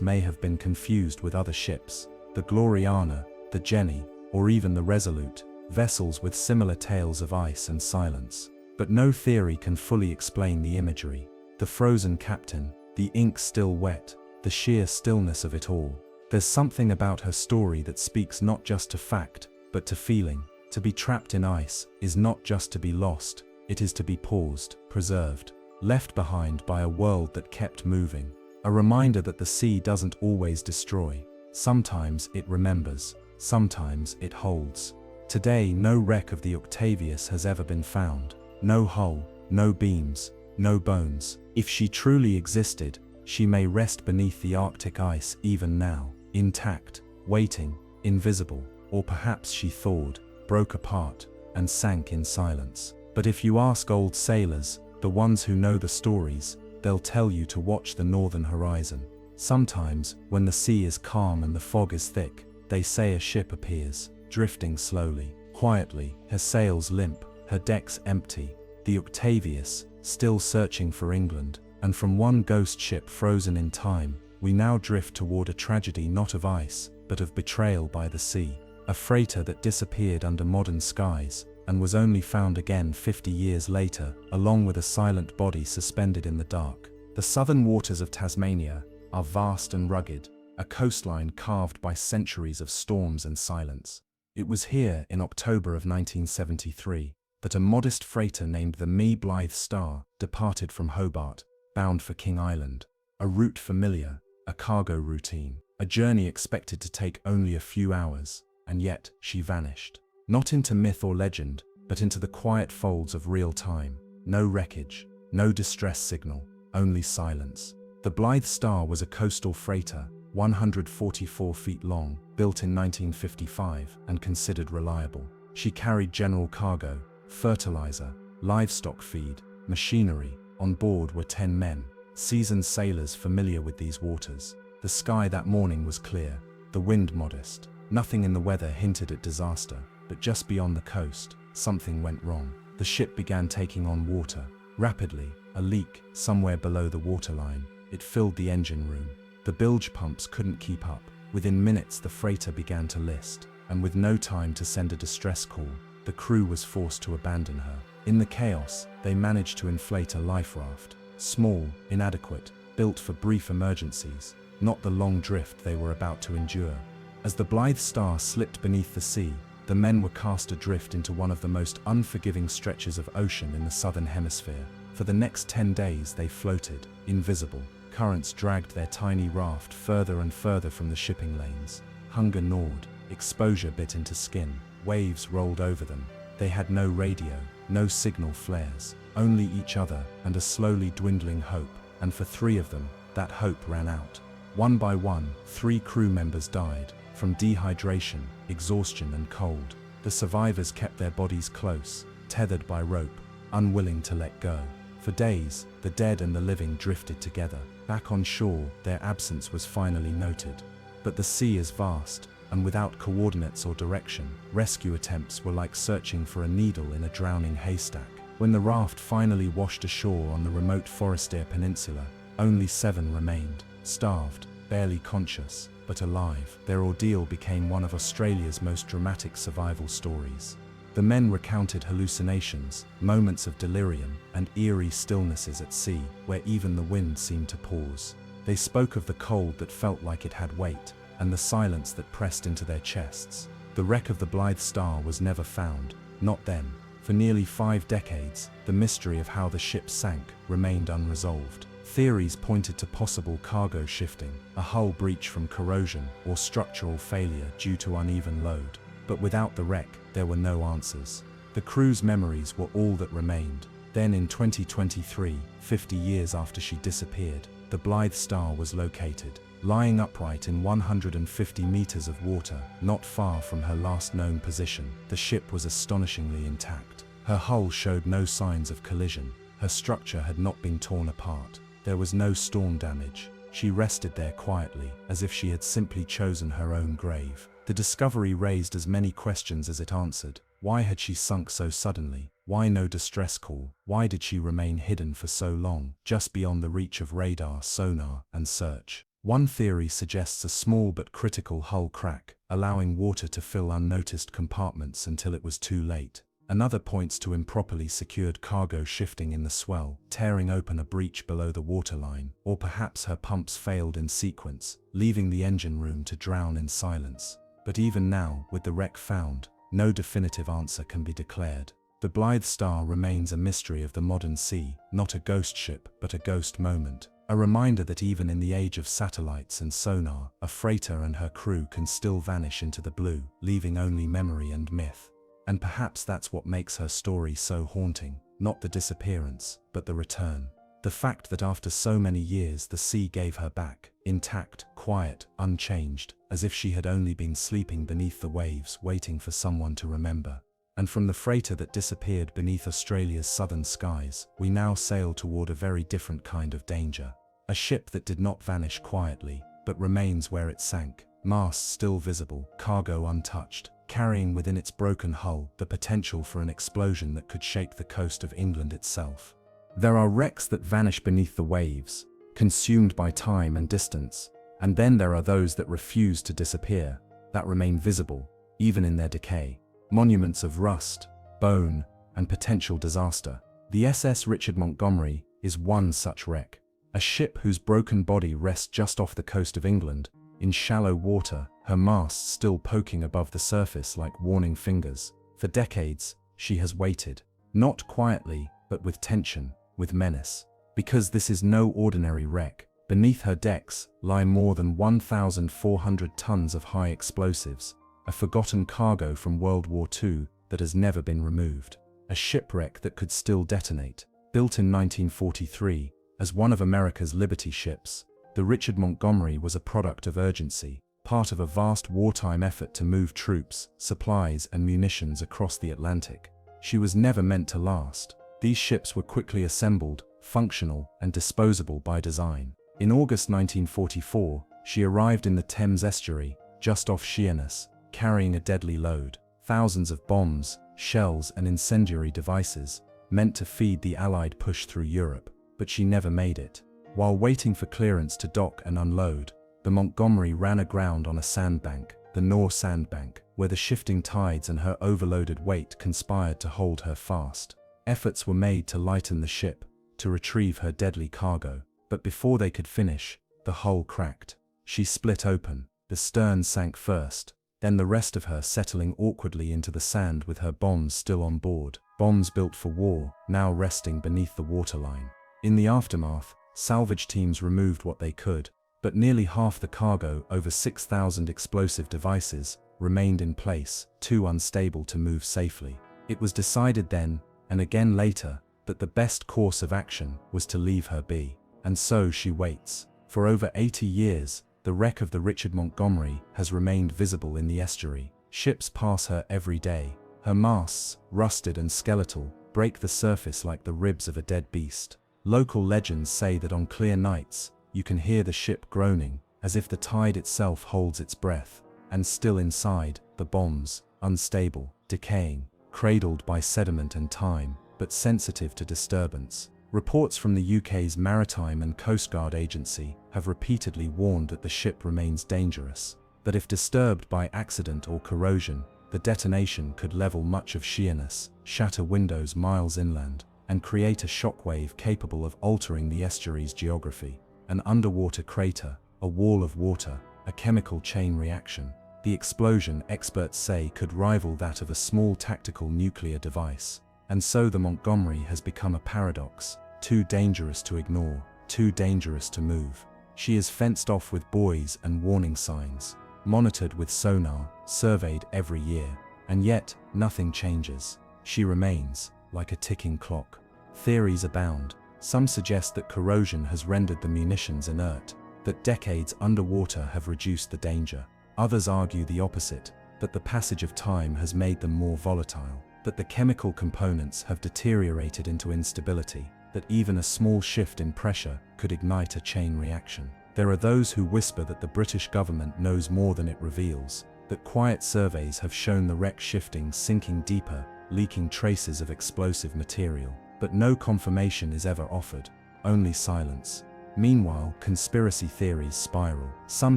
may have been confused with other ships, the Gloriana, the Jenny, or even the Resolute, vessels with similar tales of ice and silence. But no theory can fully explain the imagery. The frozen captain, the ink still wet, the sheer stillness of it all. There's something about her story that speaks not just to fact, but to feeling. To be trapped in ice is not just to be lost, it is to be paused, preserved, left behind by a world that kept moving. A reminder that the sea doesn't always destroy. Sometimes it remembers, sometimes it holds. Today, no wreck of the Octavius has ever been found. No hull, no beams, no bones. If she truly existed, She may rest beneath the Arctic ice even now, intact, waiting, invisible, or perhaps she thawed, broke apart, and sank in silence. But if you ask old sailors, the ones who know the stories, they'll tell you to watch the northern horizon. Sometimes, when the sea is calm and the fog is thick, they say a ship appears, drifting slowly, quietly, her sails limp, her decks empty, the Octavius, still searching for England, and from one ghost ship frozen in time, we now drift toward a tragedy not of ice, but of betrayal by the sea, a freighter that disappeared under modern skies, and was only found again 50 years later, along with a silent body suspended in the dark. The southern waters of Tasmania are vast and rugged, a coastline carved by centuries of storms and silence. It was here, in October of 1973, that a modest freighter named the Me Blythe Star departed from Hobart, bound for King Island. A route familiar, a cargo routine, a journey expected to take only a few hours, and yet she vanished. Not into myth or legend, but into the quiet folds of real time. No wreckage, no distress signal, only silence. The Blythe Star was a coastal freighter, 144 feet long, built in 1955 and considered reliable. She carried general cargo, fertilizer, livestock feed, machinery. On board were 10 men, seasoned sailors familiar with these waters. The sky that morning was clear, the wind modest. Nothing in the weather hinted at disaster, but just beyond the coast, something went wrong. The ship began taking on water. Rapidly, a leak somewhere below the waterline. It filled the engine room. The bilge pumps couldn't keep up. Within minutes, the freighter began to list, and with no time to send a distress call, the crew was forced to abandon her. In the chaos, they managed to inflate a life raft. Small, inadequate, built for brief emergencies, not the long drift they were about to endure. As the Blythe Star slipped beneath the sea, the men were cast adrift into one of the most unforgiving stretches of ocean in the southern hemisphere. For the next 10 days they floated, invisible. Currents dragged their tiny raft further and further from the shipping lanes. Hunger gnawed, exposure bit into skin, waves rolled over them. They had no radio, no signal flares, only each other and a slowly dwindling hope, and for 3 of them, that hope ran out. One by one, 3 crew members died, from dehydration, exhaustion and cold. The survivors kept their bodies close, tethered by rope, unwilling to let go. For days, the dead and the living drifted together. Back on shore, their absence was finally noted. But the sea is vast, and without coordinates or direction, rescue attempts were like searching for a needle in a drowning haystack. When the raft finally washed ashore on the remote Forestier Peninsula, only 7 remained, starved, barely conscious, but alive. Their ordeal became one of Australia's most dramatic survival stories. The men recounted hallucinations, moments of delirium, and eerie stillnesses at sea, where even the wind seemed to pause. They spoke of the cold that felt like it had weight, and the silence that pressed into their chests. The wreck of the Blythe Star was never found, not then. For nearly 5 decades, the mystery of how the ship sank remained unresolved. Theories pointed to possible cargo shifting, a hull breach from corrosion, or structural failure due to uneven load. But without the wreck, there were no answers. The crew's memories were all that remained. Then in 2023, 50 years after she disappeared, the Blythe Star was located, lying upright in 150 meters of water, not far from her last known position. The ship was astonishingly intact. Her hull showed no signs of collision. Her structure had not been torn apart. There was no storm damage. She rested there quietly, as if she had simply chosen her own grave. The discovery raised as many questions as it answered. Why had she sunk so suddenly? Why no distress call? Why did she remain hidden for so long, just beyond the reach of radar, sonar, and search? One theory suggests a small but critical hull crack, allowing water to fill unnoticed compartments until it was too late. Another points to improperly secured cargo shifting in the swell, tearing open a breach below the waterline, or perhaps her pumps failed in sequence, leaving the engine room to drown in silence. But even now, with the wreck found, no definitive answer can be declared. The Blythe Star remains a mystery of the modern sea, not a ghost ship, but a ghost moment. A reminder that even in the age of satellites and sonar, a freighter and her crew can still vanish into the blue, leaving only memory and myth. And perhaps that's what makes her story so haunting, not the disappearance, but the return. The fact that after so many years the sea gave her back, intact, quiet, unchanged, as if she had only been sleeping beneath the waves waiting for someone to remember. And from the freighter that disappeared beneath Australia's southern skies, we now sail toward a very different kind of danger. A ship that did not vanish quietly, but remains where it sank, masts still visible, cargo untouched, carrying within its broken hull the potential for an explosion that could shake the coast of England itself. There are wrecks that vanish beneath the waves, consumed by time and distance, and then there are those that refuse to disappear, that remain visible, even in their decay. Monuments of rust, bone, and potential disaster. The SS Richard Montgomery is one such wreck. A ship whose broken body rests just off the coast of England, in shallow water, her masts still poking above the surface like warning fingers. For decades, she has waited, not quietly, but with tension, with menace. Because this is no ordinary wreck, beneath her decks lie more than 1,400 tons of high explosives, a forgotten cargo from World War II that has never been removed. A shipwreck that could still detonate. Built in 1943, as one of America's Liberty ships, the Richard Montgomery was a product of urgency, part of a vast wartime effort to move troops, supplies, and munitions across the Atlantic. She was never meant to last. These ships were quickly assembled, functional, and disposable by design. In August 1944, she arrived in the Thames estuary, just off Sheerness, carrying a deadly load. Thousands of bombs, shells, and incendiary devices, meant to feed the Allied push through Europe. But she never made it. While waiting for clearance to dock and unload, the Montgomery ran aground on a sandbank, the Nore sandbank, where the shifting tides and her overloaded weight conspired to hold her fast. Efforts were made to lighten the ship, to retrieve her deadly cargo, but before they could finish, the hull cracked. She split open, the stern sank first, then the rest of her settling awkwardly into the sand with her bombs still on board, bombs built for war, now resting beneath the waterline. In the aftermath, salvage teams removed what they could, but nearly half the cargo, over 6,000 explosive devices, remained in place, too unstable to move safely. It was decided then, and again later, that the best course of action was to leave her be. And so she waits. For over 80 years, the wreck of the Richard Montgomery has remained visible in the estuary. Ships pass her every day. Her masts, rusted and skeletal, break the surface like the ribs of a dead beast. Local legends say that on clear nights, you can hear the ship groaning, as if the tide itself holds its breath, and still inside, the bombs, unstable, decaying, cradled by sediment and time, but sensitive to disturbance. Reports from the UK's Maritime and Coast Guard Agency have repeatedly warned that the ship remains dangerous, that if disturbed by accident or corrosion, the detonation could level much of Sheerness, shatter windows miles inland, and create a shockwave capable of altering the estuary's geography. An underwater crater, a wall of water, a chemical chain reaction. The explosion, experts say, could rival that of a small tactical nuclear device. And so the Montgomery has become a paradox, too dangerous to ignore, too dangerous to move. She is fenced off with buoys and warning signs, monitored with sonar, surveyed every year, and yet nothing changes. She remains, like a ticking clock. Theories abound. Some suggest that corrosion has rendered the munitions inert, that decades underwater have reduced the danger. Others argue the opposite, that the passage of time has made them more volatile, that the chemical components have deteriorated into instability, that even a small shift in pressure could ignite a chain reaction. There are those who whisper that the British government knows more than it reveals, that quiet surveys have shown the wreck shifting, sinking deeper, leaking traces of explosive material. But no confirmation is ever offered, only silence. Meanwhile, conspiracy theories spiral. Some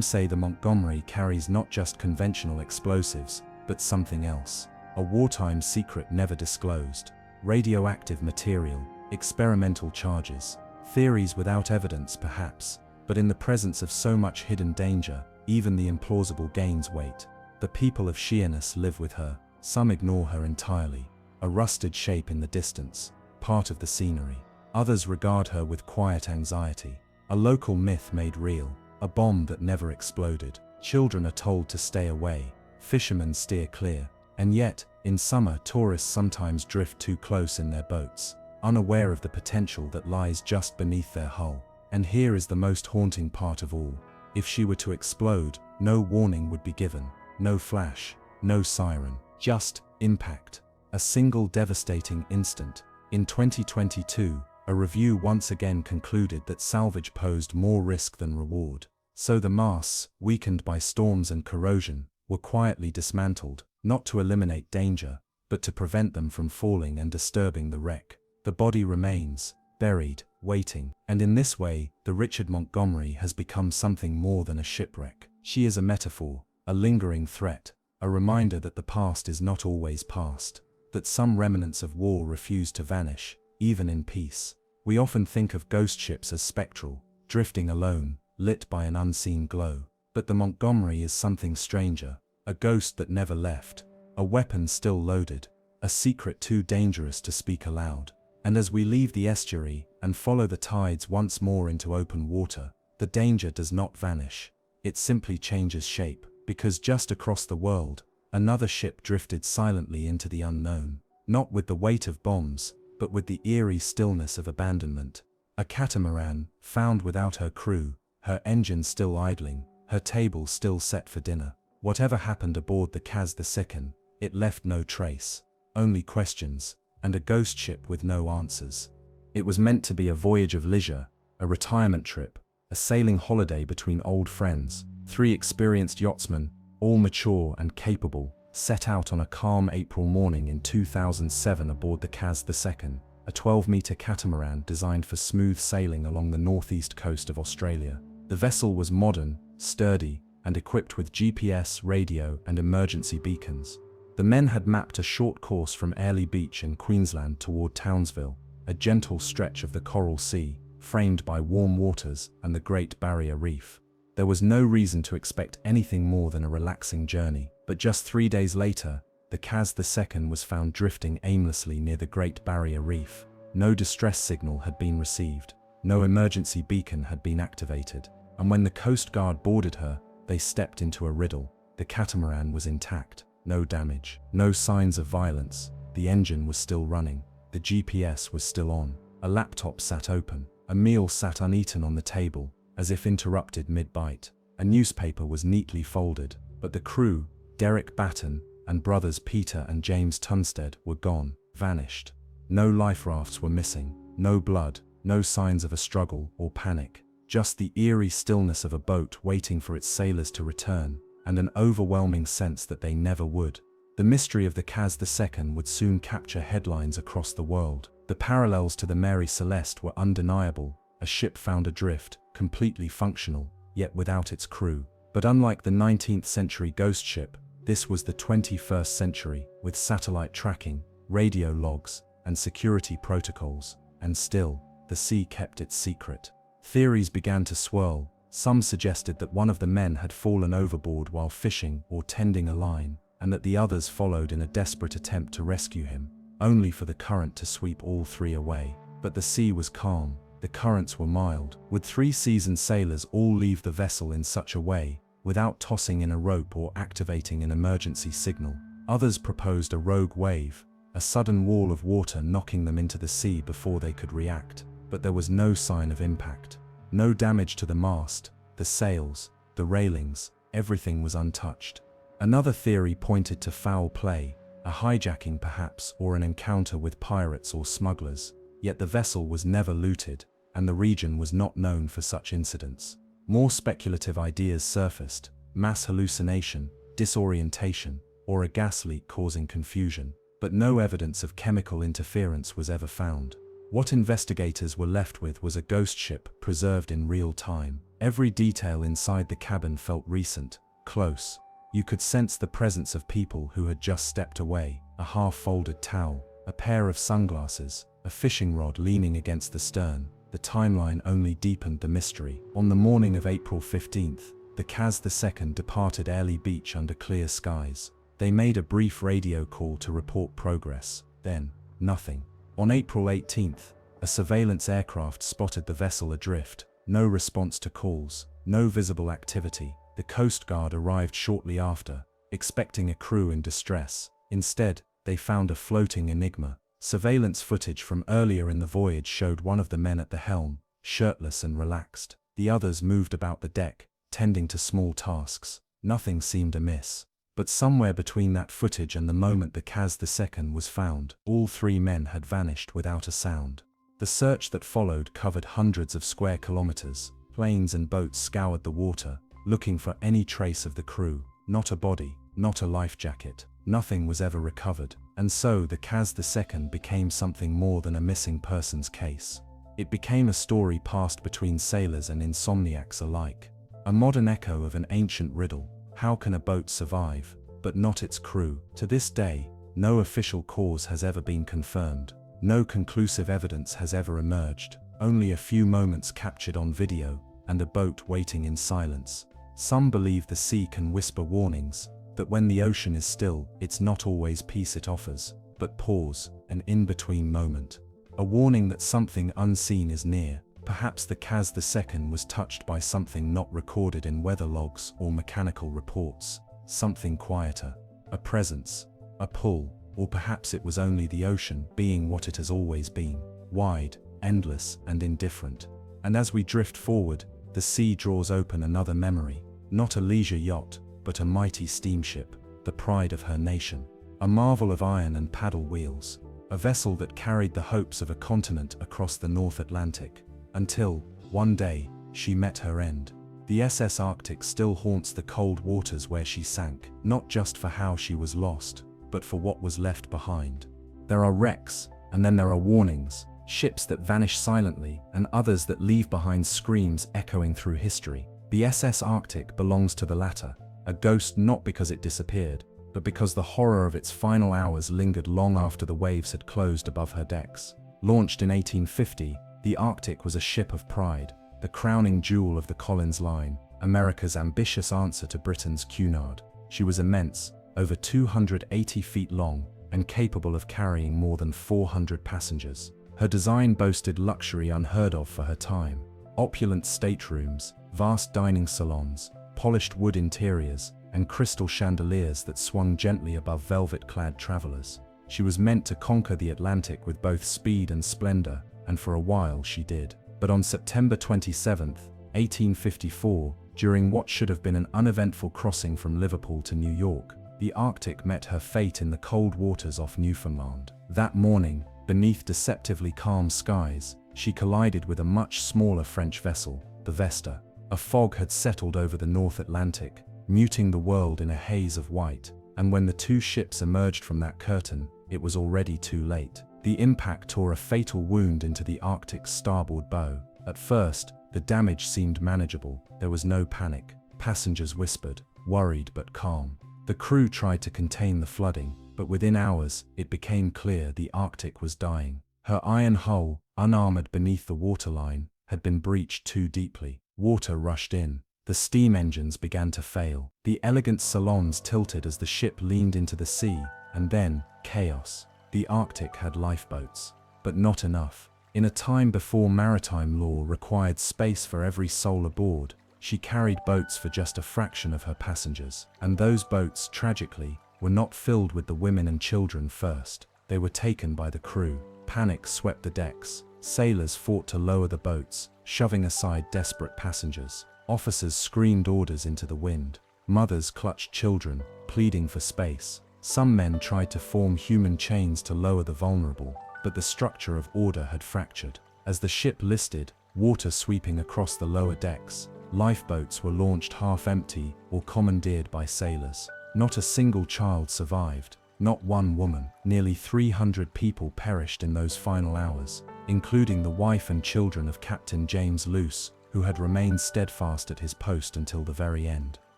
say the Montgomery carries not just conventional explosives, but something else. A wartime secret never disclosed. Radioactive material, experimental charges. Theories without evidence perhaps, but in the presence of so much hidden danger, even the implausible gains weight. The people of Sheerness live with her. Some ignore her entirely. A rusted shape in the distance, part of the scenery. Others regard her with quiet anxiety. A local myth made real, a bomb that never exploded. Children are told to stay away, fishermen steer clear, and yet, in summer, tourists sometimes drift too close in their boats. unaware of the potential that lies just beneath their hull. And here is the most haunting part of all. If she were to explode, no warning would be given, no flash, no siren, just impact. A single devastating instant. In 2022, a review once again concluded that salvage posed more risk than reward. So the masts, weakened by storms and corrosion, were quietly dismantled, not to eliminate danger, but to prevent them from falling and disturbing the wreck. The body remains, buried, waiting, and in this way, the Richard Montgomery has become something more than a shipwreck. She is a metaphor, a lingering threat, a reminder that the past is not always past, that some remnants of war refuse to vanish, even in peace. We often think of ghost ships as spectral, drifting alone, lit by an unseen glow. But the Montgomery is something stranger, a ghost that never left, a weapon still loaded, a secret too dangerous to speak aloud. And as we leave the estuary and follow the tides once more into open water, the danger does not vanish. It simply changes shape, because just across the world, another ship drifted silently into the unknown, not with the weight of bombs, but with the eerie stillness of abandonment. A catamaran, found without her crew, her engine still idling, her table still set for dinner. Whatever happened aboard the Kaz II, it left no trace, only questions, and a ghost ship with no answers. It was meant to be a voyage of leisure, a retirement trip, a sailing holiday between old friends. 3 experienced yachtsmen, all mature and capable, set out on a calm April morning in 2007 aboard the Kaz II, a 12-meter catamaran designed for smooth sailing along the northeast coast of Australia. The vessel was modern, sturdy, and equipped with GPS, radio, and emergency beacons. The men had mapped a short course from Airlie Beach in Queensland toward Townsville, a gentle stretch of the Coral Sea, framed by warm waters and the Great Barrier Reef. There was no reason to expect anything more than a relaxing journey, but just 3 days later, the Kaz II was found drifting aimlessly near the Great Barrier Reef. No distress signal had been received, no emergency beacon had been activated, and when the Coast Guard boarded her, they stepped into a riddle. The catamaran was intact, no damage, no signs of violence, the engine was still running, the GPS was still on, a laptop sat open, a meal sat uneaten on the table, as if interrupted mid-bite. A newspaper was neatly folded, but the crew, Derek Batten, and brothers Peter and James Tunstead, were gone, vanished. No life rafts were missing, no blood, no signs of a struggle or panic, just the eerie stillness of a boat waiting for its sailors to return, and an overwhelming sense that they never would. The mystery of the Kaz II would soon capture headlines across the world. The parallels to the Mary Celeste were undeniable, a ship found adrift, completely functional, yet without its crew. But unlike the 19th century ghost ship, this was the 21st century, with satellite tracking, radio logs, and security protocols, and still, the sea kept its secret. Theories began to swirl. Some suggested that one of the men had fallen overboard while fishing or tending a line, and that the others followed in a desperate attempt to rescue him, only for the current to sweep all 3 away. But the sea was calm, the currents were mild. Would 3 seasoned sailors all leave the vessel in such a way, without tossing in a rope or activating an emergency signal? Others proposed a rogue wave, a sudden wall of water knocking them into the sea before they could react. But there was no sign of impact. No damage to the mast, the sails, the railings, everything was untouched. Another theory pointed to foul play, a hijacking perhaps, or an encounter with pirates or smugglers. Yet the vessel was never looted, and the region was not known for such incidents. More speculative ideas surfaced: mass hallucination, disorientation, or a gas leak causing confusion. But no evidence of chemical interference was ever found. What investigators were left with was a ghost ship preserved in real time. Every detail inside the cabin felt recent, close. You could sense the presence of people who had just stepped away: a half-folded towel, a pair of sunglasses, a fishing rod leaning against the stern. The timeline only deepened the mystery. On the morning of April 15th, the Kaz II departed Airlie Beach under clear skies. They made a brief radio call to report progress, then nothing. On April 18th, a surveillance aircraft spotted the vessel adrift. No response to calls, no visible activity. The Coast Guard arrived shortly after, expecting a crew in distress. Instead, they found a floating enigma, Surveillance footage from earlier in the voyage showed one of the men at the helm, shirtless and relaxed. The others moved about the deck, tending to small tasks. Nothing seemed amiss. But somewhere between that footage and the moment the Kaz II was found, all three men had vanished without a sound. The search that followed covered hundreds of square kilometers. Planes and boats scoured the water, looking for any trace of the crew. Not a body, not a life jacket. Nothing was ever recovered, and so the Kaz II became something more than a missing persons case. It became a story passed between sailors and insomniacs alike. A modern echo of an ancient riddle: how can a boat survive, but not its crew? To this day, no official cause has ever been confirmed. No conclusive evidence has ever emerged. Only a few moments captured on video, and a boat waiting in silence. Some believe the sea can whisper warnings, that when the ocean is still, it's not always peace it offers, but pause, an in-between moment. A warning that something unseen is near. Perhaps the Kaz II was touched by something not recorded in weather logs or mechanical reports. Something quieter. A presence. A pull. Or perhaps it was only the ocean being what it has always been. Wide, endless, and indifferent. And as we drift forward, the sea draws open another memory. Not a leisure yacht, but a mighty steamship, the pride of her nation. A marvel of iron and paddle wheels. A vessel that carried the hopes of a continent across the North Atlantic. Until, one day, she met her end. The SS Arctic still haunts the cold waters where she sank, not just for how she was lost, but for what was left behind. There are wrecks, and then there are warnings, ships that vanish silently, and others that leave behind screams echoing through history. The SS Arctic belongs to the latter, a ghost not because it disappeared, but because the horror of its final hours lingered long after the waves had closed above her decks. Launched in 1850, the Arctic was a ship of pride, the crowning jewel of the Collins Line, America's ambitious answer to Britain's Cunard. She was immense, over 280 feet long, and capable of carrying more than 400 passengers. Her design boasted luxury unheard of for her time. Opulent staterooms, vast dining salons, polished wood interiors, and crystal chandeliers that swung gently above velvet-clad travelers. She was meant to conquer the Atlantic with both speed and splendor, and for a while she did. But on September 27, 1854, during what should have been an uneventful crossing from Liverpool to New York, the Arctic met her fate in the cold waters off Newfoundland. That morning, beneath deceptively calm skies, she collided with a much smaller French vessel, the Vesta. A fog had settled over the North Atlantic, muting the world in a haze of white, and when the two ships emerged from that curtain, it was already too late. The impact tore a fatal wound into the Arctic's starboard bow. At first, the damage seemed manageable. There was no panic. Passengers whispered, worried but calm. The crew tried to contain the flooding, but within hours, it became clear the Arctic was dying. Her iron hull, unarmored beneath the waterline, had been breached too deeply. Water rushed in. The steam engines began to fail. The elegant salons tilted as the ship leaned into the sea, and then, chaos. The Arctic had lifeboats, but not enough. In a time before maritime law required space for every soul aboard, she carried boats for just a fraction of her passengers. And those boats, tragically, were not filled with the women and children first. They were taken by the crew. Panic swept the decks. Sailors fought to lower the boats, shoving aside desperate passengers. Officers screamed orders into the wind. Mothers clutched children, pleading for space. Some men tried to form human chains to lower the vulnerable, but the structure of order had fractured. As the ship listed, water sweeping across the lower decks, lifeboats were launched half empty or commandeered by sailors. Not a single child survived, not one woman. Nearly 300 people perished in those final hours, including the wife and children of Captain James Luce, who had remained steadfast at his post until the very end.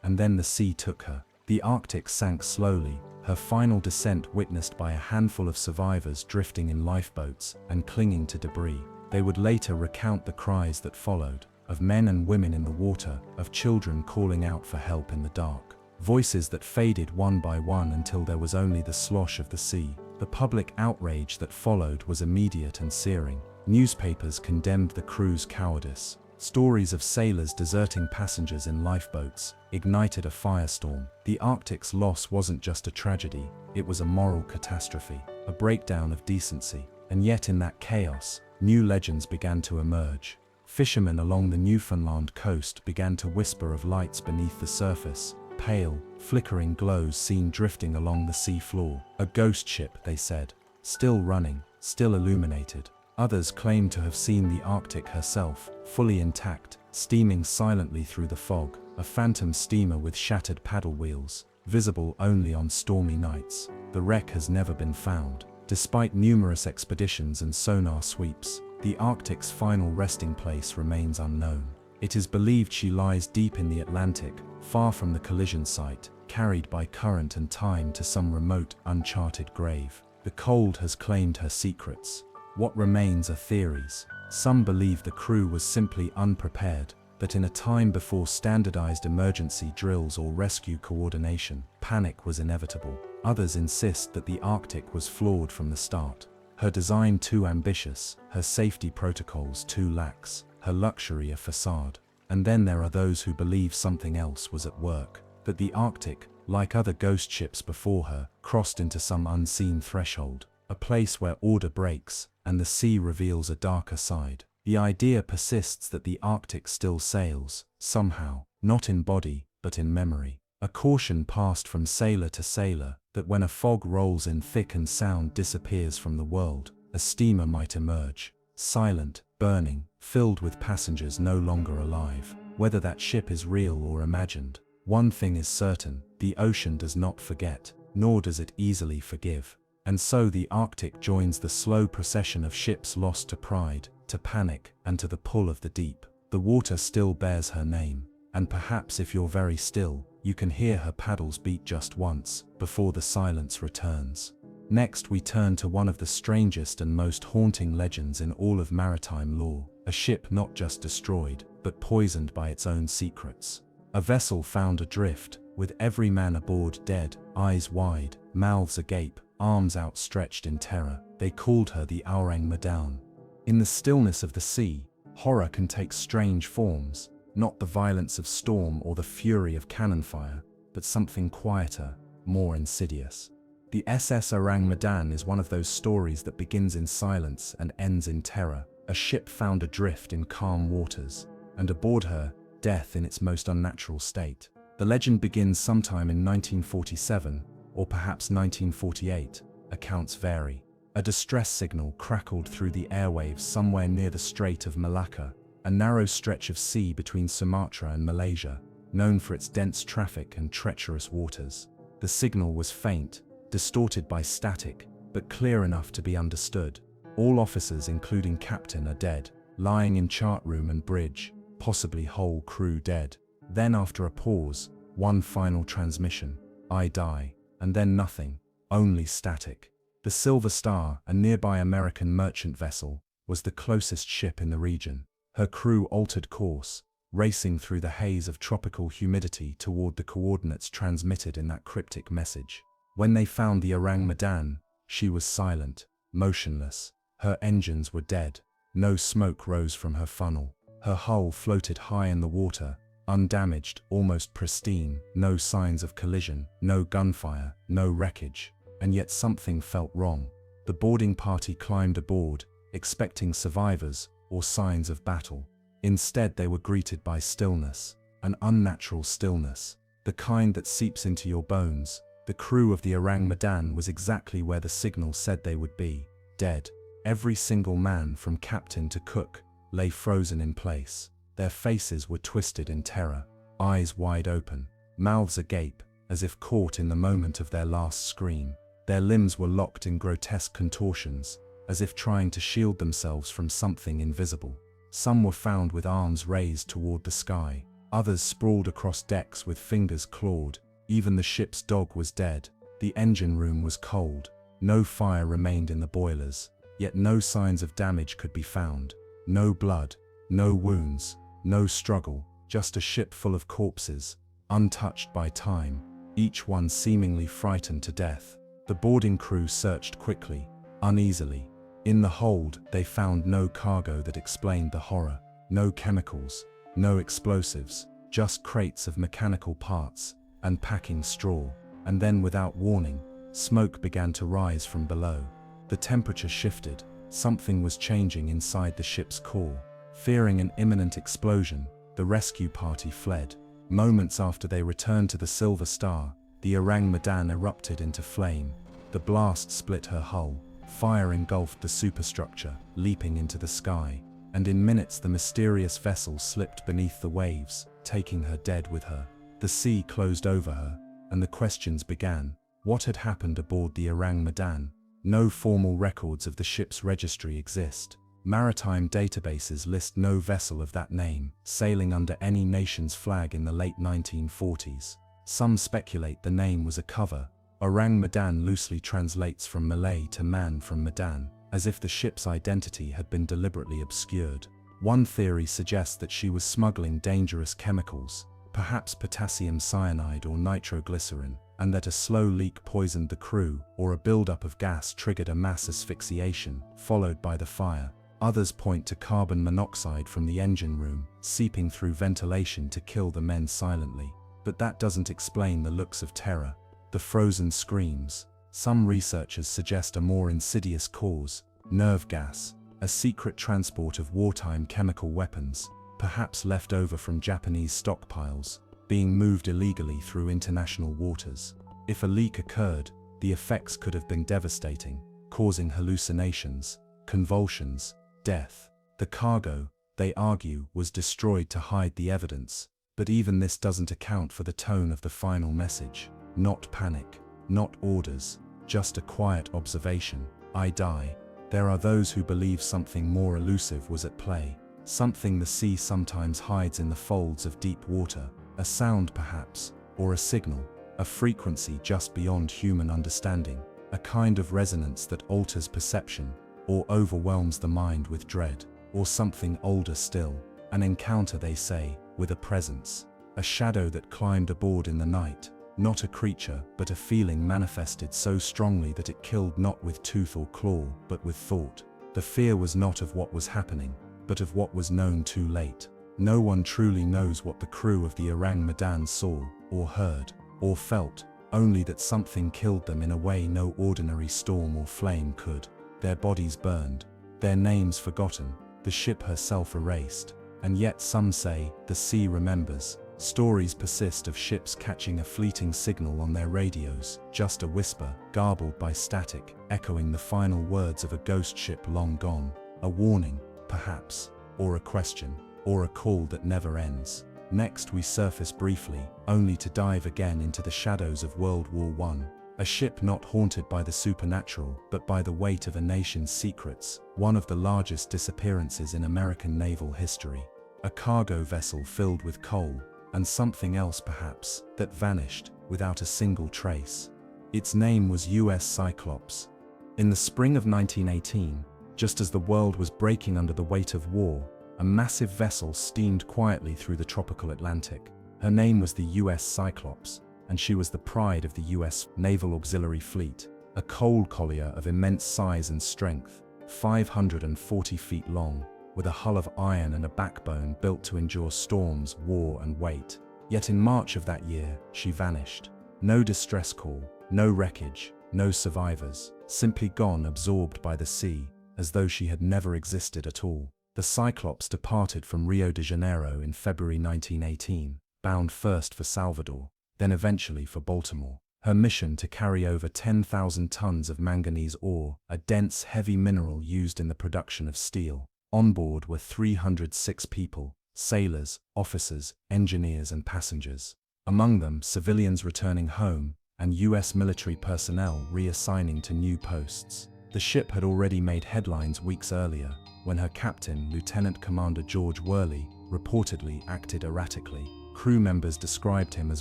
And then the sea took her. The Arctic sank slowly, her final descent witnessed by a handful of survivors drifting in lifeboats and clinging to debris. They would later recount the cries that followed, of men and women in the water, of children calling out for help in the dark. Voices that faded one by one until there was only the slosh of the sea. The public outrage that followed was immediate and searing. Newspapers condemned the crew's cowardice. Stories of sailors deserting passengers in lifeboats ignited a firestorm. The Arctic's loss wasn't just a tragedy, it was a moral catastrophe, a breakdown of decency. And yet in that chaos, new legends began to emerge. Fishermen along the Newfoundland coast began to whisper of lights beneath the surface, pale, flickering glows seen drifting along the sea floor. A ghost ship, they said, still running, still illuminated. Others claimed to have seen the Arctic herself, fully intact, steaming silently through the fog, a phantom steamer with shattered paddle wheels, visible only on stormy nights. The wreck has never been found. Despite numerous expeditions and sonar sweeps, the Arctic's final resting place remains unknown. It is believed she lies deep in the Atlantic, far from the collision site, carried by current and time to some remote, uncharted grave. The cold has claimed her secrets. What remains are theories. Some believe the crew was simply unprepared, that in a time before standardized emergency drills or rescue coordination, panic was inevitable. Others insist that the Arctic was flawed from the start. Her design too ambitious, her safety protocols too lax, her luxury a facade. And then there are those who believe something else was at work, that the Arctic, like other ghost ships before her, crossed into some unseen threshold, a place where order breaks, and the sea reveals a darker side. The idea persists that the Arctic still sails, somehow, not in body, but in memory. A caution passed from sailor to sailor, that when a fog rolls in thick and sound disappears from the world, a steamer might emerge, silent, burning, filled with passengers no longer alive. Whether that ship is real or imagined, one thing is certain: the ocean does not forget, nor does it easily forgive. And so the Arctic joins the slow procession of ships lost to pride, to panic, and to the pull of the deep. The water still bears her name, and perhaps if you're very still, you can hear her paddles beat just once, before the silence returns. Next we turn to one of the strangest and most haunting legends in all of maritime lore, a ship not just destroyed, but poisoned by its own secrets. A vessel found adrift, with every man aboard dead, eyes wide, mouths agape, arms outstretched in terror. They called her the Orang Medan. In the stillness of the sea, horror can take strange forms, not the violence of storm or the fury of cannon fire, but something quieter, more insidious. The SS Orang Medan is one of those stories that begins in silence and ends in terror. A ship found adrift in calm waters, and aboard her, death in its most unnatural state. The legend begins sometime in 1947, or perhaps 1948, accounts vary. A distress signal crackled through the airwaves somewhere near the Strait of Malacca, a narrow stretch of sea between Sumatra and Malaysia, known for its dense traffic and treacherous waters. The signal was faint, distorted by static, but clear enough to be understood. All officers, including captain, are dead, lying in chart room and bridge, possibly whole crew dead. Then after a pause, one final transmission: I die. And then nothing, only static. The Silver Star, a nearby American merchant vessel, was the closest ship in the region. Her crew altered course, racing through the haze of tropical humidity toward the coordinates transmitted in that cryptic message. When they found the Orang Medan, she was silent, motionless. Her engines were dead. No smoke rose from her funnel. Her hull floated high in the water, undamaged, almost pristine. No signs of collision, no gunfire, no wreckage. And yet something felt wrong. The boarding party climbed aboard, expecting survivors or signs of battle. Instead, they were greeted by stillness, an unnatural stillness, the kind that seeps into your bones. The crew of the Orang Medan was exactly where the signal said they would be: dead. Every single man, from captain to cook, lay frozen in place. Their faces were twisted in terror, eyes wide open, mouths agape, as if caught in the moment of their last scream. Their limbs were locked in grotesque contortions, as if trying to shield themselves from something invisible. Some were found with arms raised toward the sky, others sprawled across decks with fingers clawed. Even the ship's dog was dead. The engine room was cold. No fire remained in the boilers, yet no signs of damage could be found. No blood, no wounds, no struggle, just a ship full of corpses, untouched by time, each one seemingly frightened to death. The boarding crew searched quickly, uneasily. In the hold, they found no cargo that explained the horror. No chemicals, no explosives, just crates of mechanical parts and packing straw. And then, without warning, smoke began to rise from below. The temperature shifted. Something was changing inside the ship's core. Fearing an imminent explosion, the rescue party fled. Moments after they returned to the Silver Star, the Orang Medan erupted into flame. The blast split her hull. Fire engulfed the superstructure, leaping into the sky. And in minutes the mysterious vessel slipped beneath the waves, taking her dead with her. The sea closed over her, and the questions began. What had happened aboard the Orang Medan? No formal records of the ship's registry exist. Maritime databases list no vessel of that name sailing under any nation's flag in the late 1940s. Some speculate the name was a cover. Orang Medan loosely translates from Malay to man from Medan, as if the ship's identity had been deliberately obscured. One theory suggests that she was smuggling dangerous chemicals, perhaps potassium cyanide or nitroglycerin, and that a slow leak poisoned the crew, or a buildup of gas triggered a mass asphyxiation, followed by the fire. Others point to carbon monoxide from the engine room, seeping through ventilation to kill the men silently. But that doesn't explain the looks of terror, the frozen screams. Some researchers suggest a more insidious cause: nerve gas, a secret transport of wartime chemical weapons, perhaps left over from Japanese stockpiles, being moved illegally through international waters. If a leak occurred, the effects could have been devastating, causing hallucinations, convulsions, death. The cargo, they argue, was destroyed to hide the evidence, but even this doesn't account for the tone of the final message. Not panic, not orders, just a quiet observation. I die. There are those who believe something more elusive was at play, something the sea sometimes hides in the folds of deep water, a sound perhaps, or a signal, a frequency just beyond human understanding, a kind of resonance that alters perception, or overwhelms the mind with dread, or something older still, an encounter, they say, with a presence, a shadow that climbed aboard in the night, not a creature but a feeling manifested so strongly that it killed not with tooth or claw but with thought. The fear was not of what was happening, but of what was known too late. No one truly knows what the crew of the Orang Medan saw, or heard, or felt, only that something killed them in a way no ordinary storm or flame could. Their bodies burned, their names forgotten, the ship herself erased. And yet some say, the sea remembers. Stories persist of ships catching a fleeting signal on their radios, just a whisper, garbled by static, echoing the final words of a ghost ship long gone. A warning, perhaps, or a question, or a call that never ends. Next we surface briefly, only to dive again into the shadows of World War I. A ship not haunted by the supernatural, but by the weight of a nation's secrets, one of the largest disappearances in American naval history. A cargo vessel filled with coal, and something else perhaps, that vanished, without a single trace. Its name was US Cyclops. In the spring of 1918, just as the world was breaking under the weight of war, a massive vessel steamed quietly through the tropical Atlantic. Her name was the US Cyclops, and she was the pride of the US Naval Auxiliary Fleet, a coal collier of immense size and strength, 540 feet long, with a hull of iron and a backbone built to endure storms, war, and weight. Yet in March of that year, she vanished. No distress call, no wreckage, no survivors, simply gone, absorbed by the sea, as though she had never existed at all. The Cyclops departed from Rio de Janeiro in February 1918, bound first for Salvador, then eventually for Baltimore. Her mission to carry over 10,000 tons of manganese ore, a dense, heavy mineral used in the production of steel. On board were 306 people, sailors, officers, engineers, and passengers. Among them, civilians returning home, and US military personnel reassigning to new posts. The ship had already made headlines weeks earlier, when her captain, Lieutenant Commander George Worley, reportedly acted erratically. Crew members described him as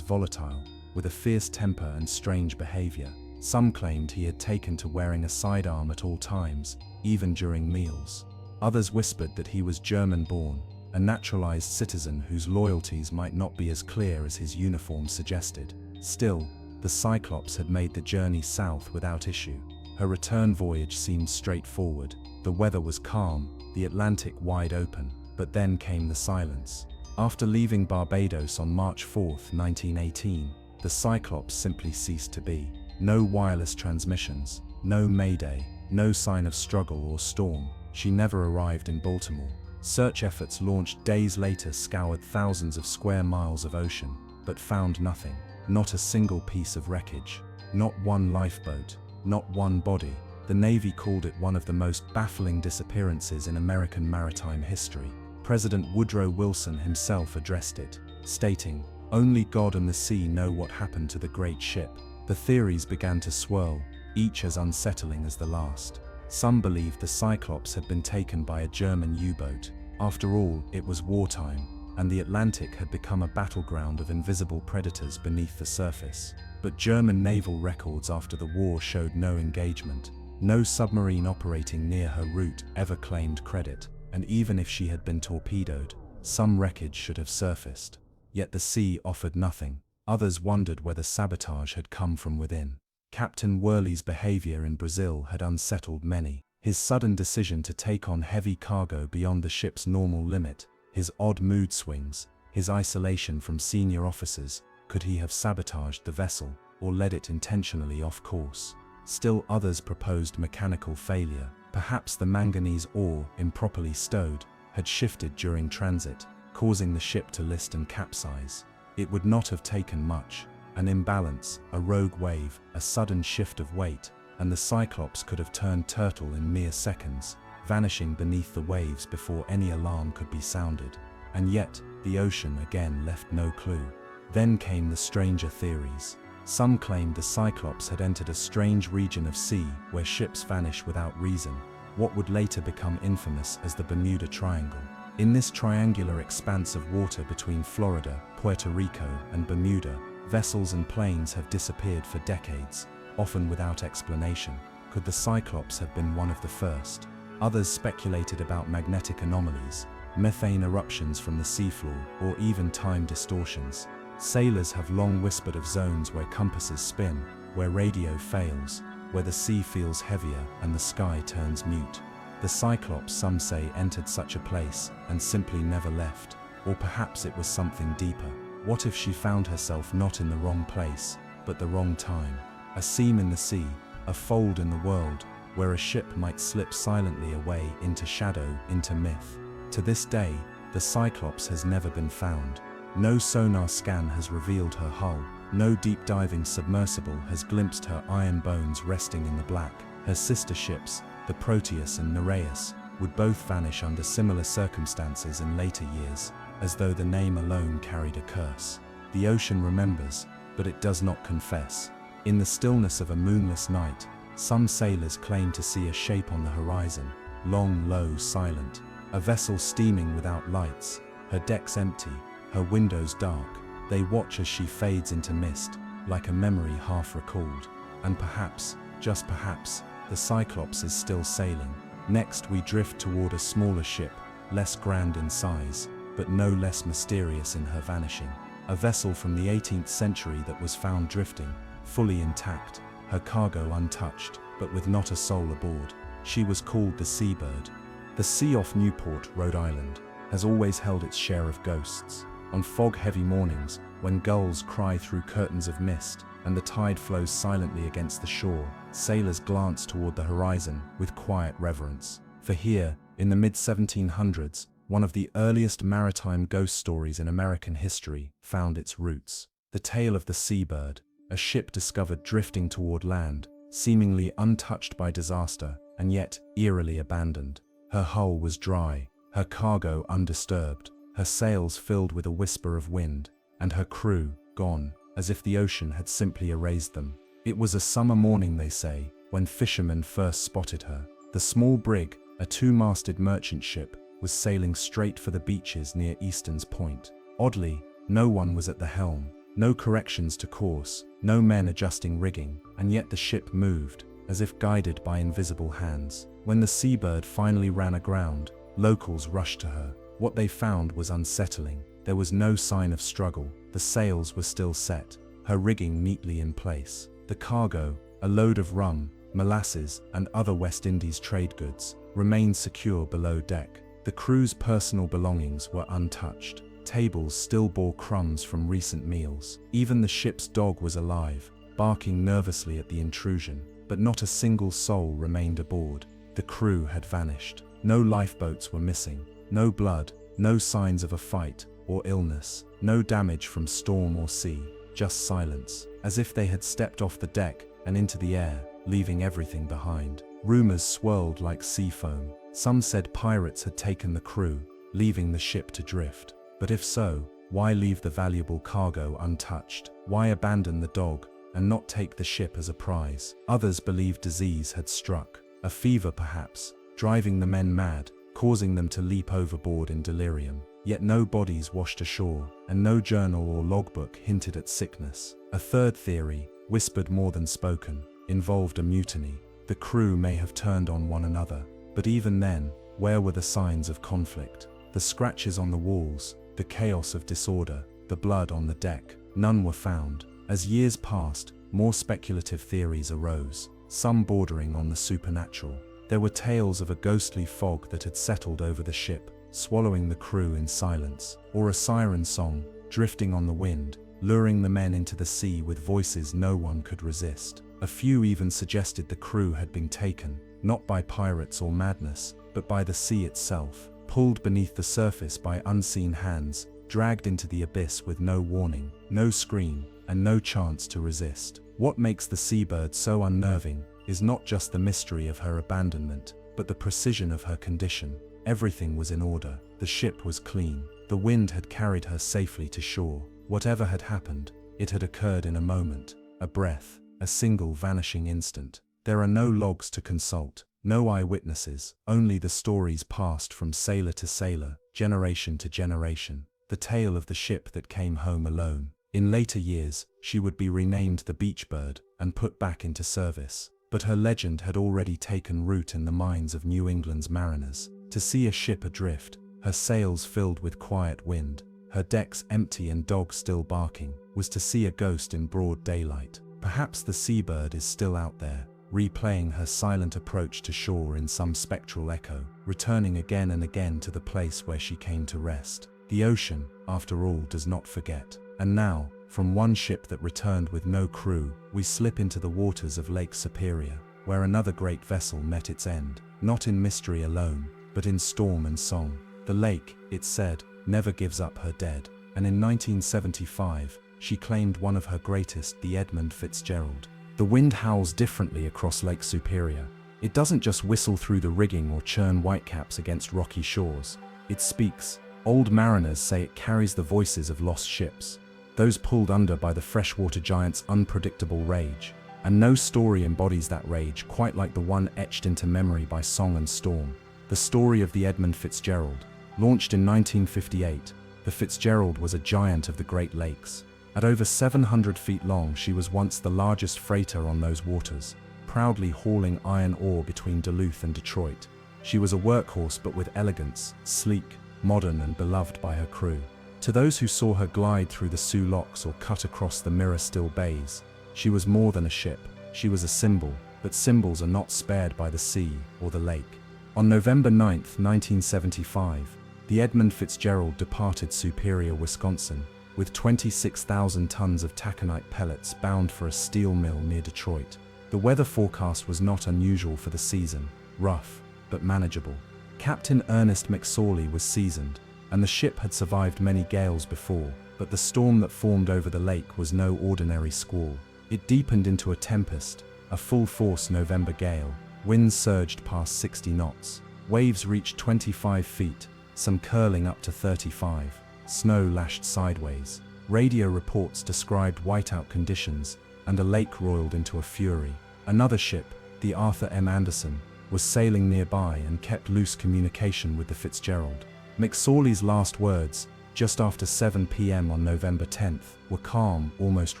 volatile, with a fierce temper and strange behavior. Some claimed he had taken to wearing a sidearm at all times, even during meals. Others whispered that he was German-born, a naturalized citizen whose loyalties might not be as clear as his uniform suggested. Still, the Cyclops had made the journey south without issue. Her return voyage seemed straightforward. The weather was calm, the Atlantic wide open, But then came the silence. After leaving Barbados on March 4, 1918, the Cyclops simply ceased to be. No wireless transmissions, no mayday, no sign of struggle or storm. She never arrived in Baltimore. Search efforts launched days later scoured thousands of square miles of ocean, but found nothing. Not a single piece of wreckage. Not one lifeboat. Not one body. The Navy called it one of the most baffling disappearances in American maritime history. President Woodrow Wilson himself addressed it, stating, "Only God and the sea know what happened to the great ship." The theories began to swirl, each as unsettling as the last. Some believed the Cyclops had been taken by a German U-boat. After all, it was wartime, and the Atlantic had become a battleground of invisible predators beneath the surface. But German naval records after the war showed no engagement. No submarine operating near her route ever claimed credit, and even if she had been torpedoed, some wreckage should have surfaced. Yet the sea offered nothing. Others wondered whether sabotage had come from within. Captain Worley's behavior in Brazil had unsettled many. His sudden decision to take on heavy cargo beyond the ship's normal limit, his odd mood swings, his isolation from senior officers. Could he have sabotaged the vessel, or led it intentionally off course? Still others proposed mechanical failure. Perhaps the manganese ore, improperly stowed, had shifted during transit, causing the ship to list and capsize. It would not have taken much. An imbalance, a rogue wave, a sudden shift of weight, and the Cyclops could have turned turtle in mere seconds, vanishing beneath the waves before any alarm could be sounded. And yet, the ocean again left no clue. Then came the stranger theories. Some claimed the Cyclops had entered a strange region of sea where ships vanish without reason, what would later become infamous as the Bermuda Triangle. In this triangular expanse of water between Florida, Puerto Rico, and Bermuda, vessels and planes have disappeared for decades, often without explanation. Could the Cyclops have been one of the first? Others speculated about magnetic anomalies, methane eruptions from the seafloor, or even time distortions. Sailors have long whispered of zones where compasses spin, where radio fails, where the sea feels heavier and the sky turns mute. The Cyclops, some say, entered such a place and simply never left. Or perhaps it was something deeper. What if she found herself not in the wrong place, but the wrong time? A seam in the sea, a fold in the world, where a ship might slip silently away into shadow, into myth. To this day, the Cyclops has never been found. No sonar scan has revealed her hull. No deep-diving submersible has glimpsed her iron bones resting in the black. Her sister ships, the Proteus and Nereus, would both vanish under similar circumstances in later years, as though the name alone carried a curse. The ocean remembers, but it does not confess. In the stillness of a moonless night, some sailors claim to see a shape on the horizon, long, low, silent. A vessel steaming without lights, her decks empty, her windows dark. They watch as she fades into mist, like a memory half recalled. And perhaps, just perhaps, the Cyclops is still sailing. Next we drift toward a smaller ship, less grand in size, but no less mysterious in her vanishing. A vessel from the 18th century that was found drifting, fully intact, her cargo untouched, but with not a soul aboard. She was called the Seabird. The sea off Newport, Rhode Island, has always held its share of ghosts. On fog-heavy mornings, when gulls cry through curtains of mist, and the tide flows silently against the shore, sailors glance toward the horizon with quiet reverence. For here, in the mid-1700s, one of the earliest maritime ghost stories in American history found its roots. The tale of the Seabird, a ship discovered drifting toward land, seemingly untouched by disaster, and yet eerily abandoned. Her hull was dry, her cargo undisturbed, her sails filled with a whisper of wind, and her crew gone, as if the ocean had simply erased them. It was a summer morning, they say, when fishermen first spotted her. The small brig, a two-masted merchant ship, was sailing straight for the beaches near Easton's Point. Oddly, no one was at the helm, no corrections to course, no men adjusting rigging, and yet the ship moved, as if guided by invisible hands. When the Seabird finally ran aground, locals rushed to her. What they found was unsettling. There was no sign of struggle. The sails were still set, her rigging neatly in place. The cargo, a load of rum, molasses, and other West Indies trade goods, remained secure below deck. The The crew's personal belongings were untouched. Tables still bore crumbs from recent meals. Even the ship's dog was alive, barking nervously at the intrusion, but not a single soul remained aboard. The crew had vanished. No lifeboats were missing. No blood, no signs of a fight or illness, no damage from storm or sea, just silence, as if they had stepped off the deck and into the air, leaving everything behind. Rumors swirled like sea foam. Some said pirates had taken the crew, leaving the ship to drift. But if so, why leave the valuable cargo untouched? Why abandon the dog and not take the ship as a prize? Others believed disease had struck, a fever perhaps, driving the men mad, causing them to leap overboard in delirium. Yet no bodies washed ashore, and no journal or logbook hinted at sickness. A third theory, whispered more than spoken, involved a mutiny. The crew may have turned on one another, but even then, where were the signs of conflict? The scratches on the walls, the chaos of disorder, the blood on the deck, none were found. As years passed, more speculative theories arose, some bordering on the supernatural. There were tales of a ghostly fog that had settled over the ship, swallowing the crew in silence, or a siren song, drifting on the wind, luring the men into the sea with voices no one could resist. A few even suggested the crew had been taken, not by pirates or madness, but by the sea itself, pulled beneath the surface by unseen hands, dragged into the abyss with no warning, no scream, and no chance to resist. What makes the seabird so unnerving is not just the mystery of her abandonment, but the precision of her condition. Everything was in order. The ship was clean. The wind had carried her safely to shore. Whatever had happened, it had occurred in a moment, a breath, a single vanishing instant. There are no logs to consult, no eyewitnesses, only the stories passed from sailor to sailor, generation to generation. The tale of the ship that came home alone. In later years, she would be renamed the Beachbird and put back into service. But her legend had already taken root in the minds of New England's mariners. To see a ship adrift, her sails filled with quiet wind, her decks empty and dogs still barking, was to see a ghost in broad daylight. Perhaps the seabird is still out there, replaying her silent approach to shore in some spectral echo, returning again and again to the place where she came to rest. The ocean, after all, does not forget. And now, from one ship that returned with no crew, we slip into the waters of Lake Superior, where another great vessel met its end, not in mystery alone, but in storm and song. The lake, it said, never gives up her dead, and in 1975, she claimed one of her greatest, the Edmund Fitzgerald. The wind howls differently across Lake Superior. It doesn't just whistle through the rigging or churn whitecaps against rocky shores. It speaks. Old mariners say it carries the voices of lost ships, those pulled under by the freshwater giant's unpredictable rage. And no story embodies that rage quite like the one etched into memory by song and storm. The story of the Edmund Fitzgerald. Launched in 1958, the Fitzgerald was a giant of the Great Lakes. At over 700 feet long, she was once the largest freighter on those waters, proudly hauling iron ore between Duluth and Detroit. She was a workhorse but with elegance, sleek, modern and beloved by her crew. To those who saw her glide through the Soo Locks or cut across the mirror-still bays, she was more than a ship. She was a symbol, but symbols are not spared by the sea or the lake. On November 9, 1975, the Edmund Fitzgerald departed Superior, Wisconsin, with 26,000 tons of taconite pellets bound for a steel mill near Detroit. The weather forecast was not unusual for the season, rough, but manageable. Captain Ernest McSorley was seasoned, and the ship had survived many gales before, but the storm that formed over the lake was no ordinary squall. It deepened into a tempest, a full-force November gale. Winds surged past 60 knots. Waves reached 25 feet, some curling up to 35. Snow lashed sideways. Radio reports described whiteout conditions, and a lake roiled into a fury. Another ship, the Arthur M. Anderson, was sailing nearby and kept loose communication with the Fitzgerald. McSorley's last words, just after 7 p.m. on November 10th, were calm, almost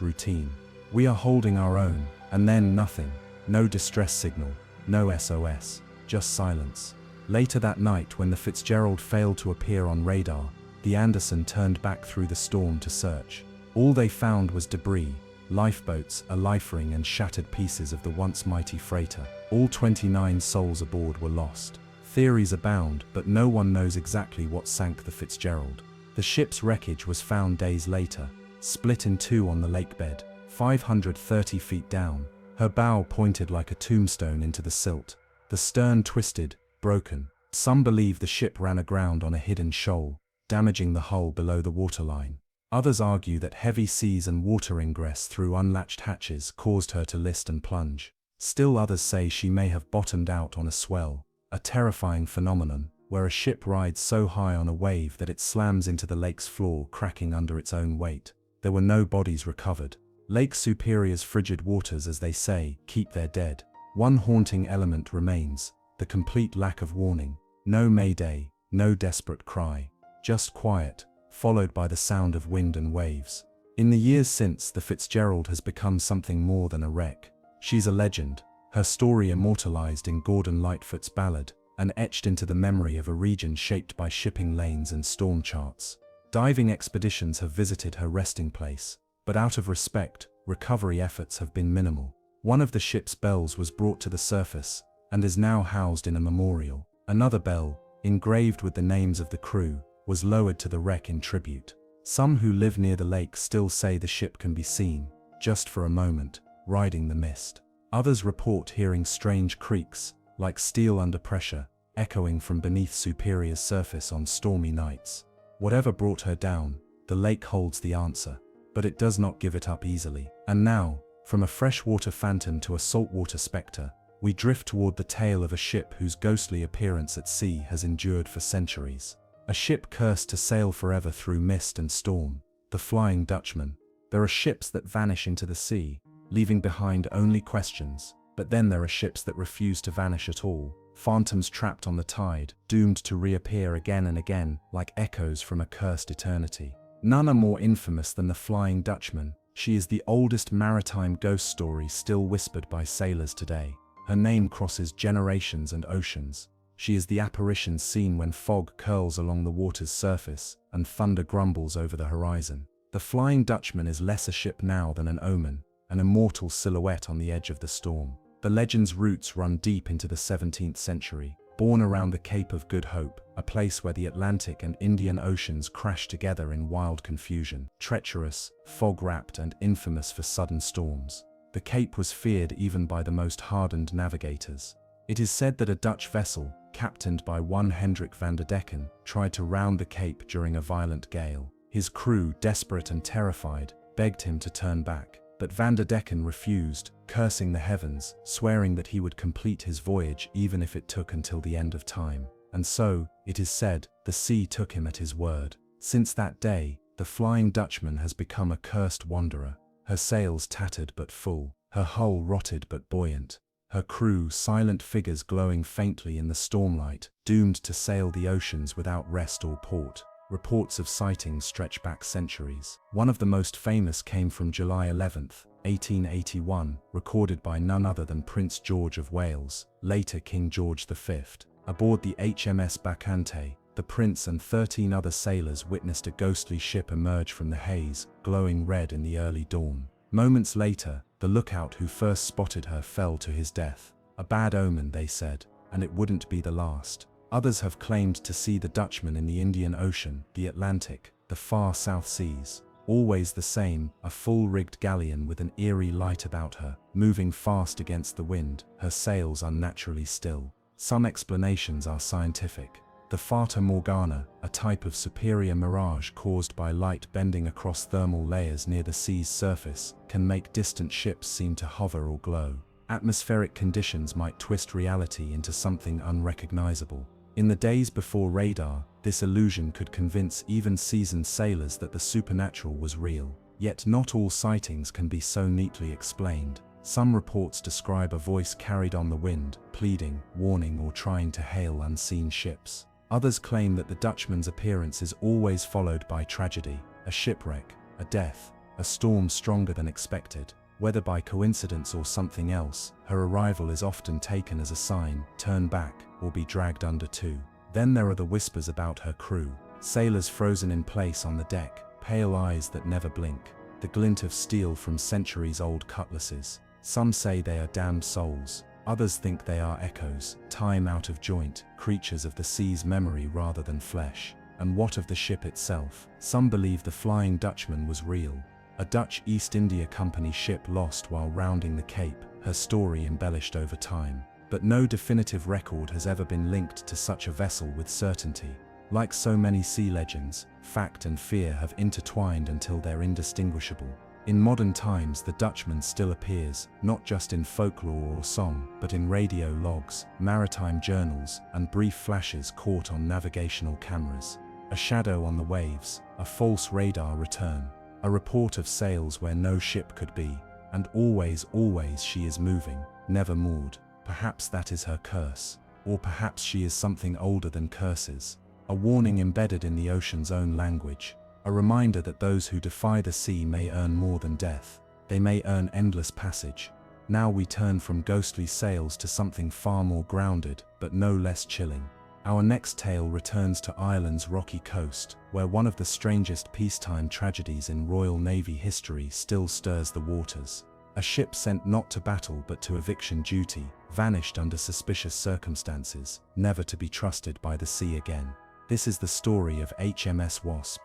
routine. "We are holding our own," and then nothing. No distress signal, no SOS, just silence. Later that night, when the Fitzgerald failed to appear on radar, the Anderson turned back through the storm to search. All they found was debris, lifeboats, a life ring and shattered pieces of the once mighty freighter. All 29 souls aboard were lost. Theories abound, but no one knows exactly what sank the Fitzgerald. The ship's wreckage was found days later, split in two on the lakebed, 530 feet down. Her bow pointed like a tombstone into the silt. The stern twisted, broken. Some believe the ship ran aground on a hidden shoal, damaging the hull below the waterline. Others argue that heavy seas and water ingress through unlatched hatches caused her to list and plunge. Still others say she may have bottomed out on a swell, a terrifying phenomenon, where a ship rides so high on a wave that it slams into the lake's floor, cracking under its own weight. There were no bodies recovered. Lake Superior's frigid waters, as they say, keep their dead. One haunting element remains: the complete lack of warning. No mayday, no desperate cry. Just quiet, followed by the sound of wind and waves. In the years since, the Fitzgerald has become something more than a wreck. She's a legend, her story immortalized in Gordon Lightfoot's ballad, and etched into the memory of a region shaped by shipping lanes and storm charts. Diving expeditions have visited her resting place, but out of respect, recovery efforts have been minimal. One of the ship's bells was brought to the surface, and is now housed in a memorial. Another bell, engraved with the names of the crew, was lowered to the wreck in tribute. Some who live near the lake still say the ship can be seen, just for a moment, riding the mist. Others report hearing strange creaks, like steel under pressure, echoing from beneath Superior's surface on stormy nights. Whatever brought her down, the lake holds the answer, but it does not give it up easily. And now, from a freshwater phantom to a saltwater spectre, we drift toward the tale of a ship whose ghostly appearance at sea has endured for centuries. A ship cursed to sail forever through mist and storm, the Flying Dutchman. There are ships that vanish into the sea, leaving behind only questions, but then there are ships that refuse to vanish at all, phantoms trapped on the tide, doomed to reappear again and again, like echoes from a cursed eternity. None are more infamous than the Flying Dutchman. She is the oldest maritime ghost story still whispered by sailors today. Her name crosses generations and oceans. She is the apparition seen when fog curls along the water's surface and thunder grumbles over the horizon. The Flying Dutchman is less a ship now than an omen, an immortal silhouette on the edge of the storm. The legend's roots run deep into the 17th century, born around the Cape of Good Hope, a place where the Atlantic and Indian Oceans crash together in wild confusion. Treacherous, fog-wrapped, and infamous for sudden storms, the Cape was feared even by the most hardened navigators. It is said that a Dutch vessel, captained by one Hendrik van der Decken, tried to round the Cape during a violent gale. His crew, desperate and terrified, begged him to turn back, but van der Decken refused, cursing the heavens, swearing that he would complete his voyage even if it took until the end of time. And so, it is said, the sea took him at his word. Since that day, the Flying Dutchman has become a cursed wanderer, her sails tattered but full, her hull rotted but buoyant, her crew silent figures glowing faintly in the stormlight, doomed to sail the oceans without rest or port. Reports of sightings stretch back centuries. One of the most famous came from July 11, 1881, recorded by none other than Prince George of Wales, later King George V. Aboard the HMS Bacchante, the prince and 13 other sailors witnessed a ghostly ship emerge from the haze, glowing red in the early dawn. Moments later, the lookout who first spotted her fell to his death. A bad omen, they said, and it wouldn't be the last. Others have claimed to see the Dutchman in the Indian Ocean, the Atlantic, the far South Seas. Always the same, a full-rigged galleon with an eerie light about her, moving fast against the wind, her sails unnaturally still. Some explanations are scientific. The Fata Morgana, a type of superior mirage caused by light bending across thermal layers near the sea's surface, can make distant ships seem to hover or glow. Atmospheric conditions might twist reality into something unrecognizable. In the days before radar, this illusion could convince even seasoned sailors that the supernatural was real. Yet not all sightings can be so neatly explained. Some reports describe a voice carried on the wind, pleading, warning, or trying to hail unseen ships. Others claim that the Dutchman's appearance is always followed by tragedy, a shipwreck, a death, a storm stronger than expected. Whether by coincidence or something else, her arrival is often taken as a sign: turn back, or be dragged under too. Then there are the whispers about her crew, sailors frozen in place on the deck, pale eyes that never blink, the glint of steel from centuries-old cutlasses. Some say they are damned souls, Others think they are echoes, time out of joint, creatures of the sea's memory rather than flesh. And what of the ship itself? Some believe the Flying Dutchman was real. A Dutch East India Company ship lost while rounding the Cape, her story embellished over time. But no definitive record has ever been linked to such a vessel with certainty. Like so many sea legends, fact and fear have intertwined until they're indistinguishable. In modern times, the Dutchman still appears, not just in folklore or song, but in radio logs, maritime journals, and brief flashes caught on navigational cameras. A shadow on the waves, a false radar return, a report of sails where no ship could be, and always she is moving, never moored. Perhaps that is her curse, or perhaps she is something older than curses. A warning embedded in the ocean's own language. A reminder that those who defy the sea may earn more than death. They may earn endless passage. Now we turn from ghostly sails to something far more grounded, but no less chilling. Our next tale returns to Ireland's rocky coast, where one of the strangest peacetime tragedies in Royal Navy history still stirs the waters. A ship sent not to battle but to eviction duty, vanished under suspicious circumstances, never to be trusted by the sea again. This is the story of HMS Wasp.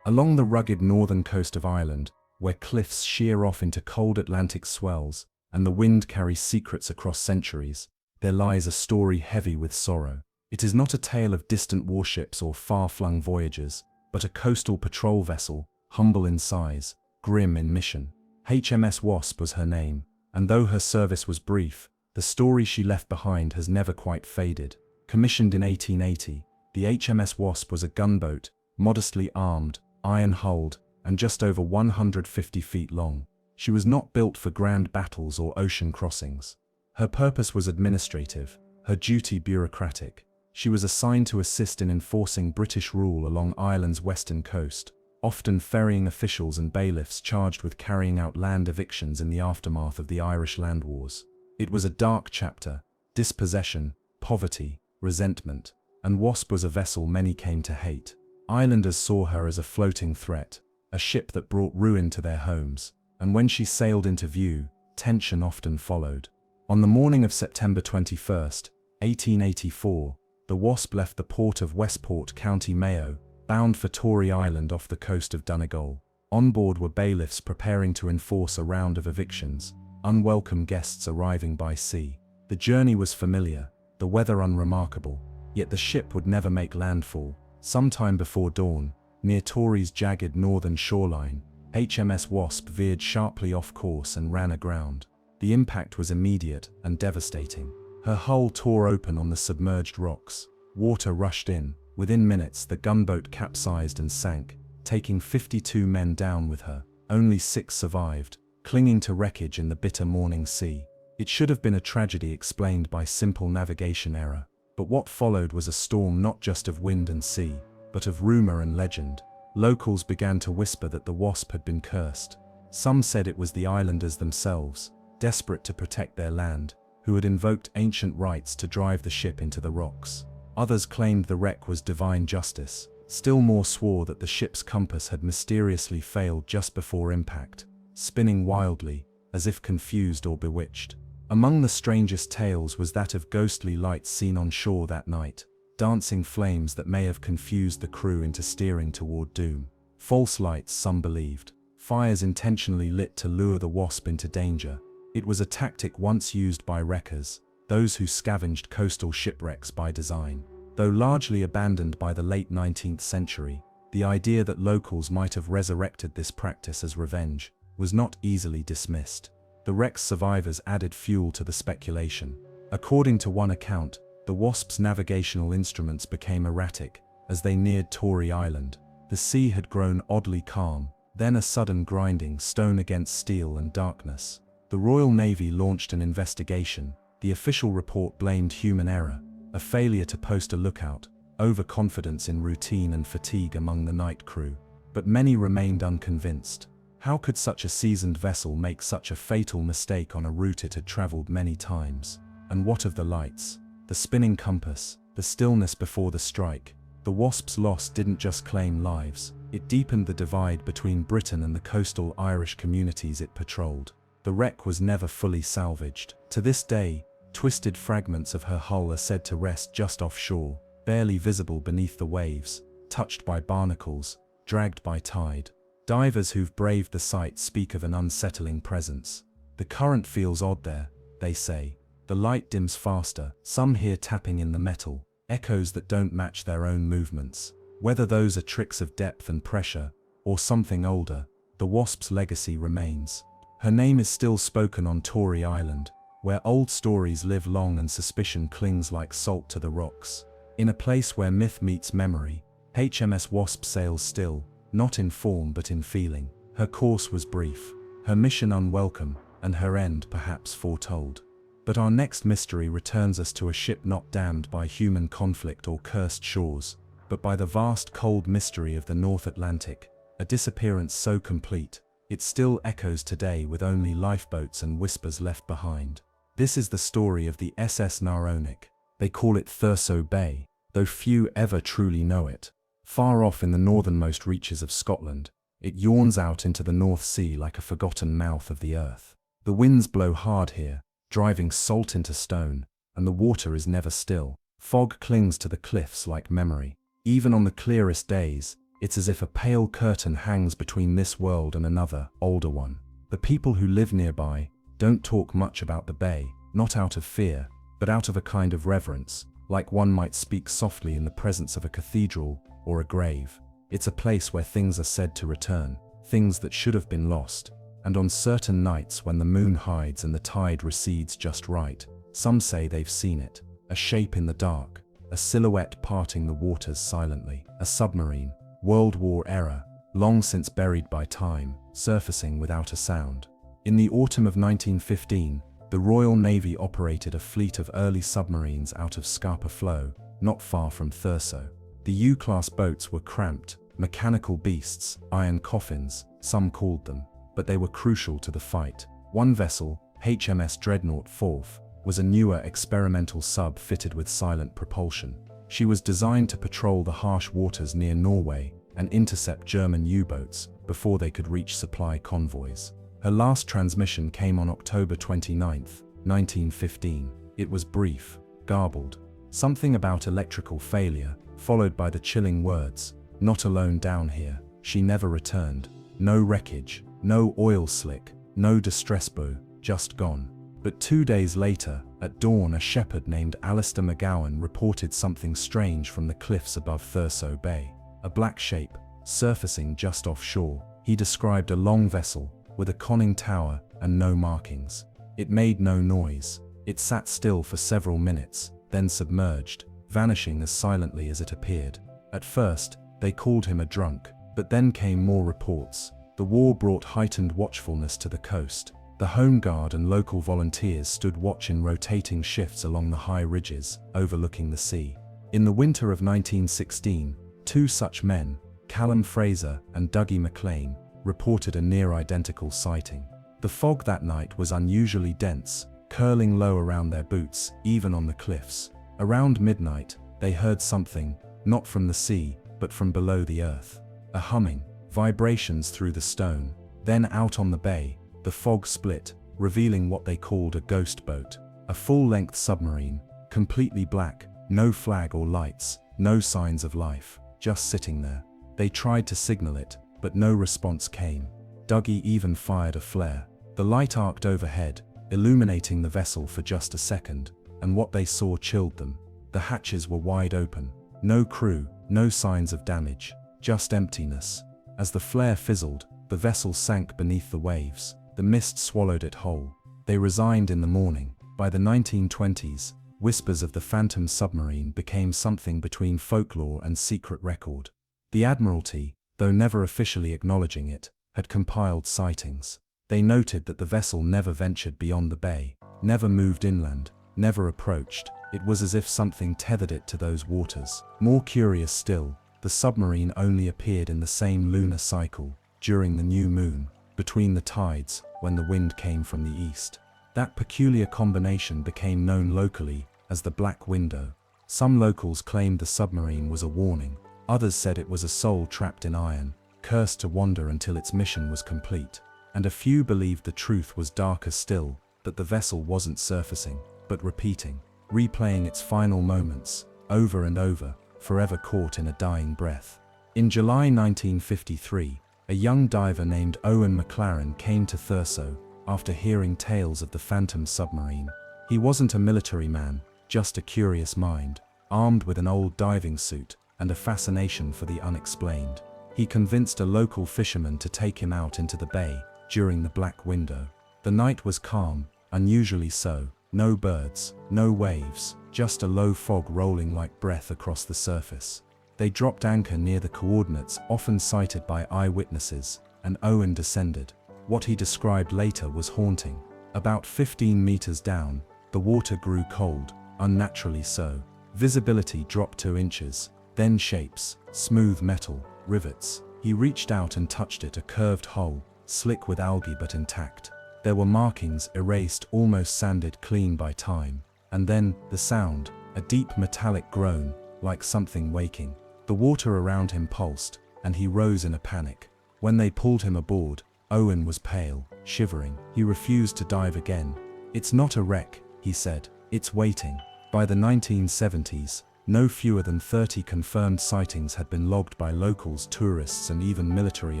Along the rugged northern coast of Ireland, where cliffs sheer off into cold Atlantic swells, and the wind carries secrets across centuries, there lies a story heavy with sorrow. It is not a tale of distant warships or far-flung voyages, but a coastal patrol vessel, humble in size, grim in mission. HMS Wasp was her name, and though her service was brief, the story she left behind has never quite faded. Commissioned in 1880, the HMS Wasp was a gunboat, modestly armed, iron-hulled, and just over 150 feet long. She was not built for grand battles or ocean crossings. Her purpose was administrative, her duty bureaucratic. She was assigned to assist in enforcing British rule along Ireland's western coast, often ferrying officials and bailiffs charged with carrying out land evictions in the aftermath of the Irish land wars. It was a dark chapter: dispossession, poverty, resentment, and Wasp was a vessel many came to hate. Islanders saw her as a floating threat, a ship that brought ruin to their homes, and when she sailed into view, tension often followed. On the morning of September 21st, 1884, the Wasp left the port of Westport, County Mayo, bound for Tory Island off the coast of Donegal. On board were bailiffs preparing to enforce a round of evictions, unwelcome guests arriving by sea. The journey was familiar, the weather unremarkable, yet the ship would never make landfall. Sometime before dawn, near Tory's jagged northern shoreline, HMS Wasp veered sharply off course and ran aground. The impact was immediate and devastating. Her hull tore open on the submerged rocks. Water rushed in. Within minutes, the gunboat capsized and sank, taking 52 men down with her. Only 6 survived, clinging to wreckage in the bitter morning sea. It should have been a tragedy explained by simple navigation error. But what followed was a storm not just of wind and sea, but of rumor and legend. Locals began to whisper that the Wasp had been cursed. Some said it was the islanders themselves, desperate to protect their land, who had invoked ancient rites to drive the ship into the rocks. Others claimed the wreck was divine justice. Still more swore that the ship's compass had mysteriously failed just before impact, spinning wildly, as if confused or bewitched. Among the strangest tales was that of ghostly lights seen on shore that night, dancing flames that may have confused the crew into steering toward doom. False lights, some believed, fires intentionally lit to lure the Wasp into danger. It was a tactic once used by wreckers, those who scavenged coastal shipwrecks by design. Though largely abandoned by the late 19th century, the idea that locals might have resurrected this practice as revenge was not easily dismissed. The wreck's survivors added fuel to the speculation. According to one account, the Wasp's navigational instruments became erratic as they neared Tory Island. The sea had grown oddly calm, then a sudden grinding stone against steel and darkness. The Royal Navy launched an investigation. The official report blamed human error, a failure to post a lookout, overconfidence in routine and fatigue among the night crew. But many remained unconvinced. How could such a seasoned vessel make such a fatal mistake on a route it had traveled many times? And what of the lights, the spinning compass, the stillness before the strike? The Wasp's loss didn't just claim lives, it deepened the divide between Britain and the coastal Irish communities it patrolled. The wreck was never fully salvaged. To this day, Twisted fragments of her hull are said to rest just offshore, barely visible beneath the waves, touched by barnacles, dragged by tide. Divers who've braved the sight speak of an unsettling presence. The current feels odd there, they say. The light dims faster, some hear tapping in the metal, echoes that don't match their own movements. Whether those are tricks of depth and pressure, or something older, the Wasp's legacy remains. Her name is still spoken on Tory Island, where old stories live long and suspicion clings like salt to the rocks. In a place where myth meets memory, HMS Wasp sails still, not in form but in feeling. Her course was brief, her mission unwelcome, and her end perhaps foretold. But our next mystery returns us to a ship not damned by human conflict or cursed shores, but by the vast cold mystery of the North Atlantic, a disappearance so complete, it still echoes today with only lifeboats and whispers left behind. This is the story of the SS Naronic. They call it Thurso Bay, though few ever truly know it. Far off in the northernmost reaches of Scotland, it yawns out into the North Sea like a forgotten mouth of the earth. The winds blow hard here, driving salt into stone, and the water is never still. Fog clings to the cliffs like memory. Even on the clearest days, it's as if a pale curtain hangs between this world and another, older one. The people who live nearby don't talk much about the bay, not out of fear, but out of a kind of reverence, like one might speak softly in the presence of a cathedral or a grave. It's a place where things are said to return, things that should have been lost, and on certain nights when the moon hides and the tide recedes just right, some say they've seen it, a shape in the dark, a silhouette parting the waters silently, a submarine, World War era, long since buried by time, surfacing without a sound. In the autumn of 1915, the Royal Navy operated a fleet of early submarines out of Scapa Flow, not far from Thurso. The U-class boats were cramped, mechanical beasts, iron coffins, some called them, but they were crucial to the fight. One vessel, HMS Dreadnought 4th, was a newer experimental sub fitted with silent propulsion. She was designed to patrol the harsh waters near Norway and intercept German U-boats before they could reach supply convoys. Her last transmission came on October 29, 1915. It was brief, garbled. Something about electrical failure, followed by the chilling words, "Not alone down here." She never returned. No wreckage, no oil slick, no distress buoy, just gone. But 2 days later, at dawn, a shepherd named Alistair McGowan reported something strange from the cliffs above Thurso Bay. A black shape, surfacing just offshore. He described a long vessel, with a conning tower and no markings. It made no noise. It sat still for several minutes, then submerged, vanishing as silently as it appeared. At first, they called him a drunk, but then came more reports. The war brought heightened watchfulness to the coast. The Home Guard and local volunteers stood watch in rotating shifts along the high ridges, overlooking the sea. In the winter of 1916, two such men, Callum Fraser and Dougie McLean, reported a near-identical sighting. The fog that night was unusually dense, curling low around their boots, even on the cliffs. Around midnight, they heard something, not from the sea, but from below the earth. A humming, vibrations through the stone. Then out on the bay, the fog split, revealing what they called a ghost boat. A full-length submarine, completely black, no flag or lights, no signs of life, just sitting there. They tried to signal it, but no response came. Dougie even fired a flare. The light arced overhead, illuminating the vessel for just a second, and what they saw chilled them. The hatches were wide open. No crew, no signs of damage, just emptiness. As the flare fizzled, the vessel sank beneath the waves. The mist swallowed it whole. They resigned in the morning. By the 1920s, whispers of the phantom submarine became something between folklore and secret record. The Admiralty, though never officially acknowledging it, had compiled sightings. They noted that the vessel never ventured beyond the bay, never moved inland, never approached. It was as if something tethered it to those waters. More curious still, the submarine only appeared in the same lunar cycle, during the new moon, between the tides, when the wind came from the east. That peculiar combination became known locally as the Black Window. Some locals claimed the submarine was a warning. Others said it was a soul trapped in iron, cursed to wander until its mission was complete. And a few believed the truth was darker still, that the vessel wasn't surfacing, but repeating, replaying its final moments, over and over, forever caught in a dying breath. In July 1953, a young diver named Owen McLaren came to Thurso after hearing tales of the Phantom submarine. He wasn't a military man, just a curious mind, armed with an old diving suit and a fascination for the unexplained. He convinced a local fisherman to take him out into the bay during the Black Window. The night was calm, unusually so, no birds, no waves, just a low fog rolling like breath across the surface. They dropped anchor near the coordinates often cited by eyewitnesses, and Owen descended. What he described later was haunting. About 15 meters down, the water grew cold, unnaturally so. Visibility dropped 2 inches, then shapes, smooth metal, rivets. He reached out and touched it, a curved hole, slick with algae but intact. There were markings erased, almost sanded clean by time. And then, the sound, a deep metallic groan, like something waking. The water around him pulsed, and he rose in a panic. When they pulled him aboard, Owen was pale, shivering. He refused to dive again. "It's not a wreck," he said. "It's waiting." By the 1970s, no fewer than 30 confirmed sightings had been logged by locals, tourists, and even military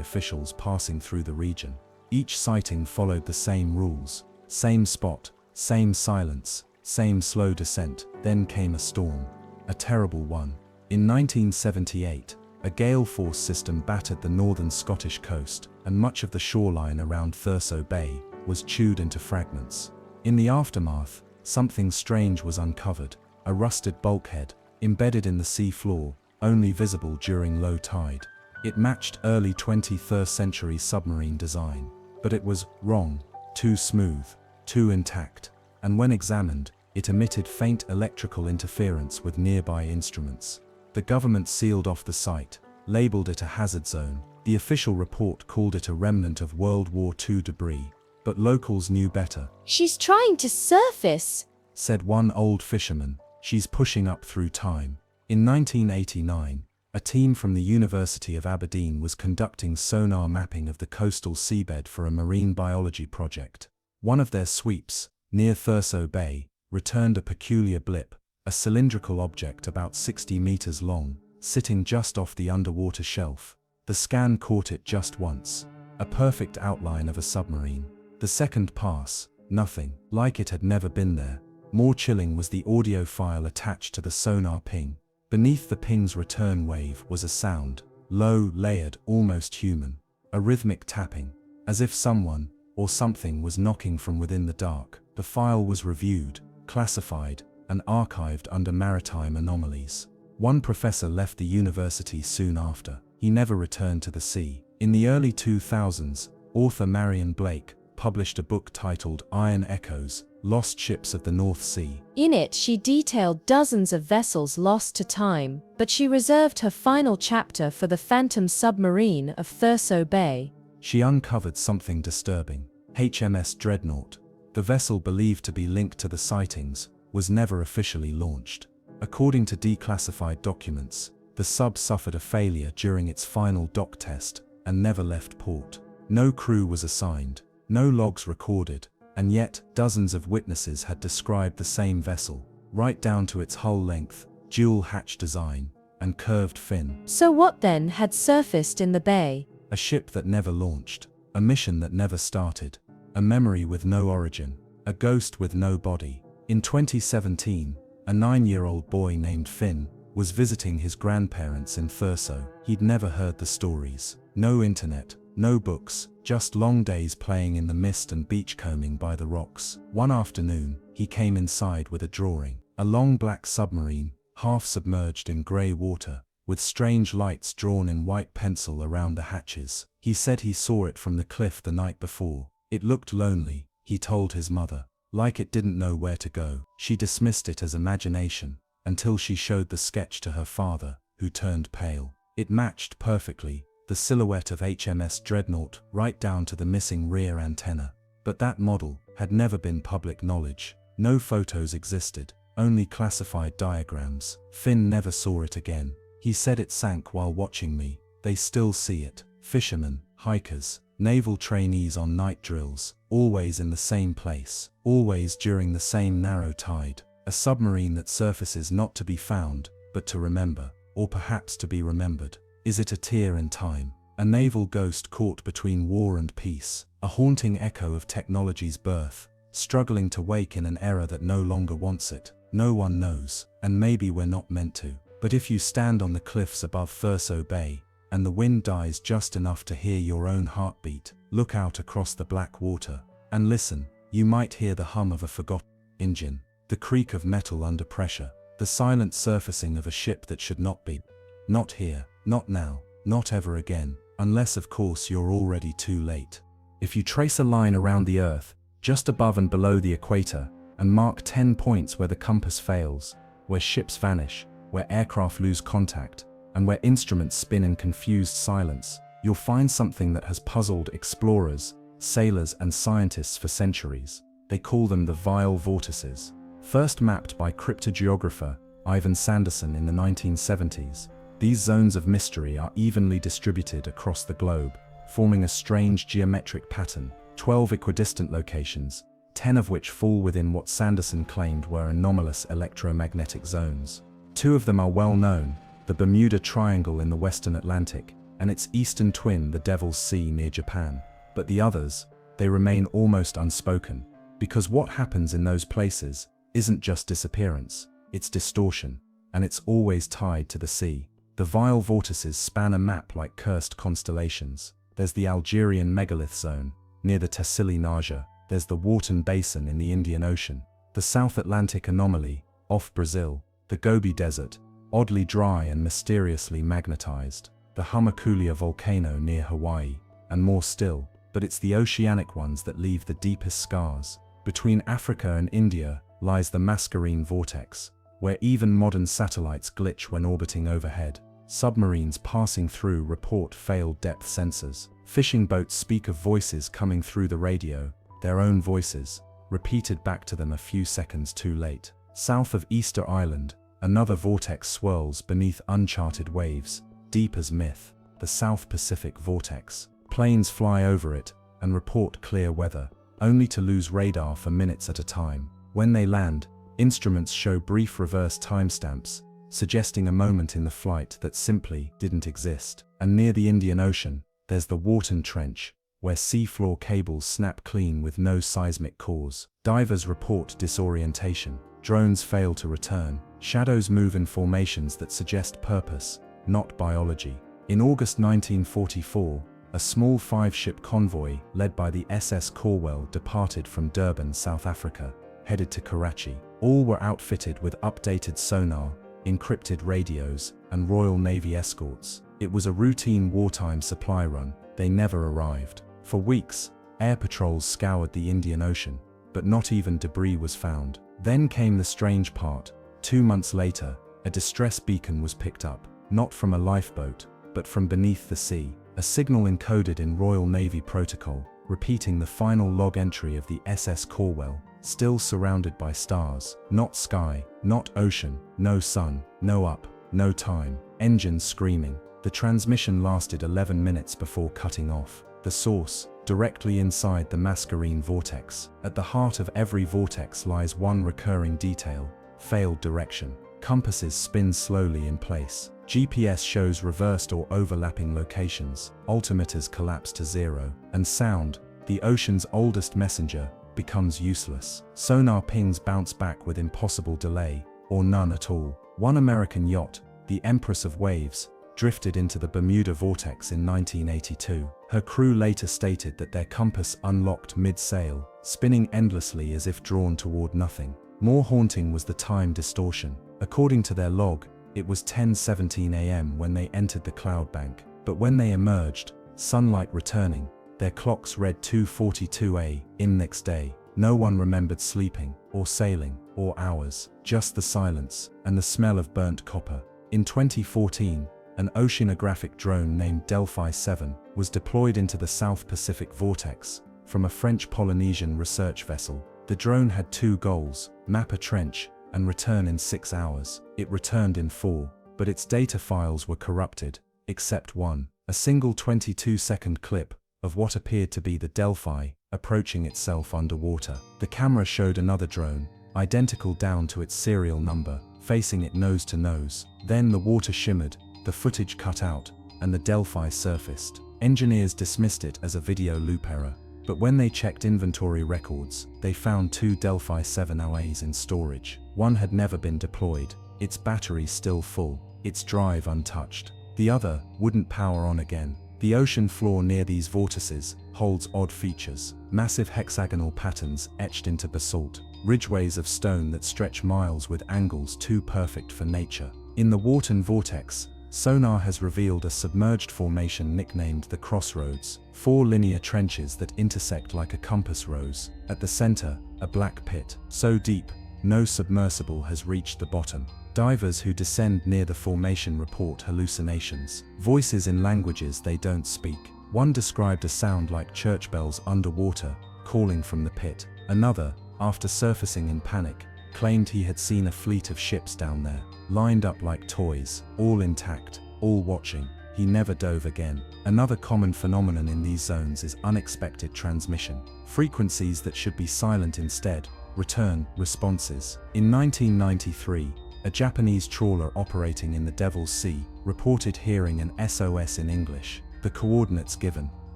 officials passing through the region. Each sighting followed the same rules. Same spot, same silence, same slow descent. Then came a storm. A terrible one. In 1978, a gale force system battered the northern Scottish coast, and much of the shoreline around Thurso Bay was chewed into fragments. In the aftermath, something strange was uncovered, a rusted bulkhead, embedded in the sea floor, only visible during low tide. It matched early 21st century submarine design, but it was wrong, too smooth, too intact, and when examined, it emitted faint electrical interference with nearby instruments. The government sealed off the site, labeled it a hazard zone. The official report called it a remnant of World War II debris, but locals knew better. "She's trying to surface," said one old fisherman. "She's pushing up through time." In 1989, a team from the University of Aberdeen was conducting sonar mapping of the coastal seabed for a marine biology project. One of their sweeps, near Thurso Bay, returned a peculiar blip, a cylindrical object about 60 meters long, sitting just off the underwater shelf. The scan caught it just once, a perfect outline of a submarine. The second pass, nothing, like it had never been there. More chilling was the audio file attached to the sonar ping. Beneath the ping's return wave was a sound, low, layered, almost human, a rhythmic tapping, as if someone or something was knocking from within the dark. The file was reviewed, classified, and archived under maritime anomalies. One professor left the university soon after. He never returned to the sea. In the early 2000s, author Marion Blake published a book titled Iron Echoes: Lost Ships of the North Sea. In it, she detailed dozens of vessels lost to time, but she reserved her final chapter for the Phantom submarine of Thurso Bay. She uncovered something disturbing. HMS Dreadnought, the vessel believed to be linked to the sightings, was never officially launched. According to declassified documents, the sub suffered a failure during its final dock test and never left port. No crew was assigned, no logs recorded, and yet dozens of witnesses had described the same vessel, right down to its hull length, dual hatch design, and curved fin. So what then had surfaced in the bay? A ship that never launched, a mission that never started, a memory with no origin, a ghost with no body. In 2017, a 9-year-old boy named Finn was visiting his grandparents in Thurso. He'd never heard the stories. No internet, no books, just long days playing in the mist and beachcombing by the rocks. One afternoon, he came inside with a drawing. A long black submarine, half submerged in grey water, with strange lights drawn in white pencil around the hatches. He said he saw it from the cliff the night before. It looked lonely, he told his mother, like it didn't know where to go. She dismissed it as imagination, until she showed the sketch to her father, who turned pale. It matched perfectly, the silhouette of HMS Dreadnought right down to the missing rear antenna. But that model had never been public knowledge. No photos existed, only classified diagrams. Finn never saw it again. He said it sank while watching me. They still see it. Fishermen, hikers, naval trainees on night drills, always in the same place, always during the same narrow tide. A submarine that surfaces not to be found, but to remember, or perhaps to be remembered. Is it a tear in time? A naval ghost caught between war and peace? A haunting echo of technology's birth, struggling to wake in an era that no longer wants it? No one knows, and maybe we're not meant to. But if you stand on the cliffs above Thurso Bay, and the wind dies just enough to hear your own heartbeat, look out across the black water, and listen, you might hear the hum of a forgotten engine, the creak of metal under pressure, the silent surfacing of a ship that should not be. Not here, not now, not ever again, unless of course you're already too late. If you trace a line around the Earth, just above and below the equator, and mark 10 points where the compass fails, where ships vanish, where aircraft lose contact, and where instruments spin in confused silence, you'll find something that has puzzled explorers, sailors, and scientists for centuries. They call them the vile vortices. First mapped by cryptogeographer Ivan Sanderson in the 1970s, these zones of mystery are evenly distributed across the globe, forming a strange geometric pattern, 12 equidistant locations, 10 of which fall within what Sanderson claimed were anomalous electromagnetic zones. 2 of them are well known, the Bermuda Triangle in the Western Atlantic, and its eastern twin, the Devil's Sea near Japan. But the others, they remain almost unspoken, because what happens in those places isn't just disappearance, it's distortion, and it's always tied to the sea. The vile vortices span a map like cursed constellations. There's the Algerian megalith zone, near the Tassili Naja. There's the Wharton Basin in the Indian Ocean, the South Atlantic anomaly, off Brazil, the Gobi Desert, oddly dry and mysteriously magnetized, the Hummaculia volcano near Hawaii, and more still, but it's the oceanic ones that leave the deepest scars. Between Africa and India lies the Mascarene Vortex, where even modern satellites glitch when orbiting overhead. Submarines passing through report failed depth sensors. Fishing boats speak of voices coming through the radio, their own voices, repeated back to them a few seconds too late. South of Easter Island, another vortex swirls beneath uncharted waves, deep as myth, the South Pacific Vortex. Planes fly over it and report clear weather, only to lose radar for minutes at a time. When they land, instruments show brief reverse timestamps, suggesting a moment in the flight that simply didn't exist. And near the Indian Ocean, there's the Wharton Trench, where seafloor cables snap clean with no seismic cause. Divers report disorientation, drones fail to return, shadows move in formations that suggest purpose, not biology. In August 1944, a small 5-ship convoy led by the SS Corwell departed from Durban, South Africa, headed to Karachi. All were outfitted with updated sonar, encrypted radios, and Royal Navy escorts. It was a routine wartime supply run. They never arrived. For weeks, air patrols scoured the Indian Ocean, but not even debris was found. Then came the strange part. 2 months later, a distress beacon was picked up, not from a lifeboat, but from beneath the sea. A signal encoded in Royal Navy protocol, repeating the final log entry of the SS Corwell, still surrounded by stars. Not sky, not ocean, no sun, no up, no time. Engines screaming. The transmission lasted 11 minutes before cutting off. The source, directly inside the Mascarene Vortex. At the heart of every vortex lies one recurring detail: failed direction. Compasses spin slowly in place. GPS shows reversed or overlapping locations. Altimeters collapse to zero. And sound, the ocean's oldest messenger, becomes useless. Sonar pings bounce back with impossible delay, or none at all. One American yacht, the Empress of Waves, drifted into the Bermuda Vortex in 1982. Her crew later stated that their compass unlocked mid-sail, spinning endlessly as if drawn toward nothing. More haunting was the time distortion. According to their log, it was 10:17 a.m. when they entered the cloud bank, but when they emerged, sunlight returning, their clocks read 2:42 a.m. next day. No one remembered sleeping, or sailing, or hours, just the silence, and the smell of burnt copper. In 2014, an oceanographic drone named Delphi 7 was deployed into the South Pacific Vortex from a French Polynesian research vessel. The drone had 2 goals: map a trench and return in 6 hours. It returned in 4, but its data files were corrupted, except one, a single 22-second clip of what appeared to be the Delphi approaching itself underwater. The camera showed another drone, identical down to its serial number, facing it nose to nose. Then the water shimmered, the footage cut out, and the Delphi surfaced. Engineers dismissed it as a video loop error, but when they checked inventory records, they found 2 Delphi 708s in storage. One had never been deployed, its battery still full, its drive untouched. The other wouldn't power on again. The ocean floor near these vortices holds odd features. Massive hexagonal patterns etched into basalt, ridgeways of stone that stretch miles with angles too perfect for nature. In the Wharton Vortex, sonar has revealed a submerged formation nicknamed the Crossroads, 4 linear trenches that intersect like a compass rose. At the center, a black pit, so deep, no submersible has reached the bottom. Divers who descend near the formation report hallucinations, voices in languages they don't speak. One described a sound like church bells underwater, calling from the pit. Another, after surfacing in panic, claimed he had seen a fleet of ships down there, lined up like toys, all intact, all watching. He never dove again. Another common phenomenon in these zones is unexpected transmission. Frequencies that should be silent instead return responses. In 1993, a Japanese trawler operating in the Devil's Sea reported hearing an SOS in English. The coordinates given,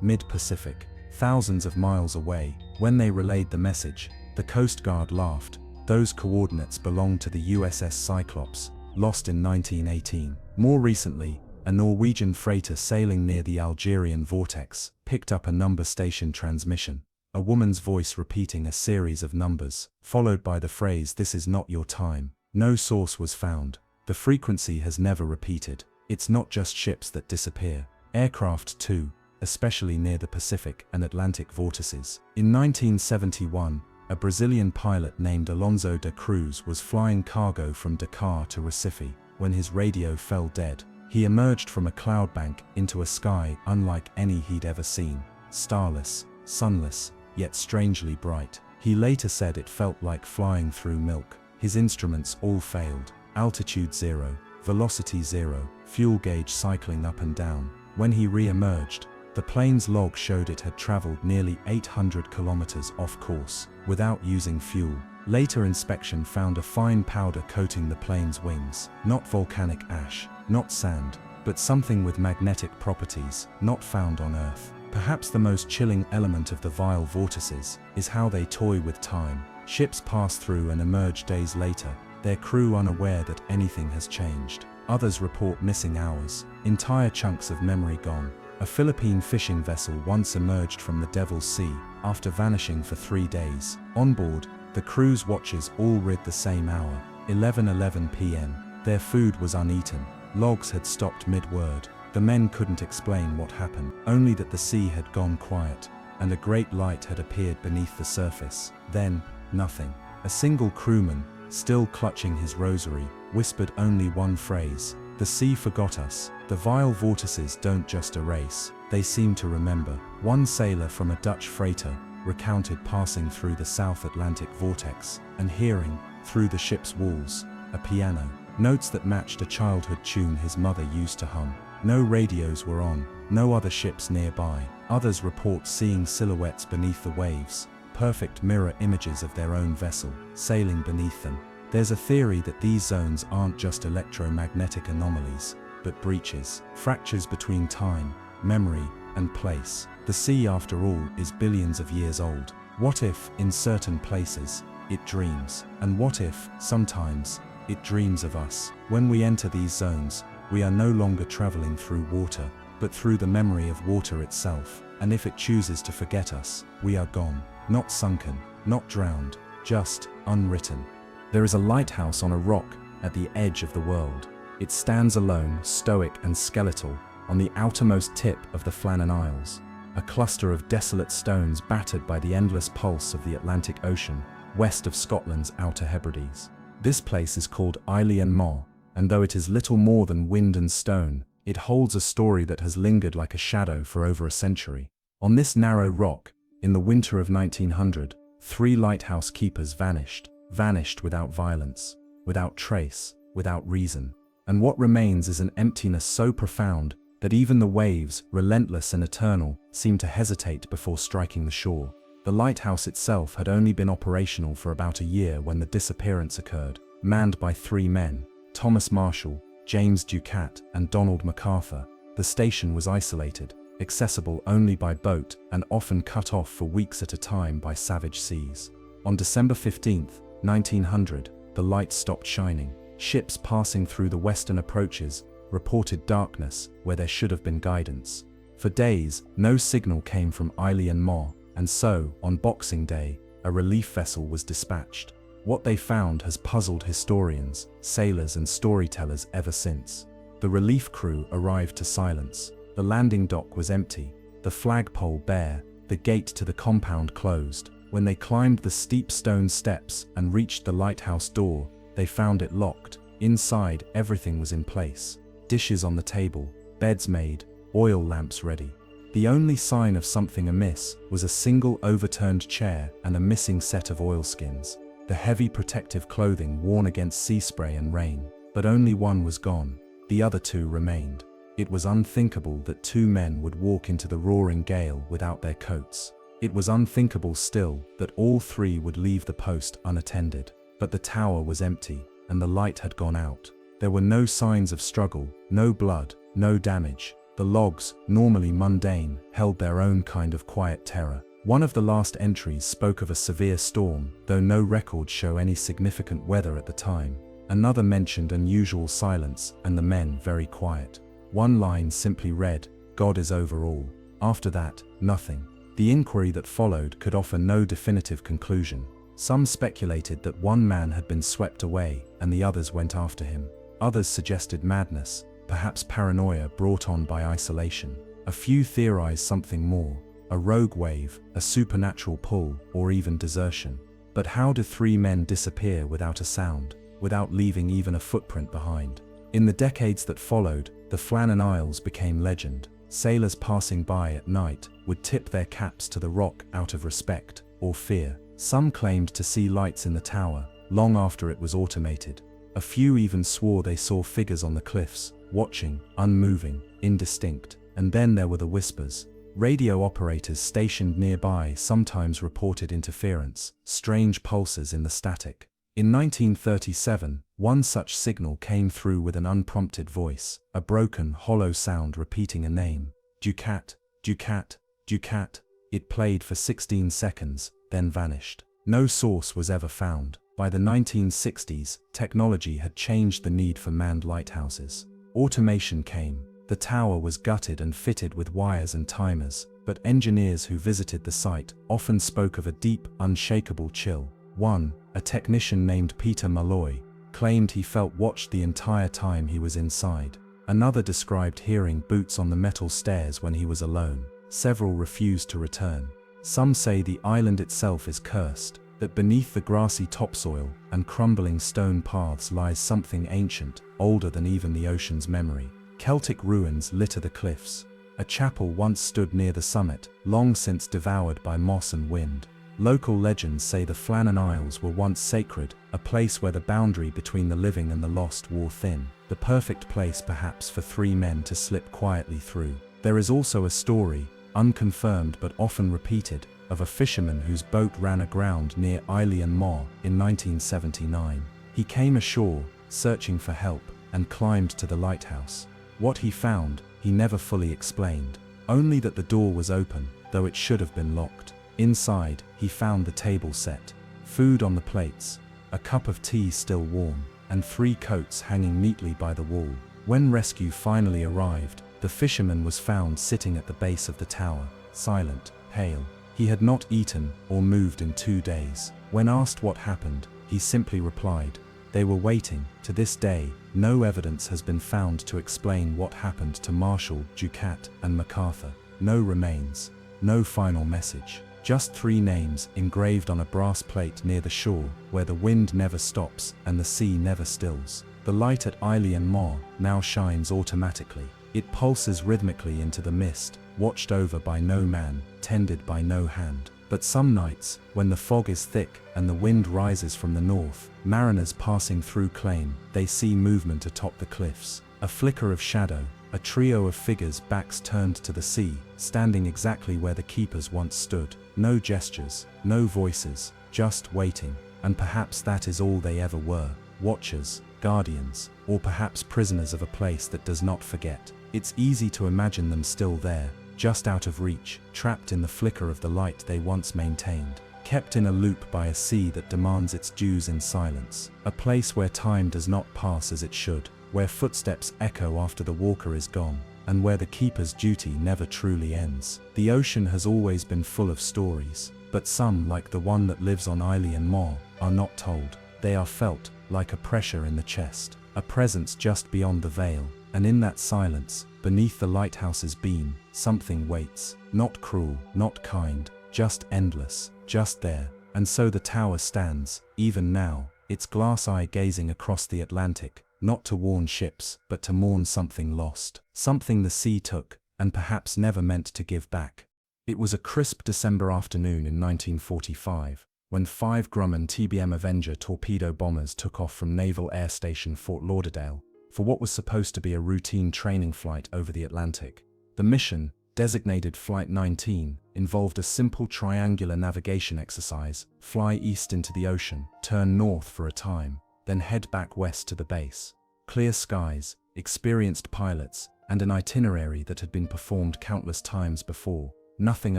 mid-Pacific, thousands of miles away. When they relayed the message, the Coast Guard laughed. Those coordinates belonged to the USS Cyclops, lost in 1918. More recently, a Norwegian freighter sailing near the Algerian vortex picked up a number station transmission. A woman's voice repeating a series of numbers, followed by the phrase, "This is not your time." No source was found. The frequency has never repeated. It's not just ships that disappear. Aircraft too, especially near the Pacific and Atlantic vortices. In 1971, a Brazilian pilot named Alonso da Cruz was flying cargo from Dakar to Recife when his radio fell dead. He emerged from a cloud bank into a sky unlike any he'd ever seen. Starless, sunless, yet strangely bright. He later said it felt like flying through milk. His instruments all failed. Altitude 0, velocity 0, fuel gauge cycling up and down. When he re-emerged, the plane's log showed it had traveled nearly 800 kilometers off course, without using fuel. Later inspection found a fine powder coating the plane's wings. Not volcanic ash, not sand, but something with magnetic properties, not found on Earth. Perhaps the most chilling element of the vile vortices is how they toy with time. Ships pass through and emerge days later, their crew unaware that anything has changed. Others report missing hours, entire chunks of memory gone. A Philippine fishing vessel once emerged from the Devil's Sea after vanishing for 3 days. On board, the crew's watches all read the same hour, 11:11 p.m. Their food was uneaten. Logs had stopped mid-word. The men couldn't explain what happened, only that the sea had gone quiet, and a great light had appeared beneath the surface. Then, nothing. A single crewman, still clutching his rosary, whispered only one phrase: "The sea forgot us." The vile vortices don't just erase, they seem to remember. One sailor from a Dutch freighter recounted passing through the South Atlantic vortex and hearing, through the ship's walls, a piano. Notes that matched a childhood tune his mother used to hum. No radios were on, no other ships nearby. Others report seeing silhouettes beneath the waves, perfect mirror images of their own vessel, sailing beneath them. There's a theory that these zones aren't just electromagnetic anomalies, but breaches, fractures between time, memory, and place. The sea, after all, is billions of years old. What if, in certain places, it dreams? And what if, sometimes, it dreams of us? When we enter these zones, we are no longer traveling through water, but through the memory of water itself. And if it chooses to forget us, we are gone. Not sunken, not drowned, just unwritten. There is a lighthouse on a rock at the edge of the world. It stands alone, stoic and skeletal, on the outermost tip of the Flannan Isles, a cluster of desolate stones battered by the endless pulse of the Atlantic Ocean, west of Scotland's Outer Hebrides. This place is called Eilidh an Mhaith, and though it is little more than wind and stone, it holds a story that has lingered like a shadow for over a century. On this narrow rock, in the winter of 1900, 3 lighthouse keepers vanished without violence, without trace, without reason. And what remains is an emptiness so profound that even the waves, relentless and eternal, seem to hesitate before striking the shore. The lighthouse itself had only been operational for about a year when the disappearance occurred. Manned by 3 men, Thomas Marshall, James Ducat, and Donald MacArthur, the station was isolated, accessible only by boat and often cut off for weeks at a time by savage seas. On December 15, 1900, the light stopped shining. Ships passing through the western approaches reported darkness where there should have been guidance. For days, no signal came from Eerie and Maritime, and so, on Boxing Day, a relief vessel was dispatched. What they found has puzzled historians, sailors and storytellers ever since. The relief crew arrived to silence. The landing dock was empty, the flagpole bare, the gate to the compound closed. When they climbed the steep stone steps and reached the lighthouse door, they found it locked. Inside, everything was in place. Dishes on the table, beds made, oil lamps ready. The only sign of something amiss was a single overturned chair and a missing set of oilskins, the heavy protective clothing worn against sea spray and rain. But only one was gone. The other 2 remained. It was unthinkable that 2 men would walk into the roaring gale without their coats. It was unthinkable still that all 3 would leave the post unattended. But the tower was empty, and the light had gone out. There were no signs of struggle, no blood, no damage. The logs, normally mundane, held their own kind of quiet terror. One of the last entries spoke of a severe storm, though no records show any significant weather at the time. Another mentioned unusual silence and the men very quiet. One line simply read, "God is over all." After that, nothing. The inquiry that followed could offer no definitive conclusion. Some speculated that one man had been swept away and the others went after him. Others suggested madness, perhaps paranoia brought on by isolation. A few theorized something more, a rogue wave, a supernatural pull, or even desertion. But how do 3 men disappear without a sound, without leaving even a footprint behind? In the decades that followed, the Flannan Isles became legend. Sailors passing by at night would tip their caps to the rock out of respect or fear. Some claimed to see lights in the tower, long after it was automated. A few even swore they saw figures on the cliffs, watching, unmoving, indistinct. And then there were the whispers. Radio operators stationed nearby sometimes reported interference, strange pulses in the static. In 1937, one such signal came through with an unprompted voice, a broken, hollow sound repeating a name. Ducat, Ducat, Ducat. It played for 16 seconds, then vanished. No source was ever found. By the 1960s, technology had changed the need for manned lighthouses. Automation came. The tower was gutted and fitted with wires and timers, but engineers who visited the site often spoke of a deep, unshakable chill. One, a technician named Peter Malloy, claimed he felt watched the entire time he was inside. Another described hearing boots on the metal stairs when he was alone. Several refused to return. Some say the island itself is cursed, that beneath the grassy topsoil and crumbling stone paths lies something ancient, older than even the ocean's memory. Celtic ruins litter the cliffs. A chapel once stood near the summit, long since devoured by moss and wind. Local legends say the Flannan Isles were once sacred, a place where the boundary between the living and the lost wore thin, the perfect place perhaps for 3 men to slip quietly through. There is also a story, unconfirmed but often repeated, of a fisherman whose boat ran aground near Eerie and Maritime in 1979. He came ashore, searching for help, and climbed to the lighthouse. What he found, he never fully explained, only that the door was open, though it should have been locked. Inside, he found the table set, food on the plates, a cup of tea still warm, and 3 coats hanging neatly by the wall. When rescue finally arrived, the fisherman was found sitting at the base of the tower, silent, pale. He had not eaten or moved in 2 days. When asked what happened, he simply replied, "They were waiting." To this day, no evidence has been found to explain what happened to Marshall, Ducat, and MacArthur. No remains, no final message. Just 3 names engraved on a brass plate near the shore, where the wind never stops and the sea never stills. The light at Eerie and Maritime now shines automatically. It pulses rhythmically into the mist, watched over by no man, tended by no hand. But some nights, when the fog is thick and the wind rises from the north, mariners passing through claim they see movement atop the cliffs. A flicker of shadow, a A trio of figures, backs turned to the sea, standing exactly where the keepers once stood. No gestures, no voices, just waiting. And perhaps that is all they ever were: watchers, guardians, or perhaps prisoners of a place that does not forget. It's easy to imagine them still there, just out of reach, trapped in the flicker of the light they once maintained, kept in a loop by a sea that demands its dues in silence, a place where time does not pass as it should, where footsteps echo after the walker is gone, and where the keeper's duty never truly ends. The ocean has always been full of stories, but some, like the one that lives on Isle and More, are not told. They are felt, like a pressure in the chest, a presence just beyond the veil, and in that silence, beneath the lighthouse's beam, something waits, not cruel, not kind, just endless, just there. And so the tower stands, even now, its glass eye gazing across the Atlantic, not to warn ships, but to mourn something lost, something the sea took, and perhaps never meant to give back. It was a crisp December afternoon in 1945, when 5 Grumman TBM Avenger torpedo bombers took off from Naval Air Station Fort Lauderdale for what was supposed to be a routine training flight over the Atlantic. The mission, designated Flight 19, involved a simple triangular navigation exercise: fly east into the ocean, turn north for a time, then head back west to the base. Clear skies, experienced pilots, and an itinerary that had been performed countless times before. Nothing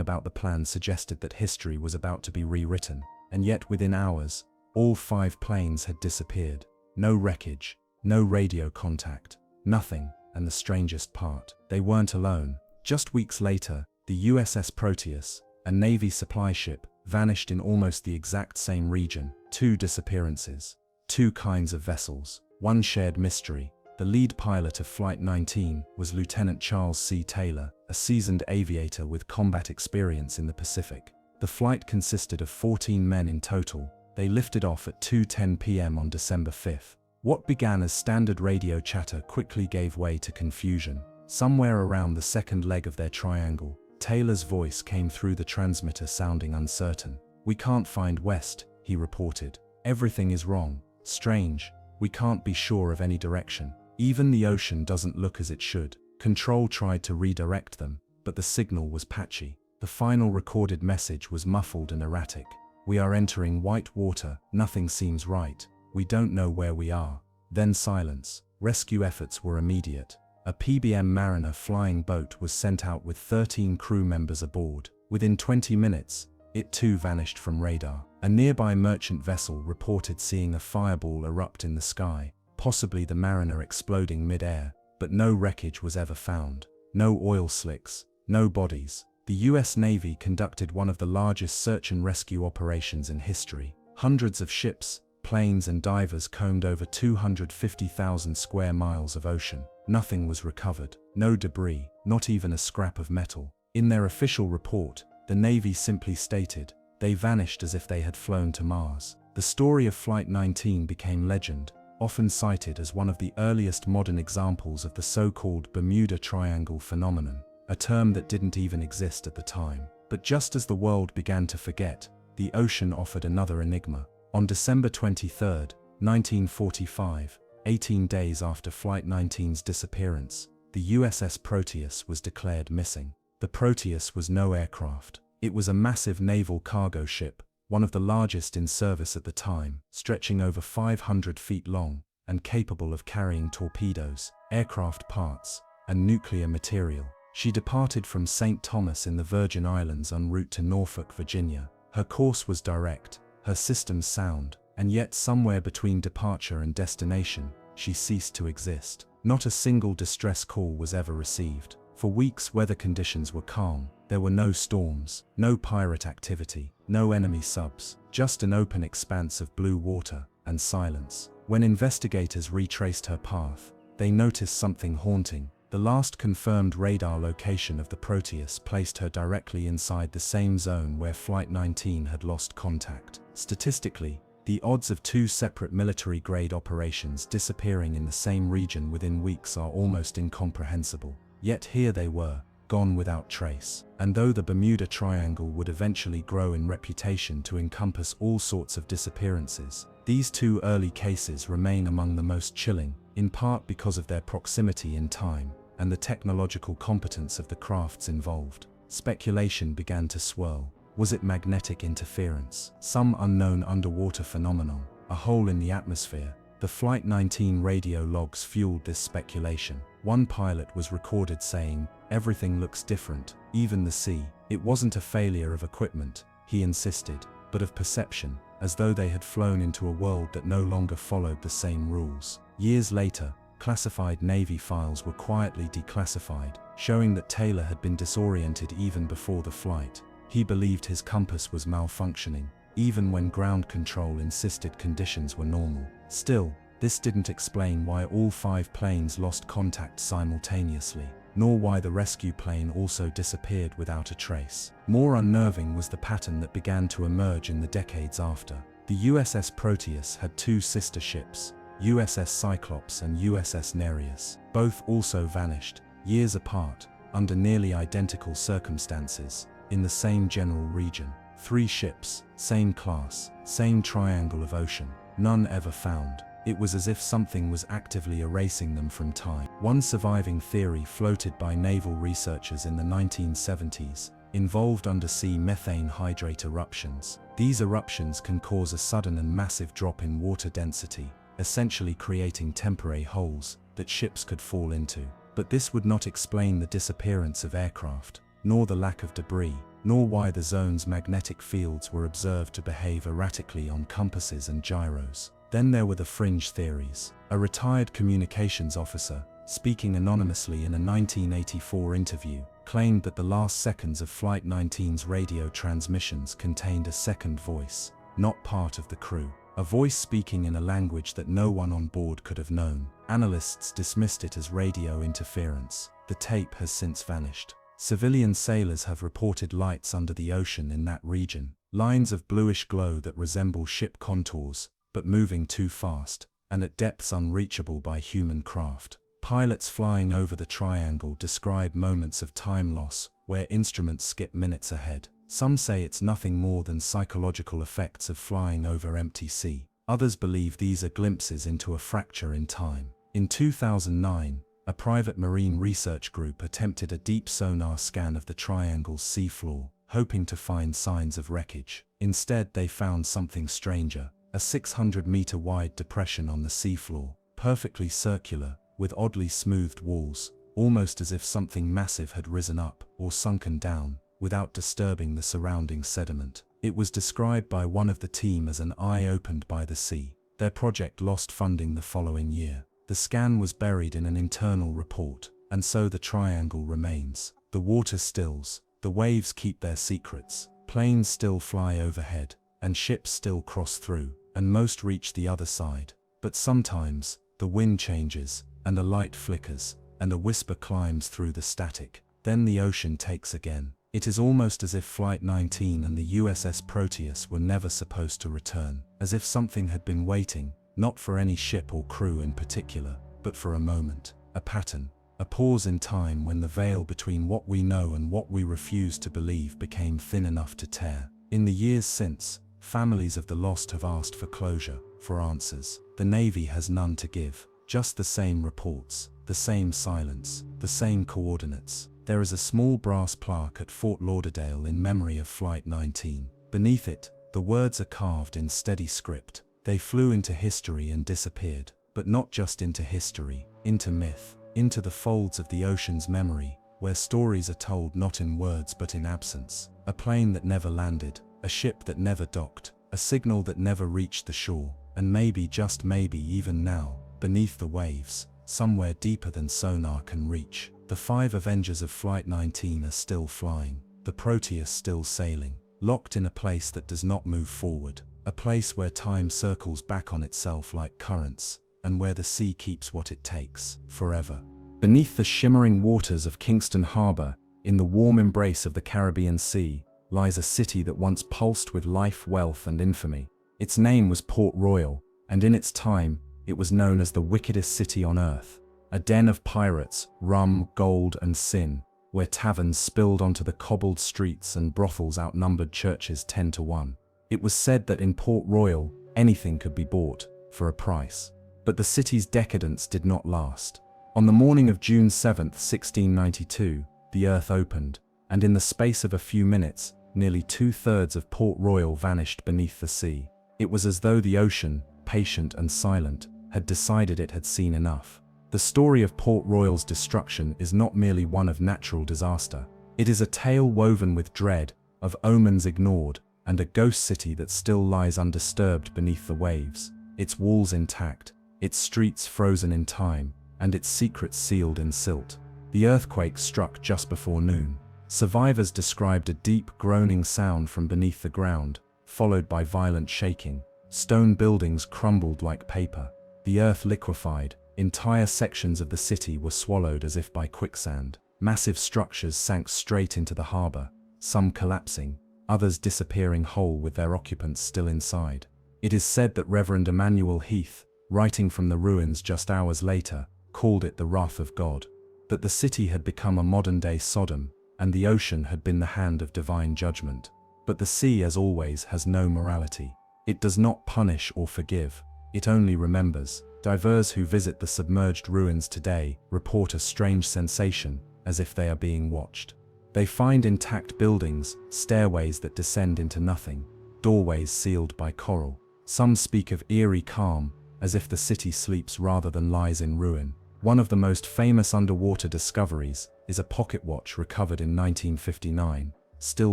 about the plan suggested that history was about to be rewritten, and yet within hours, all 5 planes had disappeared. No wreckage, no radio contact, nothing, and the strangest part, they weren't alone. Just weeks later, the USS Proteus, a Navy supply ship, vanished in almost the exact same region. 2 disappearances. 2 kinds of vessels. One shared mystery. The lead pilot of Flight 19 was Lieutenant Charles C. Taylor, a seasoned aviator with combat experience in the Pacific. The flight consisted of 14 men in total. They lifted off at 2:10 p.m. on December 5th. What began as standard radio chatter quickly gave way to confusion. Somewhere around the second leg of their triangle, Taylor's voice came through the transmitter, sounding uncertain. "We can't find west," he reported. "Everything is wrong. Strange. We can't be sure of any direction. Even the ocean doesn't look as it should." Control tried to redirect them, but the signal was patchy. The final recorded message was muffled and erratic. "We are entering white water. Nothing seems right. We don't know where we are." Then silence. Rescue efforts were immediate. A PBM Mariner flying boat was sent out with 13 crew members aboard. Within 20 minutes, it too vanished from radar. A nearby merchant vessel reported seeing a fireball erupt in the sky, possibly the Mariner exploding mid-air, but no wreckage was ever found. No oil slicks, no bodies. The US Navy conducted one of the largest search and rescue operations in history. Hundreds of ships, planes and divers combed over 250,000 square miles of ocean. Nothing was recovered. No debris, not even a scrap of metal. In their official report, the Navy simply stated, "They vanished as if they had flown to Mars." The story of Flight 19 became legend, often cited as one of the earliest modern examples of the so-called Bermuda Triangle phenomenon, a term that didn't even exist at the time. But just as the world began to forget, the ocean offered another enigma. On December 23, 1945, 18 days after Flight 19's disappearance, the USS Proteus was declared missing. The Proteus was no aircraft. It was a massive naval cargo ship, one of the largest in service at the time, stretching over 500 feet long, and capable of carrying torpedoes, aircraft parts, and nuclear material. She departed from St. Thomas in the Virgin Islands en route to Norfolk, Virginia. Her course was direct, her systems sound, and yet somewhere between departure and destination, she ceased to exist. Not a single distress call was ever received. For weeks weather conditions were calm. There were no storms, no pirate activity, no enemy subs, just an open expanse of blue water and silence. When investigators retraced her path, they noticed something haunting. The last confirmed radar location of the Proteus placed her directly inside the same zone where Flight 19 had lost contact. Statistically, the odds of 2 separate military-grade operations disappearing in the same region within weeks are almost incomprehensible. Yet here they were, gone without trace. And though the Bermuda Triangle would eventually grow in reputation to encompass all sorts of disappearances, these 2 early cases remain among the most chilling, in part because of their proximity in time. and the technological competence of the crafts involved. Speculation began to swirl. Was it magnetic interference? Some unknown underwater phenomenon? A hole in the atmosphere? The Flight 19 radio logs fueled this speculation. One pilot was recorded saying, "Everything looks different, even the sea." It wasn't a failure of equipment, he insisted, but of perception, as though they had flown into a world that no longer followed the same rules. Years later, classified Navy files were quietly declassified, showing that Taylor had been disoriented even before the flight. He believed his compass was malfunctioning, even when ground control insisted conditions were normal. Still, this didn't explain why all 5 planes lost contact simultaneously, nor why the rescue plane also disappeared without a trace. More unnerving was the pattern that began to emerge in the decades after. The USS Proteus had 2 sister ships, USS Cyclops and USS Nereus. Both also vanished, years apart, under nearly identical circumstances, in the same general region. 3 ships, same class, same triangle of ocean, none ever found. It was as if something was actively erasing them from time. One surviving theory floated by naval researchers in the 1970s 1970s involved undersea methane hydrate eruptions. These eruptions can cause a sudden and massive drop in water density, essentially creating temporary holes that ships could fall into. But this would not explain the disappearance of aircraft, nor the lack of debris, nor why the zone's magnetic fields were observed to behave erratically on compasses and gyros. Then there were the fringe theories. A retired communications officer, speaking anonymously in a 1984 interview, claimed that the last seconds of Flight 19's radio transmissions contained a second voice, not part of the crew. A voice speaking in a language that no one on board could have known. Analysts dismissed it as radio interference. The tape has since vanished. Civilian sailors have reported lights under the ocean in that region, lines of bluish glow that resemble ship contours, but moving too fast, and at depths unreachable by human craft. Pilots flying over the triangle describe moments of time loss, where instruments skip minutes ahead. Some say it's nothing more than psychological effects of flying over empty sea. Others believe these are glimpses into a fracture in time. In 2009, a private marine research group attempted a deep sonar scan of the triangle's seafloor, hoping to find signs of wreckage. Instead, they found something stranger, a 600-meter wide depression on the seafloor, perfectly circular, with oddly smoothed walls, almost as if something massive had risen up or sunken down, without disturbing the surrounding sediment. It was described by one of the team as an eye opened by the sea. Their project lost funding the following year. The scan was buried in an internal report, and so the triangle remains. The water stills, the waves keep their secrets, planes still fly overhead, and ships still cross through, and most reach the other side. But sometimes, the wind changes, and a light flickers, and a whisper climbs through the static. Then the ocean takes again. It is almost as if Flight 19 and the USS Proteus were never supposed to return, as if something had been waiting, not for any ship or crew in particular, but for a moment, a pattern, a pause in time when the veil between what we know and what we refuse to believe became thin enough to tear. In the years since, families of the lost have asked for closure, for answers. The Navy has none to give, just the same reports, the same silence, the same coordinates. There is a small brass plaque at Fort Lauderdale in memory of Flight 19. Beneath it, the words are carved in steady script. They flew into history and disappeared, but not just into history, into myth, into the folds of the ocean's memory, where stories are told not in words but in absence. A plane that never landed, a ship that never docked, a signal that never reached the shore, and maybe, just maybe even now, beneath the waves, somewhere deeper than sonar can reach, the 5 Avengers of Flight 19 are still flying, the Proteus still sailing, locked in a place that does not move forward, a place where time circles back on itself like currents, and where the sea keeps what it takes, forever. Beneath the shimmering waters of Kingston Harbor, in the warm embrace of the Caribbean Sea, lies a city that once pulsed with life, wealth, and infamy. Its name was Port Royal, and in its time, it was known as the wickedest city on earth. A den of pirates, rum, gold, and sin, where taverns spilled onto the cobbled streets and brothels outnumbered churches 10 to 1. It was said that in Port Royal, anything could be bought, for a price. But the city's decadence did not last. On the morning of June 7, 1692, the earth opened, and in the space of a few minutes, nearly 2/3 of Port Royal vanished beneath the sea. It was as though the ocean, patient and silent, had decided it had seen enough. The story of Port Royal's destruction is not merely one of natural disaster. It is a tale woven with dread, of omens ignored, and a ghost city that still lies undisturbed beneath the waves, its walls intact, its streets frozen in time, and its secrets sealed in silt. The earthquake struck just before noon. Survivors described a deep groaning sound from beneath the ground, followed by violent shaking. Stone buildings crumbled like paper. The earth liquefied. Entire sections of the city were swallowed as if by quicksand. Massive structures sank straight into the harbor, some collapsing, others disappearing whole with their occupants still inside. It is said that Reverend Emmanuel Heath, writing from the ruins just hours later, called it the wrath of God. That the city had become a modern-day Sodom, and the ocean had been the hand of divine judgment. But the sea, as always, has no morality. It does not punish or forgive, it only remembers. Divers who visit the submerged ruins today report a strange sensation, as if they are being watched. They find intact buildings, stairways that descend into nothing, doorways sealed by coral. Some speak of eerie calm, as if the city sleeps rather than lies in ruin. One of the most famous underwater discoveries is a pocket watch recovered in 1959, still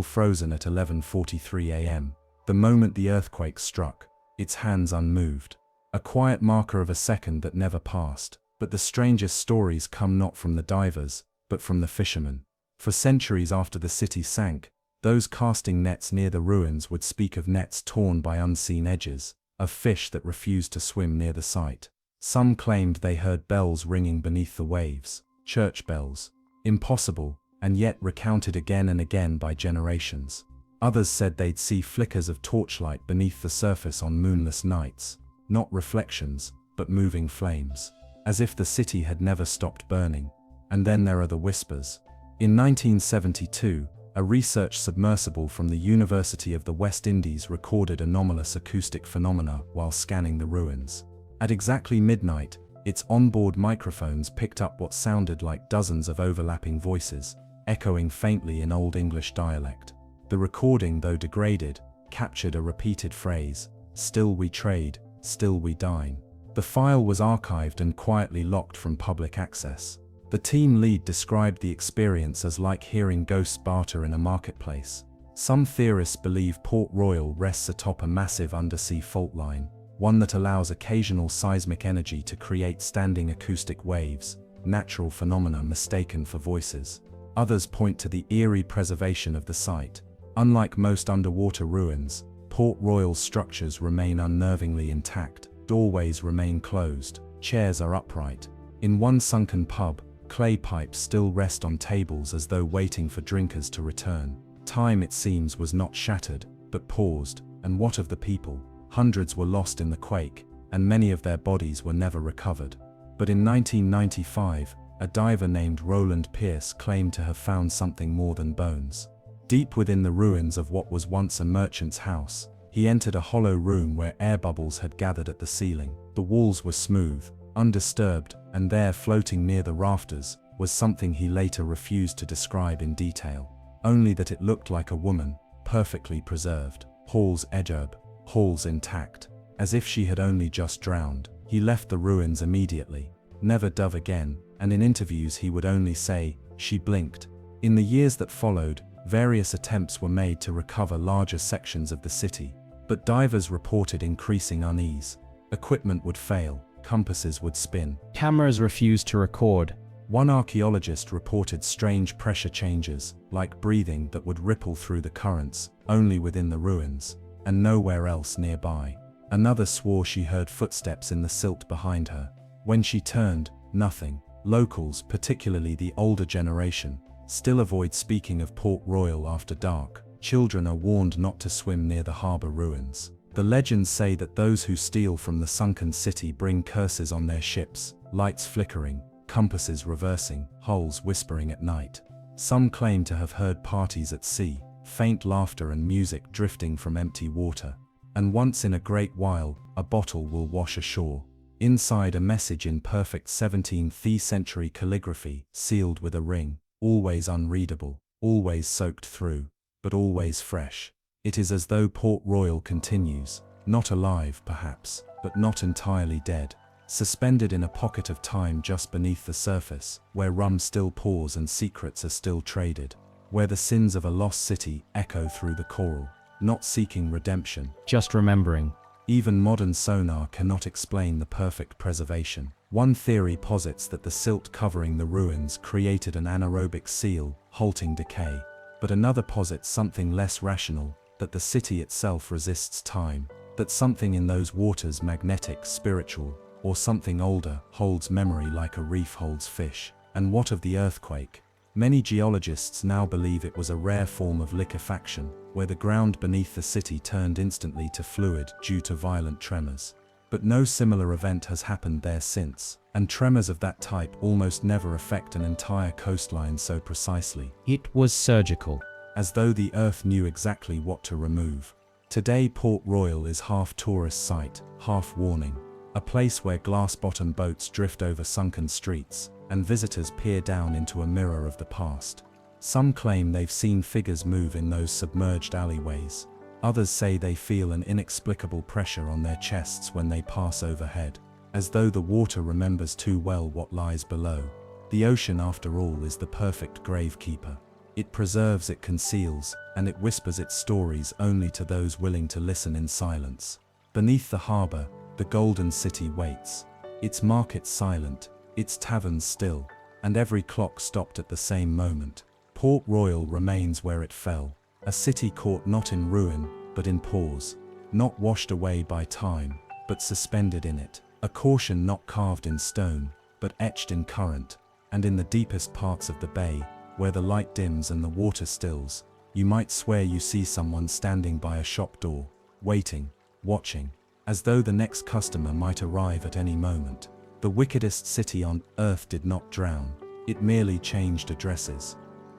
frozen at 11:43 a.m. The moment the earthquake struck, its hands unmoved. A quiet marker of a second that never passed. But the strangest stories come not from the divers, but from the fishermen. For centuries after the city sank, those casting nets near the ruins would speak of nets torn by unseen edges, of fish that refused to swim near the site. Some claimed they heard bells ringing beneath the waves, church bells, impossible, and yet recounted again and again by generations. Others said they'd see flickers of torchlight beneath the surface on moonless nights, not reflections, but moving flames, as if the city had never stopped burning. And then there are the whispers. In 1972, a research submersible from the University of the West Indies recorded anomalous acoustic phenomena while scanning the ruins. At exactly midnight, its onboard microphones picked up what sounded like dozens of overlapping voices, echoing faintly in Old English dialect. The recording, though degraded, captured a repeated phrase, "Still we trade, still we dine." The file was archived and quietly locked from public access. The team lead described the experience as like hearing ghosts barter in a marketplace. Some theorists believe Port Royal rests atop a massive undersea fault line, one that allows occasional seismic energy to create standing acoustic waves, natural phenomena mistaken for voices. Others point to the eerie preservation of the site. Unlike most underwater ruins, Port Royal's structures remain unnervingly intact. Doorways remain closed, chairs are upright. In one sunken pub, clay pipes still rest on tables as though waiting for drinkers to return. Time, it seems, was not shattered, but paused. And what of the people? Hundreds were lost in the quake, and many of their bodies were never recovered. But in 1995, a diver named Roland Pierce claimed to have found something more than bones. Deep within the ruins of what was once a merchant's house, he entered a hollow room where air bubbles had gathered at the ceiling. The walls were smooth, undisturbed, and there, floating near the rafters, was something he later refused to describe in detail. Only that it looked like a woman, perfectly preserved. Hall's edgerb, Hall's intact, as if she had only just drowned. He left the ruins immediately, never dove again, and in interviews he would only say, "She blinked." In the years that followed, various attempts were made to recover larger sections of the city, but divers reported increasing unease. Equipment would fail, compasses would spin. Cameras refused to record. One archaeologist reported strange pressure changes, like breathing that would ripple through the currents, only within the ruins, and nowhere else nearby. Another swore she heard footsteps in the silt behind her. When she turned, nothing. Locals, particularly the older generation, still avoid speaking of Port Royal after dark. Children are warned not to swim near the harbor ruins. The legends say that those who steal from the sunken city bring curses on their ships, lights flickering, compasses reversing, hulls whispering at night. Some claim to have heard parties at sea, faint laughter and music drifting from empty water. And once in a great while, a bottle will wash ashore. Inside, a message in perfect 17th century calligraphy, sealed with a ring, always unreadable, always soaked through, but always fresh. It is as though Port Royal continues, not alive perhaps, but not entirely dead, suspended in a pocket of time just beneath the surface, where rum still pours and secrets are still traded, where the sins of a lost city echo through the coral, not seeking redemption, just remembering. Even modern sonar cannot explain the perfect preservation. One theory posits that the silt covering the ruins created an anaerobic seal, halting decay. But another posits something less rational, that the city itself resists time, that something in those waters, magnetic, spiritual, or something older, holds memory like a reef holds fish. And what of the earthquake? Many geologists now believe it was a rare form of liquefaction, where the ground beneath the city turned instantly to fluid due to violent tremors. But no similar event has happened there since, and tremors of that type almost never affect an entire coastline so precisely. It was surgical. As though the earth knew exactly what to remove. Today Port Royal is half tourist site, half warning. A place where glass-bottom boats drift over sunken streets, and visitors peer down into a mirror of the past. Some claim they've seen figures move in those submerged alleyways. Others say they feel an inexplicable pressure on their chests when they pass overhead, as though the water remembers too well what lies below. The ocean, after all, is the perfect gravekeeper. It preserves, it conceals, and it whispers its stories only to those willing to listen in silence. Beneath the harbor, the golden city waits, its markets silent, its taverns still, and every clock stopped at the same moment. Port Royal remains where it fell, a city caught not in ruin, but in pause, not washed away by time, but suspended in it, a caution not carved in stone, but etched in current, and in the deepest parts of the bay, where the light dims and the water stills, you might swear you see someone standing by a shop door, waiting, watching, as though the next customer might arrive at any moment. The wickedest city on earth did not drown, it merely changed addresses.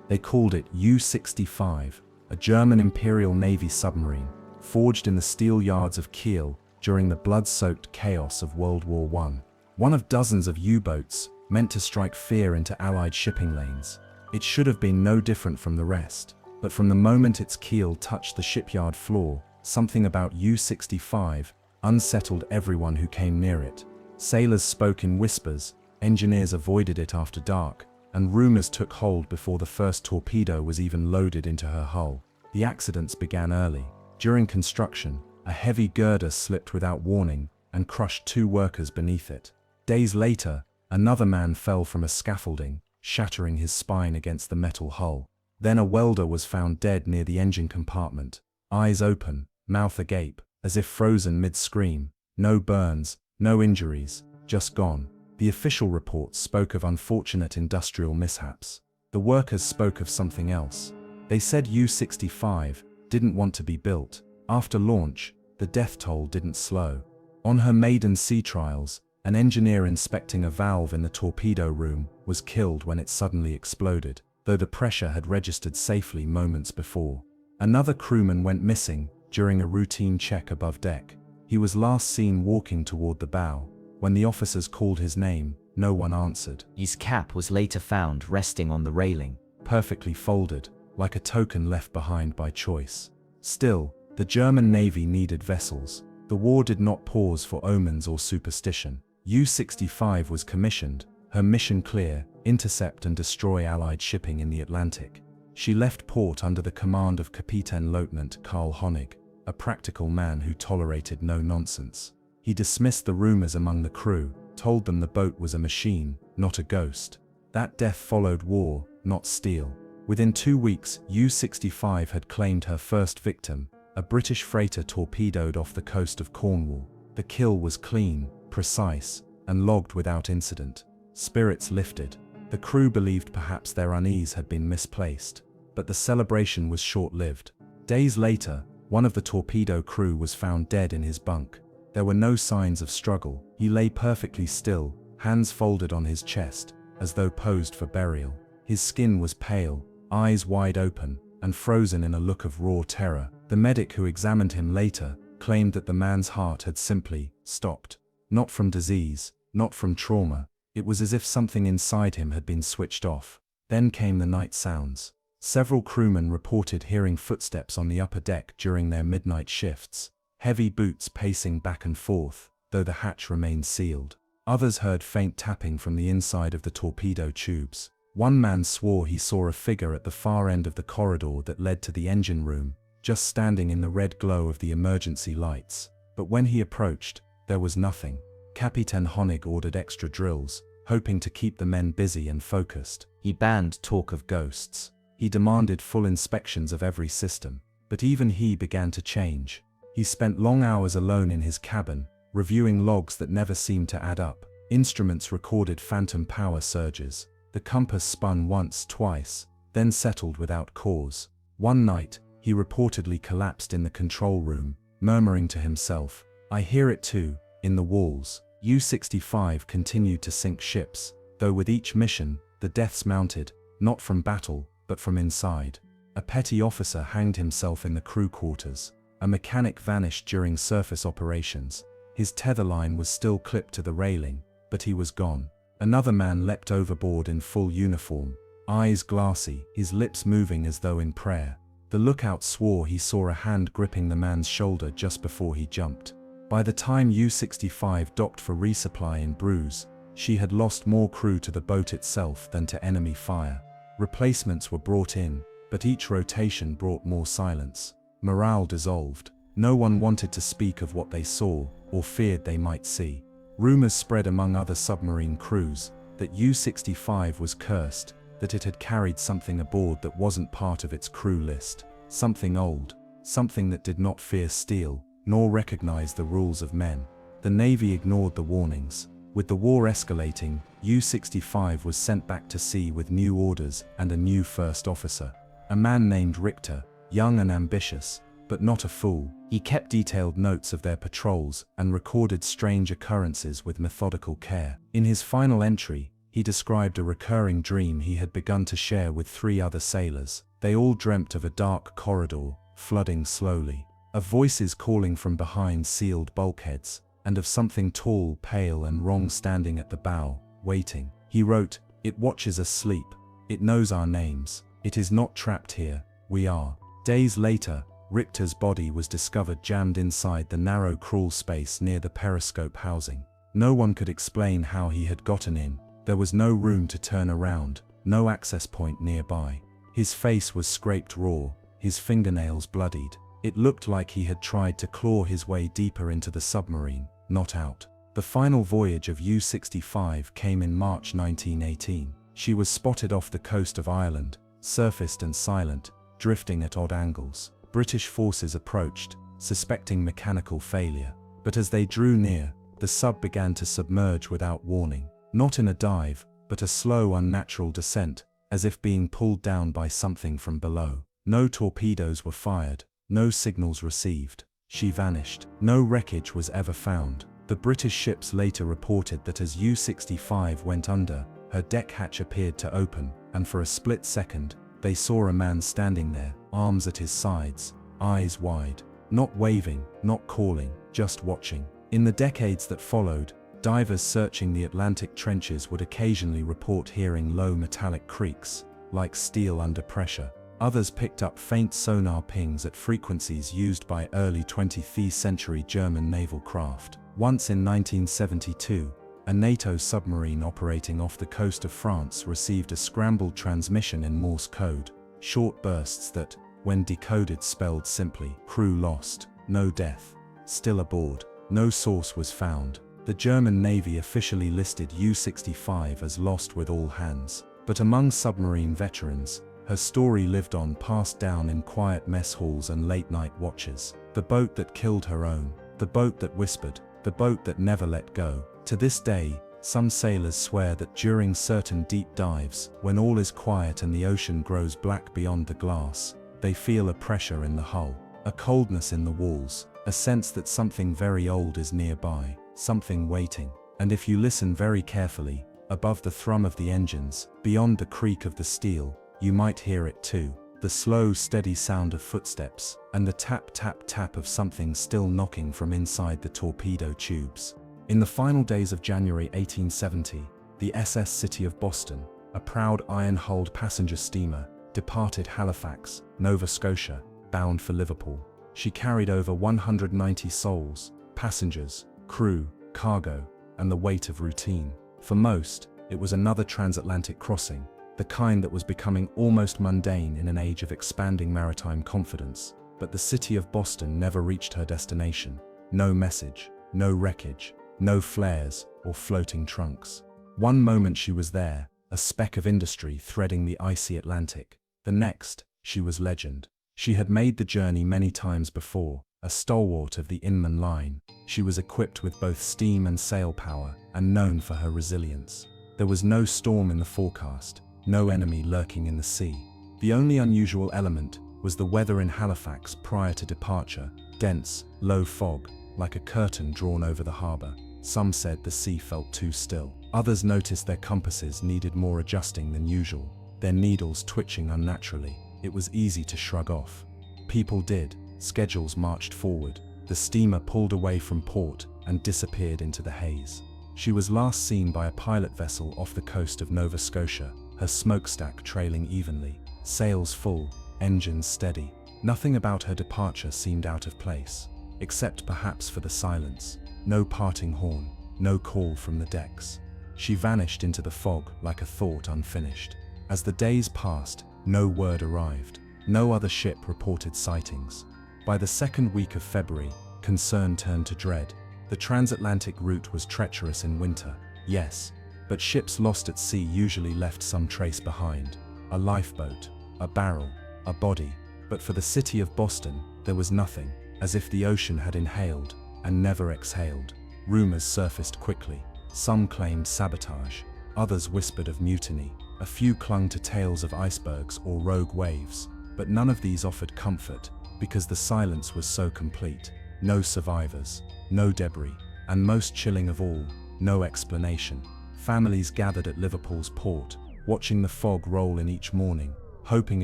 They called it U-65, a German Imperial Navy submarine, forged in the steel yards of Kiel during the blood-soaked chaos of World War I. One of dozens of U-boats meant to strike fear into Allied shipping lanes. It should have been no different from the rest, but from the moment its keel touched the shipyard floor, something about U-65 unsettled everyone who came near it. Sailors spoke in whispers, engineers avoided it after dark, and rumors took hold before the first torpedo was even loaded into her hull. The accidents began early. During construction, a heavy girder slipped without warning and crushed 2 workers beneath it. Days later, another man fell from a scaffolding, shattering his spine against the metal hull. Then a welder was found dead near the engine compartment, eyes open, mouth agape, as if frozen mid-scream. No burns, no injuries, just gone. The official reports spoke of unfortunate industrial mishaps. The workers spoke of something else. They said U-65 didn't want to be built. After launch, the death toll didn't slow. On her maiden sea trials, an engineer inspecting a valve in the torpedo room was killed when it suddenly exploded, though the pressure had registered safely moments before. Another crewman went missing during a routine check above deck. He was last seen walking toward the bow. When the officers called his name, no one answered. His cap was later found resting on the railing, perfectly folded, like a token left behind by choice. Still, the German Navy needed vessels. The war did not pause for omens or superstition. U-65 was commissioned, her mission clear: intercept and destroy Allied shipping in the Atlantic. She left port under the command of Kapitänleutnant Karl Honig, a practical man who tolerated no nonsense. He dismissed the rumors among the crew, told them the boat was a machine, not a ghost. That death followed war, not steel. Within 2 weeks, U-65 had claimed her first victim, a British freighter torpedoed off the coast of Cornwall. The kill was clean, precise, and logged without incident. Spirits lifted. The crew believed perhaps their unease had been misplaced, but the celebration was short-lived. Days later, one of the torpedo crew was found dead in his bunk. There were no signs of struggle. He lay perfectly still, hands folded on his chest, as though posed for burial. His skin was pale, eyes wide open, and frozen in a look of raw terror. The medic who examined him later claimed that the man's heart had simply stopped. Not from disease, not from trauma. It was as if something inside him had been switched off. Then came the night sounds. Several crewmen reported hearing footsteps on the upper deck during their midnight shifts, heavy boots pacing back and forth, though the hatch remained sealed. Others heard faint tapping from the inside of the torpedo tubes. One man swore he saw a figure at the far end of the corridor that led to the engine room, just standing in the red glow of the emergency lights. But when he approached, there was nothing. Captain Honig ordered extra drills, hoping to keep the men busy and focused. He banned talk of ghosts. He demanded full inspections of every system. But even he began to change. He spent long hours alone in his cabin, reviewing logs that never seemed to add up. Instruments recorded phantom power surges. The compass spun once, twice, then settled without cause. One night, he reportedly collapsed in the control room, murmuring to himself, "I hear it too, in the walls." U-65 continued to sink ships, though with each mission, the deaths mounted, not from battle, but from inside. A petty officer hanged himself in the crew quarters. A mechanic vanished during surface operations. His tether line was still clipped to the railing, but he was gone. Another man leapt overboard in full uniform, eyes glassy, his lips moving as though in prayer. The lookout swore he saw a hand gripping the man's shoulder just before he jumped. By the time U-65 docked for resupply in Bruges, she had lost more crew to the boat itself than to enemy fire. Replacements were brought in, but each rotation brought more silence. Morale dissolved. No one wanted to speak of what they saw, or feared they might see. Rumors spread among other submarine crews that U-65 was cursed, that it had carried something aboard that wasn't part of its crew list. Something old, something that did not fear steel, nor recognize the rules of men. The Navy ignored the warnings. With the war escalating, U-65 was sent back to sea with new orders and a new first officer. A man named Richter, young and ambitious, but not a fool. He kept detailed notes of their patrols and recorded strange occurrences with methodical care. In his final entry, he described a recurring dream he had begun to share with 3 other sailors. They all dreamt of a dark corridor, flooding slowly, of voices calling from behind sealed bulkheads, and of something tall, pale and wrong standing at the bow, waiting. He wrote, "It watches us sleep. It knows our names. It is not trapped here. We are." Days later, Richter's body was discovered jammed inside the narrow crawl space near the periscope housing. No one could explain how he had gotten in. There was no room to turn around, no access point nearby. His face was scraped raw, his fingernails bloodied. It looked like he had tried to claw his way deeper into the submarine, not out. The final voyage of U-65 came in March 1918. She was spotted off the coast of Ireland, surfaced and silent, drifting at odd angles. British forces approached, suspecting mechanical failure. But as they drew near, the sub began to submerge without warning. Not in a dive, but a slow, unnatural descent, as if being pulled down by something from below. No torpedoes were fired, no signals received. She vanished. No wreckage was ever found. The British ships later reported that as U-65 went under, her deck hatch appeared to open, and for a split second, they saw a man standing there, arms at his sides, eyes wide, not waving, not calling, just watching. In the decades that followed, divers searching the Atlantic trenches would occasionally report hearing low metallic creaks, like steel under pressure. Others picked up faint sonar pings at frequencies used by early 20th century German naval craft. Once in 1972, a NATO submarine operating off the coast of France received a scrambled transmission in Morse code, short bursts that, when decoded, spelled simply, "Crew lost, no death, still aboard." No source was found. The German Navy officially listed U-65 as lost with all hands. But among submarine veterans, her story lived on, passed down in quiet mess halls and late-night watches. The boat that killed her own, the boat that whispered, the boat that never let go. To this day, some sailors swear that during certain deep dives, when all is quiet and the ocean grows black beyond the glass, they feel a pressure in the hull, a coldness in the walls, a sense that something very old is nearby, something waiting. And if you listen very carefully, above the thrum of the engines, beyond the creak of the steel, you might hear it too. The slow, steady sound of footsteps, and the tap, tap, tap of something still knocking from inside the torpedo tubes. In the final days of January 1870, the SS City of Boston, a proud iron-hulled passenger steamer, departed Halifax, Nova Scotia, bound for Liverpool. She carried over 190 souls, passengers, crew, cargo, and the weight of routine. For most, it was another transatlantic crossing, the kind that was becoming almost mundane in an age of expanding maritime confidence. But the city of Boston never reached her destination. No message, no wreckage, no flares or floating trunks. One moment she was there, a speck of industry threading the icy Atlantic. The next, she was legend. She had made the journey many times before, a stalwart of the Inman line. She was equipped with both steam and sail power, and known for her resilience. There was no storm in the forecast, no enemy lurking in the sea. The only unusual element was the weather in Halifax prior to departure, dense, low fog, like a curtain drawn over the harbor. Some said the sea felt too still. Others noticed their compasses needed more adjusting than usual, their needles twitching unnaturally. It was easy to shrug off. People did. Schedules marched forward. The steamer pulled away from port and disappeared into the haze. She was last seen by a pilot vessel off the coast of Nova Scotia, her smokestack trailing evenly, sails full, engines steady. Nothing about her departure seemed out of place, except perhaps for the silence. No parting horn, no call from the decks. She vanished into the fog like a thought unfinished. As the days passed, no word arrived. No other ship reported sightings. By the second week of February, concern turned to dread. The transatlantic route was treacherous in winter, yes, but ships lost at sea usually left some trace behind. A lifeboat, a barrel, a body. But for the city of Boston, there was nothing, as if the ocean had inhaled and never exhaled. Rumors surfaced quickly. Some claimed sabotage, others whispered of mutiny. A few clung to tales of icebergs or rogue waves, but none of these offered comfort, because the silence was so complete. No survivors, no debris, and most chilling of all, no explanation. Families gathered at Liverpool's port, watching the fog roll in each morning, hoping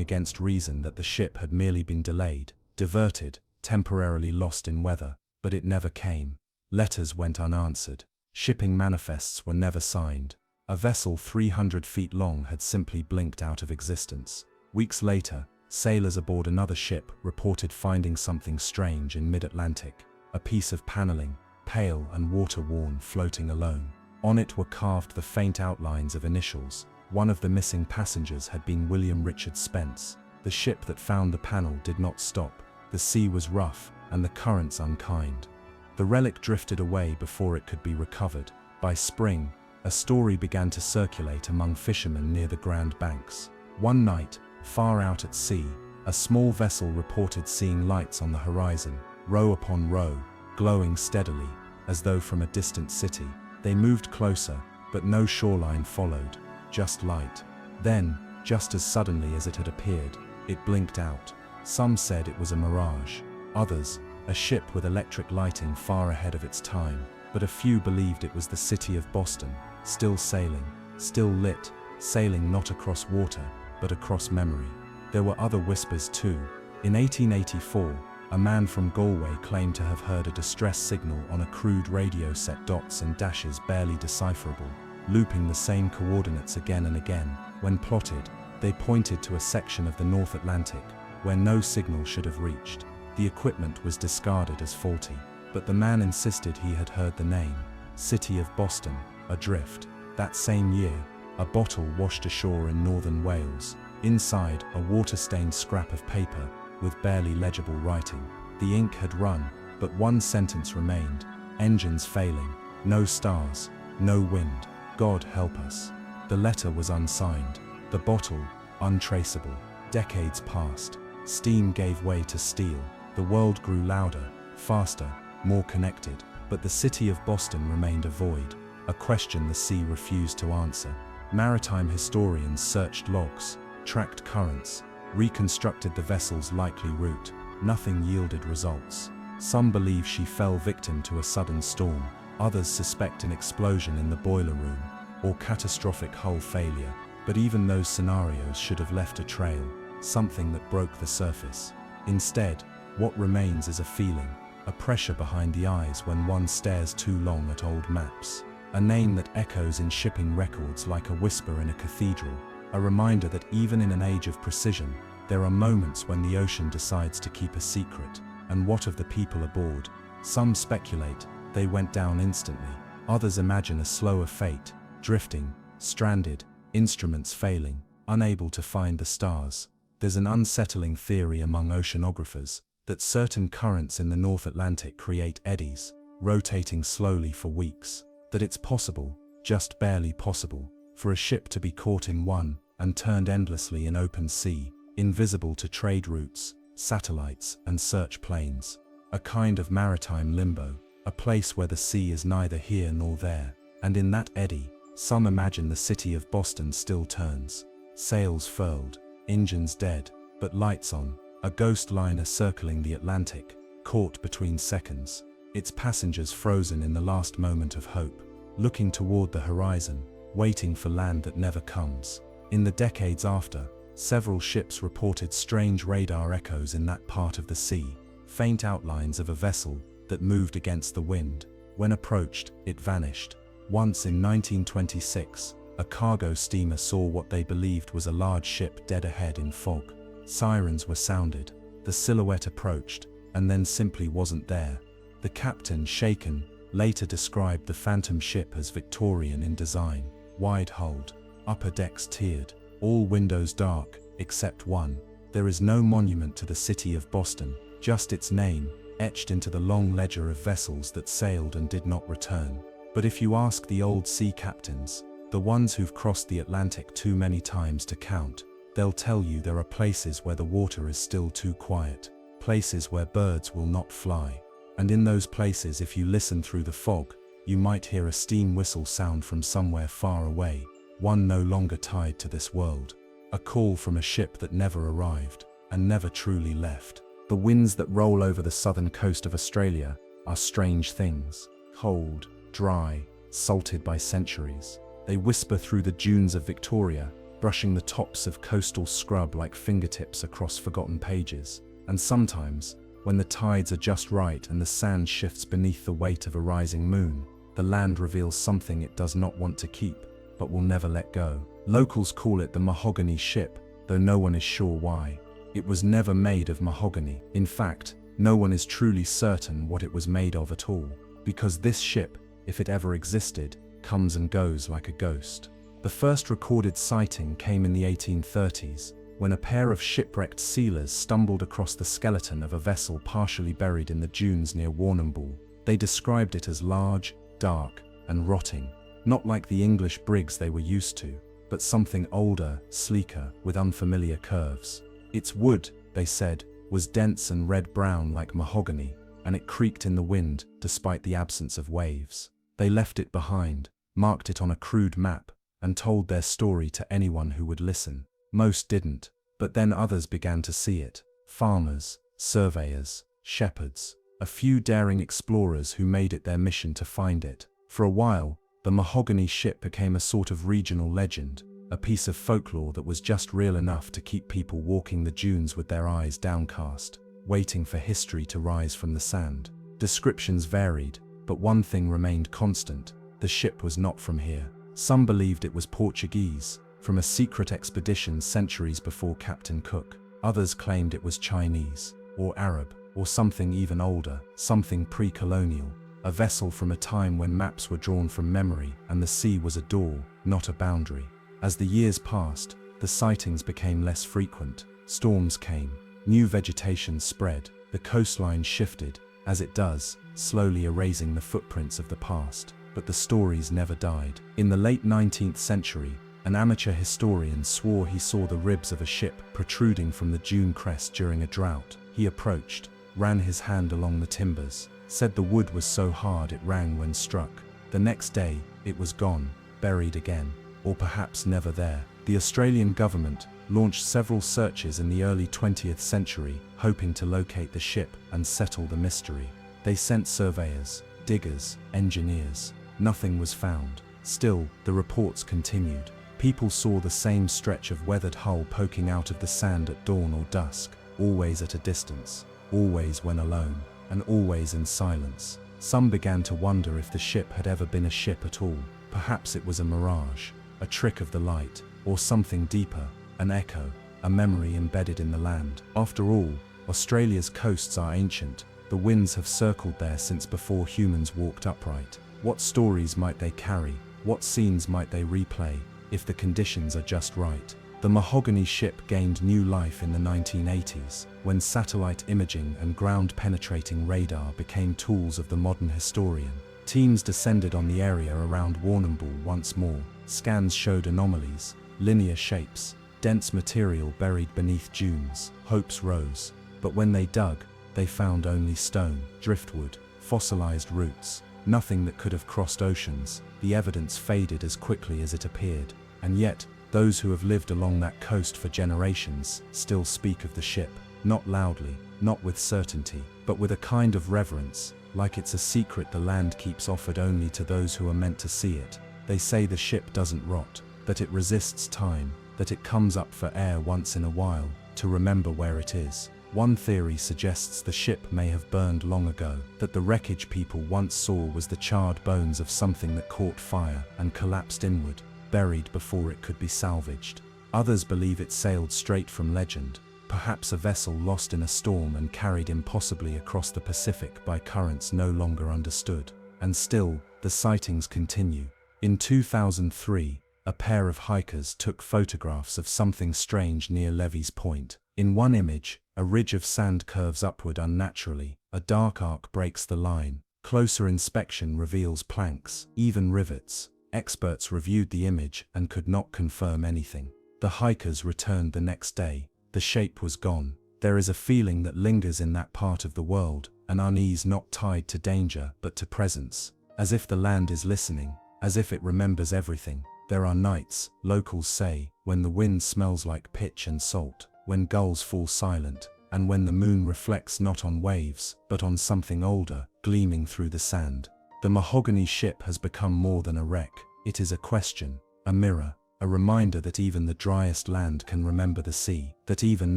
against reason that the ship had merely been delayed, diverted, temporarily lost in weather. But it never came. Letters went unanswered. Shipping manifests were never signed. A vessel 300 feet long had simply blinked out of existence. Weeks later, sailors aboard another ship reported finding something strange in mid-Atlantic. A piece of paneling, pale and water-worn, floating alone. On it were carved the faint outlines of initials. One of the missing passengers had been William Richard Spence. The ship that found the panel did not stop. The sea was rough and the currents unkind. The relic drifted away before it could be recovered. By spring, a story began to circulate among fishermen near the Grand Banks. One night, far out at sea, a small vessel reported seeing lights on the horizon, row upon row, glowing steadily, as though from a distant city. They moved closer, but no shoreline followed, just light. Then, just as suddenly as it had appeared, it blinked out. Some said it was a mirage. Others, a ship with electric lighting far ahead of its time. But a few believed it was the city of Boston, still sailing, still lit, sailing not across water, but across memory. There were other whispers too. In 1884, a man from Galway claimed to have heard a distress signal on a crude radio set, dots and dashes barely decipherable, looping the same coordinates again and again. When plotted, they pointed to a section of the North Atlantic where no signal should have reached. The equipment was discarded as faulty, but the man insisted he had heard the name, City of Boston, adrift. That same year, a bottle washed ashore in northern Wales. Inside, a water-stained scrap of paper with barely legible writing. The ink had run, but one sentence remained: engines failing, no stars, no wind, God help us. The letter was unsigned, the bottle untraceable. Decades passed. Steam gave way to steel. The world grew louder, faster, more connected, but the city of Boston remained a void, a question the sea refused to answer. Maritime historians searched logs, tracked currents, reconstructed the vessel's likely route. Nothing yielded results. Some believe she fell victim to a sudden storm. Others suspect an explosion in the boiler room, or catastrophic hull failure. But even those scenarios should have left a trail, something that broke the surface. Instead, what remains is a feeling, a pressure behind the eyes when one stares too long at old maps, a name that echoes in shipping records like a whisper in a cathedral, a reminder that even in an age of precision, there are moments when the ocean decides to keep a secret. And what of the people aboard? Some speculate they went down instantly. Others imagine a slower fate, drifting, stranded, instruments failing, unable to find the stars. There's an unsettling theory among oceanographers that certain currents in the North Atlantic create eddies, rotating slowly for weeks, that it's possible, just barely possible, for a ship to be caught in one and turned endlessly in open sea, invisible to trade routes, satellites, and search planes. A kind of maritime limbo, a place where the sea is neither here nor there. And in that eddy, some imagine the city of Boston still turns, sails furled, engines dead, but lights on, a ghost liner circling the Atlantic, caught between seconds, its passengers frozen in the last moment of hope, looking toward the horizon, waiting for land that never comes. In the decades after, several ships reported strange radar echoes in that part of the sea, faint outlines of a vessel that moved against the wind. When approached, it vanished. Once in 1926, a cargo steamer saw what they believed was a large ship dead ahead in fog. Sirens were sounded, the silhouette approached, and then simply wasn't there. The captain, shaken, later described the phantom ship as Victorian in design, wide-hulled, upper decks tiered, all windows dark, except one. There is no monument to the city of Boston, just its name, etched into the long ledger of vessels that sailed and did not return. But if you ask the old sea captains, the ones who've crossed the Atlantic too many times to count, they'll tell you there are places where the water is still too quiet, places where birds will not fly. And in those places, if you listen through the fog, you might hear a steam whistle sound from somewhere far away, one no longer tied to this world, a call from a ship that never arrived and never truly left. The winds that roll over the southern coast of Australia are strange things, cold, dry, salted by centuries. They whisper through the dunes of Victoria, brushing the tops of coastal scrub like fingertips across forgotten pages. And sometimes, when the tides are just right and the sand shifts beneath the weight of a rising moon, the land reveals something it does not want to keep, but will never let go. Locals call it the mahogany ship, though no one is sure why. It was never made of mahogany. In fact, no one is truly certain what it was made of at all, because this ship, if it ever existed, comes and goes like a ghost. The first recorded sighting came in the 1830s, when a pair of shipwrecked sealers stumbled across the skeleton of a vessel partially buried in the dunes near Warrnambool. They described it as large, dark, and rotting, not like the English brigs they were used to, but something older, sleeker, with unfamiliar curves. Its wood, they said, was dense and red-brown like mahogany, and it creaked in the wind despite the absence of waves. They left it behind, marked it on a crude map, and told their story to anyone who would listen. Most didn't, but then others began to see it. Farmers, surveyors, shepherds, a few daring explorers who made it their mission to find it. For a while, the mahogany ship became a sort of regional legend, a piece of folklore that was just real enough to keep people walking the dunes with their eyes downcast, waiting for history to rise from the sand. Descriptions varied, but one thing remained constant: the ship was not from here. Some believed it was Portuguese, from a secret expedition centuries before Captain Cook. Others claimed it was Chinese, or Arab, or something even older, something pre-colonial, a vessel from a time when maps were drawn from memory and the sea was a door, not a boundary. As the years passed, the sightings became less frequent. Storms came, new vegetation spread, the coastline shifted, as it does, slowly erasing the footprints of the past. But the stories never died. In the late 19th century, an amateur historian swore he saw the ribs of a ship protruding from the dune crest during a drought. He approached, ran his hand along the timbers, said the wood was so hard it rang when struck. The next day, it was gone, buried again, or perhaps never there. The Australian government launched several searches in the early 20th century, hoping to locate the ship and settle the mystery. They sent surveyors, diggers, engineers. Nothing was found. Still, the reports continued. People saw the same stretch of weathered hull poking out of the sand at dawn or dusk, always at a distance, always when alone. and always in silence. Some began to wonder if the ship had ever been a ship at all. Perhaps it was a mirage, a trick of the light, or something deeper, an echo, a memory embedded in the land. After all, Australia's coasts are ancient. The winds have circled there since before humans walked upright. What stories might they carry? What scenes might they replay, if the conditions are just right? The mahogany ship gained new life in the 1980s, when satellite imaging and ground-penetrating radar became tools of the modern historian. Teams descended on the area around Warrnambool once more. Scans showed anomalies, linear shapes, dense material buried beneath dunes. Hopes rose, but when they dug, they found only stone, driftwood, fossilized roots, nothing that could have crossed oceans. The evidence faded as quickly as it appeared, and yet, those who have lived along that coast for generations still speak of the ship, not loudly, not with certainty, but with a kind of reverence, like it's a secret the land keeps offered only to those who are meant to see it. They say the ship doesn't rot, that it resists time, that it comes up for air once in a while, to remember where it is. One theory suggests the ship may have burned long ago, that the wreckage people once saw was the charred bones of something that caught fire and collapsed inward, buried before it could be salvaged. Others believe it sailed straight from legend, perhaps a vessel lost in a storm and carried impossibly across the Pacific by currents no longer understood. And still, the sightings continue. In 2003, a pair of hikers took photographs of something strange near Levy's Point. In one image, a ridge of sand curves upward unnaturally, a dark arc breaks the line. Closer inspection reveals planks, even rivets. Experts reviewed the image and could not confirm anything. The hikers returned the next day. The shape was gone. There is a feeling that lingers in that part of the world, an unease not tied to danger but to presence, as if the land is listening, as if it remembers everything. There are nights, locals say, when the wind smells like pitch and salt, when gulls fall silent, and when the moon reflects not on waves, but on something older, gleaming through the sand. The mahogany ship has become more than a wreck. It is a question, a mirror, a reminder that even the driest land can remember the sea, that even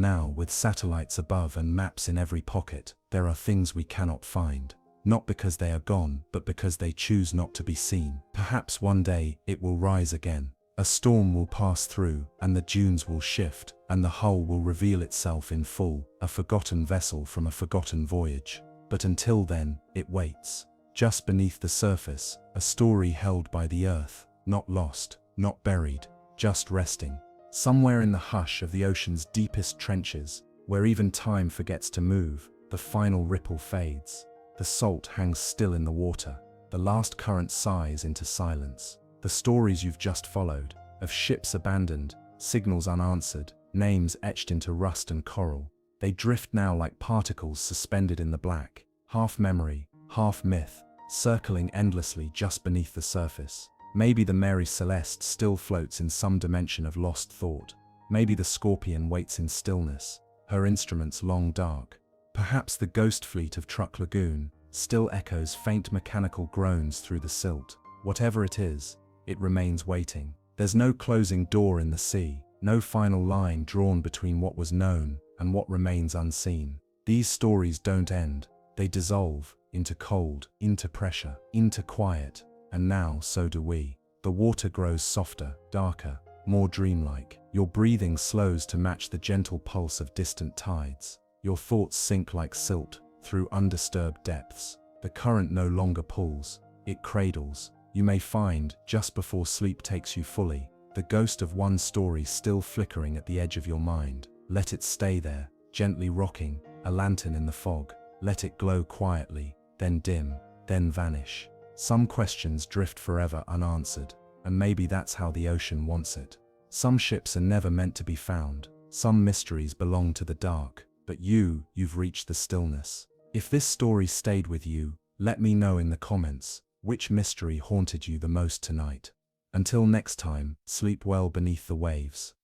now, with satellites above and maps in every pocket, there are things we cannot find. Not because they are gone, but because they choose not to be seen. Perhaps one day, it will rise again. A storm will pass through, and the dunes will shift, and the hull will reveal itself in full, a forgotten vessel from a forgotten voyage. But until then, it waits. Just beneath the surface, a story held by the earth, not lost, not buried, just resting. Somewhere in the hush of the ocean's deepest trenches, where even time forgets to move, the final ripple fades. The salt hangs still in the water. The last current sighs into silence. The stories you've just followed, of ships abandoned, signals unanswered, names etched into rust and coral, they drift now like particles suspended in the black, half memory, half myth, circling endlessly just beneath the surface. Maybe the Mary Celeste still floats in some dimension of lost thought. Maybe the Scorpion waits in stillness, her instruments long dark. Perhaps the ghost fleet of Truck Lagoon still echoes faint mechanical groans through the silt. Whatever it is, it remains waiting. There's no closing door in the sea, no final line drawn between what was known and what remains unseen. These stories don't end, they dissolve into cold, into pressure, into quiet, and now so do we. The water grows softer, darker, more dreamlike. Your breathing slows to match the gentle pulse of distant tides. Your thoughts sink like silt through undisturbed depths. The current no longer pulls, it cradles. You may find, just before sleep takes you fully, the ghost of one story still flickering at the edge of your mind. Let it stay there, gently rocking, a lantern in the fog. Let it glow quietly, then dim, then vanish. Some questions drift forever unanswered, and maybe that's how the ocean wants it. Some ships are never meant to be found. Some mysteries belong to the dark, but you've reached the stillness. If this story stayed with you, let me know in the comments, which mystery haunted you the most tonight. Until next time, sleep well beneath the waves.